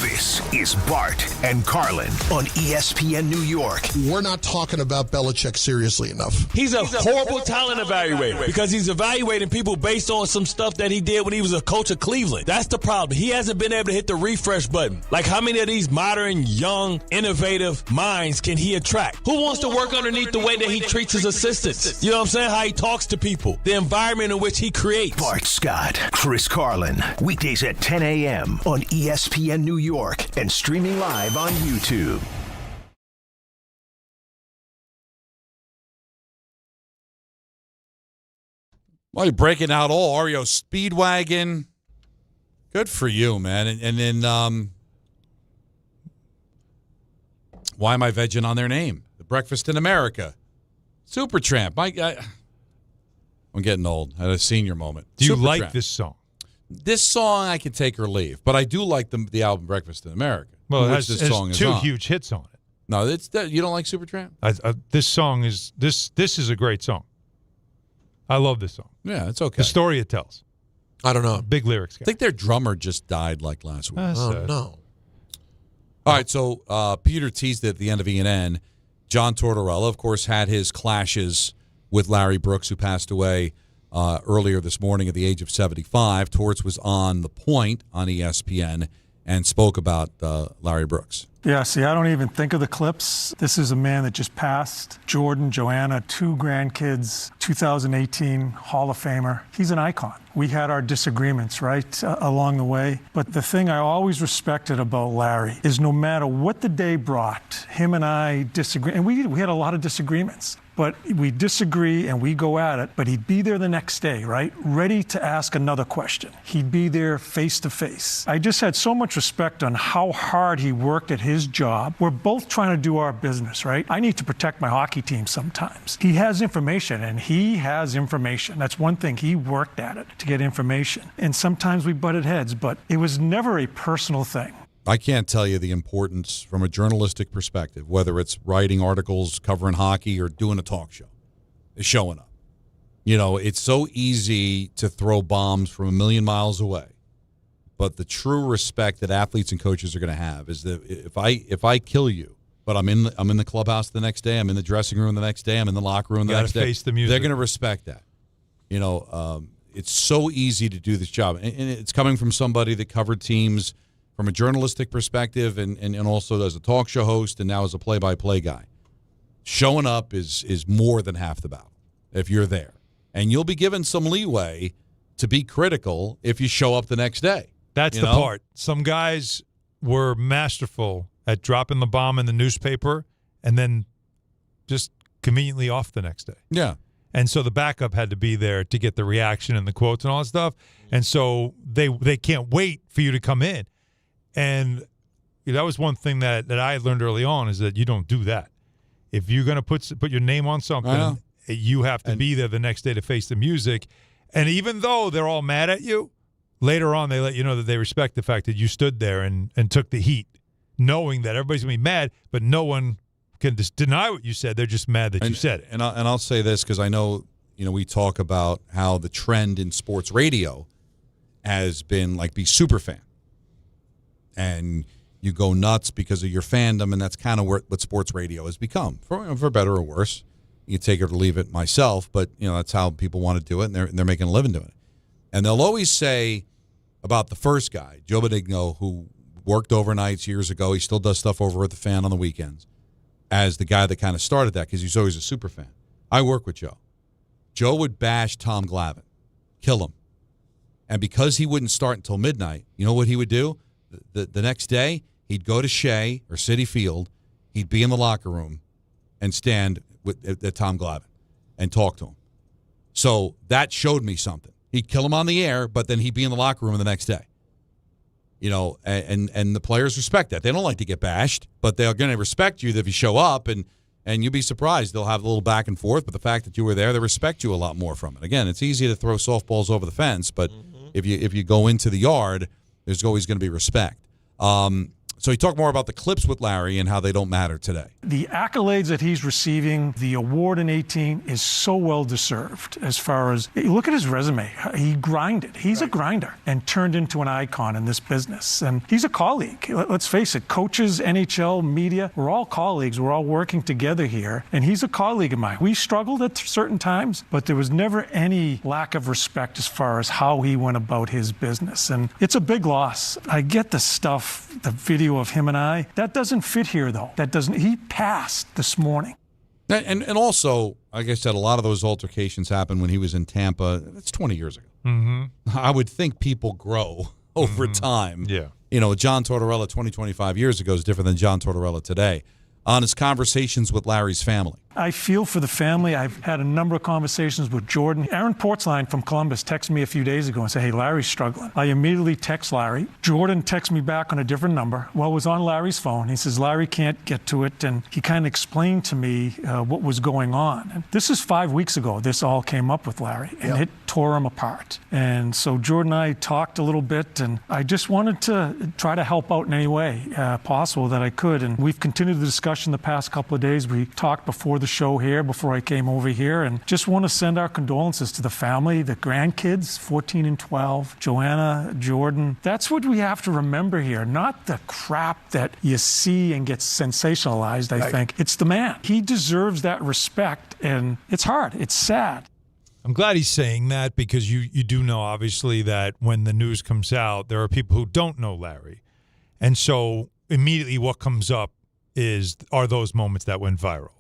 This is Bart and Carlin on ESPN New York. We're not talking about Belichick seriously enough. He's a horrible talent evaluator because he's evaluating people based on some stuff that he did when he was a coach of Cleveland. That's the problem. He hasn't been able to hit the refresh button. Like, how many of these modern, young, innovative minds can he attract? Who wants to work underneath the way that he treats his assistants? You know what I'm saying? How he talks to people. The environment in which he creates. Bart Scott, Chris Carlin. Weekdays at 10 a.m. on ESPN New York and streaming live on YouTube. Well, you're breaking out all REO Speedwagon. Good for you, man. And then why am I vegging on their name? The Breakfast in America. Supertramp. I'm getting old. I had a senior moment. Do you Supertramp. like this song? This song I can take or leave, but I do like the album Breakfast in America. Well, it which has, this song is two on. huge hits on it. No, you don't like Supertramp? This song is this is a great song. I love this song. Yeah, it's okay. The story it tells. I don't know. Big lyrics guy. I think their drummer just died like last week. No. All right, so Peter teased it at the end of E&N. John Tortorella, of course, had his clashes with Larry Brooks, who passed away earlier this morning at the age of 75. Torts was on The Point on ESPN and spoke about Larry Brooks. Yeah, see, I don't even think of the clips. This is a man that just passed. Jordan, Joanna, 2 grandkids, 2018 Hall of Famer. He's an icon. We had our disagreements, right, along the way. But the thing I always respected about Larry is no matter what the day brought, him and I disagree. And we had a lot of disagreements. But we disagree and we go at it, but he'd be there the next day, right? Ready to ask another question. He'd be there face to face. I just had so much respect on how hard he worked at his job. We're both trying to do our business, right? I need to protect my hockey team sometimes. He has information and he has information. That's one thing. He worked at it to get information. And sometimes we butted heads, but it was never a personal thing. I can't tell you the importance from a journalistic perspective, whether it's writing articles, covering hockey, or doing a talk show, is showing up. You know, it's so easy to throw bombs from a million miles away, but the true respect that athletes and coaches are going to have is that if I kill you, but I'm in the clubhouse the next day, I'm in the dressing room the next day, I'm in the locker room the next day, face the music. They're going to respect that. You know, it's so easy to do this job, and it's coming from somebody that covered teams from a journalistic perspective and also as a talk show host and now as a play-by-play guy. Showing up is more than half the battle if you're there. And you'll be given some leeway to be critical if you show up the next day. That's the part. Some guys were masterful at dropping the bomb in the newspaper and then just conveniently off the next day. Yeah. And so the backup had to be there to get the reaction and the quotes and all that stuff. And so they can't wait for you to come in. And that was one thing that I learned early on is that you don't do that. If you're going to put your name on something, you have to be there the next day to face the music. And even though they're all mad at you, later on they let you know that they respect the fact that you stood there and took the heat, knowing that everybody's going to be mad, but no one can just deny what you said. They're just mad that you said it. And I'll say this because I know we talk about how the trend in sports radio has been like be super fan. And you go nuts because of your fandom, and that's kind of what sports radio has become, for better or worse. You take it or leave it myself, but that's how people want to do it, and they're making a living doing it. And they'll always say about the first guy, Joe Benigno, who worked overnights years ago. He still does stuff over at the Fan on the weekends, as the guy that kind of started that because he's always a super fan. I work with Joe. Joe would bash Tom Glavine, kill him. And because he wouldn't start until midnight, you know what he would do? The next day, he'd go to Shea or Citi Field. He'd be in the locker room and stand at Tom Glavine and talk to him. So that showed me something. He'd kill him on the air, but then he'd be in the locker room the next day. And the players respect that. They don't like to get bashed, but they're going to respect you if you show up, and you'll be surprised. They'll have a little back and forth, but the fact that you were there, they respect you a lot more from it. Again, it's easy to throw softballs over the fence, but if you go into the yard, there's always going to be respect. So he talked more about the clips with Larry and how they don't matter today. The accolades that he's receiving, the award in 18 is so well deserved as far as, look at his resume. He grinded. He's a grinder and turned into an icon in this business. And he's a colleague. Let's face it, coaches, NHL, media, we're all colleagues. We're all working together here. And he's a colleague of mine. We struggled at certain times, but there was never any lack of respect as far as how he went about his business. And it's a big loss. I get the stuff, the video of him and I. That doesn't fit here, though. He passed this morning. And also, like I said, a lot of those altercations happened when he was in Tampa. That's 20 years ago. Mm-hmm. I would think people grow over time. Yeah. John Tortorella 20, 25 years ago is different than John Tortorella today. on his conversations with Larry's family. I feel for the family. I've had a number of conversations with Jordan. Aaron Portzline from Columbus texted me a few days ago and said, hey, Larry's struggling. I immediately text Larry. Jordan texts me back on a different number. Well, it was on Larry's phone. He says, Larry can't get to it. And he kind of explained to me what was going on. And this is 5 weeks ago. This all came up with Larry, and it tore him apart. And so Jordan and I talked a little bit, and I just wanted to try to help out in any way possible that I could. And we've continued the discussion the past couple of days. We talked before the show here, before I came over here, and just want to send our condolences to the family, the grandkids, 14 and 12, Joanna, Jordan. That's what we have to remember here, not the crap that you see and gets sensationalized, I think. It's the man. He deserves that respect, and it's hard. It's sad. I'm glad he's saying that because you do know, obviously, that when the news comes out, there are people who don't know Larry. And so immediately what comes up are those moments that went viral.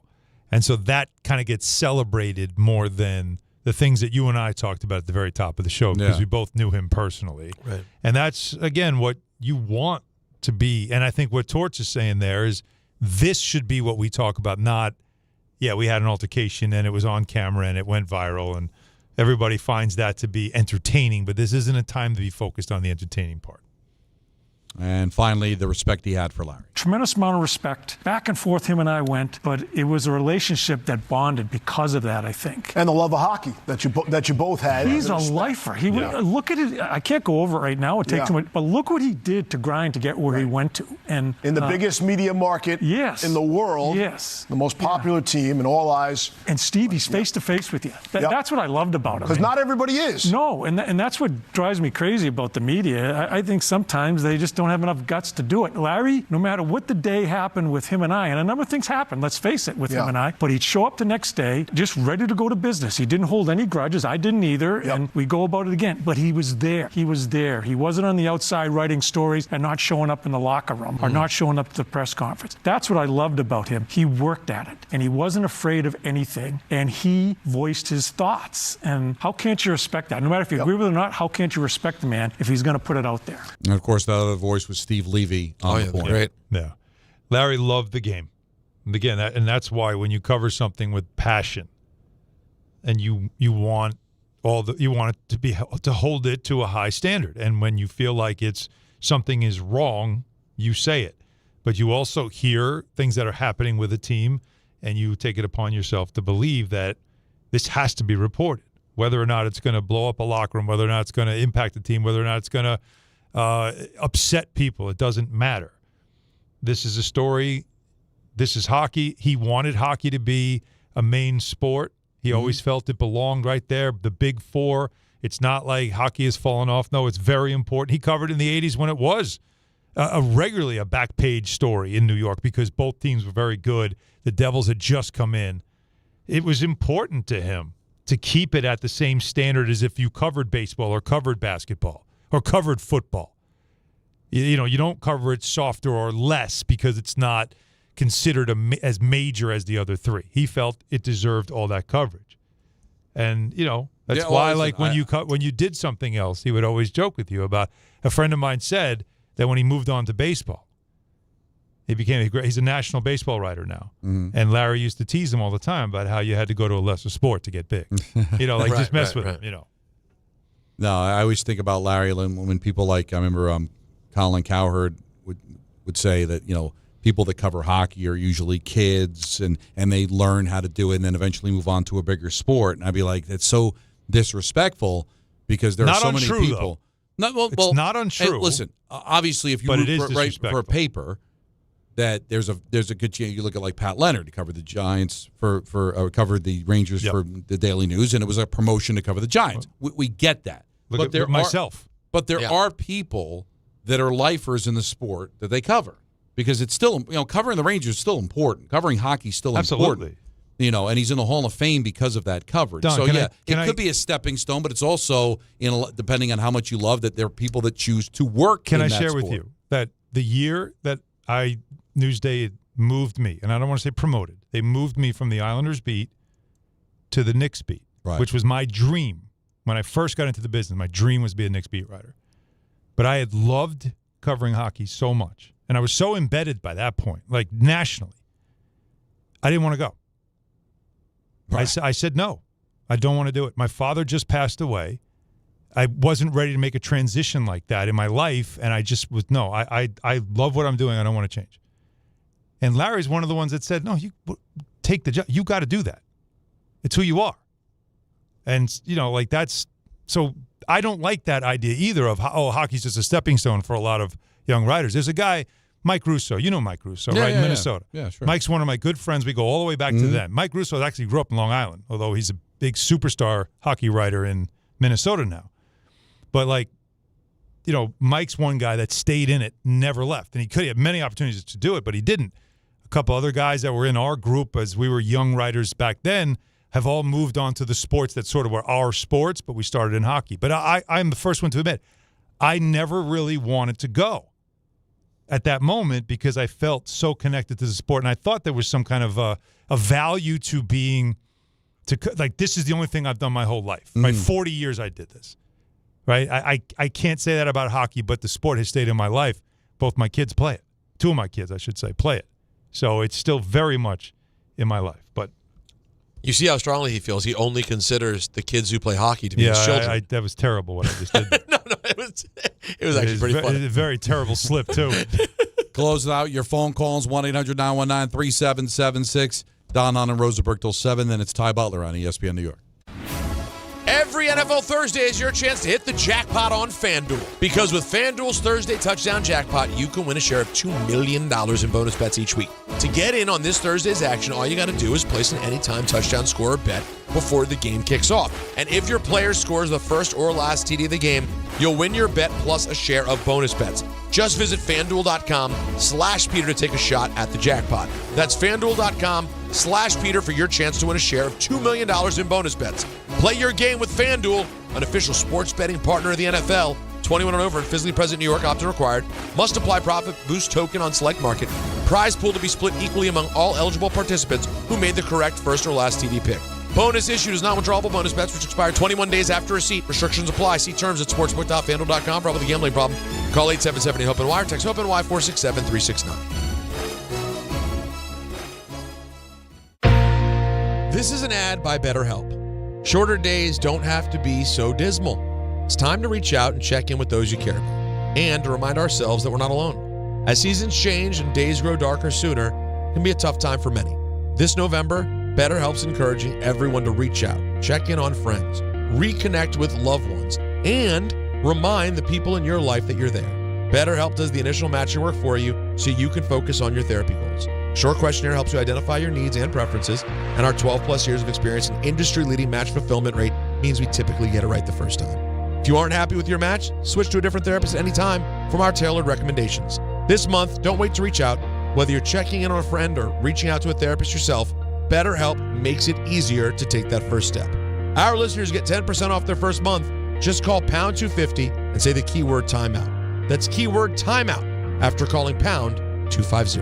And so that kind of gets celebrated more than the things that you and I talked about at the very top of the show because we both knew him personally. Right. And that's, again, what you want to be. And I think what Torch is saying there is this should be what we talk about, not, we had an altercation and it was on camera and it went viral and everybody finds that to be entertaining, but this isn't a time to be focused on the entertaining part. And finally, the respect he had for Larry. Tremendous amount of respect. Back and forth, him and I went, but it was a relationship that bonded because of that, I think. And the love of hockey that you both had. He's a lifer. Look at it. I can't go over it right now. It takes too much. But look what he did to grind to get where he went to. And in the biggest media market in the world. Yes. The most popular team in all eyes. And Steve, he's face to face with you. That's what I loved about him. Because not everybody is. No, and that's what drives me crazy about the media. I think sometimes they just don't have enough guts to do it. Larry, no matter what the day happened with him and I, and a number of things happened, let's face it, with him and I, but he'd show up the next day just ready to go to business. He didn't hold any grudges. I didn't either. And we go about it again. But he was there. He was there. He wasn't on the outside writing stories and not showing up in the locker room or not showing up to the press conference. That's what I loved about him. He worked at it and he wasn't afraid of anything and he voiced his thoughts. And how can't you respect that? No matter if you agree with it or not, how can't you respect the man if he's going to put it out there? And of course, the other voice was Steve Levy on the point. Great. Yeah. Larry loved the game. And again, that's why when you cover something with passion and you want it to hold it to a high standard. And when you feel like something is wrong, you say it. But you also hear things that are happening with a team and you take it upon yourself to believe that this has to be reported. Whether or not it's going to blow up a locker room, whether or not it's going to impact the team, whether or not it's going to upset people. It doesn't matter. This is a story. This is hockey. He wanted hockey to be a main sport. He always felt it belonged right there. The Big Four. It's not like hockey has fallen off. No, it's very important. He covered in the 80s when it was regularly a back page story in New York because both teams were very good. The Devils had just come in. It was important to him to keep it at the same standard as if you covered baseball or covered basketball or covered football. You don't cover it softer or less because it's not considered as major as the other three. He felt it deserved all that coverage. And, that's why when you did something else, he would always joke with you about a friend of mine said that when he moved on to baseball, he's a national baseball writer now. Mm-hmm. And Larry used to tease him all the time about how you had to go to a lesser sport to get big. Just mess with him, No, I always think about Larry when people I remember Colin Cowherd would say that, people that cover hockey are usually kids and they learn how to do it and then eventually move on to a bigger sport. And I'd be like, that's so disrespectful because there are so many people. It's not untrue. Listen, obviously, if you write for a paper, that there's a good chance you look at like Pat Leonard, who covered the Giants covered the Rangers for the Daily News, and it was a promotion to cover the Giants. We get that. But there are people that are lifers in the sport that they cover because it's still covering the Rangers is still important. Covering hockey is still important. And he's in the Hall of Fame because of that coverage. Don, it could be a stepping stone, but it's also depending on how much you love that there are people that choose to work. Can I share with you that the year that Newsday moved me, and I don't want to say promoted, they moved me from the Islanders beat to the Knicks beat, which was my dream. When I first got into the business, my dream was to be a Knicks beat writer. But I had loved covering hockey so much, and I was so embedded by that point, like nationally, I didn't want to go. Right. I said no. I don't want to do it. My father just passed away. I wasn't ready to make a transition like that in my life, and I just was, no, I love what I'm doing. I don't want to change. And Larry's one of the ones that said, no, you take the job. You got to do that. It's who you are. And, like that's, so I don't like that idea either of, hockey's just a stepping stone for a lot of young writers. There's a guy, Mike Russo. You know Mike Russo, right? In Minnesota. Yeah, sure. Mike's one of my good friends. We go all the way back to them. Mike Russo actually grew up in Long Island, although he's a big superstar hockey writer in Minnesota now. But, Mike's one guy that stayed in it, never left. And he had many opportunities to do it, but he didn't. A couple other guys that were in our group as we were young writers back then have all moved on to the sports that sort of were our sports, but we started in hockey. But I'm the first one to admit, I never really wanted to go at that moment because I felt so connected to the sport. And I thought there was some kind of a value to being, this is the only thing I've done my whole life. Right? 40 years I did this. Right? I can't say that about hockey, but the sport has stayed in my life. Both my kids play it. Two of my kids, I should say, play it. So it's still very much in my life. But you see how strongly he feels. He only considers the kids who play hockey to be his children. That was terrible what I just did. No, it was actually pretty funny. It was a very terrible slip, too. Close it out. Your phone calls, 1-800-919-3776. Don, Hahn, and Rosenberg till 7. Then it's Ty Butler on ESPN New York. Every NFL Thursday is your chance to hit the jackpot on FanDuel. Because with FanDuel's Thursday Touchdown Jackpot, you can win a share of $2 million in bonus bets each week. To get in on this Thursday's action, all you got to do is place an anytime touchdown scorer bet before the game kicks off. And if your player scores the first or last TD of the game, you'll win your bet plus a share of bonus bets. Just visit FanDuel.com/Peter to take a shot at the jackpot. That's FanDuel.com/Peter for your chance to win a share of $2 million in bonus bets. Play your game with FanDuel, an official sports betting partner of the NFL. 21 and over and physically present in New York, opt-in required. Must apply profit boost token on select market. Prize pool to be split equally among all eligible participants who made the correct first or last TD pick. Bonus issued is non-withdrawable bonus bets which expire 21 days after receipt. Restrictions apply. See terms at sportsbook.fanduel.com. For all with a gambling problem, call 877-HOPE-NY or text HOPE-NY 467-369. This is an ad by BetterHelp. Shorter days don't have to be so dismal. It's time to reach out and check in with those you care about. And to remind ourselves that we're not alone. As seasons change and days grow darker sooner, it can be a tough time for many. This November, BetterHelp's encouraging everyone to reach out, check in on friends, reconnect with loved ones, and remind the people in your life that you're there. BetterHelp does the initial matching work for you so you can focus on your therapy goals. Short questionnaire helps you identify your needs and preferences, and our 12-plus years of experience and industry-leading match fulfillment rate means we typically get it right the first time. If you aren't happy with your match, switch to a different therapist at any time from our tailored recommendations. This month, don't wait to reach out. Whether you're checking in on a friend or reaching out to a therapist yourself, BetterHelp makes it easier to take that first step. Our listeners get 10% off their first month. Just call pound 250 and say the keyword timeout. That's keyword timeout after calling pound 250.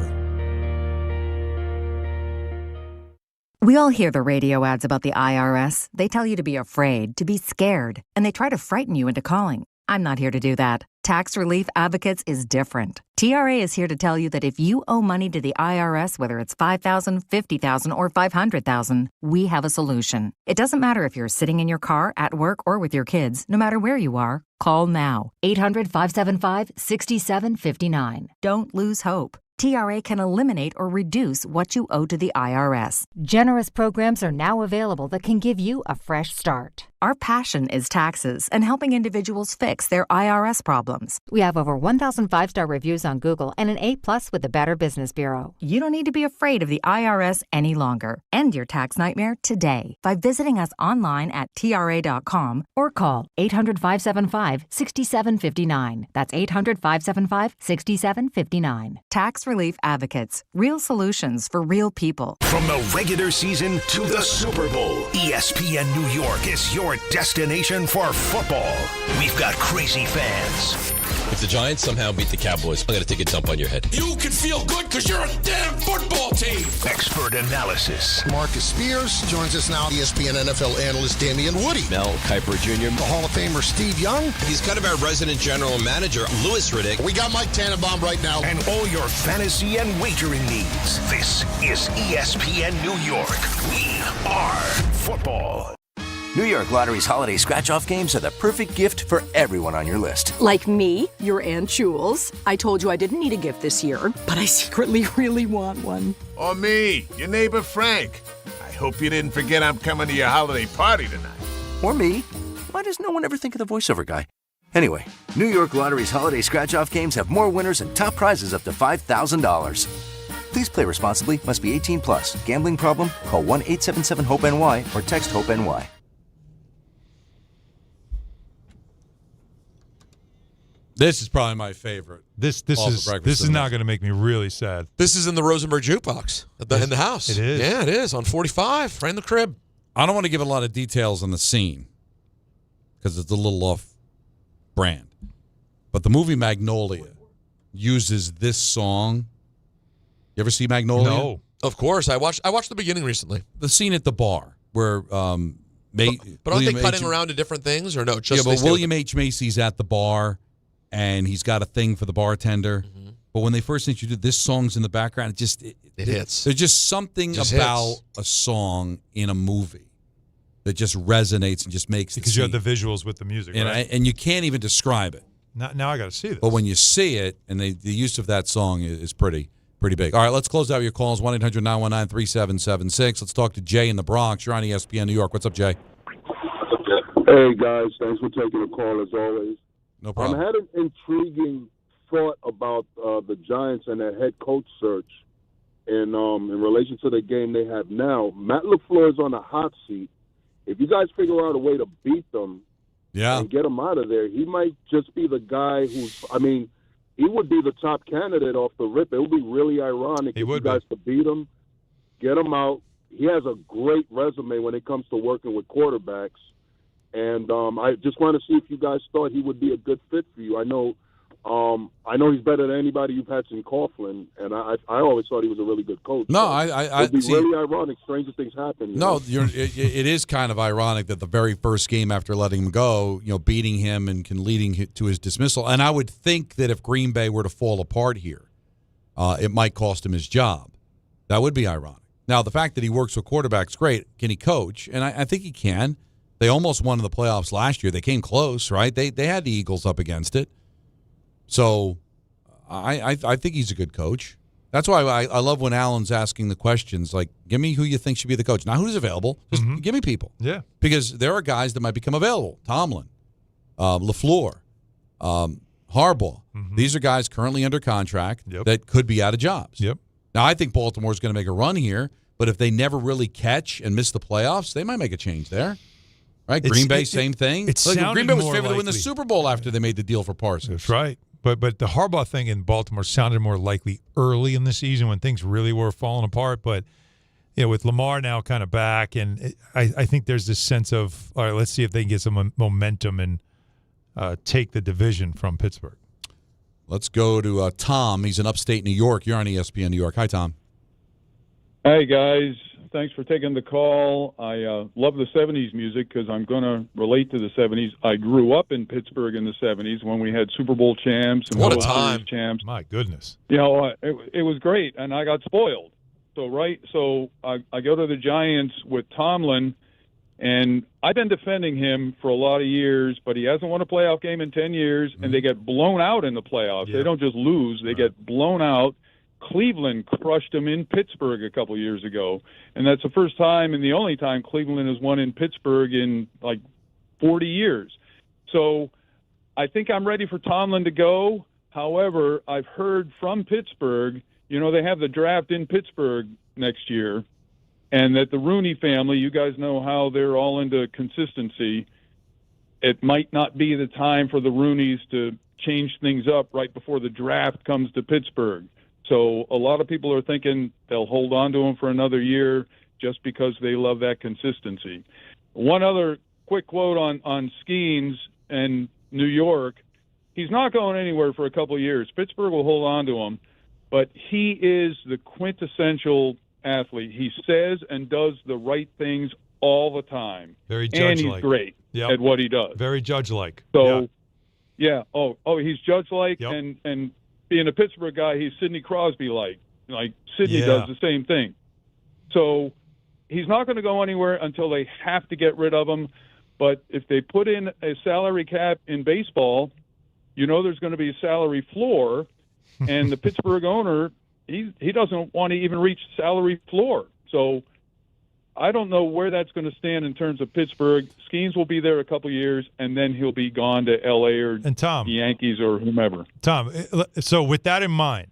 We all hear the radio ads about the IRS. They tell you to be afraid, to be scared, and they try to frighten you into calling. I'm not here to do that. Tax Relief Advocates is different. TRA is here to tell you that if you owe money to the IRS, whether it's $5,000, $50,000, or $500,000, we have a solution. It doesn't matter if you're sitting in your car, at work, or with your kids. No matter where you are, call now. 800-575-6759. Don't lose hope. TRA can eliminate or reduce what you owe to the IRS. Generous programs are now available that can give you a fresh start. Our passion is taxes and helping individuals fix their IRS problems. We have over 1,000 5-star reviews on Google and an A+ with the Better Business Bureau. You don't need to be afraid of the IRS any longer. End your tax nightmare today by visiting us online at TRA.com or call 800-575-6759. That's 800-575-6759. Tax Relief Advocates. Real solutions for real people. From the regular season to the Super Bowl, ESPN New York is your destination for football. We've got crazy fans, If the Giants somehow beat the Cowboys, I'm going to take a dump on your head. You can feel good because you're a damn football team. Expert analysis. Marcus Spears joins us now. ESPN NFL analyst Damien Woody. Mel Kiper Jr. The Hall of Famer Steve Young. He's kind of our resident general manager, Louis Riddick. We got Mike Tannenbaum right now. And all your fantasy and wagering needs. This is ESPN New York. We are football. New York Lottery's holiday scratch-off games are the perfect gift for everyone on your list. Like me, your Aunt Jules. I told you I didn't need a gift this year, but I secretly really want one. Or me, your neighbor Frank. I hope you didn't forget I'm coming to your holiday party tonight. Or me. Why does no one ever think of the voiceover guy? Anyway, New York Lottery's holiday scratch-off games have more winners and top prizes up to $5,000. Please play responsibly. Must be 18 plus. Gambling problem? Call 1-877-HOPE-NY or text HOPE-NY. This is probably my favorite. This is not going to make me really sad. This is in the Rosenberg jukebox in the house. It is. Yeah, it is on 45, right in the crib. I don't want to give a lot of details on the scene because it's a little off brand. But the movie Magnolia uses this song. You ever see Magnolia? No. Of course. I watched the beginning recently. The scene at the bar where But aren't William they cutting around to different things or no? Yeah, but William H. Macy's at the bar and he's got a thing for the bartender. Mm-hmm. But when they first introduced this song's in the background, it hits. There's just something about a song in a movie that just resonates and just makes because you have the visuals with the music, right? And you can't even describe it. Now I got to see this. But when you see it, and the use of that song is pretty big. All right, let's close out your calls. 1-800-919-3776. Let's talk to Jay in the Bronx. You're on ESPN New York. What's up, Jay? Hey, guys. Thanks for taking the call, as always. No problem. I had an intriguing thought about the Giants and their head coach search in relation to the game they have now. Matt LaFleur is on the hot seat. If you guys figure out a way to beat them and get him out of there, he might just be the guy he would be the top candidate off the rip. It would be really ironic if you guys could beat him, get him out. He has a great resume when it comes to working with quarterbacks. And I just want to see if you guys thought he would be a good fit for you. I know he's better than anybody you've had since Coughlin, and I always thought he was a really good coach. No, it'd be really ironic. Stranger things happen. It is kind of ironic that the very first game after letting him go, beating him and leading to his dismissal. And I would think that if Green Bay were to fall apart here, it might cost him his job. That would be ironic. Now, the fact that he works with quarterbacks, great. Can he coach? And I think he can. They almost won in the playoffs last year. They came close, right? They had the Eagles up against it. So I think he's a good coach. That's why I love when Alan's asking the questions, like, give me who you think should be the coach. Not who's available. Just give me people. Yeah. Because there are guys that might become available. Tomlin, LaFleur, Harbaugh. Mm-hmm. These are guys currently under contract that could be out of jobs. Yep. Now, I think Baltimore's going to make a run here, but if they never really catch and miss the playoffs, they might make a change there. Right? Green Bay, same thing. Green Bay was favored to win the Super Bowl after they made the deal for Parsons. That's right. But the Harbaugh thing in Baltimore sounded more likely early in the season when things really were falling apart. But with Lamar now kind of back, and I think there's this sense of, all right, let's see if they can get some momentum and take the division from Pittsburgh. Let's go to Tom. He's in upstate New York. You're on ESPN New York. Hi, Tom. Hey, guys. Thanks for taking the call. I love the 70s music because I'm going to relate to the 70s. I grew up in Pittsburgh in the 70s when we had Super Bowl champs and World Series champs. My goodness. It was great, and I got spoiled. So I go to the Giants with Tomlin, and I've been defending him for a lot of years, but he hasn't won a playoff game in 10 years, and they get blown out in the playoffs. Yeah. They don't just lose. They get blown out. Cleveland crushed them in Pittsburgh a couple years ago, and that's the first time and the only time Cleveland has won in Pittsburgh in like 40 years. So I think I'm ready for Tomlin to go. However, I've heard from Pittsburgh, they have the draft in Pittsburgh next year, and that the Rooney family, you guys know how they're all into consistency. It might not be the time for the Rooneys to change things up right before the draft comes to Pittsburgh. So a lot of people are thinking they'll hold on to him for another year just because they love that consistency. One other quick quote on Skenes and New York. he's not going anywhere for a couple of years. Pittsburgh will hold on to him, but he is the quintessential athlete. He says and does the right things all the time. Very judge-like. And he's great at what he does. Very judge-like. So, he's judge-like, and being a Pittsburgh guy, he's Sidney Crosby-like. Like, Sidney does the same thing. So he's not going to go anywhere until they have to get rid of him. But if they put in a salary cap in baseball, there's going to be a salary floor, and the Pittsburgh owner, he doesn't want to even reach salary floor. So I don't know where that's going to stand in terms of Pittsburgh. Skenes will be there a couple of years, and then he'll be gone to L.A. or the Yankees or whomever. Tom, so with that in mind,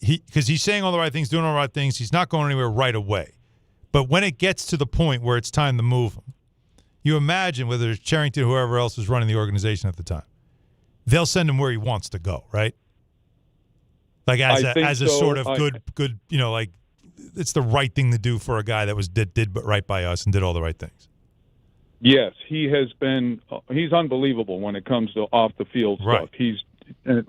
because he's saying all the right things, doing all the right things, he's not going anywhere right away. But when it gets to the point where it's time to move him, you imagine whether it's Cherington or whoever else is running the organization at the time, they'll send him where he wants to go, right? Like as a sort of good, like it's the right thing to do for a guy that did right by us and did all the right things. Yes, he has been. He's unbelievable when it comes to off the field stuff. He's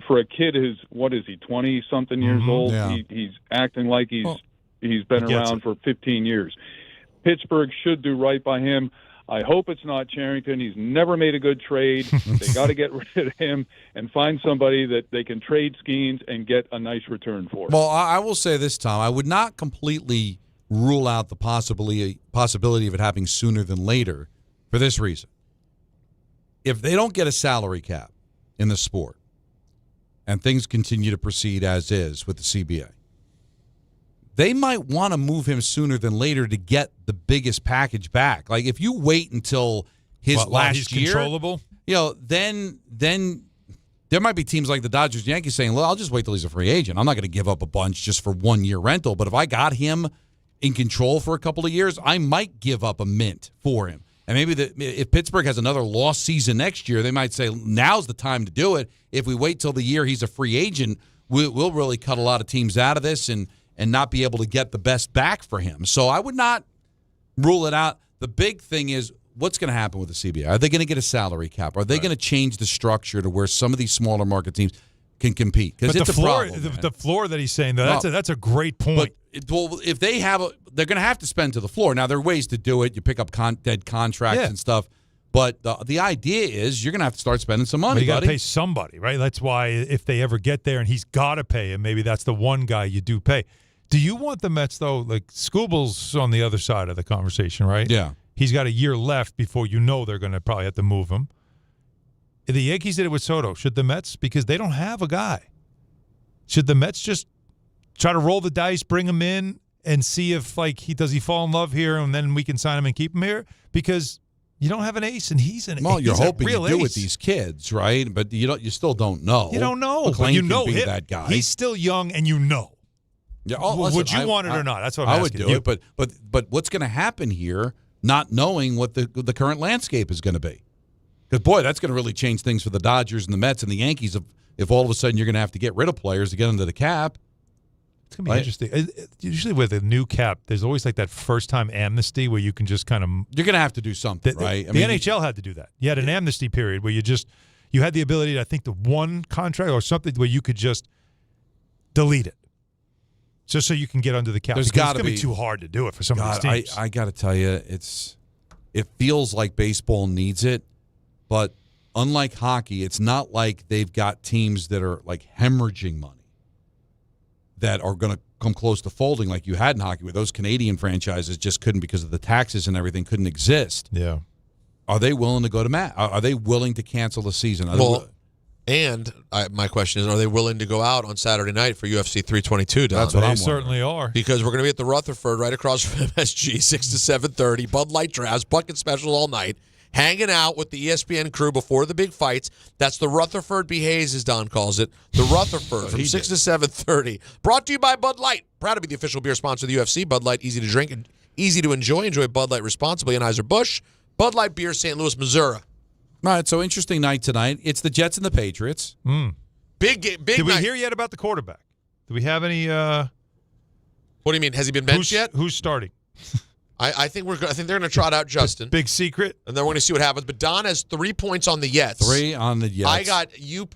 for a kid who's 20-something years old. Yeah. He's acting like he's been around for 15 years. Pittsburgh should do right by him. I hope it's not Cherington. He's never made a good trade. They got to get rid of him and find somebody that they can trade Skenes and get a nice return for. Well, I will say this, Tom. I would not completely rule out the possibility of it happening sooner than later for this reason. If they don't get a salary cap in the sport and things continue to proceed as is with the CBA, they might want to move him sooner than later to get the biggest package back. Like if you wait until his last year, controllable, then there might be teams like the Dodgers and Yankees saying, well, I'll just wait till he's a free agent. I'm not going to give up a bunch just for 1 year rental. But if I got him in control for a couple of years, I might give up a mint for him. And maybe if Pittsburgh has another lost season next year, they might say, now's the time to do it. If we wait till the year he's a free agent, we'll really cut a lot of teams out of this and not be able to get the best back for him. So I would not rule it out. The big thing is what's going to happen with the CBA. Are they going to get a salary cap? Are they going to change the structure to where some of these smaller market teams can compete? Because it's the floor, a problem. the floor that he's saying, though, that's a great point. But if they have they're going to have to spend to the floor. Now, there are ways to do it. You pick up dead contracts and stuff. But the idea is you're going to have to start spending some money. You got to pay somebody, right? That's why if they ever get there and he's got to pay him, maybe that's the one guy you do pay. Do you want the Mets, though? Like, Scooble's on the other side of the conversation, right? Yeah. He's got a year left before they're going to probably have to move him. The Yankees did it with Soto. Should the Mets? Because they don't have a guy. Should the Mets just try to roll the dice, bring him in, and see if, does he fall in love here, and then we can sign him and keep him here? Because you don't have an ace, and he's an ace. Well, you're hoping you do with these kids, right? But you still don't know. You don't know. McClain You know can be him. that guy. He's still young, and you know. Yeah, would you want it or not? That's what I'm asking. I would do it, but what's going to happen here? Not knowing what the current landscape is going to be, because boy, that's going to really change things for the Dodgers and the Mets and the Yankees. If all of a sudden you're going to have to get rid of players to get under the cap, it's going to be interesting. Usually with a new cap, there's always like that first time amnesty where you can just kind of you're going to have to do something, right? The NHL had to do that. You had an amnesty period where you had the ability, I think, to one contract or something where you could just delete it. Just so you can get under the cap. There's got to be too hard to do it for some of these teams. I got to tell you, it feels like baseball needs it, but unlike hockey, it's not like they've got teams that are like hemorrhaging money that are going to come close to folding like you had in hockey, where those Canadian franchises just couldn't because of the taxes and everything couldn't exist. Yeah. Are they willing to go to Matt? Are they willing to cancel the season? And my question is, are they willing to go out on Saturday night for UFC 322? Don? That's what they certainly are. Because we're going to be at the Rutherford right across from MSG, 6 to 7:30. Bud Light drafts, bucket special all night. Hanging out with the ESPN crew before the big fights. That's the Rutherford Behays, as Don calls it. The Rutherford from 6 to 7:30. Brought to you by Bud Light. Proud to be the official beer sponsor of the UFC. Bud Light, easy to drink and easy to enjoy. Enjoy Bud Light responsibly. Anheuser-Busch. Bud Light Beer, St. Louis, Missouri. All right, so interesting night tonight. It's the Jets and the Patriots. Big game. Did we hear yet about the quarterback? Do we have any? What do you mean? Has he been benched yet? Who's starting? I think they're going to trot out Justin. Big secret. And then we're going to see what happens. But Don has 3 points on the Jets. 3 on the Jets.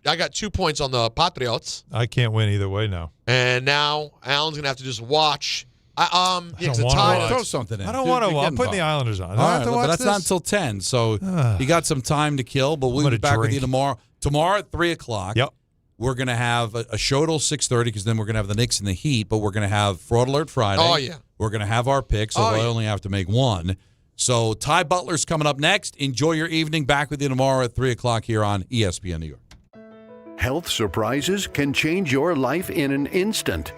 I got 2 points on the Patriots. I can't win either way now. And now Alan's going to have to just watch. Throw something in. I don't want to. I'm putting the Islanders on. All right, but that's not until 10. So you got some time to kill. But we'll be back with you tomorrow. Tomorrow at 3 o'clock. Yep. We're going to have a show till 6:30 because then we're going to have the Knicks and the Heat. But we're going to have Fraud Alert Friday. Oh, yeah. We're going to have our picks, although I only have to make one. So Ty Butler's coming up next. Enjoy your evening. Back with you tomorrow at 3 o'clock here on ESPN New York. Health surprises can change your life in an instant.